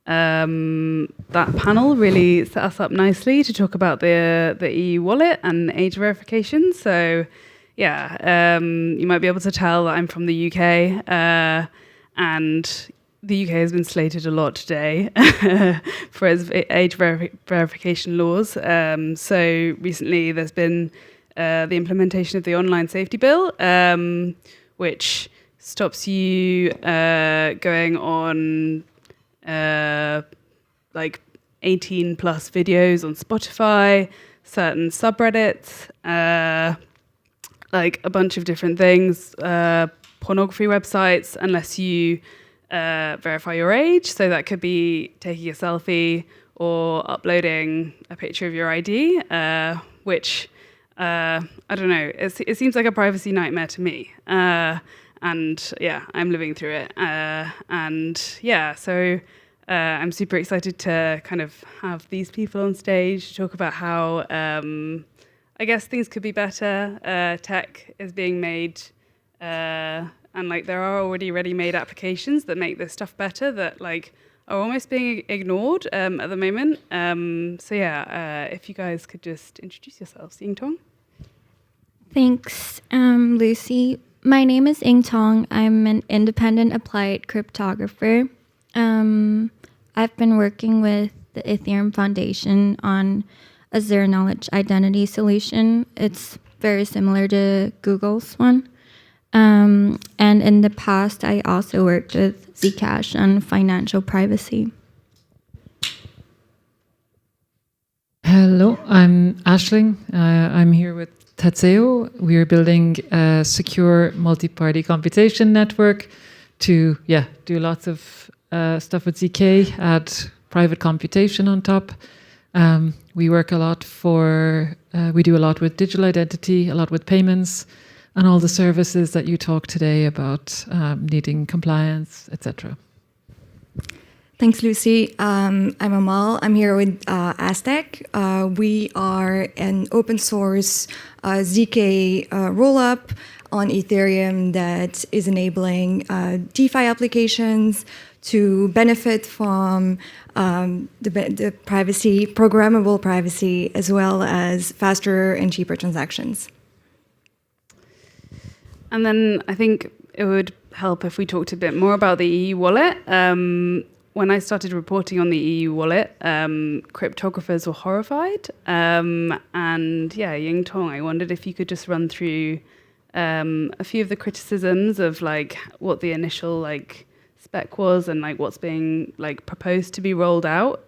That panel really set us up nicely to talk about the EU wallet and age verification. So, you might be able to tell that I'm from the UK, and the UK has been slated a lot today for its age verification laws. So recently there's been the implementation of the Online Safety Bill, which stops you going on like 18 plus videos on Spotify, certain subreddits, like a bunch of different things, pornography websites, unless you verify your age. So that could be taking a selfie or uploading a picture of your ID, which I don't know. It seems like a privacy nightmare to me. And yeah, I'm living through it. So I'm super excited to kind of have these people on stage to talk about how I guess things could be better. Tech is being made, and like there are already ready-made applications that make this stuff better that like are almost being ignored at the moment. So yeah, if you guys could just introduce yourselves. Ying Tong? Thanks, Lucy. My name is Ing Tong. I'm an independent applied cryptographer. I've been working with the Ethereum Foundation on a zero-knowledge identity solution. It's very similar to Google's one. And in the past, I also worked with Zcash on financial privacy. Hello, I'm Ashling. I'm here with Tatseo. We are building a secure multi-party computation network to do lots of stuff with ZK, add private computation on top. We work a lot we do a lot with digital identity, a lot with payments, and all the services that you talked today about needing compliance, etc. Thanks, Lucy. I'm Amal. I'm here with Aztec. We are an open source ZK rollup on Ethereum that is enabling DeFi applications to benefit from the privacy, programmable privacy, as well as faster and cheaper transactions. And then I think it would help if we talked a bit more about the EU wallet. When I started reporting on the EU wallet, cryptographers were horrified. And yeah, Ying Tong, I wondered if you could just run through a few of the criticisms of like what the initial like spec was and like what's being like proposed to be rolled out.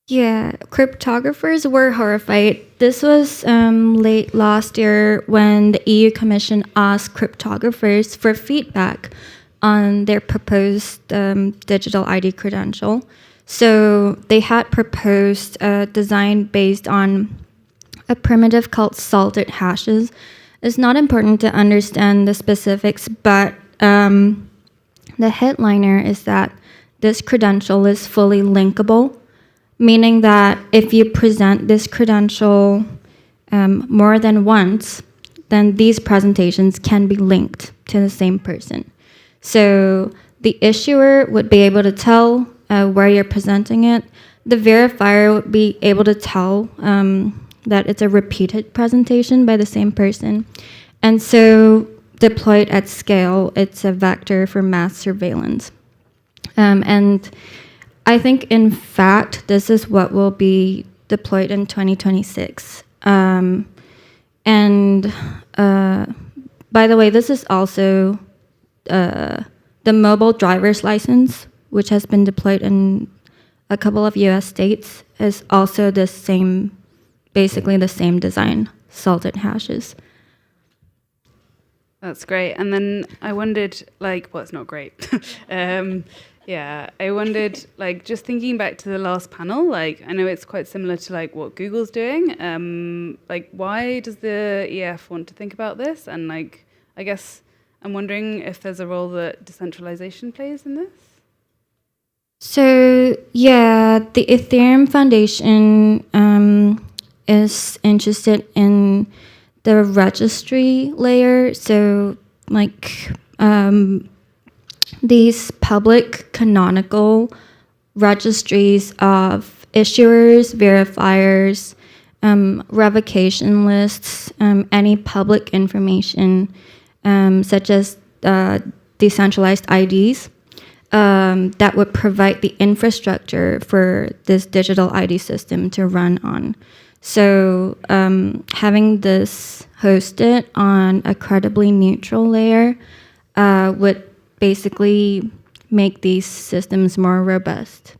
Yeah, cryptographers were horrified. This was late last year when the EU Commission asked cryptographers for feedback on their proposed digital ID credential. So they had proposed a design based on a primitive called salted hashes. It's not important to understand the specifics, but the headliner is that this credential is fully linkable, meaning that if you present this credential more than once, then these presentations can be linked to the same person. So the issuer would be able to tell where you're presenting it. The verifier would be able to tell that it's a repeated presentation by the same person. And so deployed at scale, it's a vector for mass surveillance. And I think, in fact, this is what will be deployed in 2026. By the way, this is also the mobile driver's license, which has been deployed in a couple of US states, is also the same, basically the same design, salted hashes. That's great. And then I wondered, like, well, it's not great. Yeah, I wondered, like, just thinking back to the last panel, like, I know it's quite similar to, like, what Google's doing. Like, why does the EF want to think about this? And, like, I guess I'm wondering if there's a role that decentralization plays in this? So, yeah, the Ethereum Foundation is interested in the registry layer. So, like, these public canonical registries of issuers, verifiers, revocation lists, any public information, such as decentralized IDs, that would provide the infrastructure for this digital ID system to run on. So having this hosted on a credibly neutral layer would basically make these systems more robust.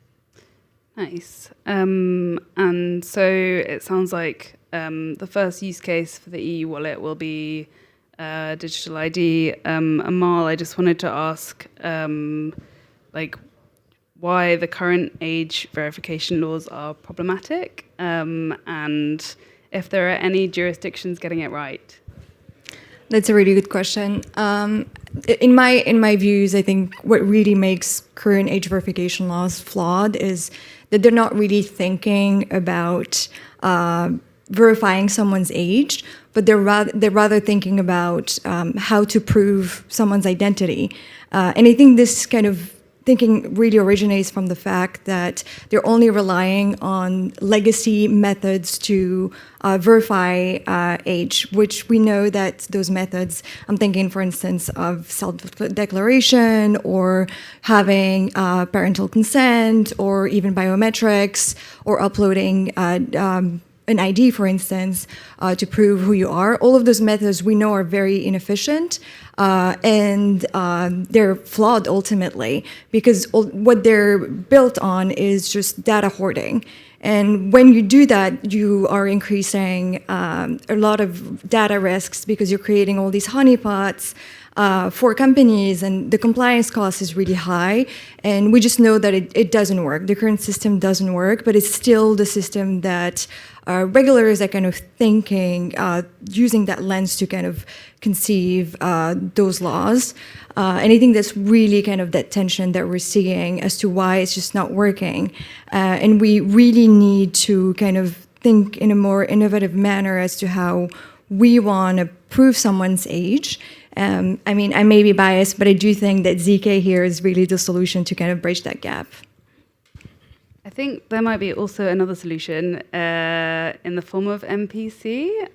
Nice. And so it sounds like the first use case for the EU wallet will be digital ID. Amal, I just wanted to ask, like, why the current age verification laws are problematic, and if there are any jurisdictions getting it right. That's a really good question. In my views, I think what really makes current age verification laws flawed is that they're not really thinking about verifying someone's age, but they're rather thinking about how to prove someone's identity. And I think this kind of thinking really originates from the fact that they're only relying on legacy methods to verify age, which we know that those methods, I'm thinking, for instance, of self-declaration or having parental consent or even biometrics or uploading an ID, for instance, to prove who you are. All of those methods we know are very inefficient and they're flawed ultimately because what they're built on is just data hoarding. And when you do that, you are increasing a lot of data risks because you're creating all these honeypots for companies, and the compliance cost is really high. And we just know that it doesn't work. The current system doesn't work, but it's still the system that regulators are kind of thinking, using that lens to kind of conceive those laws. And I think that's really kind of that tension that we're seeing as to why it's just not working. And we really need to kind of think in a more innovative manner as to how we want to prove someone's age. I mean, I may be biased, but I do think that ZK here is really the solution to kind of bridge that gap. I think there might be also another solution in the form of MPC.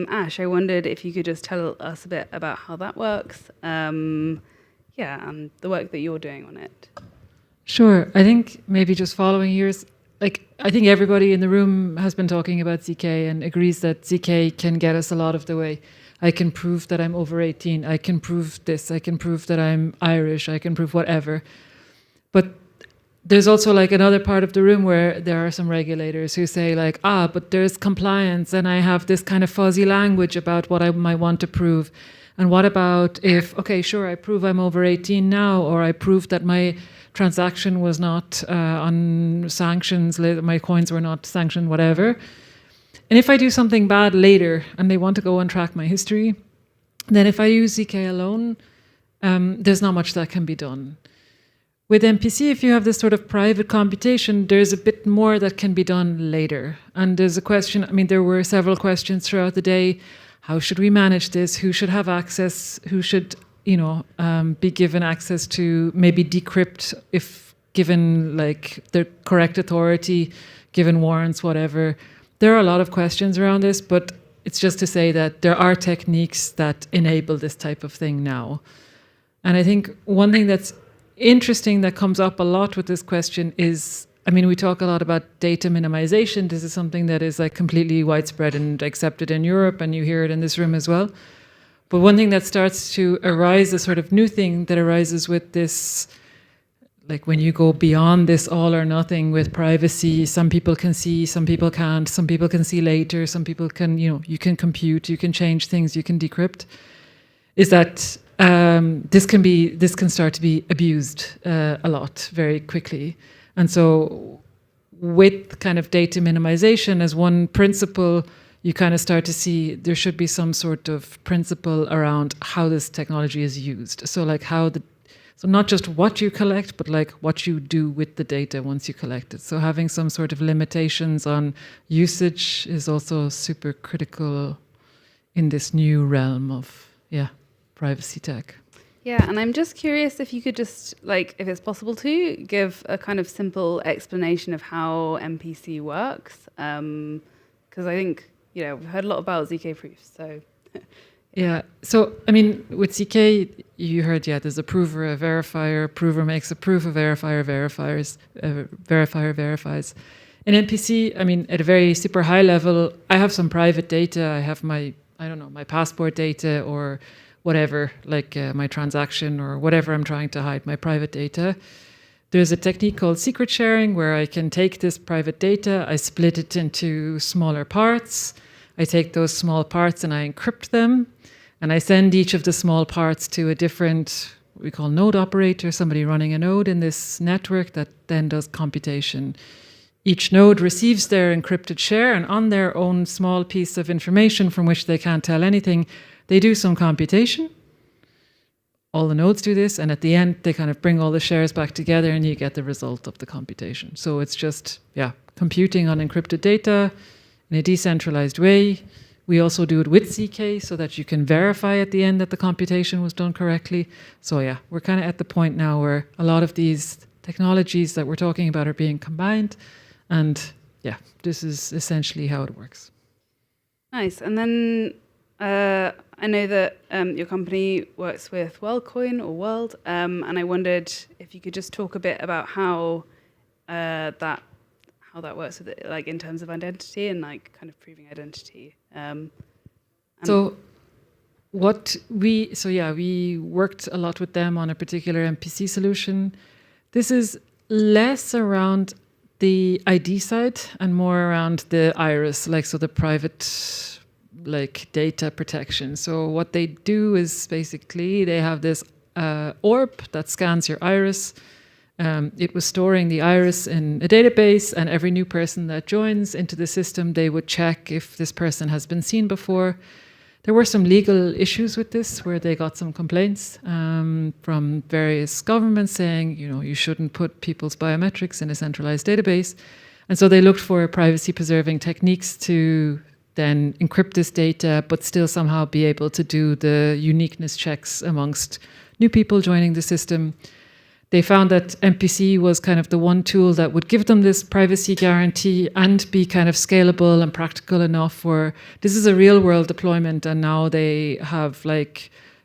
Ash, I wondered if you could just tell us a bit about how that works. And the work that you're doing on it. Sure. I think maybe just following yours, like I think everybody in the room has been talking about ZK and agrees that ZK can get us a lot of the way. I can prove that I'm over 18. I can prove this. I can prove that I'm Irish. I can prove whatever. But there's also like another part of the room where there are some regulators who say like, but there's compliance and I have this kind of fuzzy language about what I might want to prove. And what about if, okay, sure, I prove I'm over 18 now, or I prove that my transaction was not on sanctions, my coins were not sanctioned, whatever. And if I do something bad later and they want to go and track my history, then if I use ZK alone, there's not much that can be done. With MPC, if you have this sort of private computation, there's a bit more that can be done later. And there's a question, I mean, there were several questions throughout the day. How should we manage this? Who should have access? Who should, be given access to maybe decrypt if given like the correct authority, given warrants, whatever. There are a lot of questions around this, but it's just to say that there are techniques that enable this type of thing now. And I think one thing that's interesting that comes up a lot with this question is, I mean, we talk a lot about data minimization. This is something that is like completely widespread and accepted in Europe, and you hear it in this room as well. But one thing that starts to arise, a sort of new thing that arises with this, like when you go beyond this all or nothing with privacy, some people can see, some people can't, some people can see later, some people can, you can compute, you can change things, you can decrypt, is that this can start to be abused a lot very quickly. And so with kind of data minimization as one principle, you kind of start to see there should be some sort of principle around how this technology is used. So like so not just what you collect, but like what you do with the data once you collect it. So having some sort of limitations on usage is also super critical in this new realm of, privacy tech. Yeah, and I'm just curious if you could just, if it's possible to, give a kind of simple explanation of how MPC works. Because I think, we've heard a lot about ZK proofs, so... Yeah, so, I mean, with ZK, you heard, there's a prover, a verifier. Prover makes a proof, a verifier verifies. In MPC, I mean, at a very super high level, I have some private data. I have my passport data or whatever, like my transaction or whatever I'm trying to hide, my private data. There's a technique called secret sharing where I can take this private data, I split it into smaller parts. I take those small parts and I encrypt them. And I send each of the small parts to a different, what we call node operator, somebody running a node in this network that then does computation. Each node receives their encrypted share, and on their own small piece of information from which they can't tell anything, they do some computation. All the nodes do this, and at the end, they kind of bring all the shares back together and you get the result of the computation. So it's just, computing on encrypted data in a decentralized way, We also do it with ZK so that you can verify at the end that the computation was done correctly. So yeah, we're kind of at the point now where a lot of these technologies that we're talking about are being combined. And yeah, this is essentially how it works. Nice. And then I know that your company works with WorldCoin or World, and I wondered if you could just talk a bit about how that works with it, like in terms of identity and like kind of proving identity. We worked a lot with them on a particular MPC solution. This is less around the ID side and more around the iris, the private data protection. So what they do is basically they have this orb that scans your iris. It was storing the iris in a database, and every new person that joins into the system, they would check if this person has been seen before. There were some legal issues with this where they got some complaints from various governments saying, you shouldn't put people's biometrics in a centralized database. And so they looked for privacy-preserving techniques to then encrypt this data, but still somehow be able to do the uniqueness checks amongst new people joining the system. They found that MPC was kind of the one tool that would give them this privacy guarantee and be kind of scalable and practical enough for, this is a real world deployment, and now they have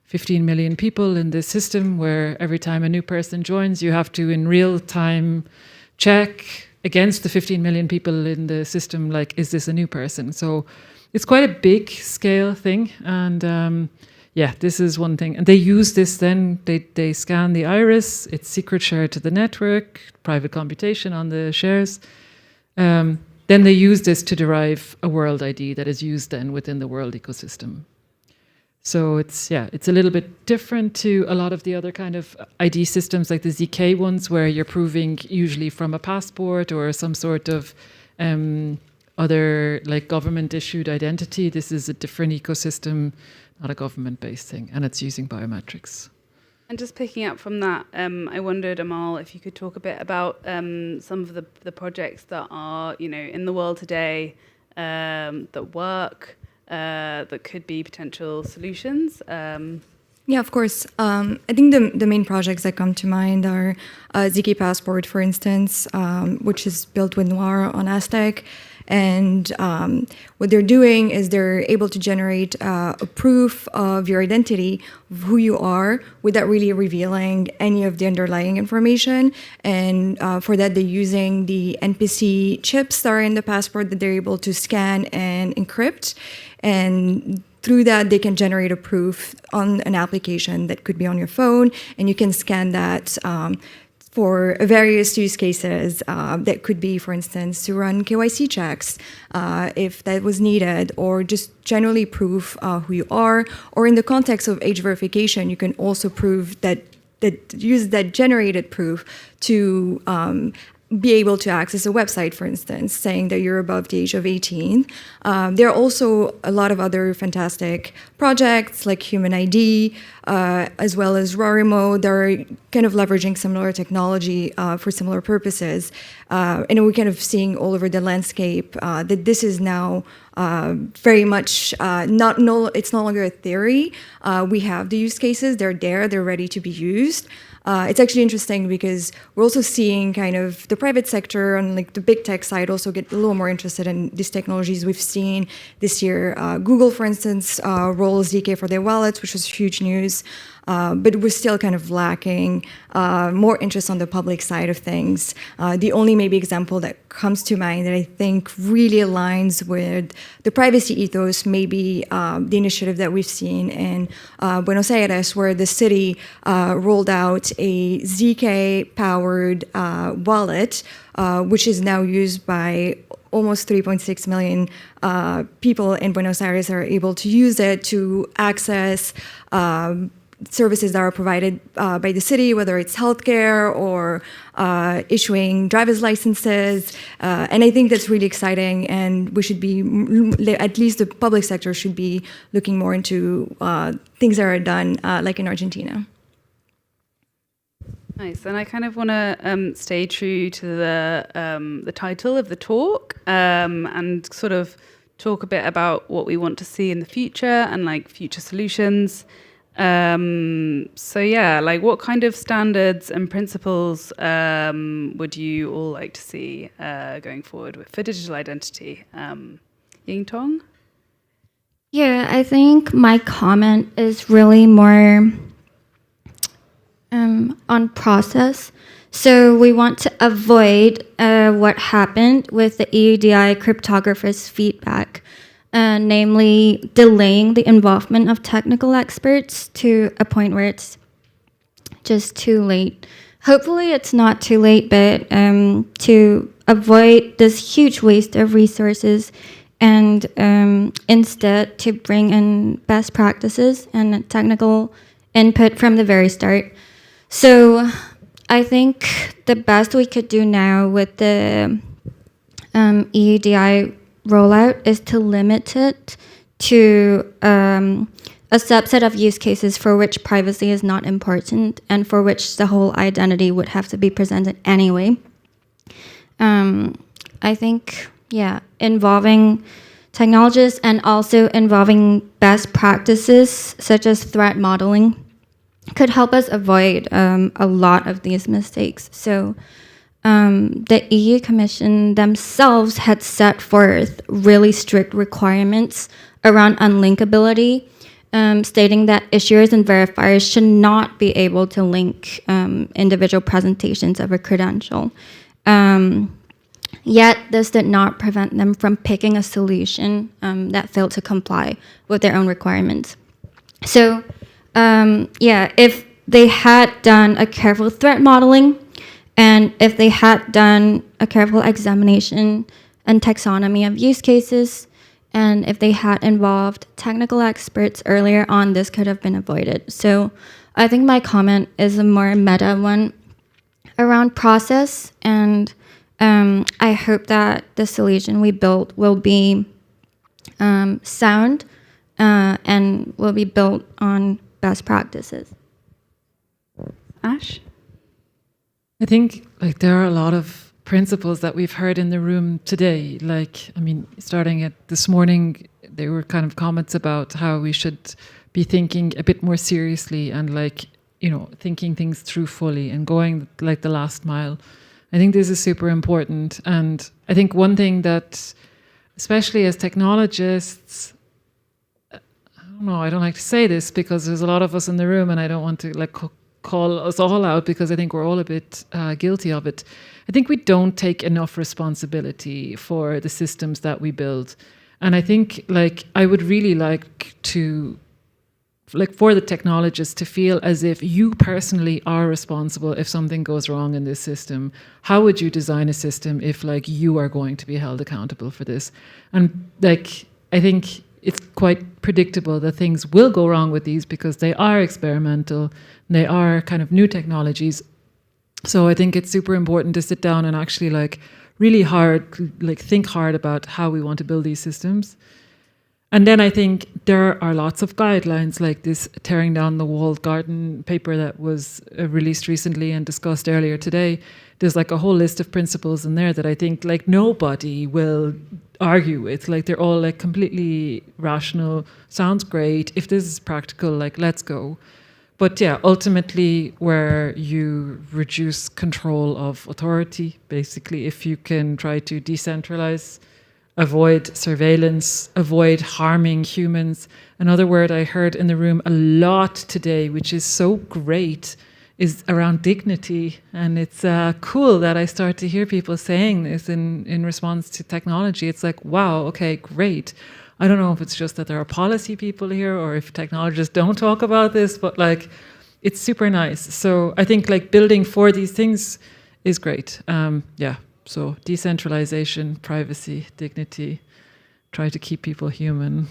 15 million people in this system where every time a new person joins, you have to in real time check against the 15 million people in the system, is this a new person? So it's quite a big scale thing. And this is one thing. And they use this then, they scan the iris, it's secret shared to the network, private computation on the shares. Then they use this to derive a world ID that is used then within the world ecosystem. So it's a little bit different to a lot of the other kind of ID systems like the ZK ones where you're proving usually from a passport or some sort of other government issued identity. This is a different ecosystem, not a government-based thing, and it's using biometrics. And just picking up from that, I wondered, Amal, if you could talk a bit about some of the projects that are, in the world today that work, that could be potential solutions. Yeah, of course. I think the main projects that come to mind are ZK Passport, for instance, which is built with Noir on Aztec. And what they're doing is they're able to generate a proof of your identity, of who you are, without really revealing any of the underlying information. And for that, they're using the NPC chips that are in the passport that they're able to scan and encrypt. And through that, they can generate a proof on an application that could be on your phone, and you can scan that for various use cases that could be, for instance, to run KYC checks if that was needed, or just generally prove who you are. Or in the context of age verification, you can also prove that use that generated proof to be able to access a website, for instance, saying that you're above the age of 18. There are also a lot of other fantastic projects like Human ID, as well as Rarimo. They're kind of leveraging similar technology for similar purposes. And we're kind of seeing all over the landscape that this is now very much it's no longer a theory. We have the use cases, they're there, they're ready to be used. It's actually interesting because we're also seeing kind of the private sector and the big tech side also get a little more interested in these technologies. We've seen this year Google, for instance, roll ZK for their wallets, which was huge news. But we're still kind of lacking more interest on the public side of things. The only maybe example that comes to mind that I think really aligns with the privacy ethos may be the initiative that we've seen in Buenos Aires, where the city rolled out a ZK-powered wallet, which is now used by almost 3.6 million people in Buenos Aires are able to use it to access services that are provided by the city, whether it's healthcare or issuing driver's licenses. And I think that's really exciting, and we should be, at least the public sector should be looking more into things that are done like in Argentina. Nice, and I kind of want to stay true to the title of the talk and sort of talk a bit about what we want to see in the future and like future solutions. So yeah, like what kind of standards and principles would you all like to see going forward for digital identity? Ying Tong? Yeah, I think my comment is really more on process. So we want to avoid what happened with the EUDI cryptographers' feedback, namely delaying the involvement of technical experts to a point where it's just too late. Hopefully it's not too late, but to avoid this huge waste of resources and instead to bring in best practices and technical input from the very start. So I think the best we could do now with the EUDI rollout is to limit it to a subset of use cases for which privacy is not important and for which the whole identity would have to be presented anyway. I think, yeah, involving technologists and also involving best practices such as threat modeling could help us avoid a lot of these mistakes. So the EU Commission themselves had set forth really strict requirements around unlinkability, stating that issuers and verifiers should not be able to link individual presentations of a credential. Yet this did not prevent them from picking a solution that failed to comply with their own requirements. So yeah, if they had done a careful threat modeling, and if they had done a careful examination and taxonomy of use cases, and if they had involved technical experts earlier on, this could have been avoided. So I think my comment is a more meta one around process, and I hope that the solution we built will be sound and will be built on best practices. Ash? I think like there are a lot of principles that we've heard in the room today. Like, I mean, starting at this morning, there were kind of comments about how we should be thinking a bit more seriously and like, you know, thinking things through fully and going like the last mile. I think this is super important. And I think one thing that, especially as technologists, I don't like to say this because there's a lot of us in the room and I don't want to like call us all out because I think we're all a bit guilty of it. I think we don't take enough responsibility for the systems that we build. And I think like I would really like to, like for the technologists to feel as if you personally are responsible if something goes wrong in this system. How would you design a system if like you are going to be held accountable for this? And like, I think it's quite predictable that things will go wrong with these because they are experimental, they are kind of new technologies. So I think it's super important to sit down and actually like really hard, like think hard about how we want to build these systems. And then I think there are lots of guidelines like this Tearing Down the Walled Garden paper that was released recently and discussed earlier today. There's like a whole list of principles in there that I think like nobody will argue with. Like they're all like completely rational, sounds great. If this is practical, like let's go. But yeah, ultimately where you reduce control of authority, basically if you can try to decentralize, avoid surveillance, avoid harming humans. Another word I heard in the room a lot today, which is so great, is around dignity. And it's cool that I start to hear people saying this in response to technology. It's like, wow, okay, great. I don't know if it's just that there are policy people here or if technologists don't talk about this, but like, it's super nice. So I think like building for these things is great. Yeah. So decentralization, privacy, dignity, try to keep people human.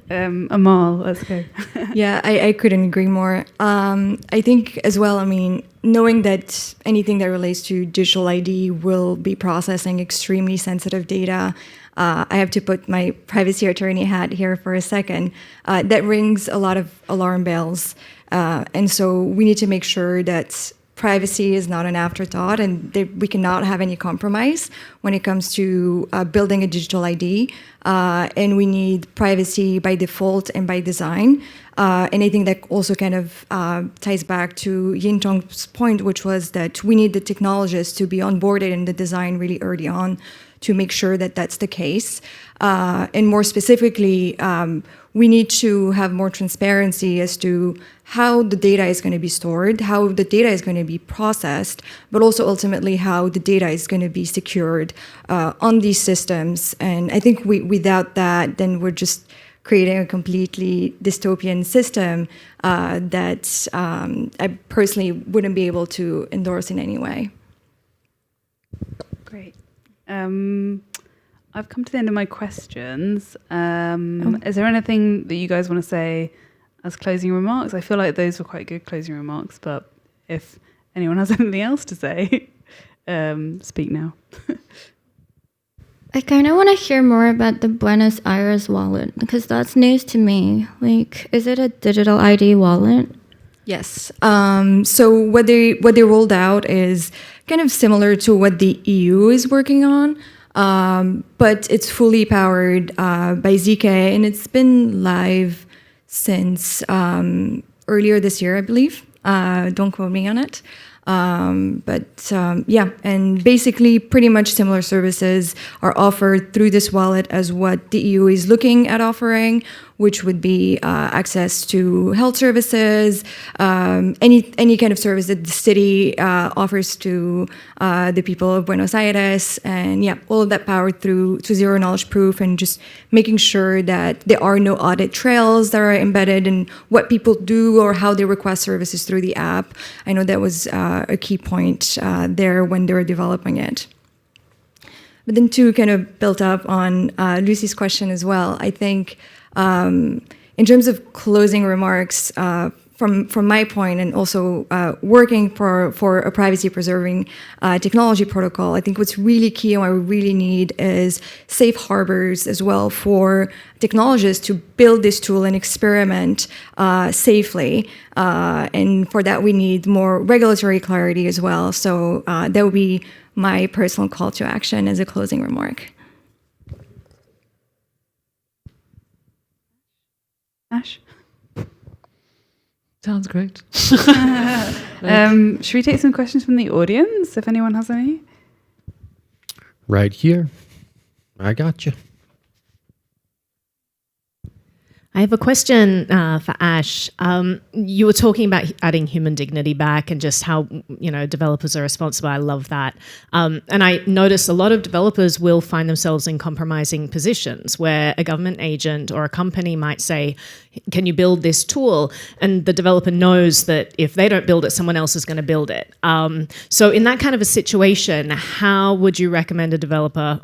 Amal, let's go. Yeah, I couldn't agree more. I think as well, I mean, knowing that anything that relates to digital ID will be processing extremely sensitive data, I have to put my privacy attorney hat here for a second. That rings a lot of alarm bells. And so we need to make sure that privacy is not an afterthought, and we cannot have any compromise when it comes to building a digital ID. And we need privacy by default and by design. And I think that also kind of ties back to Yintong's point, which was that we need the technologists to be onboarded in the design really early on to make sure that that's the case. And more specifically, we need to have more transparency as to how the data is going to be stored, how the data is going to be processed, but also ultimately how the data is going to be secured on these systems. And I think without that, then we're just creating a completely dystopian system that I personally wouldn't be able to endorse in any way. Great. I've come to the end of my questions. Is there anything that you guys want to say as closing remarks? I feel like those were quite good closing remarks, but if anyone has anything else to say, speak now. I kind of want to hear more about the Buenos Aires wallet because that's news to me. Like, is it a digital ID wallet? Yes. So what they rolled out is kind of similar to what the EU is working on, but it's fully powered by ZK, and it's been live since earlier this year, I believe. Don't quote me on it. Yeah, and basically pretty much similar services are offered through this wallet as what the EU is looking at offering, which would be access to health services, any kind of service that the city offers to the people of Buenos Aires, and yeah, all of that powered through to zero knowledge proof and just making sure that there are no audit trails that are embedded in what people do or how they request services through the app. I know that was a key point there when they were developing it. But then to kind of build up on Lucy's question as well, I think in terms of closing remarks, from my point and also working for a privacy-preserving technology protocol, I think what's really key and what we really need is safe harbors as well for technologists to build this tool and experiment safely. And for that, we need more regulatory clarity as well. So that would be my personal call to action as a closing remark. Ash? Sounds great. Should we take some questions from the audience, if anyone has any? Right here. I got you. I have a question for Ash. You were talking about adding human dignity back and just how, developers are responsible. I love that. And I notice a lot of developers will find themselves in compromising positions where a government agent or a company might say, can you build this tool? And the developer knows that if they don't build it, someone else is going to build it. So in that kind of a situation, how would you recommend a developer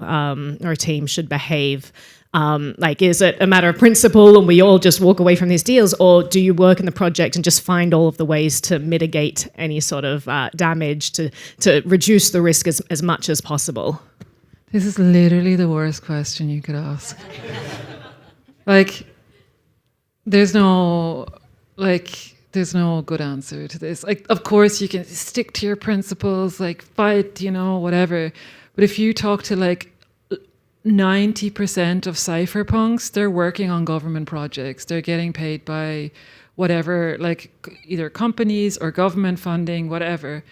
or a team should behave? Is it a matter of principle and we all just walk away from these deals, or do you work in the project and just find all of the ways to mitigate any sort of damage to reduce the risk as much as possible? This is literally the worst question you could ask. There's no good answer to this. Of course you can stick to your principles, fight, whatever. But if you talk to 90% of cypherpunks, they're working on government projects. They're getting paid by whatever, either companies or government funding, whatever.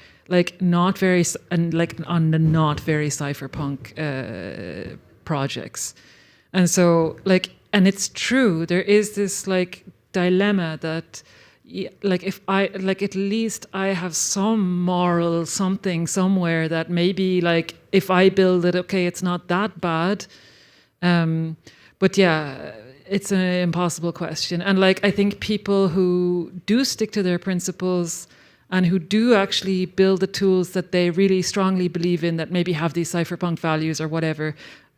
Not very, and on the not very cypherpunk projects. And so, and it's true, there is this dilemma that if I at least I have some moral something somewhere that maybe if I build it, okay, it's not that bad. But yeah, it's an impossible question. And I think people who do stick to their principles and who do actually build the tools that they really strongly believe in, that maybe have these cypherpunk values or whatever.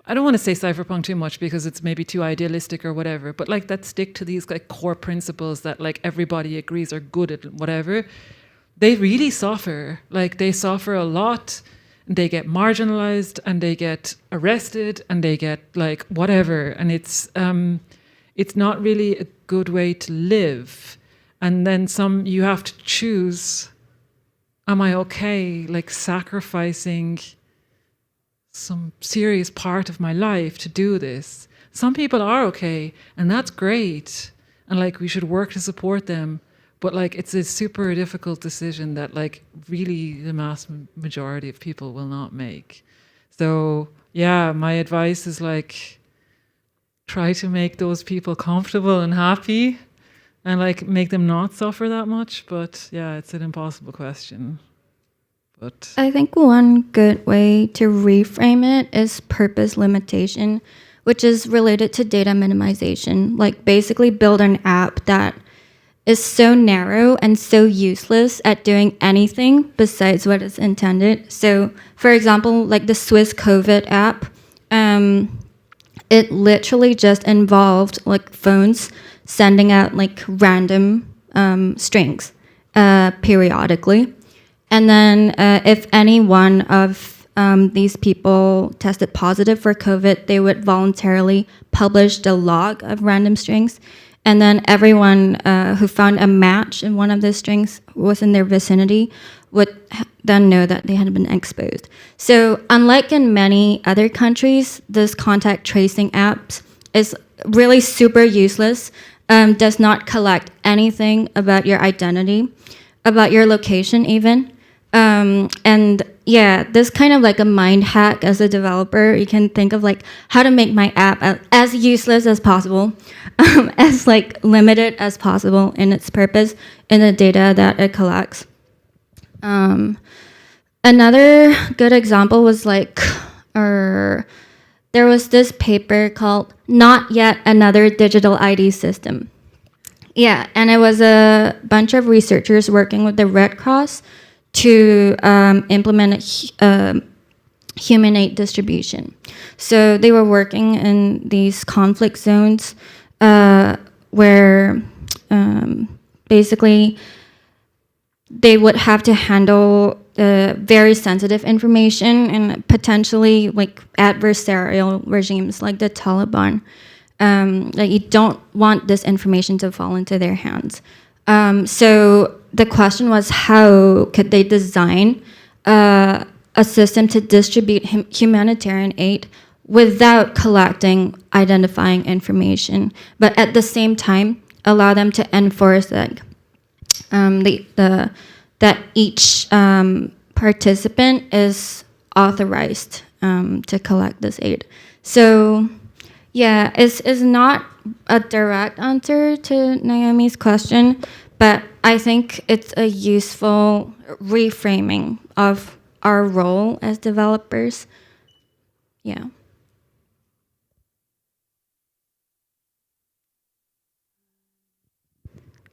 I don't want to say cypherpunk too much because it's maybe too idealistic or whatever, but that stick to these core principles that everybody agrees are good at whatever, they really suffer. They suffer a lot, and they get marginalized and they get arrested and they get whatever, and it's not really a good way to live. And then you have to choose am I okay, like, sacrificing some serious part of my life to do this? Some people are okay, and that's great, and like we should work to support them, but like it's a super difficult decision that like really the mass majority of people will not make. So yeah, my advice is like try to make those people comfortable and happy and like make them not suffer that much. But yeah, it's an impossible question. But I think one good way to reframe it is purpose limitation, which is related to data minimization. Like basically build an app that is so narrow and so useless at doing anything besides what is intended. So for example, like the Swiss COVID app, it literally just involved like phones sending out like random strings periodically. And then if any one of these people tested positive for COVID, they would voluntarily publish the log of random strings. And then everyone who found a match in one of the strings was in their vicinity would then know that they had been exposed. So unlike in many other countries, this contact tracing apps is really super useless, does not collect anything about your identity, about your location even. And yeah, this kind of like a mind hack as a developer, you can think of like how to make my app as useless as possible, as like limited as possible in its purpose in the data that it collects. Another good example was like, there was this paper called Not Yet Another Digital ID System. Yeah, and it was a bunch of researchers working with the Red Cross to implement human aid distribution. So they were working in these conflict zones where basically they would have to handle very sensitive information and potentially like adversarial regimes like the Taliban. Like you don't want this information to fall into their hands. So the question was, how could they design a system to distribute humanitarian aid without collecting identifying information, but at the same time allow them to enforce that that each participant is authorized to collect this aid. So yeah, it's not a direct answer to Naomi's question, but I think it's a useful reframing of our role as developers. Yeah.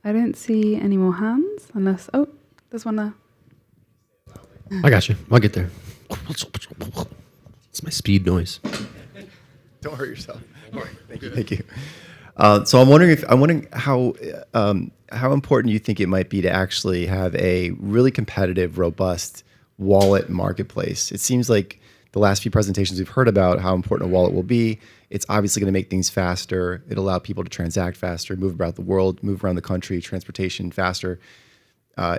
I don't see any more hands unless, oh, there's one there. I got you. I'll get there. It's my speed noise. Don't hurt yourself. Thank you. Thank you. So I'm wondering how important you think it might be to actually have a really competitive, robust wallet marketplace. It seems like the last few presentations we've heard about how important a wallet will be. It's obviously going to make things faster. It'll allow people to transact faster, move about the world, move around the country, transportation faster,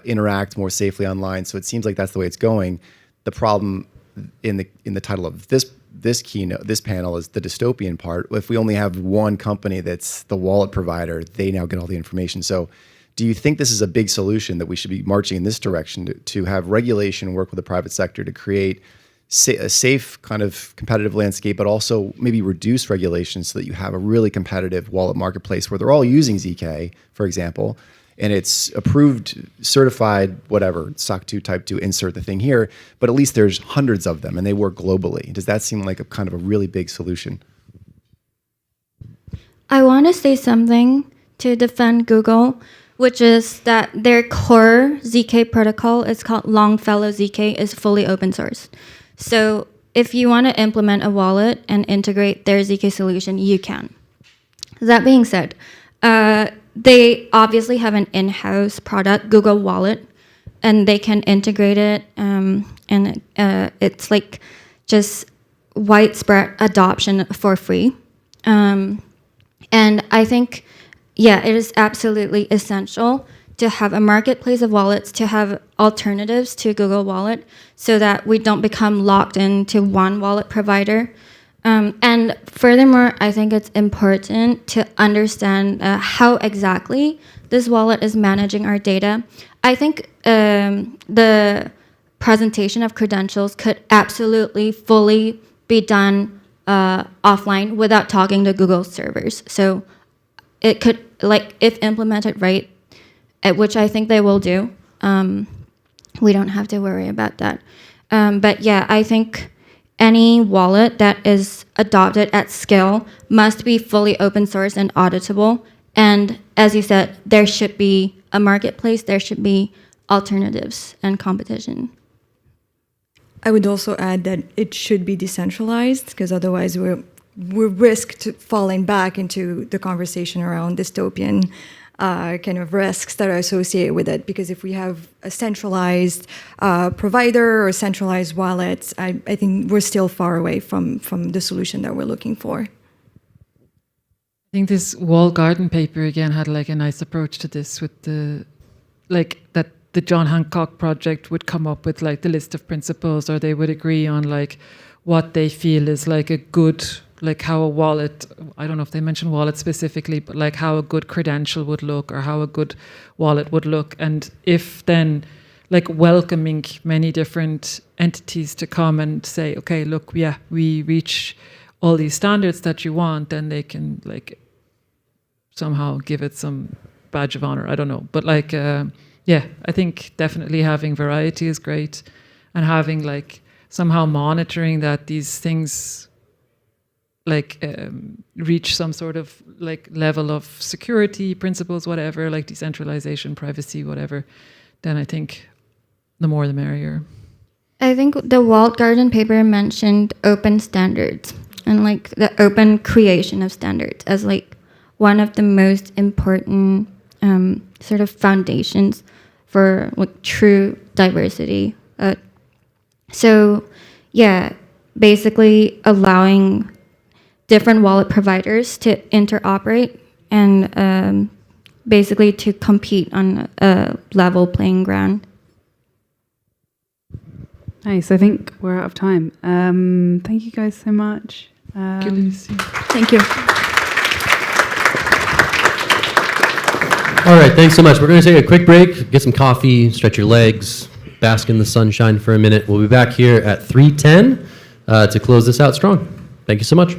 interact more safely online. So it seems like that's the way it's going. The problem in the title of this keynote, this panel, is the dystopian part. If we only have one company that's the wallet provider, they now get all the information. So do you think this is a big solution that we should be marching in this direction to have regulation work with the private sector to create a safe kind of competitive landscape, but also maybe reduce regulation so that you have a really competitive wallet marketplace where they're all using ZK, for example, and it's approved, certified, whatever, SOC 2, Type 2, insert the thing here, but at least there's hundreds of them and they work globally. Does that seem like a kind of a really big solution? I want to say something to defend Google, which is that their core ZK protocol is called Longfellow ZK, is fully open source. So if you want to implement a wallet and integrate their ZK solution, you can. That being said, they obviously have an in-house product, Google Wallet, and they can integrate it, and it's like just widespread adoption for free. And I think, yeah, it is absolutely essential to have a marketplace of wallets, to have alternatives to Google Wallet, so that we don't become locked into one wallet provider. And furthermore, I think it's important to understand how exactly this wallet is managing our data. I think the presentation of credentials could absolutely fully be done offline without talking to Google servers. So it could, like, if implemented right, which I think they will do, we don't have to worry about that. But yeah, I think any wallet that is adopted at scale must be fully open source and auditable. And as you said, there should be a marketplace, there should be alternatives and competition. I would also add that it should be decentralized, because otherwise we risk to falling back into the conversation around dystopian kind of risks that are associated with it. Because if we have a centralized provider or centralized wallets, I think we're still far away from the solution that we're looking for. I think this wall garden paper again had like a nice approach to this, with the that the John Hancock project would come up with like the list of principles, or they would agree on like what they feel is like a good, like how a wallet, I don't know if they mentioned wallet specifically, but like how a good credential would look, or how a good wallet would look. And if then like welcoming many different entities to come and say, okay, look, yeah, we reach all these standards that you want, then they can like somehow give it some badge of honor. I don't know. But like, yeah, I think definitely having variety is great, and having like somehow monitoring that these things like reach some sort of like level of security principles, whatever, like decentralization, privacy, whatever, then I think the more the merrier. I think the walled garden paper mentioned open standards and like the open creation of standards as like one of the most important sort of foundations for like true diversity. So yeah, basically allowing different wallet providers to interoperate and basically to compete on a level playing ground. Nice. I think we're out of time. Thank you guys so much. Thank you. All right, thanks so much. We're going to take a quick break, get some coffee, stretch your legs, bask in the sunshine for a minute. We'll be back here at 3:10 to close this out strong. Thank you so much.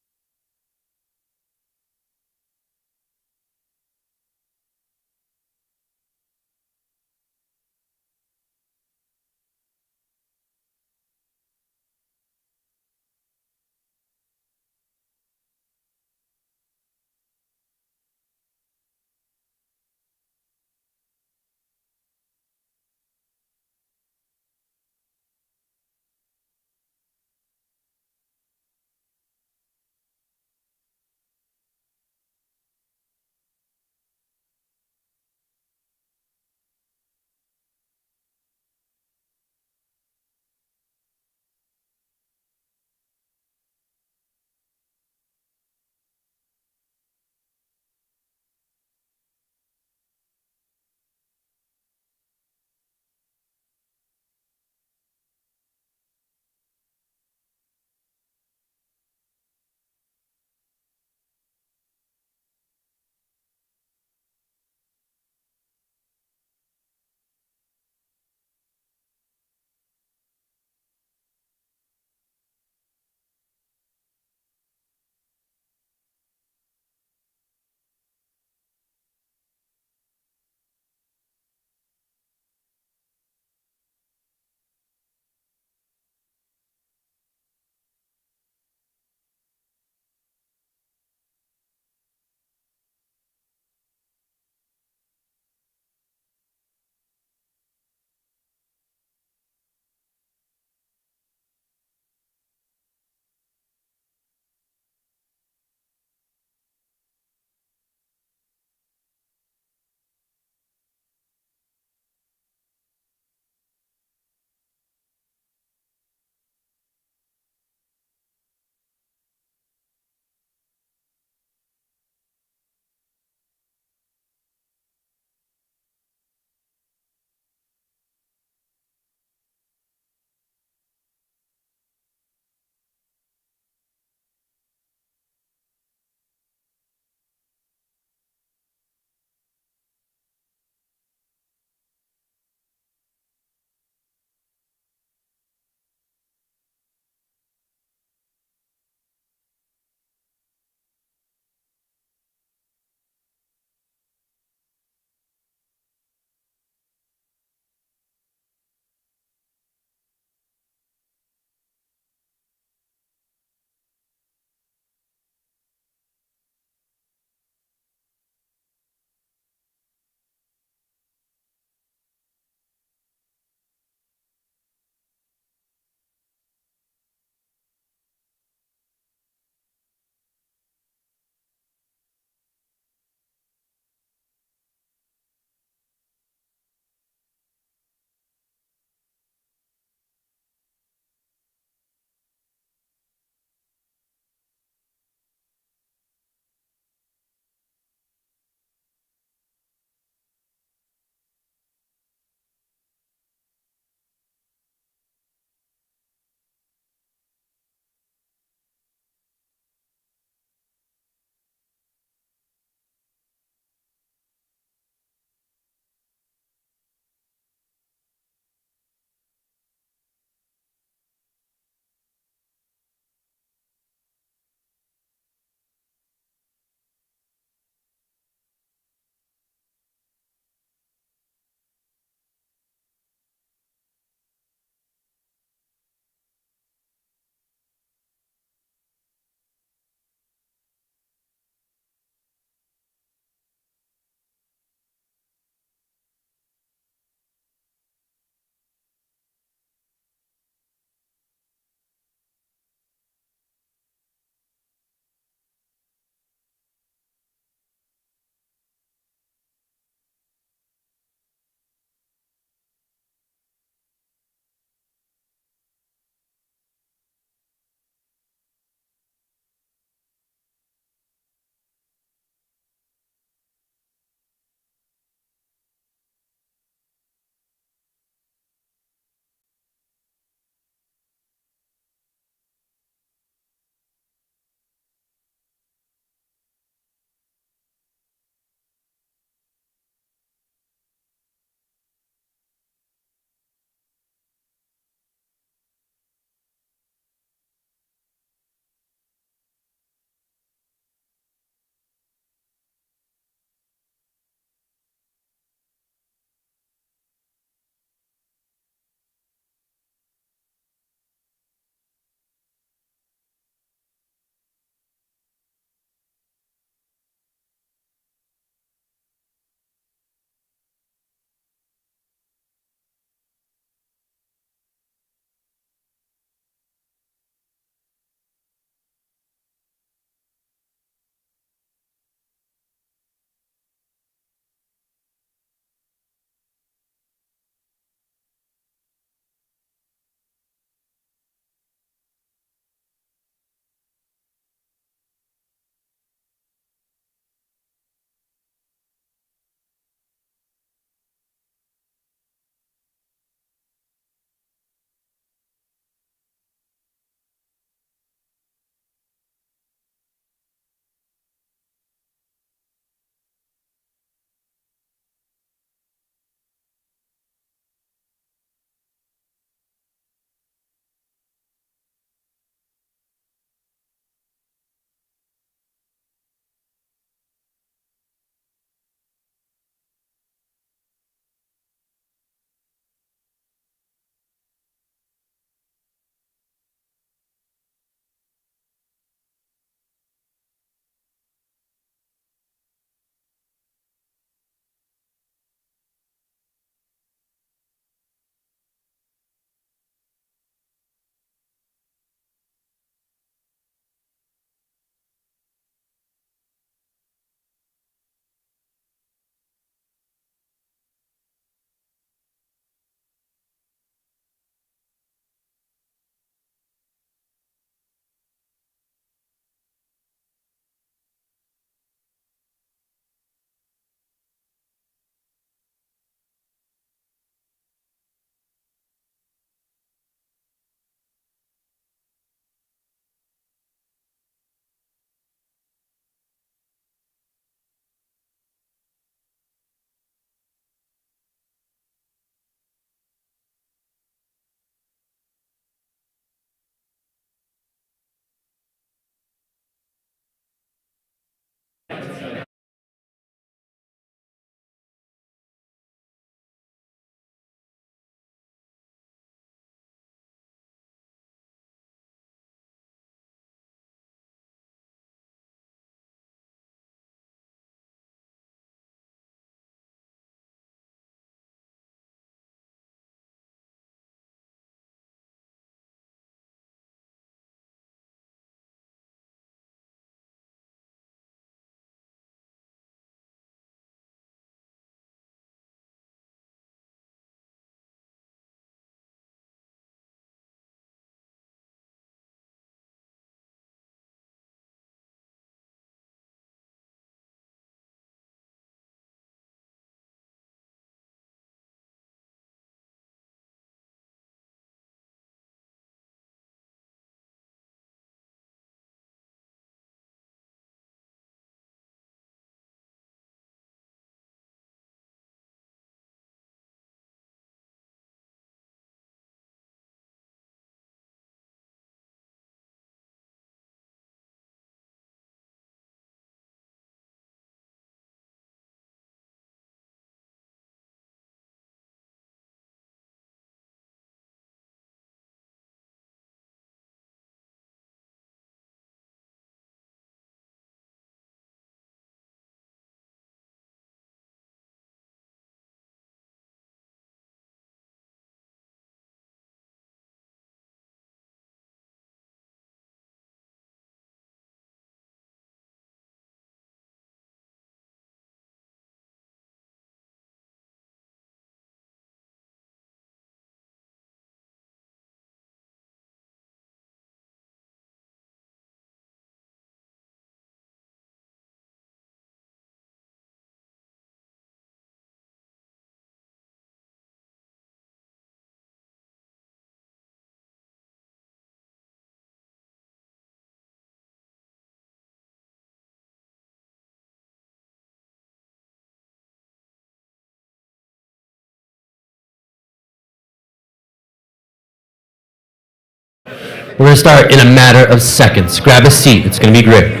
We're going to start in a matter of seconds. Grab a seat. It's going to be great.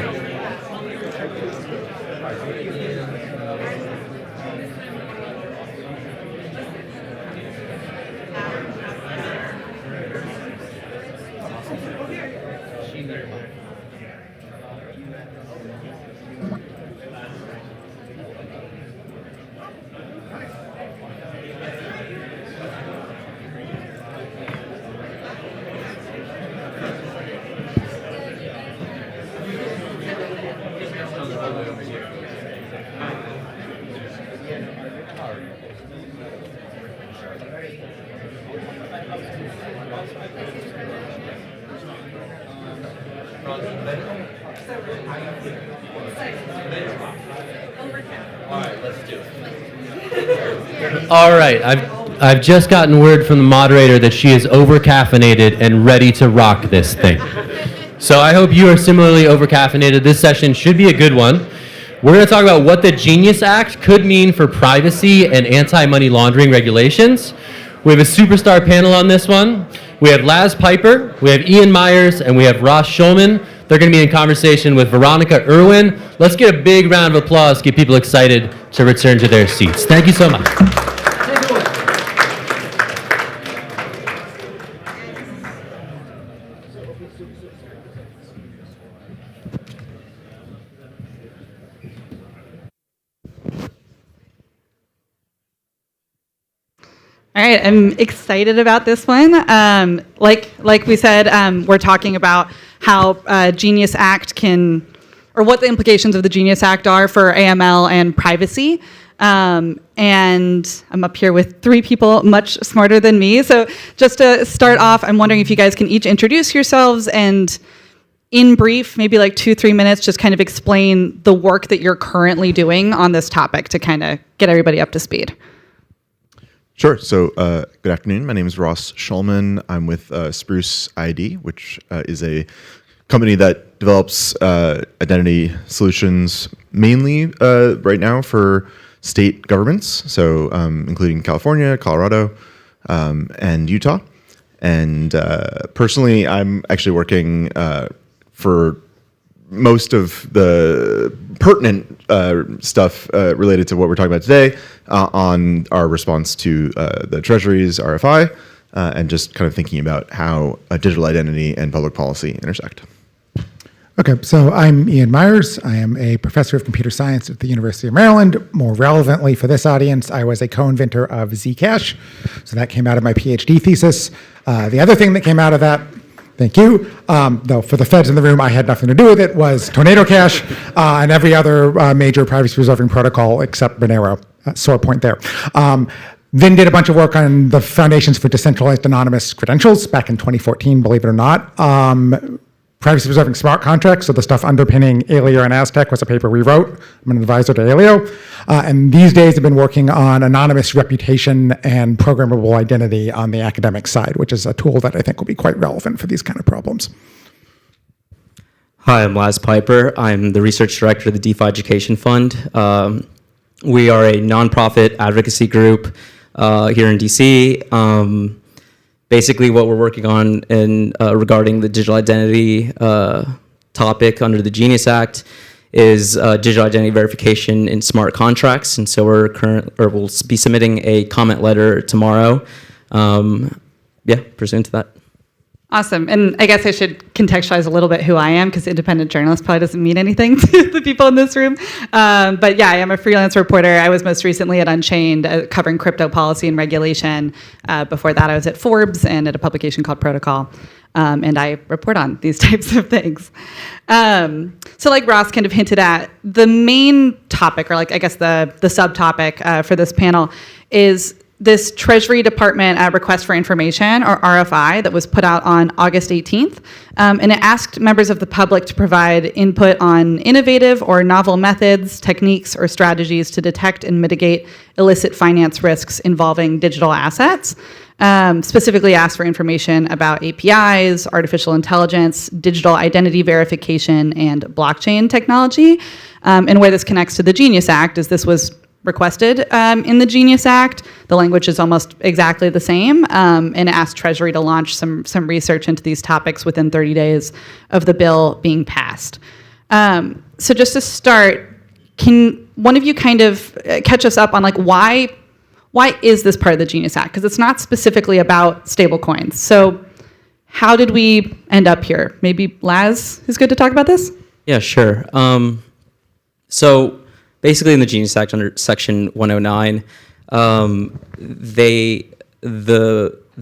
All right, I've just gotten word from the moderator that she is over-caffeinated and ready to rock this thing. So I hope you are similarly over-caffeinated. This session should be a good one. We're going to talk about what the Genius Act could mean for privacy and anti-money laundering regulations. We have a superstar panel on this one. We have Laz Piper, we have Ian Myers, and we have Ross Schulman. They're going to be in conversation with Veronica Irwin. Let's get a big round of applause, get people excited to return to their seats. Thank you so much. All right, I'm excited about this one. Like we said, we're talking about how Genius Act can, or what the implications of the Genius Act are for AML and privacy. And I'm up here with three people much smarter than me. So just to start off, I'm wondering if you guys can each introduce yourselves and in brief, maybe like 2-3 minutes, just kind of explain the work that you're currently doing on this topic to kind of get everybody up to speed. Sure. So good afternoon. My name is Ross Schulman. I'm with Spruce ID, which is a company that develops identity solutions mainly right now for state governments, so including California, Colorado, and Utah. And personally, I'm actually working for most of the pertinent stuff related to what we're talking about today on our response to the Treasury's RFI and just kind of thinking about how digital identity and public policy intersect. Okay, so I'm Ian Myers. I am a professor of computer science at the University of Maryland. More relevantly for this audience, I was a co-inventor of Zcash. So that came out of my PhD thesis. The other thing that came out of that, thank you, though for the feds in the room, I had nothing to do with it, was Tornado Cash and every other major privacy-preserving protocol except Monero. Sore point there. Then did a bunch of work on the foundations for decentralized anonymous credentials back in 2014, believe it or not. Privacy-preserving smart contracts, so the stuff underpinning Alio and Aztec was a paper we wrote. I'm an advisor to Alio. And these days I've been working on anonymous reputation and programmable identity on the academic side, which is a tool that I think will be quite relevant for these kind of problems. Hi, I'm Laz Piper. I'm the research director of the DeFi Education Fund. We are a nonprofit advocacy group here in DC. Basically, what we're working on in regarding the digital identity topic under the Genius Act is digital identity verification in smart contracts, and so we'll be submitting a comment letter tomorrow. Pursuant to that. Awesome. And I guess I should contextualize a little bit who I am, because independent journalist probably doesn't mean anything to the people in this room. But yeah, I am a freelance reporter. I was most recently at Unchained covering crypto policy and regulation. Before that, I was at Forbes and at a publication called Protocol. And I report on these types of things. So like Ross kind of hinted at, the main topic, or like I guess the subtopic for this panel is this Treasury Department request for information, or RFI, that was put out on August 18th. And it asked members of the public to provide input on innovative or novel methods, techniques, or strategies to detect and mitigate illicit finance risks involving digital assets. Specifically asked for information about APIs, artificial intelligence, digital identity verification, and blockchain technology. And where this connects to the Genius Act is this was requested in the Genius Act. The language is almost exactly the same, and it asked Treasury to launch some research into these topics within 30 days of the bill being passed. So just to start, can one of you kind of catch us up on like why is this part of the Genius Act? Because it's not specifically about stablecoins. So how did we end up here? Maybe Laz is good to talk about this? Yeah, sure. So basically in the Genius Act under Section 109, the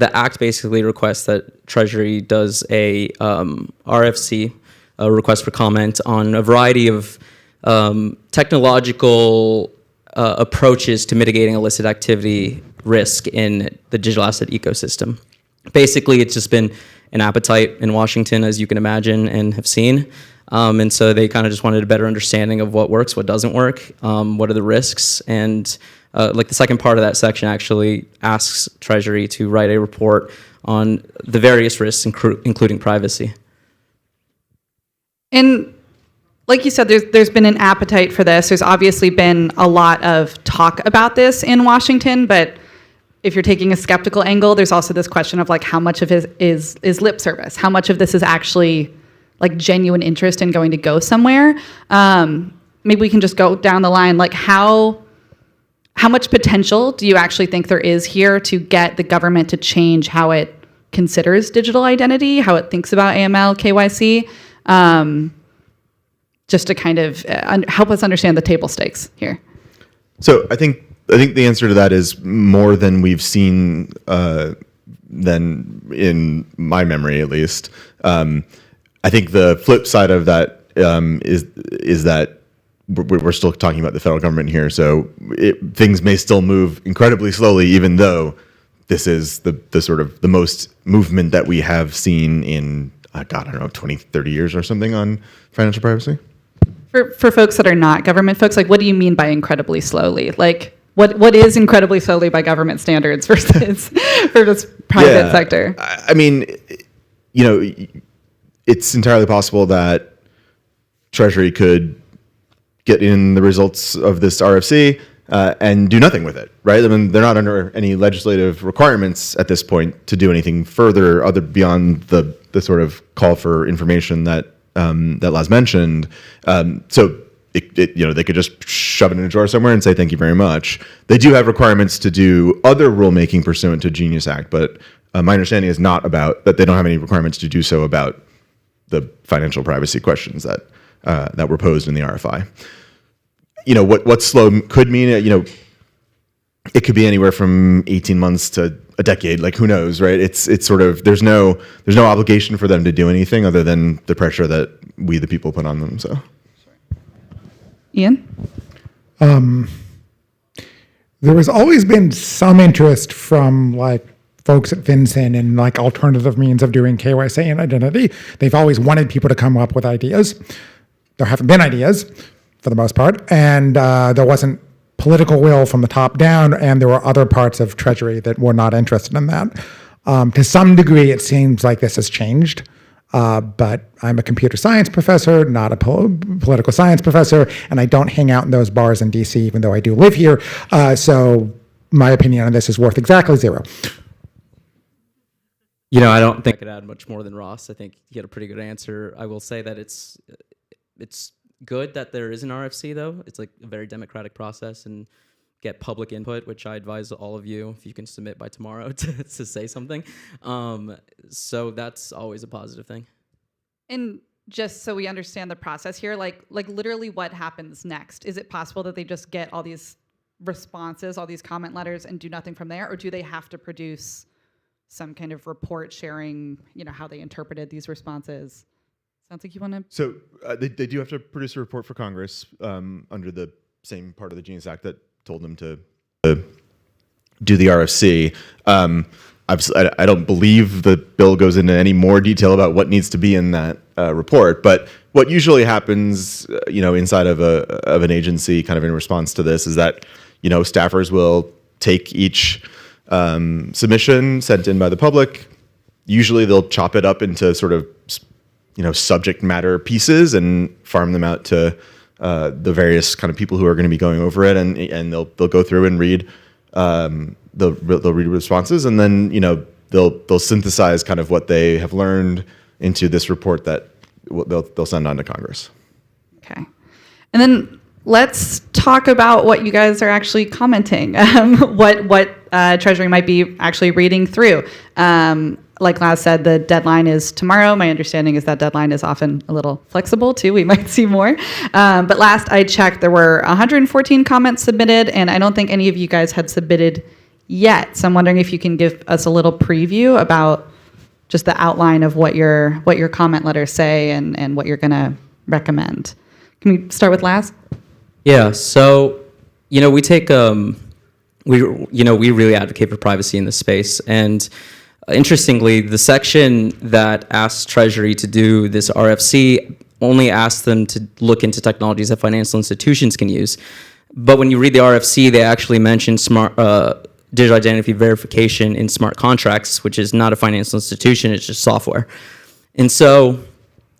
act basically requests that Treasury does a RFC, a request for comment, on a variety of technological approaches to mitigating illicit activity risk in the digital asset ecosystem. Basically, it's just been an appetite in Washington, as you can imagine and have seen. And so they kind of just wanted a better understanding of what works, what doesn't work, what are the risks. And like the second part of that section actually asks Treasury to write a report on the various risks, including privacy. And like you said, there's been an appetite for this. There's obviously been a lot of talk about this in Washington, but if you're taking a skeptical angle, there's also this question of like how much of it is lip service? How much of this is actually like genuine interest in going to go somewhere? Maybe we can just go down the line. Like how much potential do you actually think there is here to get the government to change how it considers digital identity, how it thinks about AML, KYC? Just to kind of help us understand the table stakes here. So I think the answer to that is more than we've seen than in my memory, at least. I think the flip side of that is that we're still talking about the federal government here, so things may still move incredibly slowly, even though this is the sort of the most movement that we have seen in, I don't know, 20, 30 years or something on financial privacy. For folks that are not government folks, like what do you mean by incredibly slowly? Like what is incredibly slowly by government standards versus for this private sector? I mean, you know, it's entirely possible that Treasury could get in the results of this RFC and do nothing with it, right? I mean, they're not under any legislative requirements at this point to do anything further other beyond the sort of call for information that Laz mentioned. So they could just shove it in a drawer somewhere and say thank you very much. They do have requirements to do other rulemaking pursuant to Genius Act, but my understanding is not about that. They don't have any requirements to do so about the financial privacy questions that were posed in the RFI. You know what slow could mean. It could be anywhere from 18 months to a decade. Like who knows, right? It's sort of there's no obligation for them to do anything other than the pressure that we the people put on them. So, Ian. There has always been some interest from like folks at FinCEN in like alternative means of doing KYC and identity. They've always wanted people to come up with ideas. There haven't been ideas for the most part, and there wasn't political will from the top down, and there were other parts of Treasury that were not interested in that. To some degree, it seems like this has changed, but I'm a computer science professor, not a political science professor, and I don't hang out in those bars in DC, even though I do live here. So my opinion on this is worth exactly zero. You know, I don't think I could add much more than Ross. I think he had a pretty good answer. I will say that it's good that there is an RFC, though. It's like a very democratic process and get public input, which I advise all of you, if you can submit by tomorrow, to say something. So that's always a positive thing. And just so we understand the process here, like literally what happens next? Is it possible that they just get all these responses, all these comment letters, and do nothing from there? Or do they have to produce some kind of report sharing, how they interpreted these responses? Sounds like you want to. So they do have to produce a report for Congress under the same part of the Genius Act that told them to do the RFC. I don't believe the bill goes into any more detail about what needs to be in that report. But what usually happens, inside of an agency, kind of in response to this, is that staffers will take each submission sent in by the public. Usually, they'll chop it up into sort of subject matter pieces and farm them out to the various kind of people who are going to be going over it, and they'll go through and read they'll read responses, and then they'll synthesize kind of what they have learned into this report that they'll send on to Congress. Okay, and then let's talk about what you guys are actually commenting. What Treasury might be actually reading through. Like Laz said, the deadline is tomorrow. My understanding is that deadline is often a little flexible too. We might see more. But last I checked, there were 114 comments submitted, and I don't think any of you guys had submitted yet. So I'm wondering if you can give us a little preview about just the outline of what your comment letters say and what you're going to recommend. Can we start with Laz? Yeah. So, we take we really advocate for privacy in this space, and interestingly, the section that asks Treasury to do this RFC only asks them to look into technologies that financial institutions can use. But when you read the RFC, they actually mention digital identity verification in smart contracts, which is not a financial institution, it's just software. And so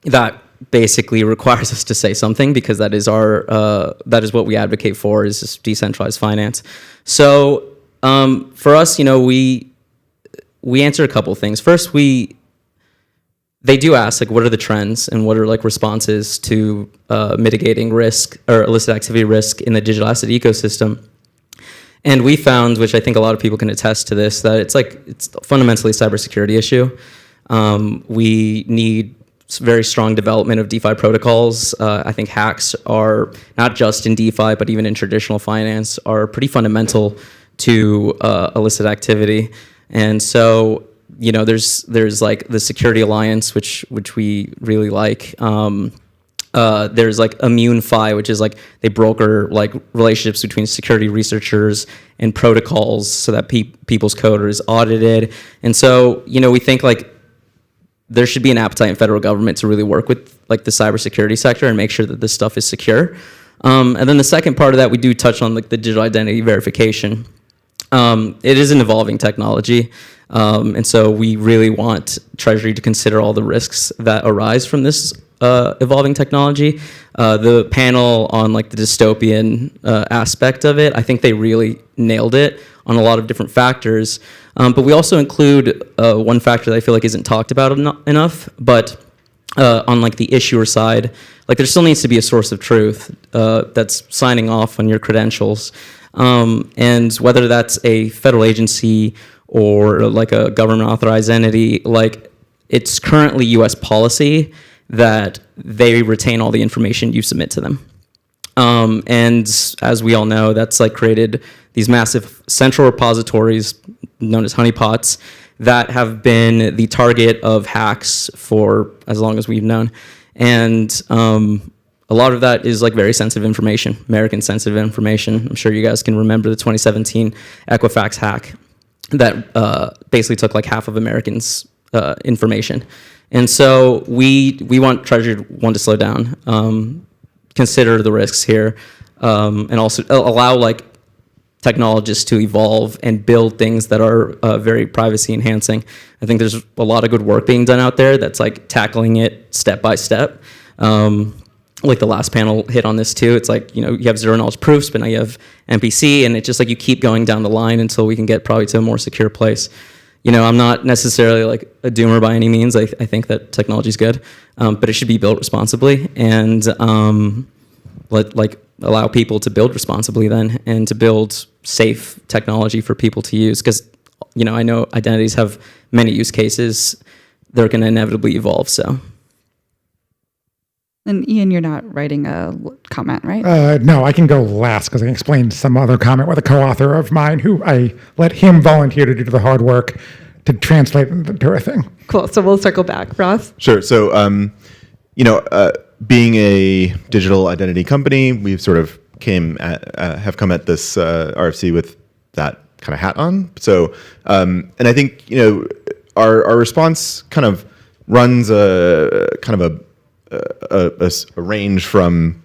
that basically requires us to say something, because that is that is what we advocate for, is just decentralized finance. So for us, we answer a couple things. First, they do ask, what are the trends and what are responses to mitigating risk or illicit activity risk in the digital asset ecosystem. And we found, which I think a lot of people can attest to this, that it's fundamentally a cybersecurity issue. We need very strong development of DeFi protocols. I think hacks are not just in DeFi, but even in traditional finance, are pretty fundamental to illicit activity. And so, there's the Security Alliance, which we really like. There's ImmuneFi, which is they broker relationships between security researchers and protocols so that people's code is audited. And so, we think there should be an appetite in federal government to really work with the cybersecurity sector and make sure that this stuff is secure. And then the second part of that, we do touch on the digital identity verification. It is an evolving technology, and so we really want Treasury to consider all the risks that arise from this evolving technology. The panel on the dystopian aspect of it, I think they really nailed it on a lot of different factors. But we also include one factor that I feel isn't talked about enough, but on the issuer side, there still needs to be a source of truth that's signing off on your credentials. And whether that's a federal agency or a government authorized entity, it's currently U.S. policy that they retain all the information you submit to them. And as we all know, that's created these massive central repositories known as honeypots that have been the target of hacks for as long as we've known. And a lot of that is very sensitive information, American sensitive information. I'm sure you guys can remember the 2017 Equifax hack that basically took half of Americans' information. And so we want Treasury to slow down, consider the risks here, and also allow technologists to evolve and build things that are very privacy enhancing. I think there's a lot of good work being done out there that's tackling it step by step. The last panel hit on this too. It's you have zero knowledge proofs, but now you have MPC, and it's just you keep going down the line until we can get probably to a more secure place. I'm not necessarily a doomer by any means. I think that technology is good, but it should be built responsibly, and allow people to build responsibly then, and to build safe technology for people to use. Because I know identities have many use cases. They're going to inevitably evolve. So. And Ian, you're not writing a comment, right? No, I can go last because I can explain some other comment with a co-author of mine who I let him volunteer to do the hard work to translate into a thing. Cool. So we'll circle back. Ross? Sure. So, being a digital identity company, we've sort of have come at this RFC with that kind of hat on. So, and I think our response kind of runs a range from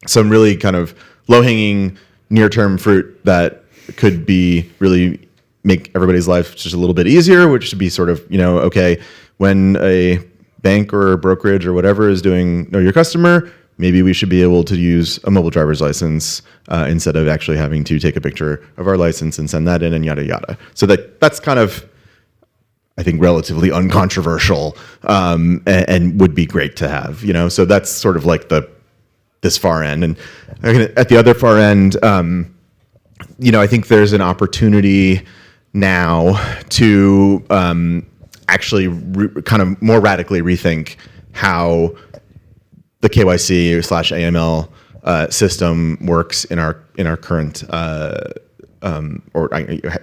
some really kind of low-hanging near-term fruit that could be really make everybody's life just a little bit easier, which should be sort of, okay, when a bank or brokerage or whatever is doing know your customer, maybe we should be able to use a mobile driver's license instead of actually having to take a picture of our license and send that in and yada, yada. So that's kind of, I think, relatively uncontroversial and would be great to have, So that's sort of like this far end. And at the other far end, I think there's an opportunity now to actually kind of more radically rethink how the KYC/AML system works in our current or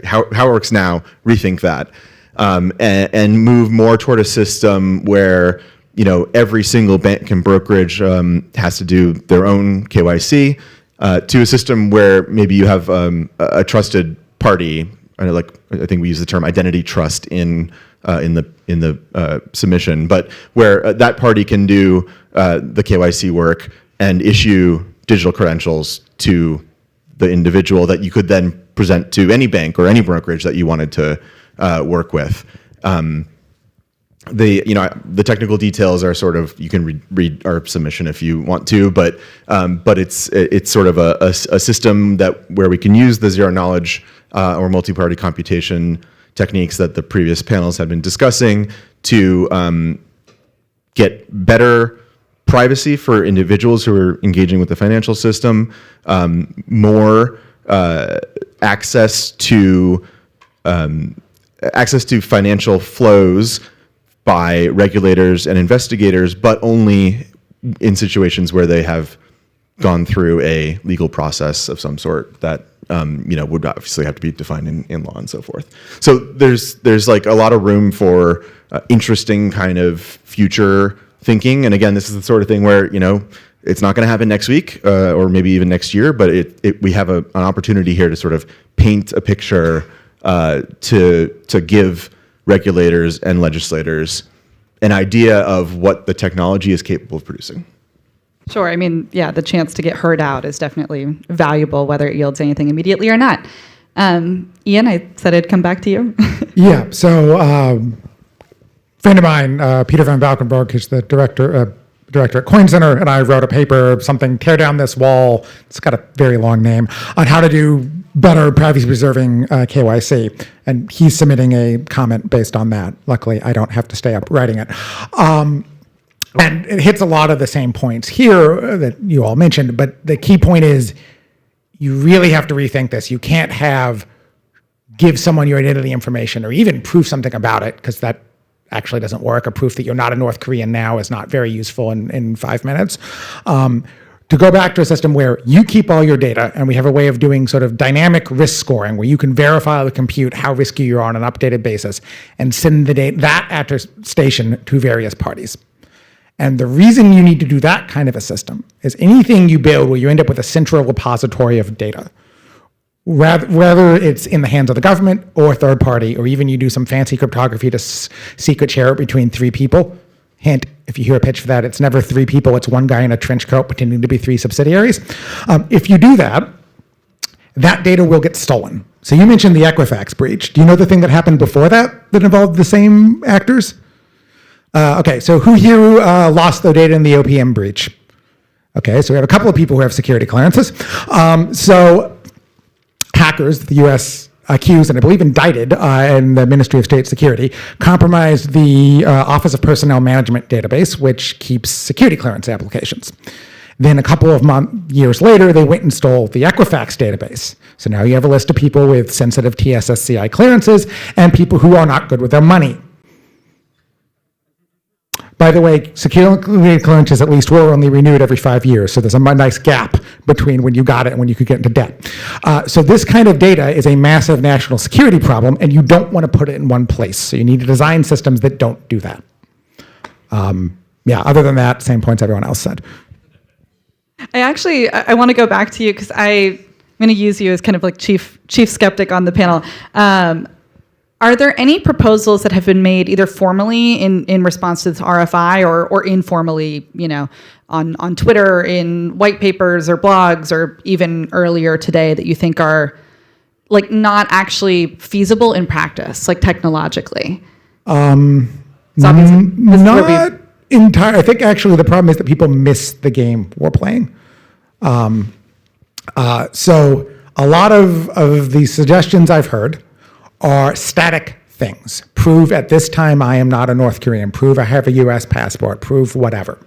how it works now. Rethink that and move more toward a system where every single bank and brokerage has to do their own KYC to a system where maybe you have a trusted party. I think we use the term identity trust in the submission, but where that party can do the KYC work and issue digital credentials to the individual that you could then present to any bank or any brokerage that you wanted to work with. The technical details are sort of, you can read our submission if you want to, but it's sort of a system where we can use the zero knowledge or multi-party computation techniques that the previous panels have been discussing to get better privacy for individuals who are engaging with the financial system, more access to financial flows by regulators and investigators, but only in situations where they have gone through a legal process of some sort that would obviously have to be defined in law and so forth. So there's like a lot of room for interesting kind of future thinking. And again, this is the sort of thing where it's not going to happen next week or maybe even next year, but we have an opportunity here to sort of paint a picture to give regulators and legislators an idea of what the technology is capable of producing. Sure. I mean, yeah, the chance to get heard out is definitely valuable, whether it yields anything immediately or not. Ian, I said I'd come back to you. Yeah. So, friend of mine, Peter van Valkenburg, who's the director at Coin Center, and I wrote a paper, something, Tear Down This Wall, it's got a very long name, on how to do better privacy-preserving KYC. And he's submitting a comment based on that. Luckily, I don't have to stay up writing it. And it hits a lot of the same points here that you all mentioned, but the key point is you really have to rethink this. You can't give someone your identity information or even prove something about it, because that actually doesn't work. A proof that you're not a North Korean now is not very useful in 5 minutes. To go back to a system where you keep all your data, and we have a way of doing sort of dynamic risk scoring where you can verify or compute how risky you are on an updated basis and send that attestation to various parties. And the reason you need to do that kind of a system is anything you build where you end up with a central repository of data, whether it's in the hands of the government or a third party, or even you do some fancy cryptography to secret share it between 3 people. Hint, if you hear a pitch for that, it's never 3 people, it's one guy in a trench coat pretending to be 3 subsidiaries. If you do that, that data will get stolen. So you mentioned the Equifax breach. Do you know the thing that happened before that involved the same actors? Okay, so who here lost their data in the OPM breach? Okay, so we have a couple of people who have security clearances. So hackers, the US accused and I believe indicted in the Ministry of State Security, compromised the Office of Personnel Management database, which keeps security clearance applications. Then a couple of years later, they went and stole the Equifax database. So now you have a list of people with sensitive TSSCI clearances and people who are not good with their money. By the way, security clearances at least were only renewed every 5 years, so there's a nice gap between when you got it and when you could get into debt. So this kind of data is a massive national security problem, and you don't want to put it in one place. So you need to design systems that don't do that. Other than that, same points everyone else said. I want to go back to you because I'm going to use you as kind of like chief skeptic on the panel. Are there any proposals that have been made either formally in response to this RFI or informally, on Twitter, in white papers or blogs, or even earlier today that you think are like not actually feasible in practice, like technologically? Not I think actually the problem is that people miss the game we're playing. So a lot of the suggestions I've heard are static things. Prove at this time I am not a North Korean. Prove I have a US passport. Prove whatever.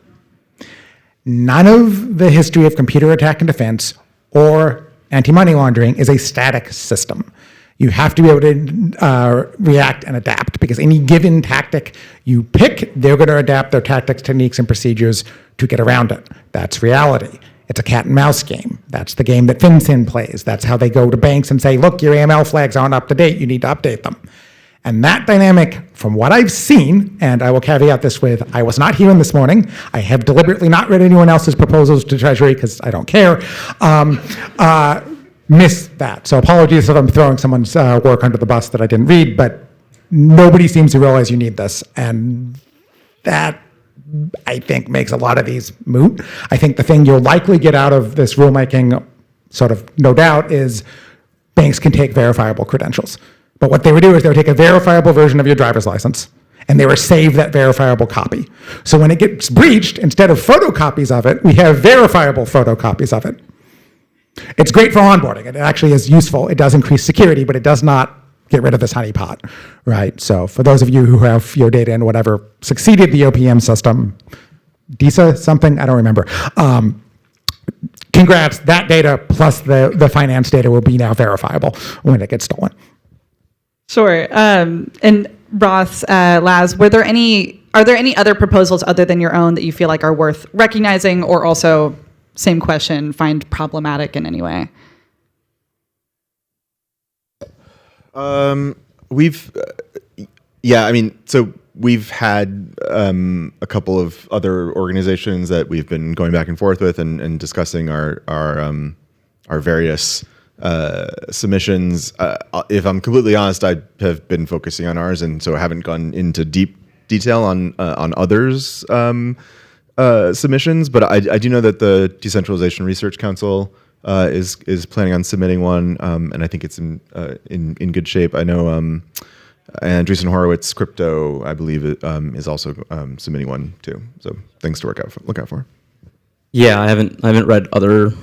None of the history of computer attack and defense or anti-money laundering is a static system. You have to be able to react and adapt, because any given tactic you pick, they're going to adapt their tactics, techniques, and procedures to get around it. That's reality. It's a cat and mouse game. That's the game that FinCEN plays. That's how they go to banks and say, look, your AML flags aren't up to date. You need to update them. And that dynamic, from what I've seen, and I will caveat this with, I was not here this morning. I have deliberately not read anyone else's proposals to Treasury because I don't care. Miss that. So apologies if I'm throwing someone's work under the bus that I didn't read, but nobody seems to realize you need this. And that, I think, makes a lot of these moot. I think the thing you'll likely get out of this rulemaking, sort of no doubt, is banks can take verifiable credentials. But what they would do is they would take a verifiable version of your driver's license, and they would save that verifiable copy. So when it gets breached, instead of photocopies of it, we have verifiable photocopies of it. It's great for onboarding. It actually is useful. It does increase security, but it does not get rid of this honeypot, right? So for those of you who have your data in whatever succeeded the OPM system, DISA something, I don't remember. Congrats, that data plus the finance data will be now verifiable when it gets stolen. Sure. And Ross, Laz, are there any other proposals other than your own that you feel like are worth recognizing, or also, same question, find problematic in any way? We've had a couple of other organizations that we've been going back and forth with and discussing our various submissions. If I'm completely honest, I have been focusing on ours, and so I haven't gone into deep detail on others' submissions. But I do know that the Decentralization Research Council is planning on submitting one, and I think it's in good shape. I know Andreessen Horowitz Crypto, I believe, is also submitting one too. So things to look out for. Yeah, I haven't read other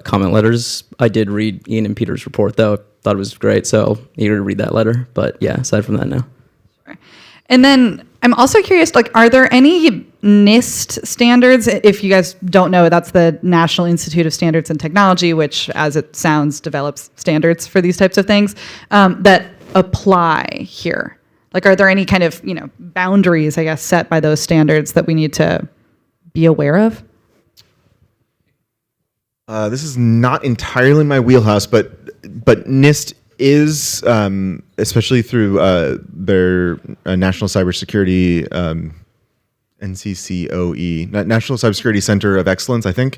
comment letters. I did read Ian and Peter's report, though. Thought it was great, so eager to read that letter. But yeah, aside from that, no. Sure. And then I'm also curious, are there any NIST standards? If you guys don't know, that's the National Institute of Standards and Technology, which, as it sounds, develops standards for these types of things that apply here. Are there any kind of boundaries, I guess, set by those standards that we need to be aware of? This is not entirely my wheelhouse, but NIST is, especially through their National Cybersecurity NCCOE, National Cybersecurity Center of Excellence, I think,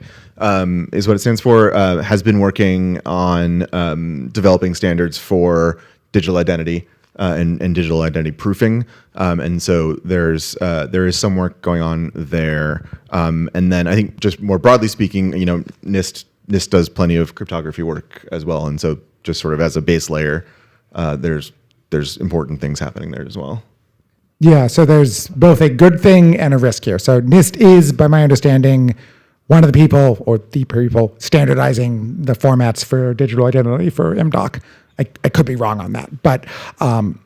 is what it stands for, has been working on developing standards for digital identity and digital identity proofing, and so there is some work going on there. And then I think, just more broadly speaking, NIST does plenty of cryptography work as well, and so just sort of as a base layer, there's important things happening there as well. Yeah, so there's both a good thing and a risk here. So NIST is, by my understanding, one of the people, or the people, standardizing the formats for digital identity for MDOC. I could be wrong on that, but and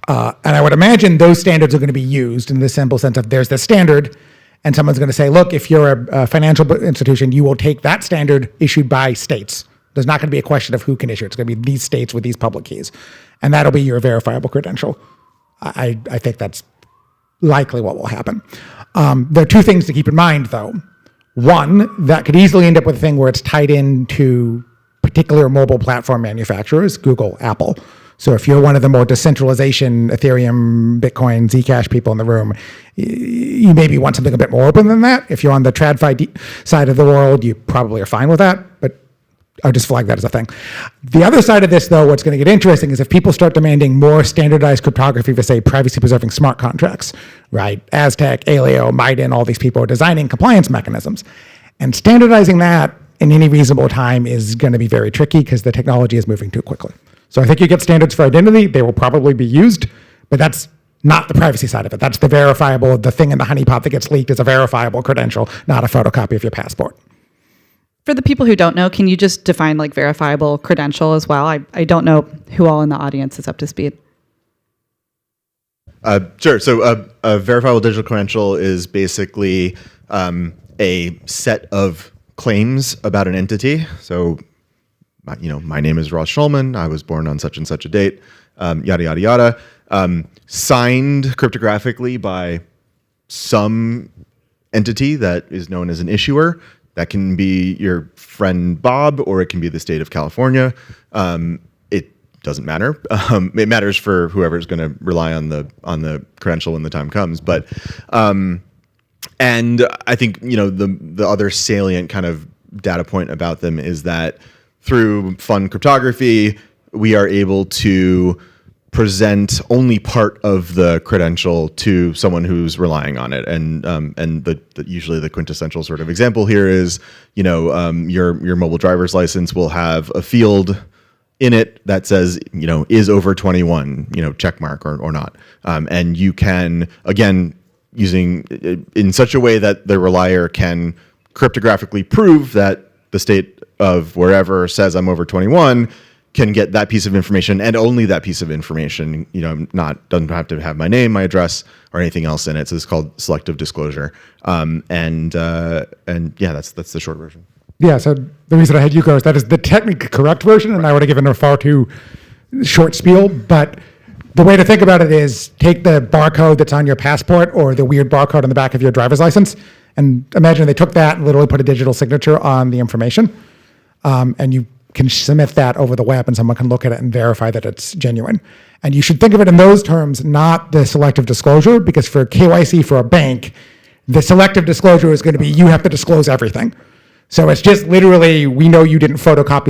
I would imagine those standards are going to be used in the simple sense of there's the standard, and someone's going to say, look, if you're a financial institution, you will take that standard issued by states. There's not going to be a question of who can issue it. It's going to be these states with these public keys, and that'll be your verifiable credential. I think that's likely what will happen. There are two things to keep in mind, though. One, that could easily end up with a thing where it's tied into particular mobile platform manufacturers, Google, Apple. So if you're one of the more decentralization, Ethereum, Bitcoin, Zcash people in the room, you maybe want something a bit more open than that. If you're on the TradFi side of the world, you probably are fine with that, but I'll just flag that as a thing. The other side of this, though, what's going to get interesting is if people start demanding more standardized cryptography for, say, privacy-preserving smart contracts, right? Aztec, Aleo, Maiden, all these people are designing compliance mechanisms. And standardizing that in any reasonable time is going to be very tricky because the technology is moving too quickly. So I think you get standards for identity. They will probably be used, but that's not the privacy side of it. That's the verifiable, the thing in the honeypot that gets leaked is a verifiable credential, not a photocopy of your passport. For the people who don't know, can you just define like verifiable credential as well? I don't know who all in the audience is up to speed. Sure. So a verifiable digital credential is basically a set of claims about an entity. So, my name is Ross Schulman. I was born on such and such a date. Yada yada yada. Signed cryptographically by some entity that is known as an issuer. That can be your friend Bob, or it can be the state of California. It doesn't matter. It matters for whoever's going to rely on the credential when the time comes. But and I think the other salient kind of data point about them is that through fun cryptography, we are able to present only part of the credential to someone who's relying on it, and usually the quintessential sort of example here is your mobile driver's license will have a field in it that says is over 21 check mark or not, and you can again using in such a way that the relier can cryptographically prove that the state of wherever says I'm over 21 can get that piece of information and only that piece of information, doesn't have to have my name, my address, or anything else in it. So it's called selective disclosure. And yeah, that's the short version. Yeah, so the reason I had you go is that is the technically correct version, and I would have given a far too short spiel, but the way to think about it is take the barcode that's on your passport or the weird barcode on the back of your driver's license, and imagine they took that and literally put a digital signature on the information, and you can submit that over the web and someone can look at it and verify that it's genuine. And you should think of it in those terms, not the selective disclosure, because for KYC for a bank, the selective disclosure is going to be you have to disclose everything. So it's just literally, we know you didn't Photoshop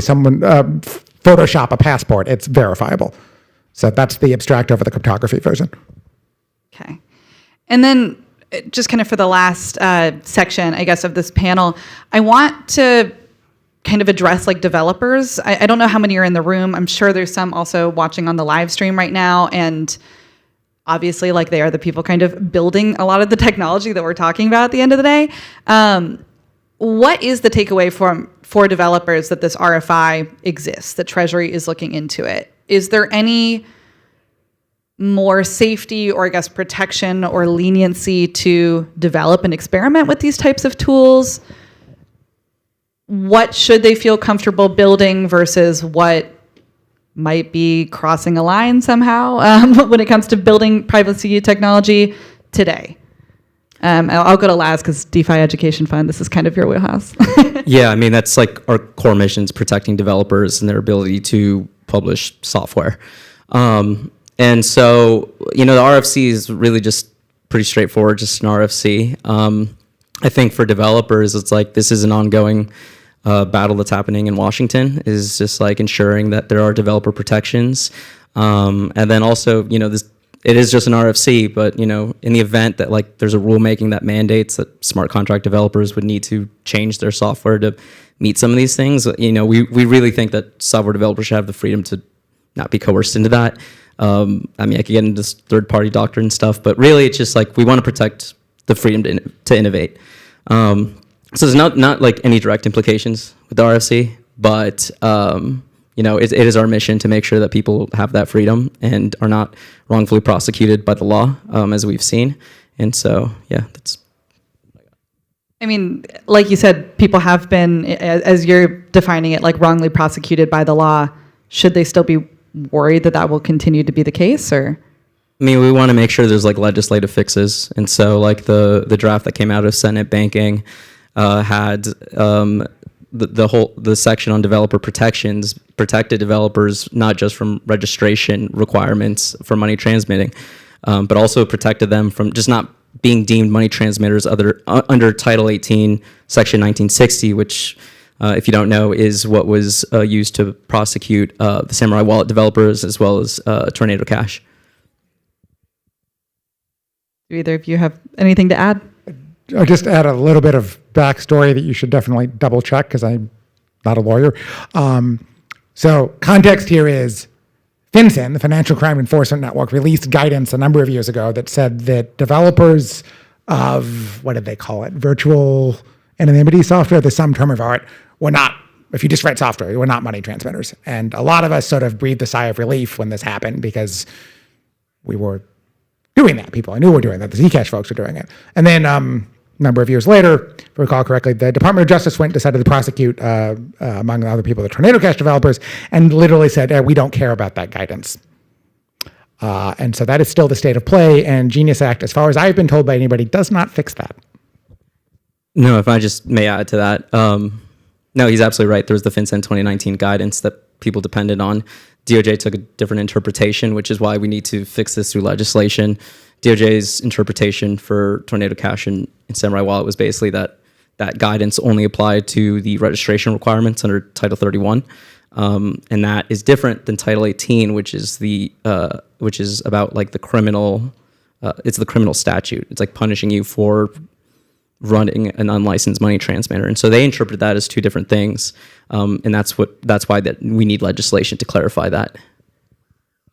a passport, it's verifiable. So that's the abstract over the cryptography version. Okay. And then just kind of for the last section, I guess, of this panel, I want to kind of address like developers. I don't know how many are in the room. I'm sure there's some also watching on the live stream right now. And obviously like they are the people kind of building a lot of the technology that we're talking about at the end of the day. What is the takeaway for developers that this RFI exists, that Treasury is looking into it? Is there any more safety or I guess protection or leniency to develop and experiment with these types of tools? What should they feel comfortable building versus what might be crossing a line somehow when it comes to building privacy technology today? I'll go to Laz because DeFi Education Fund, this is kind of your wheelhouse. Yeah, I mean, that's like our core mission is protecting developers and their ability to publish software. And so, the RFC is really just pretty straightforward, just an RFC. I think for developers, it's like this is an ongoing battle that's happening in Washington, is just like ensuring that there are developer protections. And then also, it is just an RFC, but in the event that like there's a rulemaking that mandates that smart contract developers would need to change their software to meet some of these things, we really think that software developers should have the freedom to not be coerced into that. I mean, I could get into this third-party doctrine and stuff, but really it's just like we want to protect the freedom to innovate. So there's not like any direct implications with the RFC, but it is our mission to make sure that people have that freedom and are not wrongfully prosecuted by the law, as we've seen. And so, yeah, that's. I mean, like you said, people have been, as you're defining it, like wrongly prosecuted by the law. Should they still be worried that that will continue to be the case, or? I mean, we want to make sure there's like legislative fixes, and so like the draft that came out of Senate banking had the section on developer protections protected developers not just from registration requirements for money transmitting, but also protected them from just not being deemed money transmitters under Title 18, Section 1960, which, if you don't know, is what was used to prosecute the Samurai Wallet developers as well as Tornado Cash. Do either of you have anything to add? I'll just add a little bit of backstory that you should definitely double check because I'm not a lawyer. So context here is FinCEN, the Financial Crime Enforcement Network, released guidance a number of years ago that said that developers of, what did they call it, virtual anonymity software, there's some term of art, were not, if you just read software, we're not money transmitters. And a lot of us sort of breathed a sigh of relief when this happened because we were doing that. People I knew were doing that. The Zcash folks were doing it. And then a number of years later, if I recall correctly, the Department of Justice decided to prosecute, among other people, the Tornado Cash developers, and literally said, we don't care about that guidance. And so that is still the state of play, and Genius Act, as far as I've been told by anybody, does not fix that. No, if I just may add to that, no, he's absolutely right. There was the FinCEN 2019 guidance that people depended on. DOJ took a different interpretation, which is why we need to fix this through legislation. DOJ's interpretation for Tornado Cash and Samurai Wallet was basically that guidance only applied to the registration requirements under Title 31, and that is different than Title 18, which is about like the criminal. It's the criminal statute. It's like punishing you for running an unlicensed money transmitter, and so they interpret that as two different things, and that's why we need legislation to clarify that.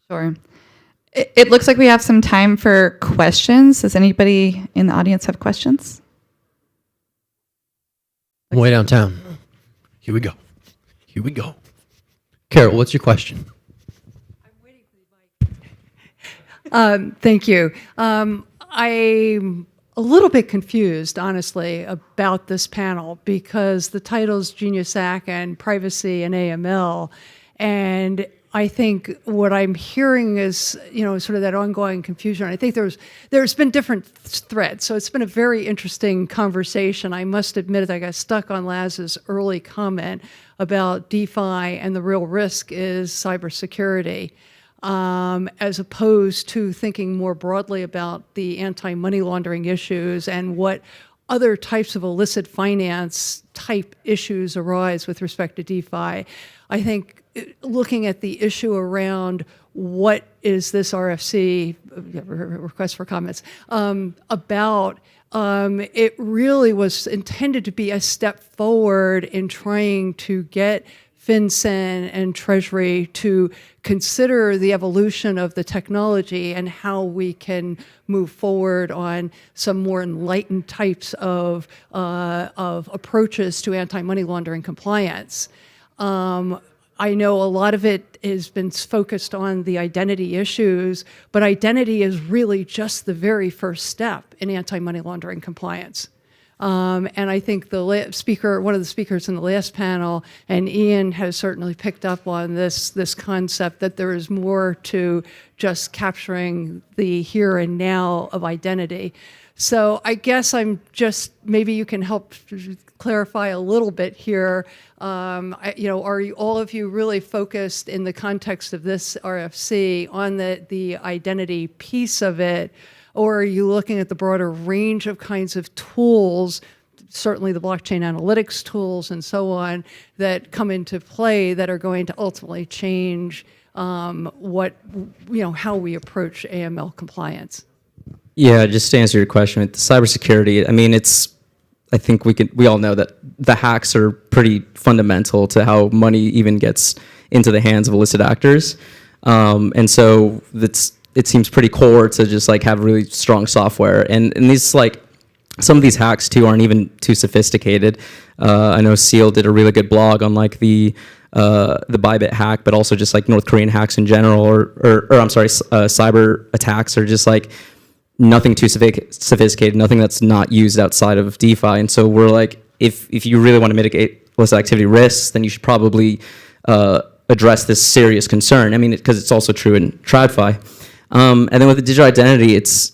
Sure. It looks like we have some time for questions. Does anybody in the audience have questions? I'm way downtown. Here we go. Carol, what's your question? Thank you. I'm a little bit confused, honestly, about this panel because the title's Genius Act and Privacy and AML, and I think what I'm hearing is, sort of that ongoing confusion. I think there's been different threads, so it's been a very interesting conversation. I must admit that I got stuck on Laz's early comment about DeFi and the real risk is cybersecurity, as opposed to thinking more broadly about the anti-money laundering issues and what other types of illicit finance type issues arise with respect to DeFi. I think looking at the issue around what is this RFC, request for comments, about, it really was intended to be a step forward in trying to get FinCEN and Treasury to consider the evolution of the technology and how we can move forward on some more enlightened types of approaches to anti-money laundering compliance. I know a lot of it has been focused on the identity issues, but identity is really just the very first step in anti-money laundering compliance. And I think one of the speakers in the last panel, and Ian has certainly picked up on this concept that there is more to just capturing the here and now of identity. So I guess maybe you can help clarify a little bit here. Are all of you really focused in the context of this RFC on the identity piece of it? Or are you looking at the broader range of kinds of tools, certainly the blockchain analytics tools and so on, that come into play that are going to ultimately change how we approach AML compliance? Yeah, just to answer your question, with the cybersecurity, I think we all know that the hacks are pretty fundamental to how money even gets into the hands of illicit actors. And so it seems pretty core to just have really strong software. And these some of these hacks too aren't even too sophisticated. I know Seal did a really good blog on the Bybit hack, but also just North Korean hacks in general, or I'm sorry, cyber attacks are just nothing too sophisticated, nothing that's not used outside of DeFi. And so we're if you really want to mitigate illicit activity risks, then you should probably address this serious concern. Because it's also true in TradFi. And then with the digital identity, it's,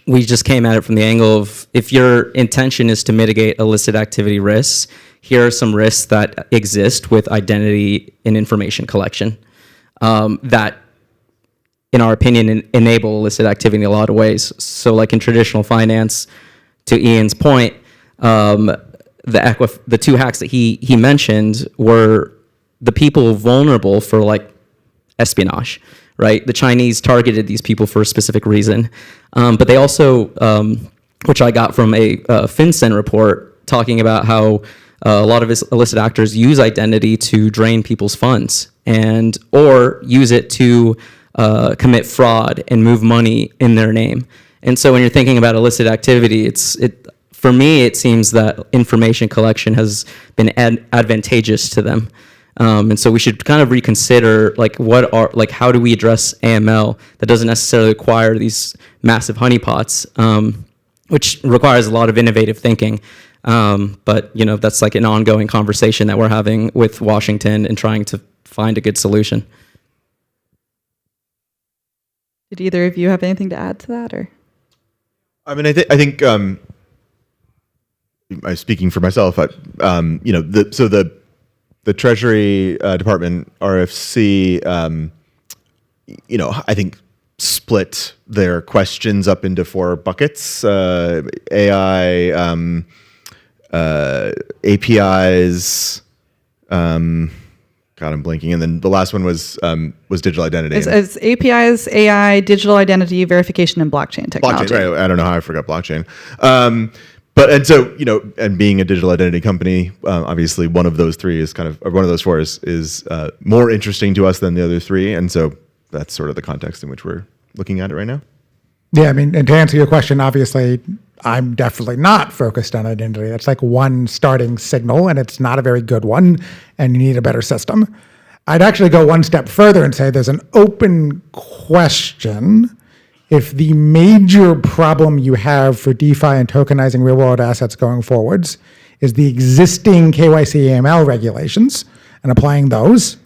we just came at it from the angle of if your intention is to mitigate illicit activity risks, here are some risks that exist with identity and information collection that, in our opinion, enable illicit activity in a lot of ways. So in traditional finance, to Ian's point, the two hacks that he mentioned were the people vulnerable for espionage, right? The Chinese targeted these people for a specific reason. But they also, which I got from a FinCEN report, talking about how A lot of illicit actors use identity to drain people's funds or use it to commit fraud and move money in their name. And so when you're thinking about illicit activity, for me, it seems that information collection has been advantageous to them. And so we should kind of reconsider how do we address AML that doesn't necessarily require these massive honeypots, which requires a lot of innovative thinking. But that's like an ongoing conversation that we're having with Washington and trying to find a good solution. Did either of you have anything to add to that, or? I mean, I think I'm speaking for myself. The Treasury Department RFC, I think split their questions up into 4 buckets: AI, APIs. God, I'm blanking. And then the last one was digital identity. It's APIs, AI, digital identity, verification, and blockchain technology. Blockchain, right? I don't know how I forgot blockchain. And being a digital identity company, obviously one of those 4 is more interesting to us than the other 3, and so that's sort of the context in which we're looking at it right now. Yeah, I mean, and to answer your question, obviously, I'm definitely not focused on identity. That's like one starting signal, and it's not a very good one, and you need a better system. I'd actually go one step further and say there's an open question if the major problem you have for DeFi and tokenizing real-world assets going forwards is the existing KYC AML regulations and applying those.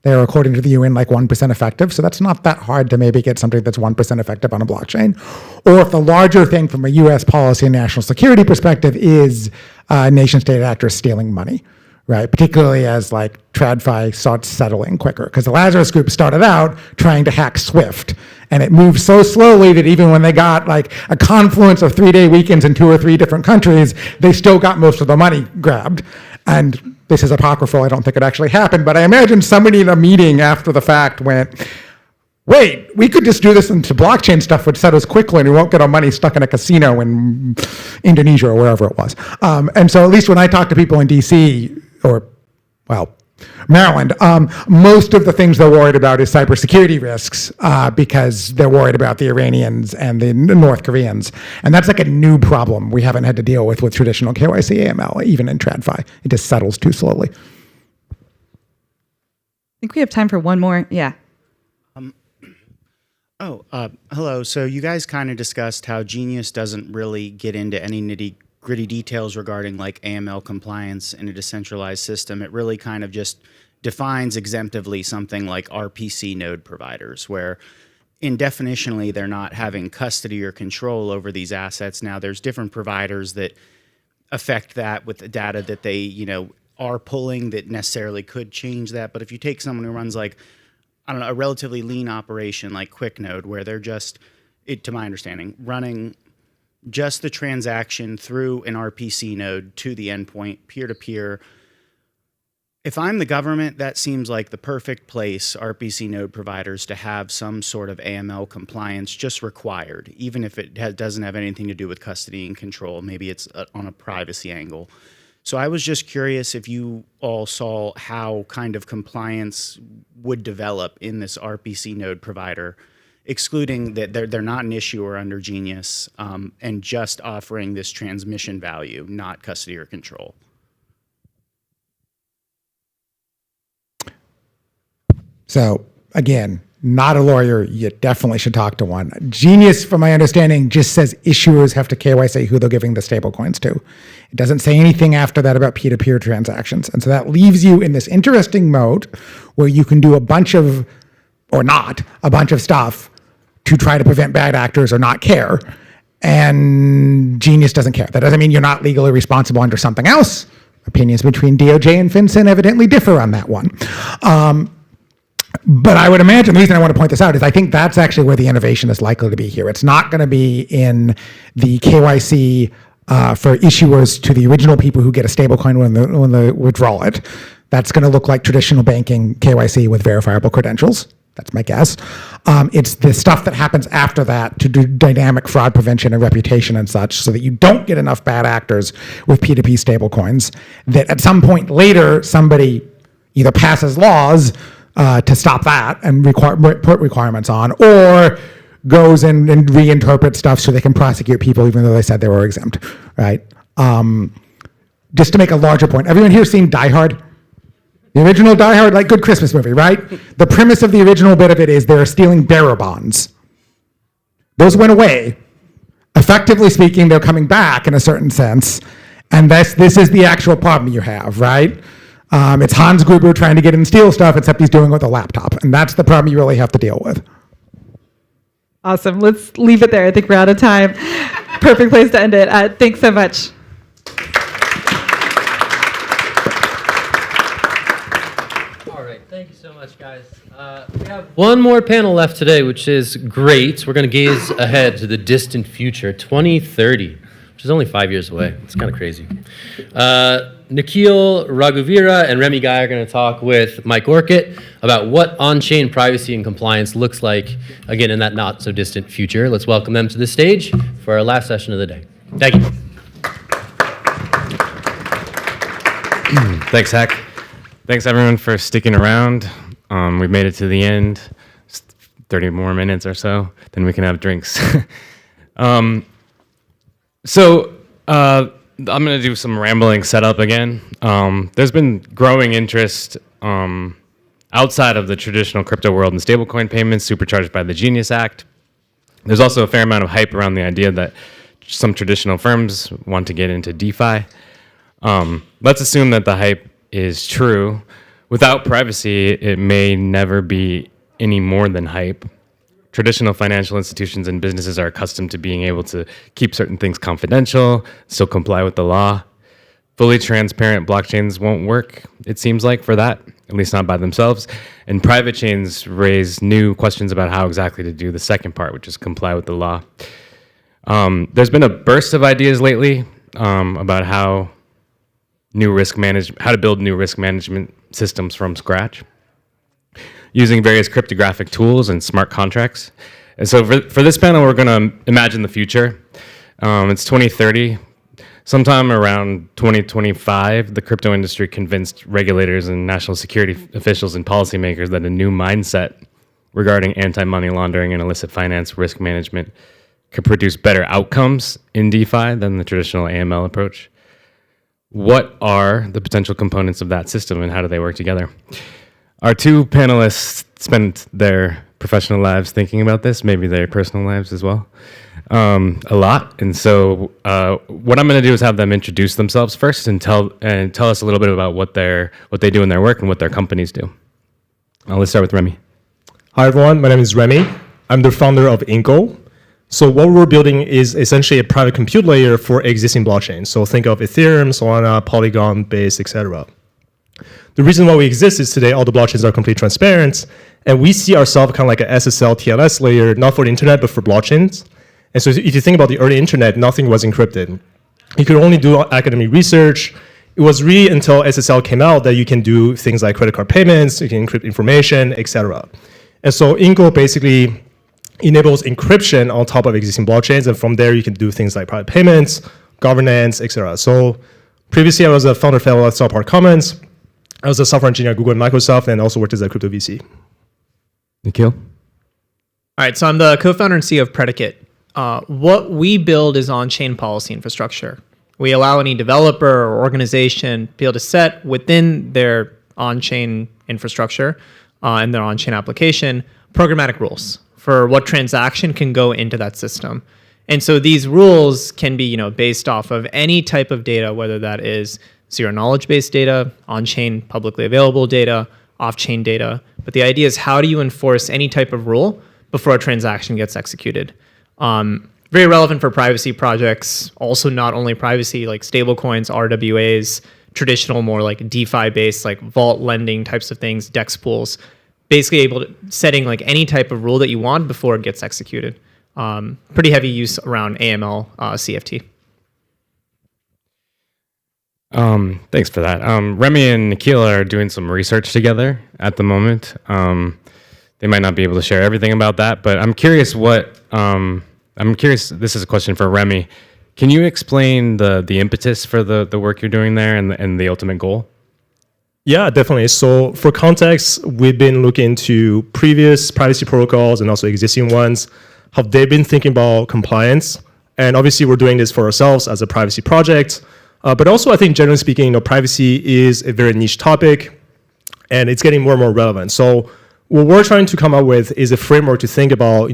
They're, according to the UN, like 1% effective. So that's not that hard to maybe get something that's 1% effective on a blockchain. Or if the larger thing from a US policy and national security perspective is nation-state actors stealing money, right? Particularly as like TradFi starts settling quicker. Because the Lazarus Group started out trying to hack SWIFT. And it moved so slowly that even when they got like a confluence of 3-day weekends in 2 or 3 different countries, they still got most of the money grabbed. And this is apocryphal, I don't think it actually happened, but I imagine somebody in a meeting after the fact went, wait, we could just do this into blockchain stuff, which settles quickly, and we won't get our money stuck in a casino in Indonesia or wherever it was. And so at least when I talk to people in DC, Maryland, most of the things they're worried about is cybersecurity risks because they're worried about the Iranians and the North Koreans. And that's like a new problem we haven't had to deal with traditional KYC AML, even in TradFi. It just settles too slowly. I think we have time for one more. Yeah. Hello. So you guys kind of discussed how Genius doesn't really get into any nitty-gritty details regarding like AML compliance in a decentralized system. It really kind of just defines exemptively something like RPC node providers, where indefinitionally they're not having custody or control over these assets. Now there's different providers that affect that with the data that they, are pulling that necessarily could change that. But if you take someone who runs like, I don't know, a relatively lean operation like QuickNode, where they're just, to my understanding, running just the transaction through an RPC node to the endpoint, peer-to-peer. If I'm the government, that seems like the perfect place, RPC node providers, to have some sort of AML compliance just required, even if it doesn't have anything to do with custody and control. Maybe it's on a privacy angle. So I was just curious if you all saw how kind of compliance would develop in this RPC node provider, excluding that they're not an issuer under Genius, and just offering this transmission value, not custody or control. So again, not a lawyer, you definitely should talk to one. Genius, from my understanding, just says issuers have to KYC who they're giving the stablecoins to. It doesn't say anything after that about peer-to-peer transactions. And so that leaves you in this interesting mode where you can do a bunch of stuff to try to prevent bad actors or not care. And Genius doesn't care. That doesn't mean you're not legally responsible under something else. Opinions between DOJ and FinCEN evidently differ on that one. But I would imagine, the reason I want to point this out is I think that's actually where the innovation is likely to be here. It's not going to be in the KYC for issuers to the original people who get a stablecoin when they withdraw it. That's going to look like traditional banking KYC with verifiable credentials. That's my guess. It's the stuff that happens after that to do dynamic fraud prevention and reputation and such, so that you don't get enough bad actors with P2P stablecoins, that at some point later, somebody either passes laws to stop that and put requirements on, or goes and reinterprets stuff so they can prosecute people even though they said they were exempt, right? Just to make a larger point, everyone here seen Die Hard? The original Die Hard, like good Christmas movie, right? The premise of the original bit of it is they're stealing bearer bonds. Those went away. Effectively speaking, they're coming back in a certain sense, and this is the actual problem you have, right? It's Hans Gruber trying to get in and steal stuff, except he's doing it with a laptop, and that's the problem you really have to deal with. Awesome. Let's leave it there. I think we're out of time. Perfect place to end it. Thanks so much. All right, thank you so much, guys. We have one more panel left today, which is great. We're going to gaze ahead to the distant future, 2030, which is only 5 years away. It's kind of crazy. Nikhil Raghuvira and Remy Guy are going to talk with Mike Orkut about what on-chain privacy and compliance looks like, again, in that not-so-distant future. Let's welcome them to the stage for our last session of the day. Thank you. Thanks, Hack. Thanks, everyone, for sticking around. We've made it to the end. Just 30 more minutes or so, then we can have drinks. I'm going to do some rambling setup again. There's been growing interest outside of the traditional crypto world in stablecoin payments, supercharged by the Genius Act. There's also a fair amount of hype around the idea that some traditional firms want to get into DeFi. Let's assume that the hype is true. Without privacy, it may never be any more than hype. Traditional financial institutions and businesses are accustomed to being able to keep certain things confidential, still comply with the law. Fully transparent blockchains won't work, it seems like, for that, at least not by themselves. And private chains raise new questions about how exactly to do the second part, which is comply with the law. There's been a burst of ideas lately about how to build new risk management systems from scratch, using various cryptographic tools and smart contracts. And so for this panel, we're going to imagine the future. It's 2030. Sometime around 2025, the crypto industry convinced regulators and national security officials and policymakers that a new mindset regarding anti-money laundering and illicit finance risk management could produce better outcomes in DeFi than the traditional AML approach. What are the potential components of that system and how do they work together? Our two panelists spent their professional lives thinking about this, maybe their personal lives as well, a lot. And so what I'm going to do is have them introduce themselves first and tell us a little bit about what they do in their work and what their companies do. Let's start with Remy. Hi, everyone. My name is Remy. I'm the founder of Inco. So what we're building is essentially a private compute layer for existing blockchains. So think of Ethereum, Solana, Polygon, Base, etc. The reason why we exist is today all the blockchains are completely transparent, and we see ourselves kind of like a SSL TLS layer, not for the internet, but for blockchains. And so if you think about the early internet, nothing was encrypted. You could only do academic research. It was really until SSL came out that you can do things like credit card payments, you can encrypt information, etc. And so Inco basically enables encryption on top of existing blockchains, and from there you can do things like private payments, governance, etc. So previously I was a founder fellow at South Commons. I was a software engineer at Google and Microsoft, and also worked as a crypto VC. Nikhil? All right, so I'm the co-founder and CEO of Predicate. What we build is on-chain policy infrastructure. We allow any developer or organization to be able to set within their on-chain infrastructure and their on-chain application programmatic rules for what transaction can go into that system. And so these rules can be, based off of any type of data, whether that is zero knowledge-based data, on-chain publicly available data, off-chain data. But the idea is, how do you enforce any type of rule before a transaction gets executed? Very relevant for privacy projects. Also, not only privacy, like stablecoins, RWAs, traditional more like DeFi-based, like vault lending types of things, DEX pools. Basically able to setting like any type of rule that you want before it gets executed. Pretty heavy use around AML, CFT. Thanks for that. Remy and Nikhil are doing some research together at the moment. they might not be able to share everything about that. But I'm curious this is a question for Remy. Can you explain the impetus for the work you're doing there and the ultimate goal? Yeah, definitely. So for context, we've been looking into previous privacy protocols and also existing ones, how they've been thinking about compliance. And obviously we're doing this for ourselves as a privacy project. But also I think generally speaking, privacy is a very niche topic and it's getting more and more relevant. So what we're trying to come up with is a framework to think about,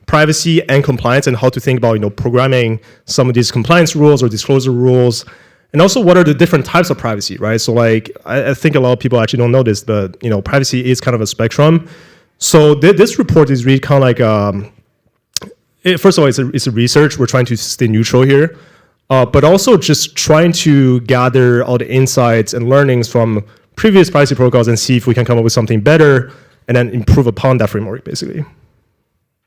privacy and compliance and how to think about, programming some of these compliance rules or disclosure rules. And also, what are the different types of privacy, right? So, I think a lot of people actually don't know this, but privacy is kind of a spectrum. So this report is really kind of like, first of all, it's a research. We're trying to stay neutral here, but also just trying to gather all the insights and learnings from previous privacy protocols and see if we can come up with something better and then improve upon that framework, basically.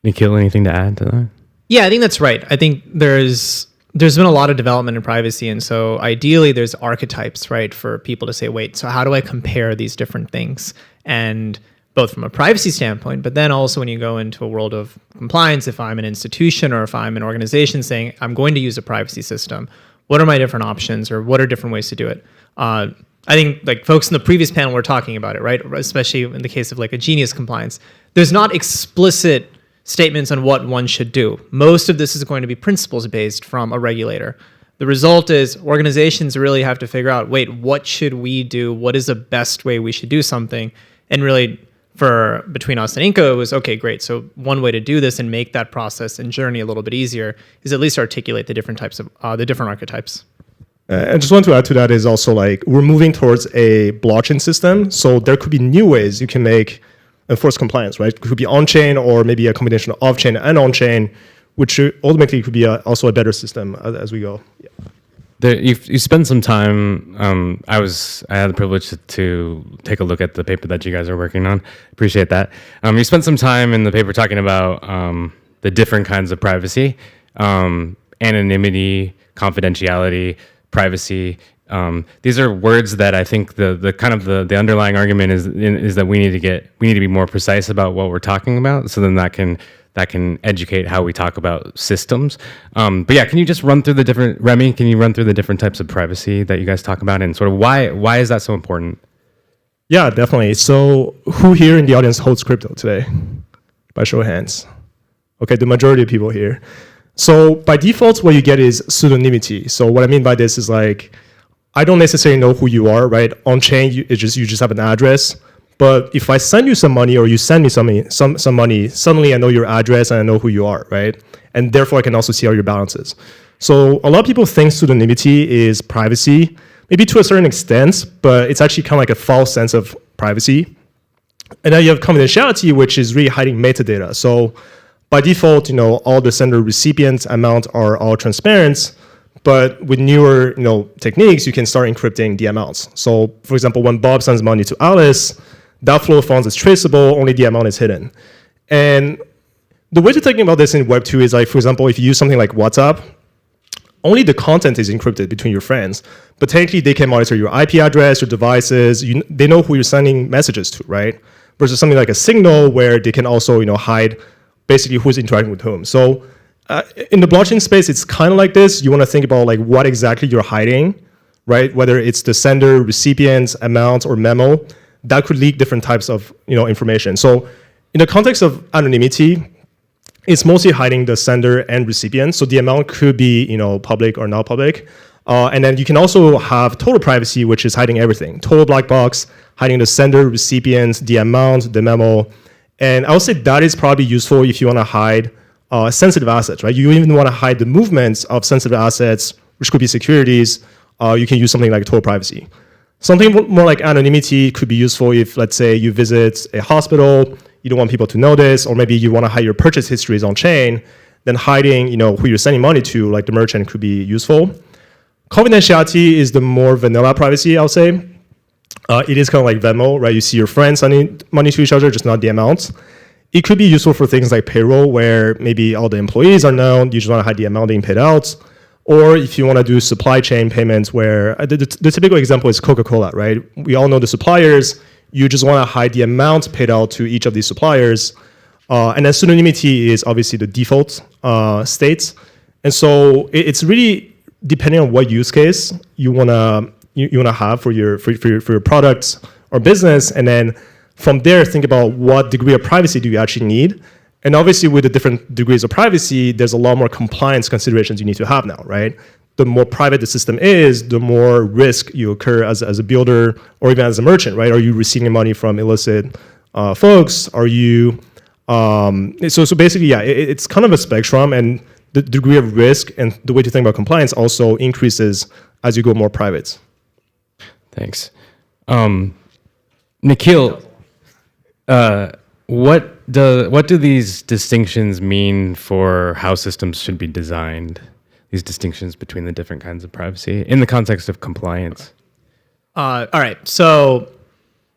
Nikhil, anything to add to that? Yeah, I think that's right. I think there's been a lot of development in privacy. And so ideally there's archetypes, right, for people to say, wait, so how do I compare these different things? And both from a privacy standpoint, but then also when you go into a world of compliance, if I'm an institution or if I'm an organization saying, I'm going to use a privacy system, what are my different options or what are different ways to do it? I think folks in the previous panel were talking about it, right? Especially in the case of a Genius compliance. There's not explicit statements on what one should do. Most of this is going to be principles based from a regulator. The result is organizations really have to figure out, wait, what should we do? What is the best way we should do something? And really between us and Inco, it was, okay, great. So one way to do this and make that process and journey a little bit easier is at least articulate the different types of, the different archetypes. I just want to add to that is also we're moving towards a blockchain system. So there could be new ways you can enforce compliance, right? It could be on-chain or maybe a combination of off-chain and on-chain, which ultimately could be also a better system as we go. Yeah. You spent some time. I had the privilege to take a look at the paper that you guys are working on. Appreciate that. You spent some time in the paper talking about the different kinds of privacy, anonymity, confidentiality, privacy. These are words that I think the underlying argument is that we need to be more precise about what we're talking about, so then that can educate how we talk about systems. But yeah, can you just run through Remy, can you run through the different types of privacy that you guys talk about and sort of why is that so important? Yeah, definitely. So who here in the audience holds crypto today? By show of hands. Okay, the majority of people here. So by default, what you get is pseudonymity. So what I mean by this is I don't necessarily know who you are, right? On chain, you just have an address. But if I send you some money or you send me some money, suddenly I know your address and I know who you are, right? And therefore I can also see all your balances. So a lot of people think pseudonymity is privacy, maybe to a certain extent, but it's actually kind of like a false sense of privacy. And then you have confidentiality, which is really hiding metadata. So by default, all the sender recipient amounts are all transparent. But with newer techniques, you can start encrypting the amounts. So for example, when Bob sends money to Alice, that flow of funds is traceable, only the amount is hidden. And the way to think about this in Web 2 is for example, if you use something like WhatsApp, only the content is encrypted between your friends. But technically, they can monitor your IP address, your devices, they know who you're sending messages to, right? Versus something like a Signal where they can also hide basically who's interacting with whom. So in the blockchain space, it's kind of like this. You want to think about what exactly you're hiding, right? Whether it's the sender, recipient, amount, or memo, that could leak different types of information. So in the context of anonymity, it's mostly hiding the sender and recipient. So the amount could be public or not public. And then you can also have total privacy, which is hiding everything. Total black box, hiding the sender, recipient, the amount, the memo. And I would say that is probably useful if you want to hide sensitive assets, right? You even want to hide the movements of sensitive assets, which could be securities. You can use something like total privacy. Something more like anonymity could be useful if, let's say, you visit a hospital, you don't want people to know this, or maybe you want to hide your purchase histories on chain, then hiding, who you're sending money to, like the merchant, could be useful. Confidentiality is the more vanilla privacy, I'll say. It is kind of like Venmo, right? You see your friends sending money to each other, just not the amounts. It could be useful for things like payroll, where maybe all the employees are known, you just want to hide the amount being paid out. Or if you want to do supply chain payments, where the typical example is Coca-Cola, right? We all know the suppliers, you just want to hide the amount paid out to each of these suppliers. And then pseudonymity is obviously the default state. And so it's really depending on what use case you wanna have for your product or business, and then from there think about what degree of privacy do you actually need. And obviously with the different degrees of privacy, there's a lot more compliance considerations you need to have now, right? The more private the system is, the more risk you occur as a builder or even as a merchant, right? Are you receiving money from illicit folks? Are you so basically, yeah, it's kind of a spectrum, and the degree of risk and the way to think about compliance also increases as you go more private. Thanks. Nikhil, what do these distinctions mean for how systems should be designed? These distinctions between the different kinds of privacy in the context of compliance? All right, so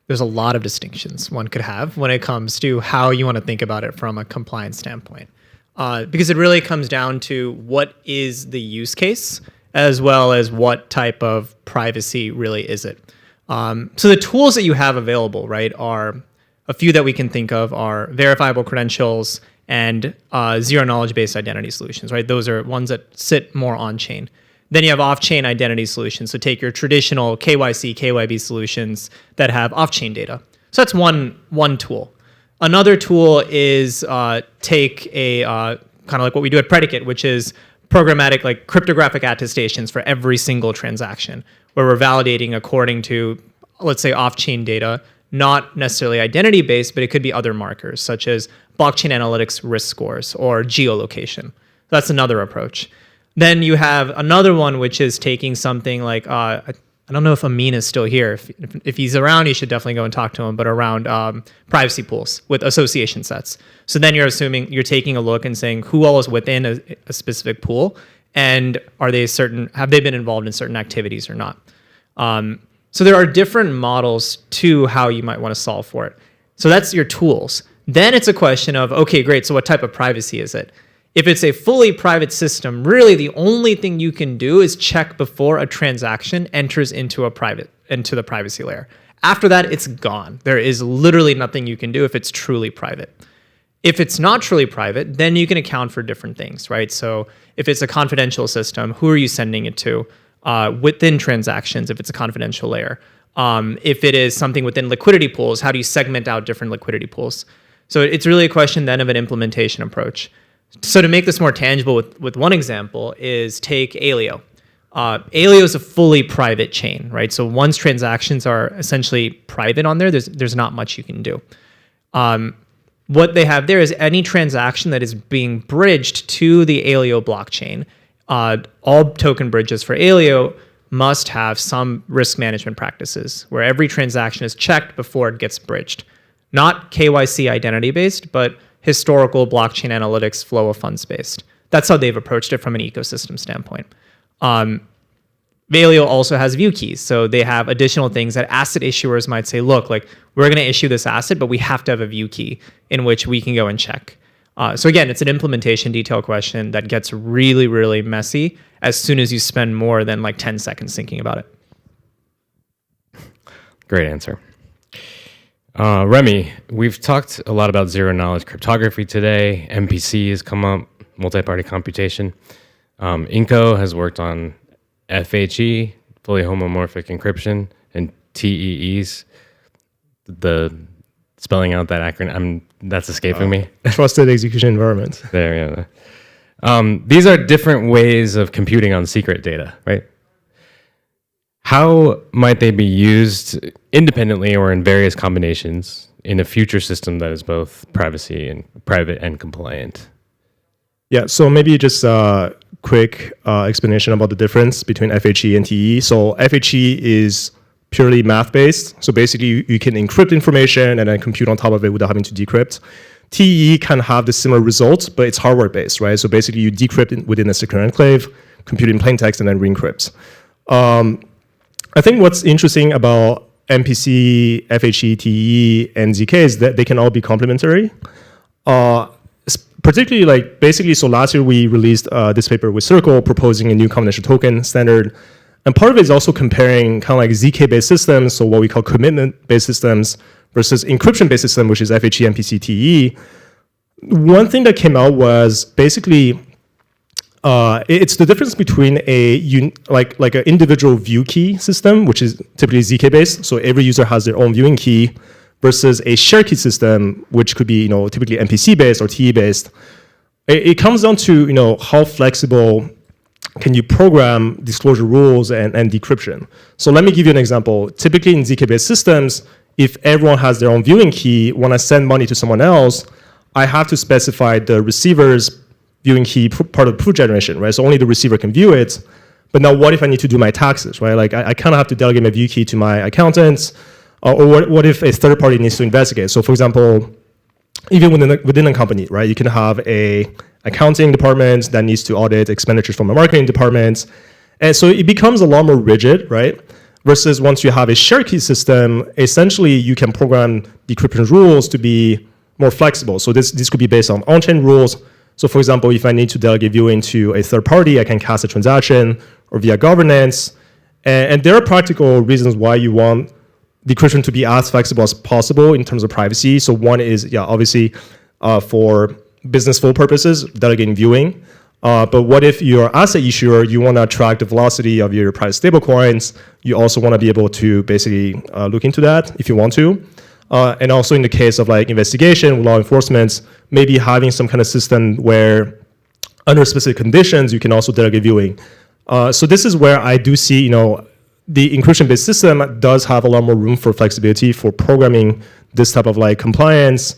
there's a lot of distinctions one could have when it comes to how you want to think about it from a compliance standpoint. Because it really comes down to what is the use case as well as what type of privacy really is it. So the tools that you have available, right, are a few that we can think of are verifiable credentials and zero knowledge based identity solutions, right? Those are ones that sit more on chain. Then you have off-chain identity solutions. So take your traditional KYC, KYB solutions that have off-chain data. So that's one tool. Another tool is take a kind of like what we do at Predicate, which is programmatic, like cryptographic attestations for every single transaction, where we're validating according to, let's say, off-chain data, not necessarily identity-based, but it could be other markers, such as blockchain analytics risk scores or geolocation. That's another approach. Then you have another one, which is taking something like, I don't know if Amin is still here. If he's around, you should definitely go and talk to him, but around privacy pools with association sets. So then you're assuming, you're taking a look and saying who all is within a specific pool, and have they been involved in certain activities or not? So there are different models to how you might want to solve for it. So that's your tools. Then it's a question of, okay, great, so what type of privacy is it? If it's a fully private system, really the only thing you can do is check before a transaction enters into the privacy layer. After that, it's gone. There is literally nothing you can do if it's truly private. If it's not truly private, then you can account for different things, right? So if it's a confidential system, who are you sending it to within transactions if it's a confidential layer? If it is something within liquidity pools, how do you segment out different liquidity pools? So it's really a question then of an implementation approach. So to make this more tangible with one example is take Alio. Alio is a fully private chain, right? So once transactions are essentially private on there, there's not much you can do. What they have there is any transaction that is being bridged to the Alio blockchain. All token bridges for Alio must have some risk management practices where every transaction is checked before it gets bridged. Not KYC identity based, but historical blockchain analytics flow of funds based. That's how they've approached it from an ecosystem standpoint. Valio also has view keys. So they have additional things that asset issuers might say, look, like we're going to issue this asset, but we have to have a view key in which we can go and check. So again, it's an implementation detail question that gets really, really messy as soon as you spend more than like 10 seconds thinking about it. Great answer. Remy, we've talked a lot about zero knowledge cryptography today. MPC has come up, multi-party computation. Inco has worked on FHE, fully homomorphic encryption, and TEEs. The spelling out that acronym, that's escaping me. Trusted execution environment. There, yeah. These are different ways of computing on secret data, right? How might they be used independently or in various combinations in a future system that is both private and compliant? Yeah, so maybe just a quick explanation about the difference between FHE and TE. So FHE is purely math-based. So basically, you can encrypt information and then compute on top of it without having to decrypt. TE can have the similar results, but it's hardware-based, right? So basically, you decrypt it within a secure enclave, compute in plain text, and then re-encrypt. I think what's interesting about MPC, FHE, TE, and ZK is that they can all be complementary. Particularly, like basically, so last year we released this paper with Circle proposing a new combination token standard. And part of it is also comparing kind of like ZK-based systems, so what we call commitment-based systems, versus encryption-based system, which is FHE, MPC, TE. One thing that came out was basically it's the difference between like an individual view key system, which is typically ZK-based, so every user has their own viewing key, versus a shared key system, which could be typically MPC-based or TE-based. It comes down to how flexible can you program disclosure rules and decryption. So let me give you an example. Typically in ZK-based systems, if everyone has their own viewing key, when I send money to someone else, I have to specify the receiver's viewing key part of the proof generation, right? So only the receiver can view it. But now what if I need to do my taxes, right? Like I kind of have to delegate my view key to my accountants, or what if a third party needs to investigate? So for example, even within a company, right? You can have a accounting department that needs to audit expenditures from a marketing department. And so it becomes a lot more rigid, right? Versus once you have a shared key system, essentially you can program decryption rules to be more flexible. So this could be based on on-chain rules. So for example, if I need to delegate viewing to a third party, I can cast a transaction or via governance. And there are practical reasons why you want decryption to be as flexible as possible in terms of privacy. So one is, obviously for business flow purposes, delegating viewing. But what if you're asset issuer, you want to track the velocity of your private stablecoins? You also want to be able to basically look into that if you want to. And also in the case of like investigation, law enforcement, maybe having some kind of system where under specific conditions, you can also delegate viewing. So this is where I do see, the encryption-based system does have a lot more room for flexibility for programming this type of like compliance.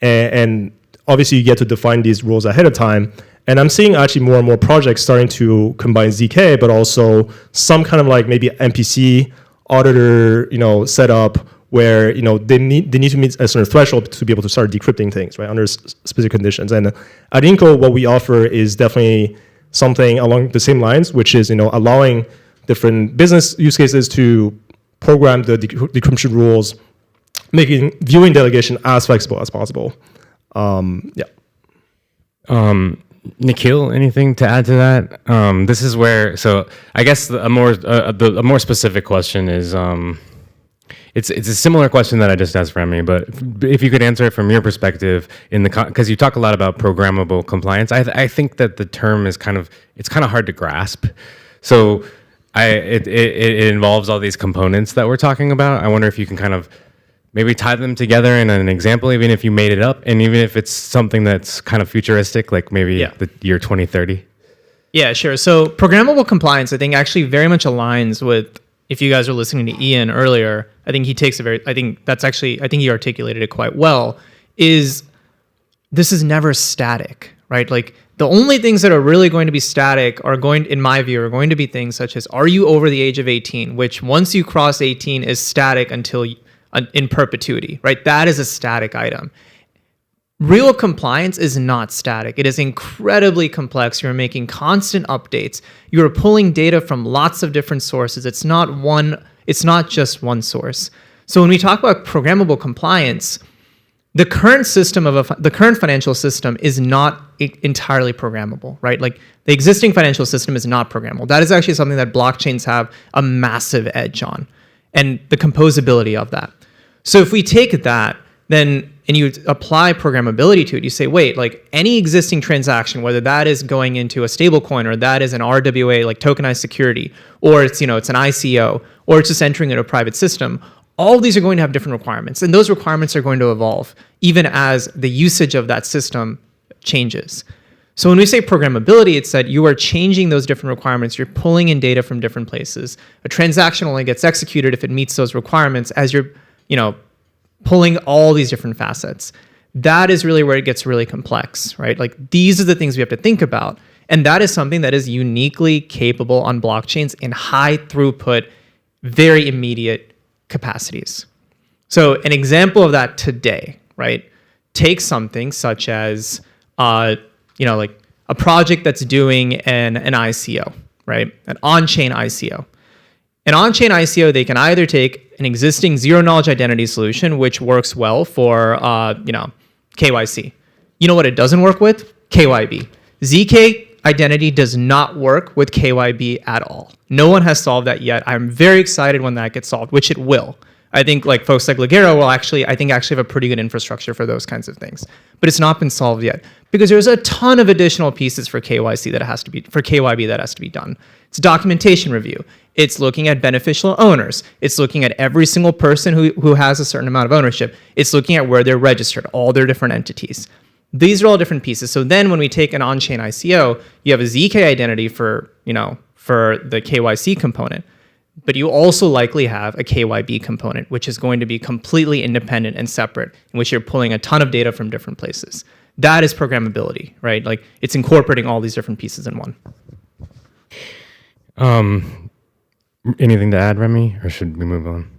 And obviously you get to define these rules ahead of time. And I'm seeing actually more and more projects starting to combine ZK, but also some kind of like maybe MPC auditor, setup where they need to meet a certain threshold to be able to start decrypting things, right, under specific conditions. And at Inco, what we offer is definitely something along the same lines, which is allowing different business use cases to program the decryption rules, making viewing delegation as flexible as possible. Nikhil, anything to add to that? This is where, so I guess a more specific question is, it's a similar question that I just asked Remy, but if you could answer it from your perspective, because you talk a lot about programmable compliance, I think that the term is kind of hard to grasp. So it involves all these components that we're talking about. I wonder if you can kind of maybe tie them together in an example, even if you made it up, and even if it's something that's kind of futuristic, like maybe the year 2030. Yeah, sure. So programmable compliance, I think, actually very much aligns with, if you guys are listening to Ian earlier, I think he he articulated it quite well, is this is never static, right? Like the only things that are really going to be static in my view, are going to be things such as, are you over the age of 18, which once you cross 18 is static until in perpetuity, right? That is a static item. Real compliance is not static. It is incredibly complex. You're making constant updates. You're pulling data from lots of different sources. It's not just one source. So when we talk about programmable compliance, the current financial system is not entirely programmable, right? Like the existing financial system is not programmable. That is actually something that blockchains have a massive edge on, and the composability of that. So if we take that, and you apply programmability to it, you say, wait, like any existing transaction, whether that is going into a stable coin, or that is an RWA, like tokenized security, or it's an ICO, or it's just entering into a private system, all of these are going to have different requirements. And those requirements are going to evolve even as the usage of that system changes. So when we say programmability, it's that you are changing those different requirements. You're pulling in data from different places. A transaction only gets executed if it meets those requirements as you're, pulling all these different facets. That is really where it gets really complex, right? Like these are the things we have to think about. And that is something that is uniquely capable on blockchains in high throughput, very immediate capacities. So an example of that today, right? Take something such as, like a project that's doing an ICO, right? An on-chain ICO. An on-chain ICO, they can either take an existing zero-knowledge identity solution, which works well for, KYC. You know what it doesn't work with? KYB. ZK identity does not work with KYB at all. No one has solved that yet. I'm very excited when that gets solved, which it will. I think like folks like Ligero will actually have a pretty good infrastructure for those kinds of things. But it's not been solved yet because there's a ton of additional pieces for KYB that has to be done. It's documentation review. It's looking at beneficial owners. It's looking at every single person who has a certain amount of ownership. It's looking at where they're registered, all their different entities. These are all different pieces. So then when we take an on-chain ICO, you have a ZK identity for the KYC component, but you also likely have a KYB component, which is going to be completely independent and separate, in which you're pulling a ton of data from different places. That is programmability, right? Like it's incorporating all these different pieces in one. Anything to add, Remy, or should we move on?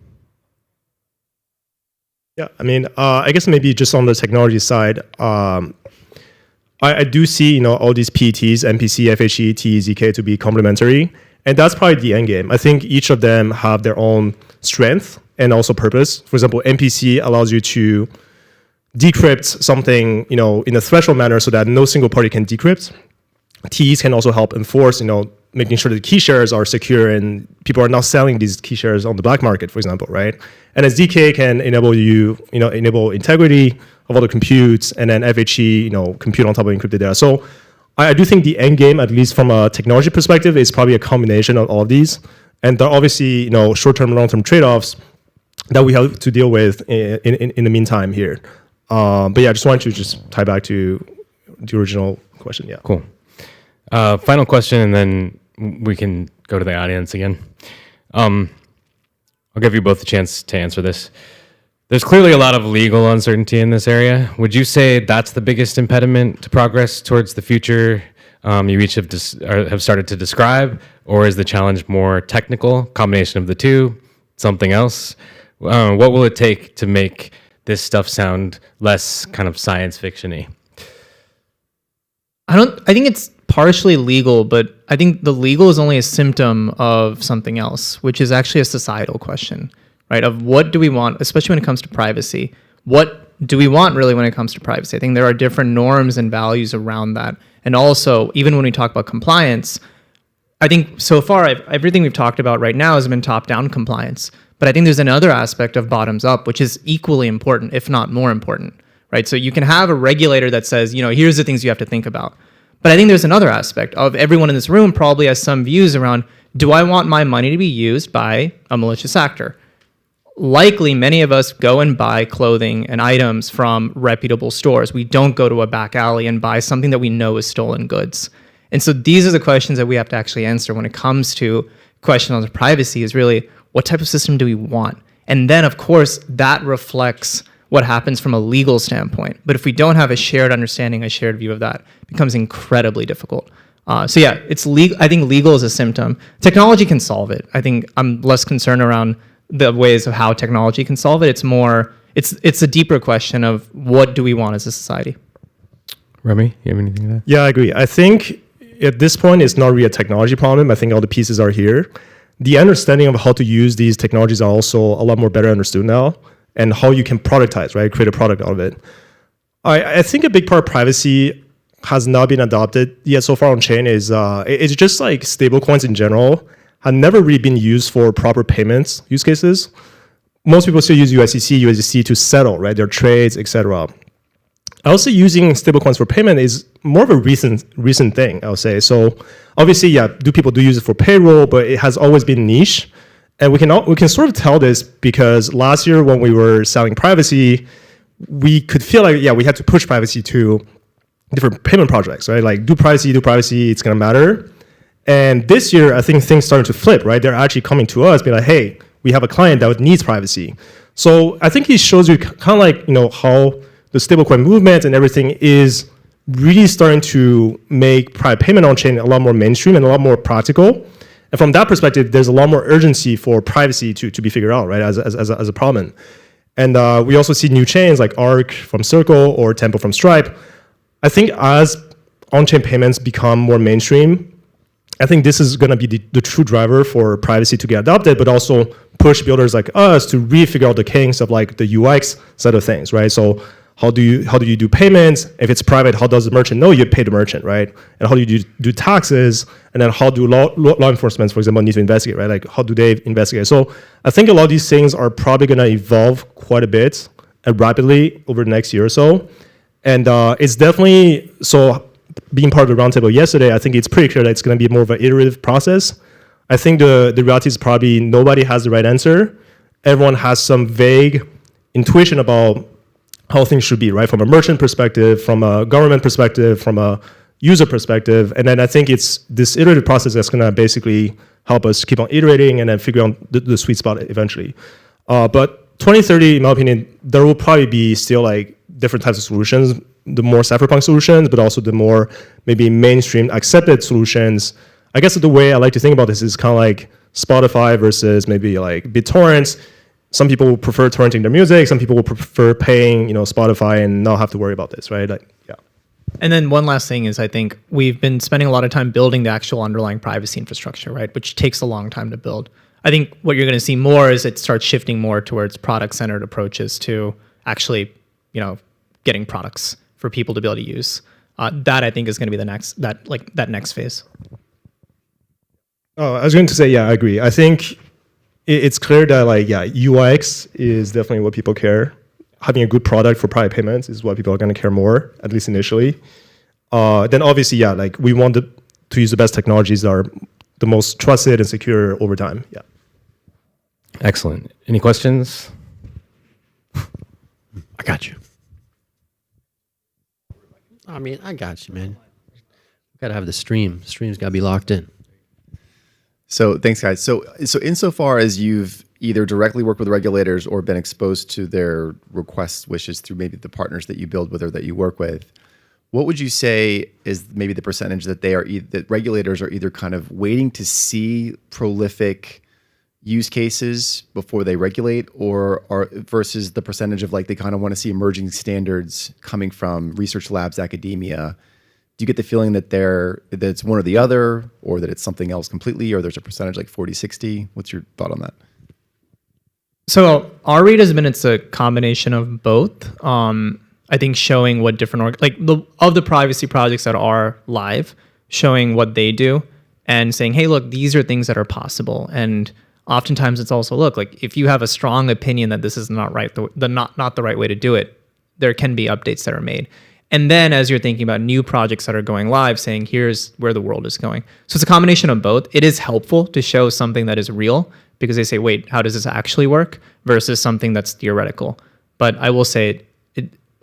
Yeah, I mean, I guess maybe just on the technology side, I do see all these PETs, MPC, FHE, TE, ZK to be complementary, and that's probably the end game. I think each of them have their own strength and also purpose. For example, MPC allows you to decrypt something in a threshold manner so that no single party can decrypt. TEs can also help enforce making sure that key shares are secure and people are not selling these key shares on the black market, for example, right? And as ZK can enable enable integrity of all the computes, and then FHE, compute on top of encrypted data. So I do think the end game, at least from a technology perspective, is probably a combination of all of these. And there are obviously, short-term, long-term trade-offs that we have to deal with in the meantime here. But yeah, I just wanted to just tie back to the original question. Yeah. Cool. Final question, and then we can go to the audience again. I'll give you both a chance to answer this. There's clearly a lot of legal uncertainty in this area. Would you say that's the biggest impediment to progress towards the future you each have started to describe, or is the challenge more technical, combination of the two, something else? What will it take to make this stuff sound less kind of science fiction-y? I think it's partially legal, but I think the legal is only a symptom of something else, which is actually a societal question, right? Of what do we want, especially when it comes to privacy? What do we want really when it comes to privacy? I think there are different norms and values around that. And also, even when we talk about compliance, I think so far everything we've talked about right now has been top-down compliance. But I think there's another aspect of bottoms-up, which is equally important, if not more important, right? So you can have a regulator that says, here's the things you have to think about. But I think there's another aspect of everyone in this room probably has some views around, do I want my money to be used by a malicious actor? Likely, many of us go and buy clothing and items from reputable stores. We don't go to a back alley and buy something that we know is stolen goods. And so these are the questions that we have to actually answer when it comes to questions of privacy is really, what type of system do we want? And then, of course, that reflects what happens from a legal standpoint. But if we don't have a shared understanding, a shared view of that, it becomes incredibly difficult. So yeah, it's legal. I think legal is a symptom. Technology can solve it. I think I'm less concerned around the ways of how technology can solve it. It's more, it's a deeper question of what do we want as a society. Remy, you have anything to that? Yeah, I agree. I think at this point, it's not really a technology problem. I think all the pieces are here. The understanding of how to use these technologies are also a lot more better understood now, and how you can productize, right? Create a product out of it. I think a big part of privacy has not been adopted yet so far on chain is it's just like stablecoins in general have never really been used for proper payments use cases. Most people still use USDC to settle, right? Their trades, etc. I would say using stablecoins for payment is more of a recent thing, I would say. So obviously, yeah, people use it for payroll, but it has always been niche. And we can sort of tell this because last year when we were selling privacy, we could feel like, yeah, we had to push privacy to different payment projects, right? Like do privacy, it's gonna matter. And this year, I think things started to flip, right? They're actually coming to us, be like, hey, we have a client that needs privacy. So I think it shows you kind of like, how the stablecoin movement and everything is really starting to make private payment on chain a lot more mainstream and a lot more practical. And from that perspective, there's a lot more urgency for privacy to be figured out, right, as a problem. And we also see new chains like Arc from Circle or Tempo from Stripe. I think as on-chain payments become more mainstream, I think this is going to be the true driver for privacy to get adopted, but also push builders like us to really figure out the kinks of like the UX side of things, right? So How do you do payments? If it's private, how does the merchant know you pay the merchant, right? And how do you do taxes? And then how do law enforcement, for example, need to investigate, right? Like how do they investigate? So I think a lot of these things are probably going to evolve quite a bit and rapidly over the next year or so. And it's definitely, so being part of the roundtable yesterday, I think it's pretty clear that it's going to be more of an iterative process. I think the reality is probably nobody has the right answer. Everyone has some vague intuition about how things should be, right? From a merchant perspective, from a government perspective, from a user perspective. And then I think it's this iterative process that's going to basically help us keep on iterating and then figure out the sweet spot eventually. But 2030, in my opinion, there will probably be still like different types of solutions, the more cypherpunk solutions, but also the more maybe mainstream accepted solutions. I guess the way I like to think about this is kind of like Spotify versus maybe like BitTorrents. Some people will prefer torrenting their music. Some people will prefer paying, Spotify and not have to worry about this, right? Like, yeah. And then one last thing is I think we've been spending a lot of time building the actual underlying privacy infrastructure, right? Which takes a long time to build. I think what you're going to see more is it starts shifting more towards product-centered approaches to actually, getting products for people to be able to use. That I think is going to be the next, that next phase. Oh, I was going to say, yeah, I agree. I think it's clear that UX is definitely what people care. Having a good product for private payments is what people are going to care more, at least initially. Then obviously, we want to use the best technologies that are the most trusted and secure over time. Yeah. Excellent. Any questions? I got you. I mean, I got you, man. Got to have the stream. Stream's got to be locked in. So thanks, guys. So insofar as you've either directly worked with regulators or been exposed to their requests, wishes through maybe the partners that you build with or that you work with, what would you say is maybe the percentage that that regulators are either kind of waiting to see prolific use cases before they regulate, or versus the percentage of they kind of want to see emerging standards coming from research labs, academia? Do you get the feeling that it's one or the other, or that it's something else completely, or there's a percentage like 40-60? What's your thought on that? So our read has been it's a combination of both. I think showing what different of the privacy projects that are live, showing what they do and saying, hey, look, these are things that are possible. And oftentimes it's also, look, if you have a strong opinion that this is not right, not the right way to do it, there can be updates that are made. And then as you're thinking about new projects that are going live, saying, here's where the world is going. So it's a combination of both. It is helpful to show something that is real because they say, wait, how does this actually work? Versus something that's theoretical. But I will say,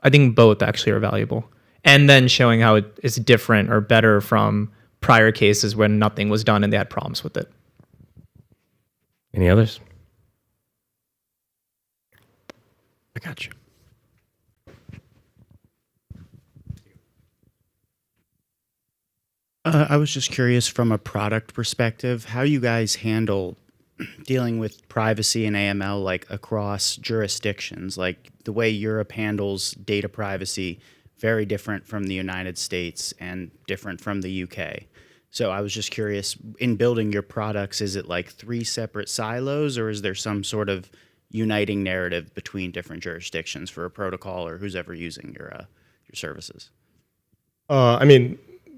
I think both actually are valuable. And then showing how it is different or better from prior cases when nothing was done and they had problems with it. Any others? I got you. I was just curious from a product perspective, how you guys handle dealing with privacy and AML across jurisdictions. The way Europe handles data privacy, very different from the United States and different from the UK. So I was just curious, in building your products, is it 3 separate silos, or is there some sort of uniting narrative between different jurisdictions for a protocol or who's ever using your services?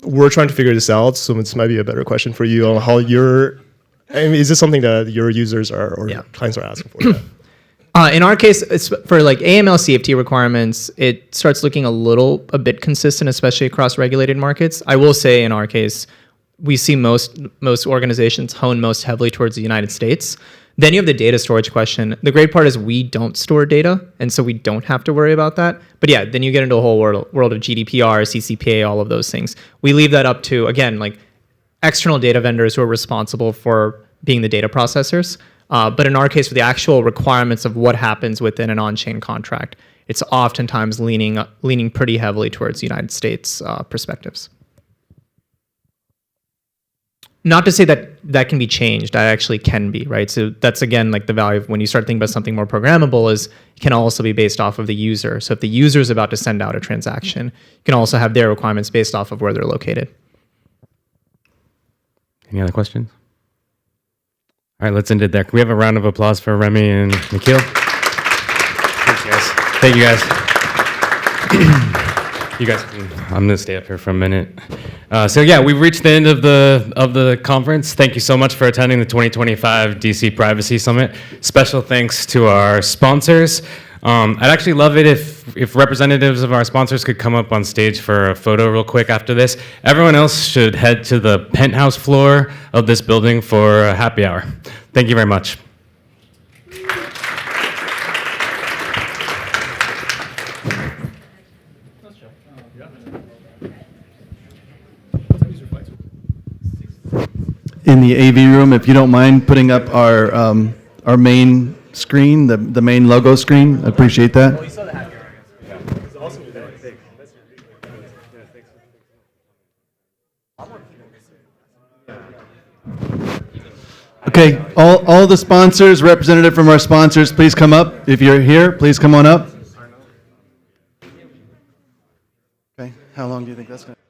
We're trying to figure this out, so this might be a better question for you on how is this something that your users or clients are asking for? In our case, it's for AML CFT requirements, it starts looking a bit consistent, especially across regulated markets. I will say in our case, we see most organizations hone most heavily towards the United States. Then you have the data storage question. The great part is we don't store data, and so we don't have to worry about that. But yeah, then you get into a whole world of GDPR, CCPA, all of those things. We leave that up to, again, external data vendors who are responsible for being the data processors. But in our case, for the actual requirements of what happens within an on-chain contract, it's oftentimes leaning pretty heavily towards United States perspectives. Not to say that can be changed. That actually can be, right? So that's, again, the value of when you start thinking about something more programmable is it can also be based off of the user. So if the user is about to send out a transaction, you can also have their requirements based off of where they're located. Any other questions? All right, let's end it there. Can we have a round of applause for Remy and Nikhil? Thanks, guys. Thank you, guys. You guys, I'm gonna stay up here for a minute. So yeah, we've reached the end of the conference. Thank you so much for attending the 2025 DC Privacy Summit. Special thanks to our sponsors. I'd actually love it if representatives of our sponsors could come up on stage for a photo real quick after this. Everyone else should head to the penthouse floor of this building for a happy hour. Thank you very much. In the AV room, if you don't mind putting up our main screen, the main logo screen, I appreciate that. Okay, all the sponsors, representative from our sponsors, please come up. If you're here, please come on up. Okay, how long do you think that's going to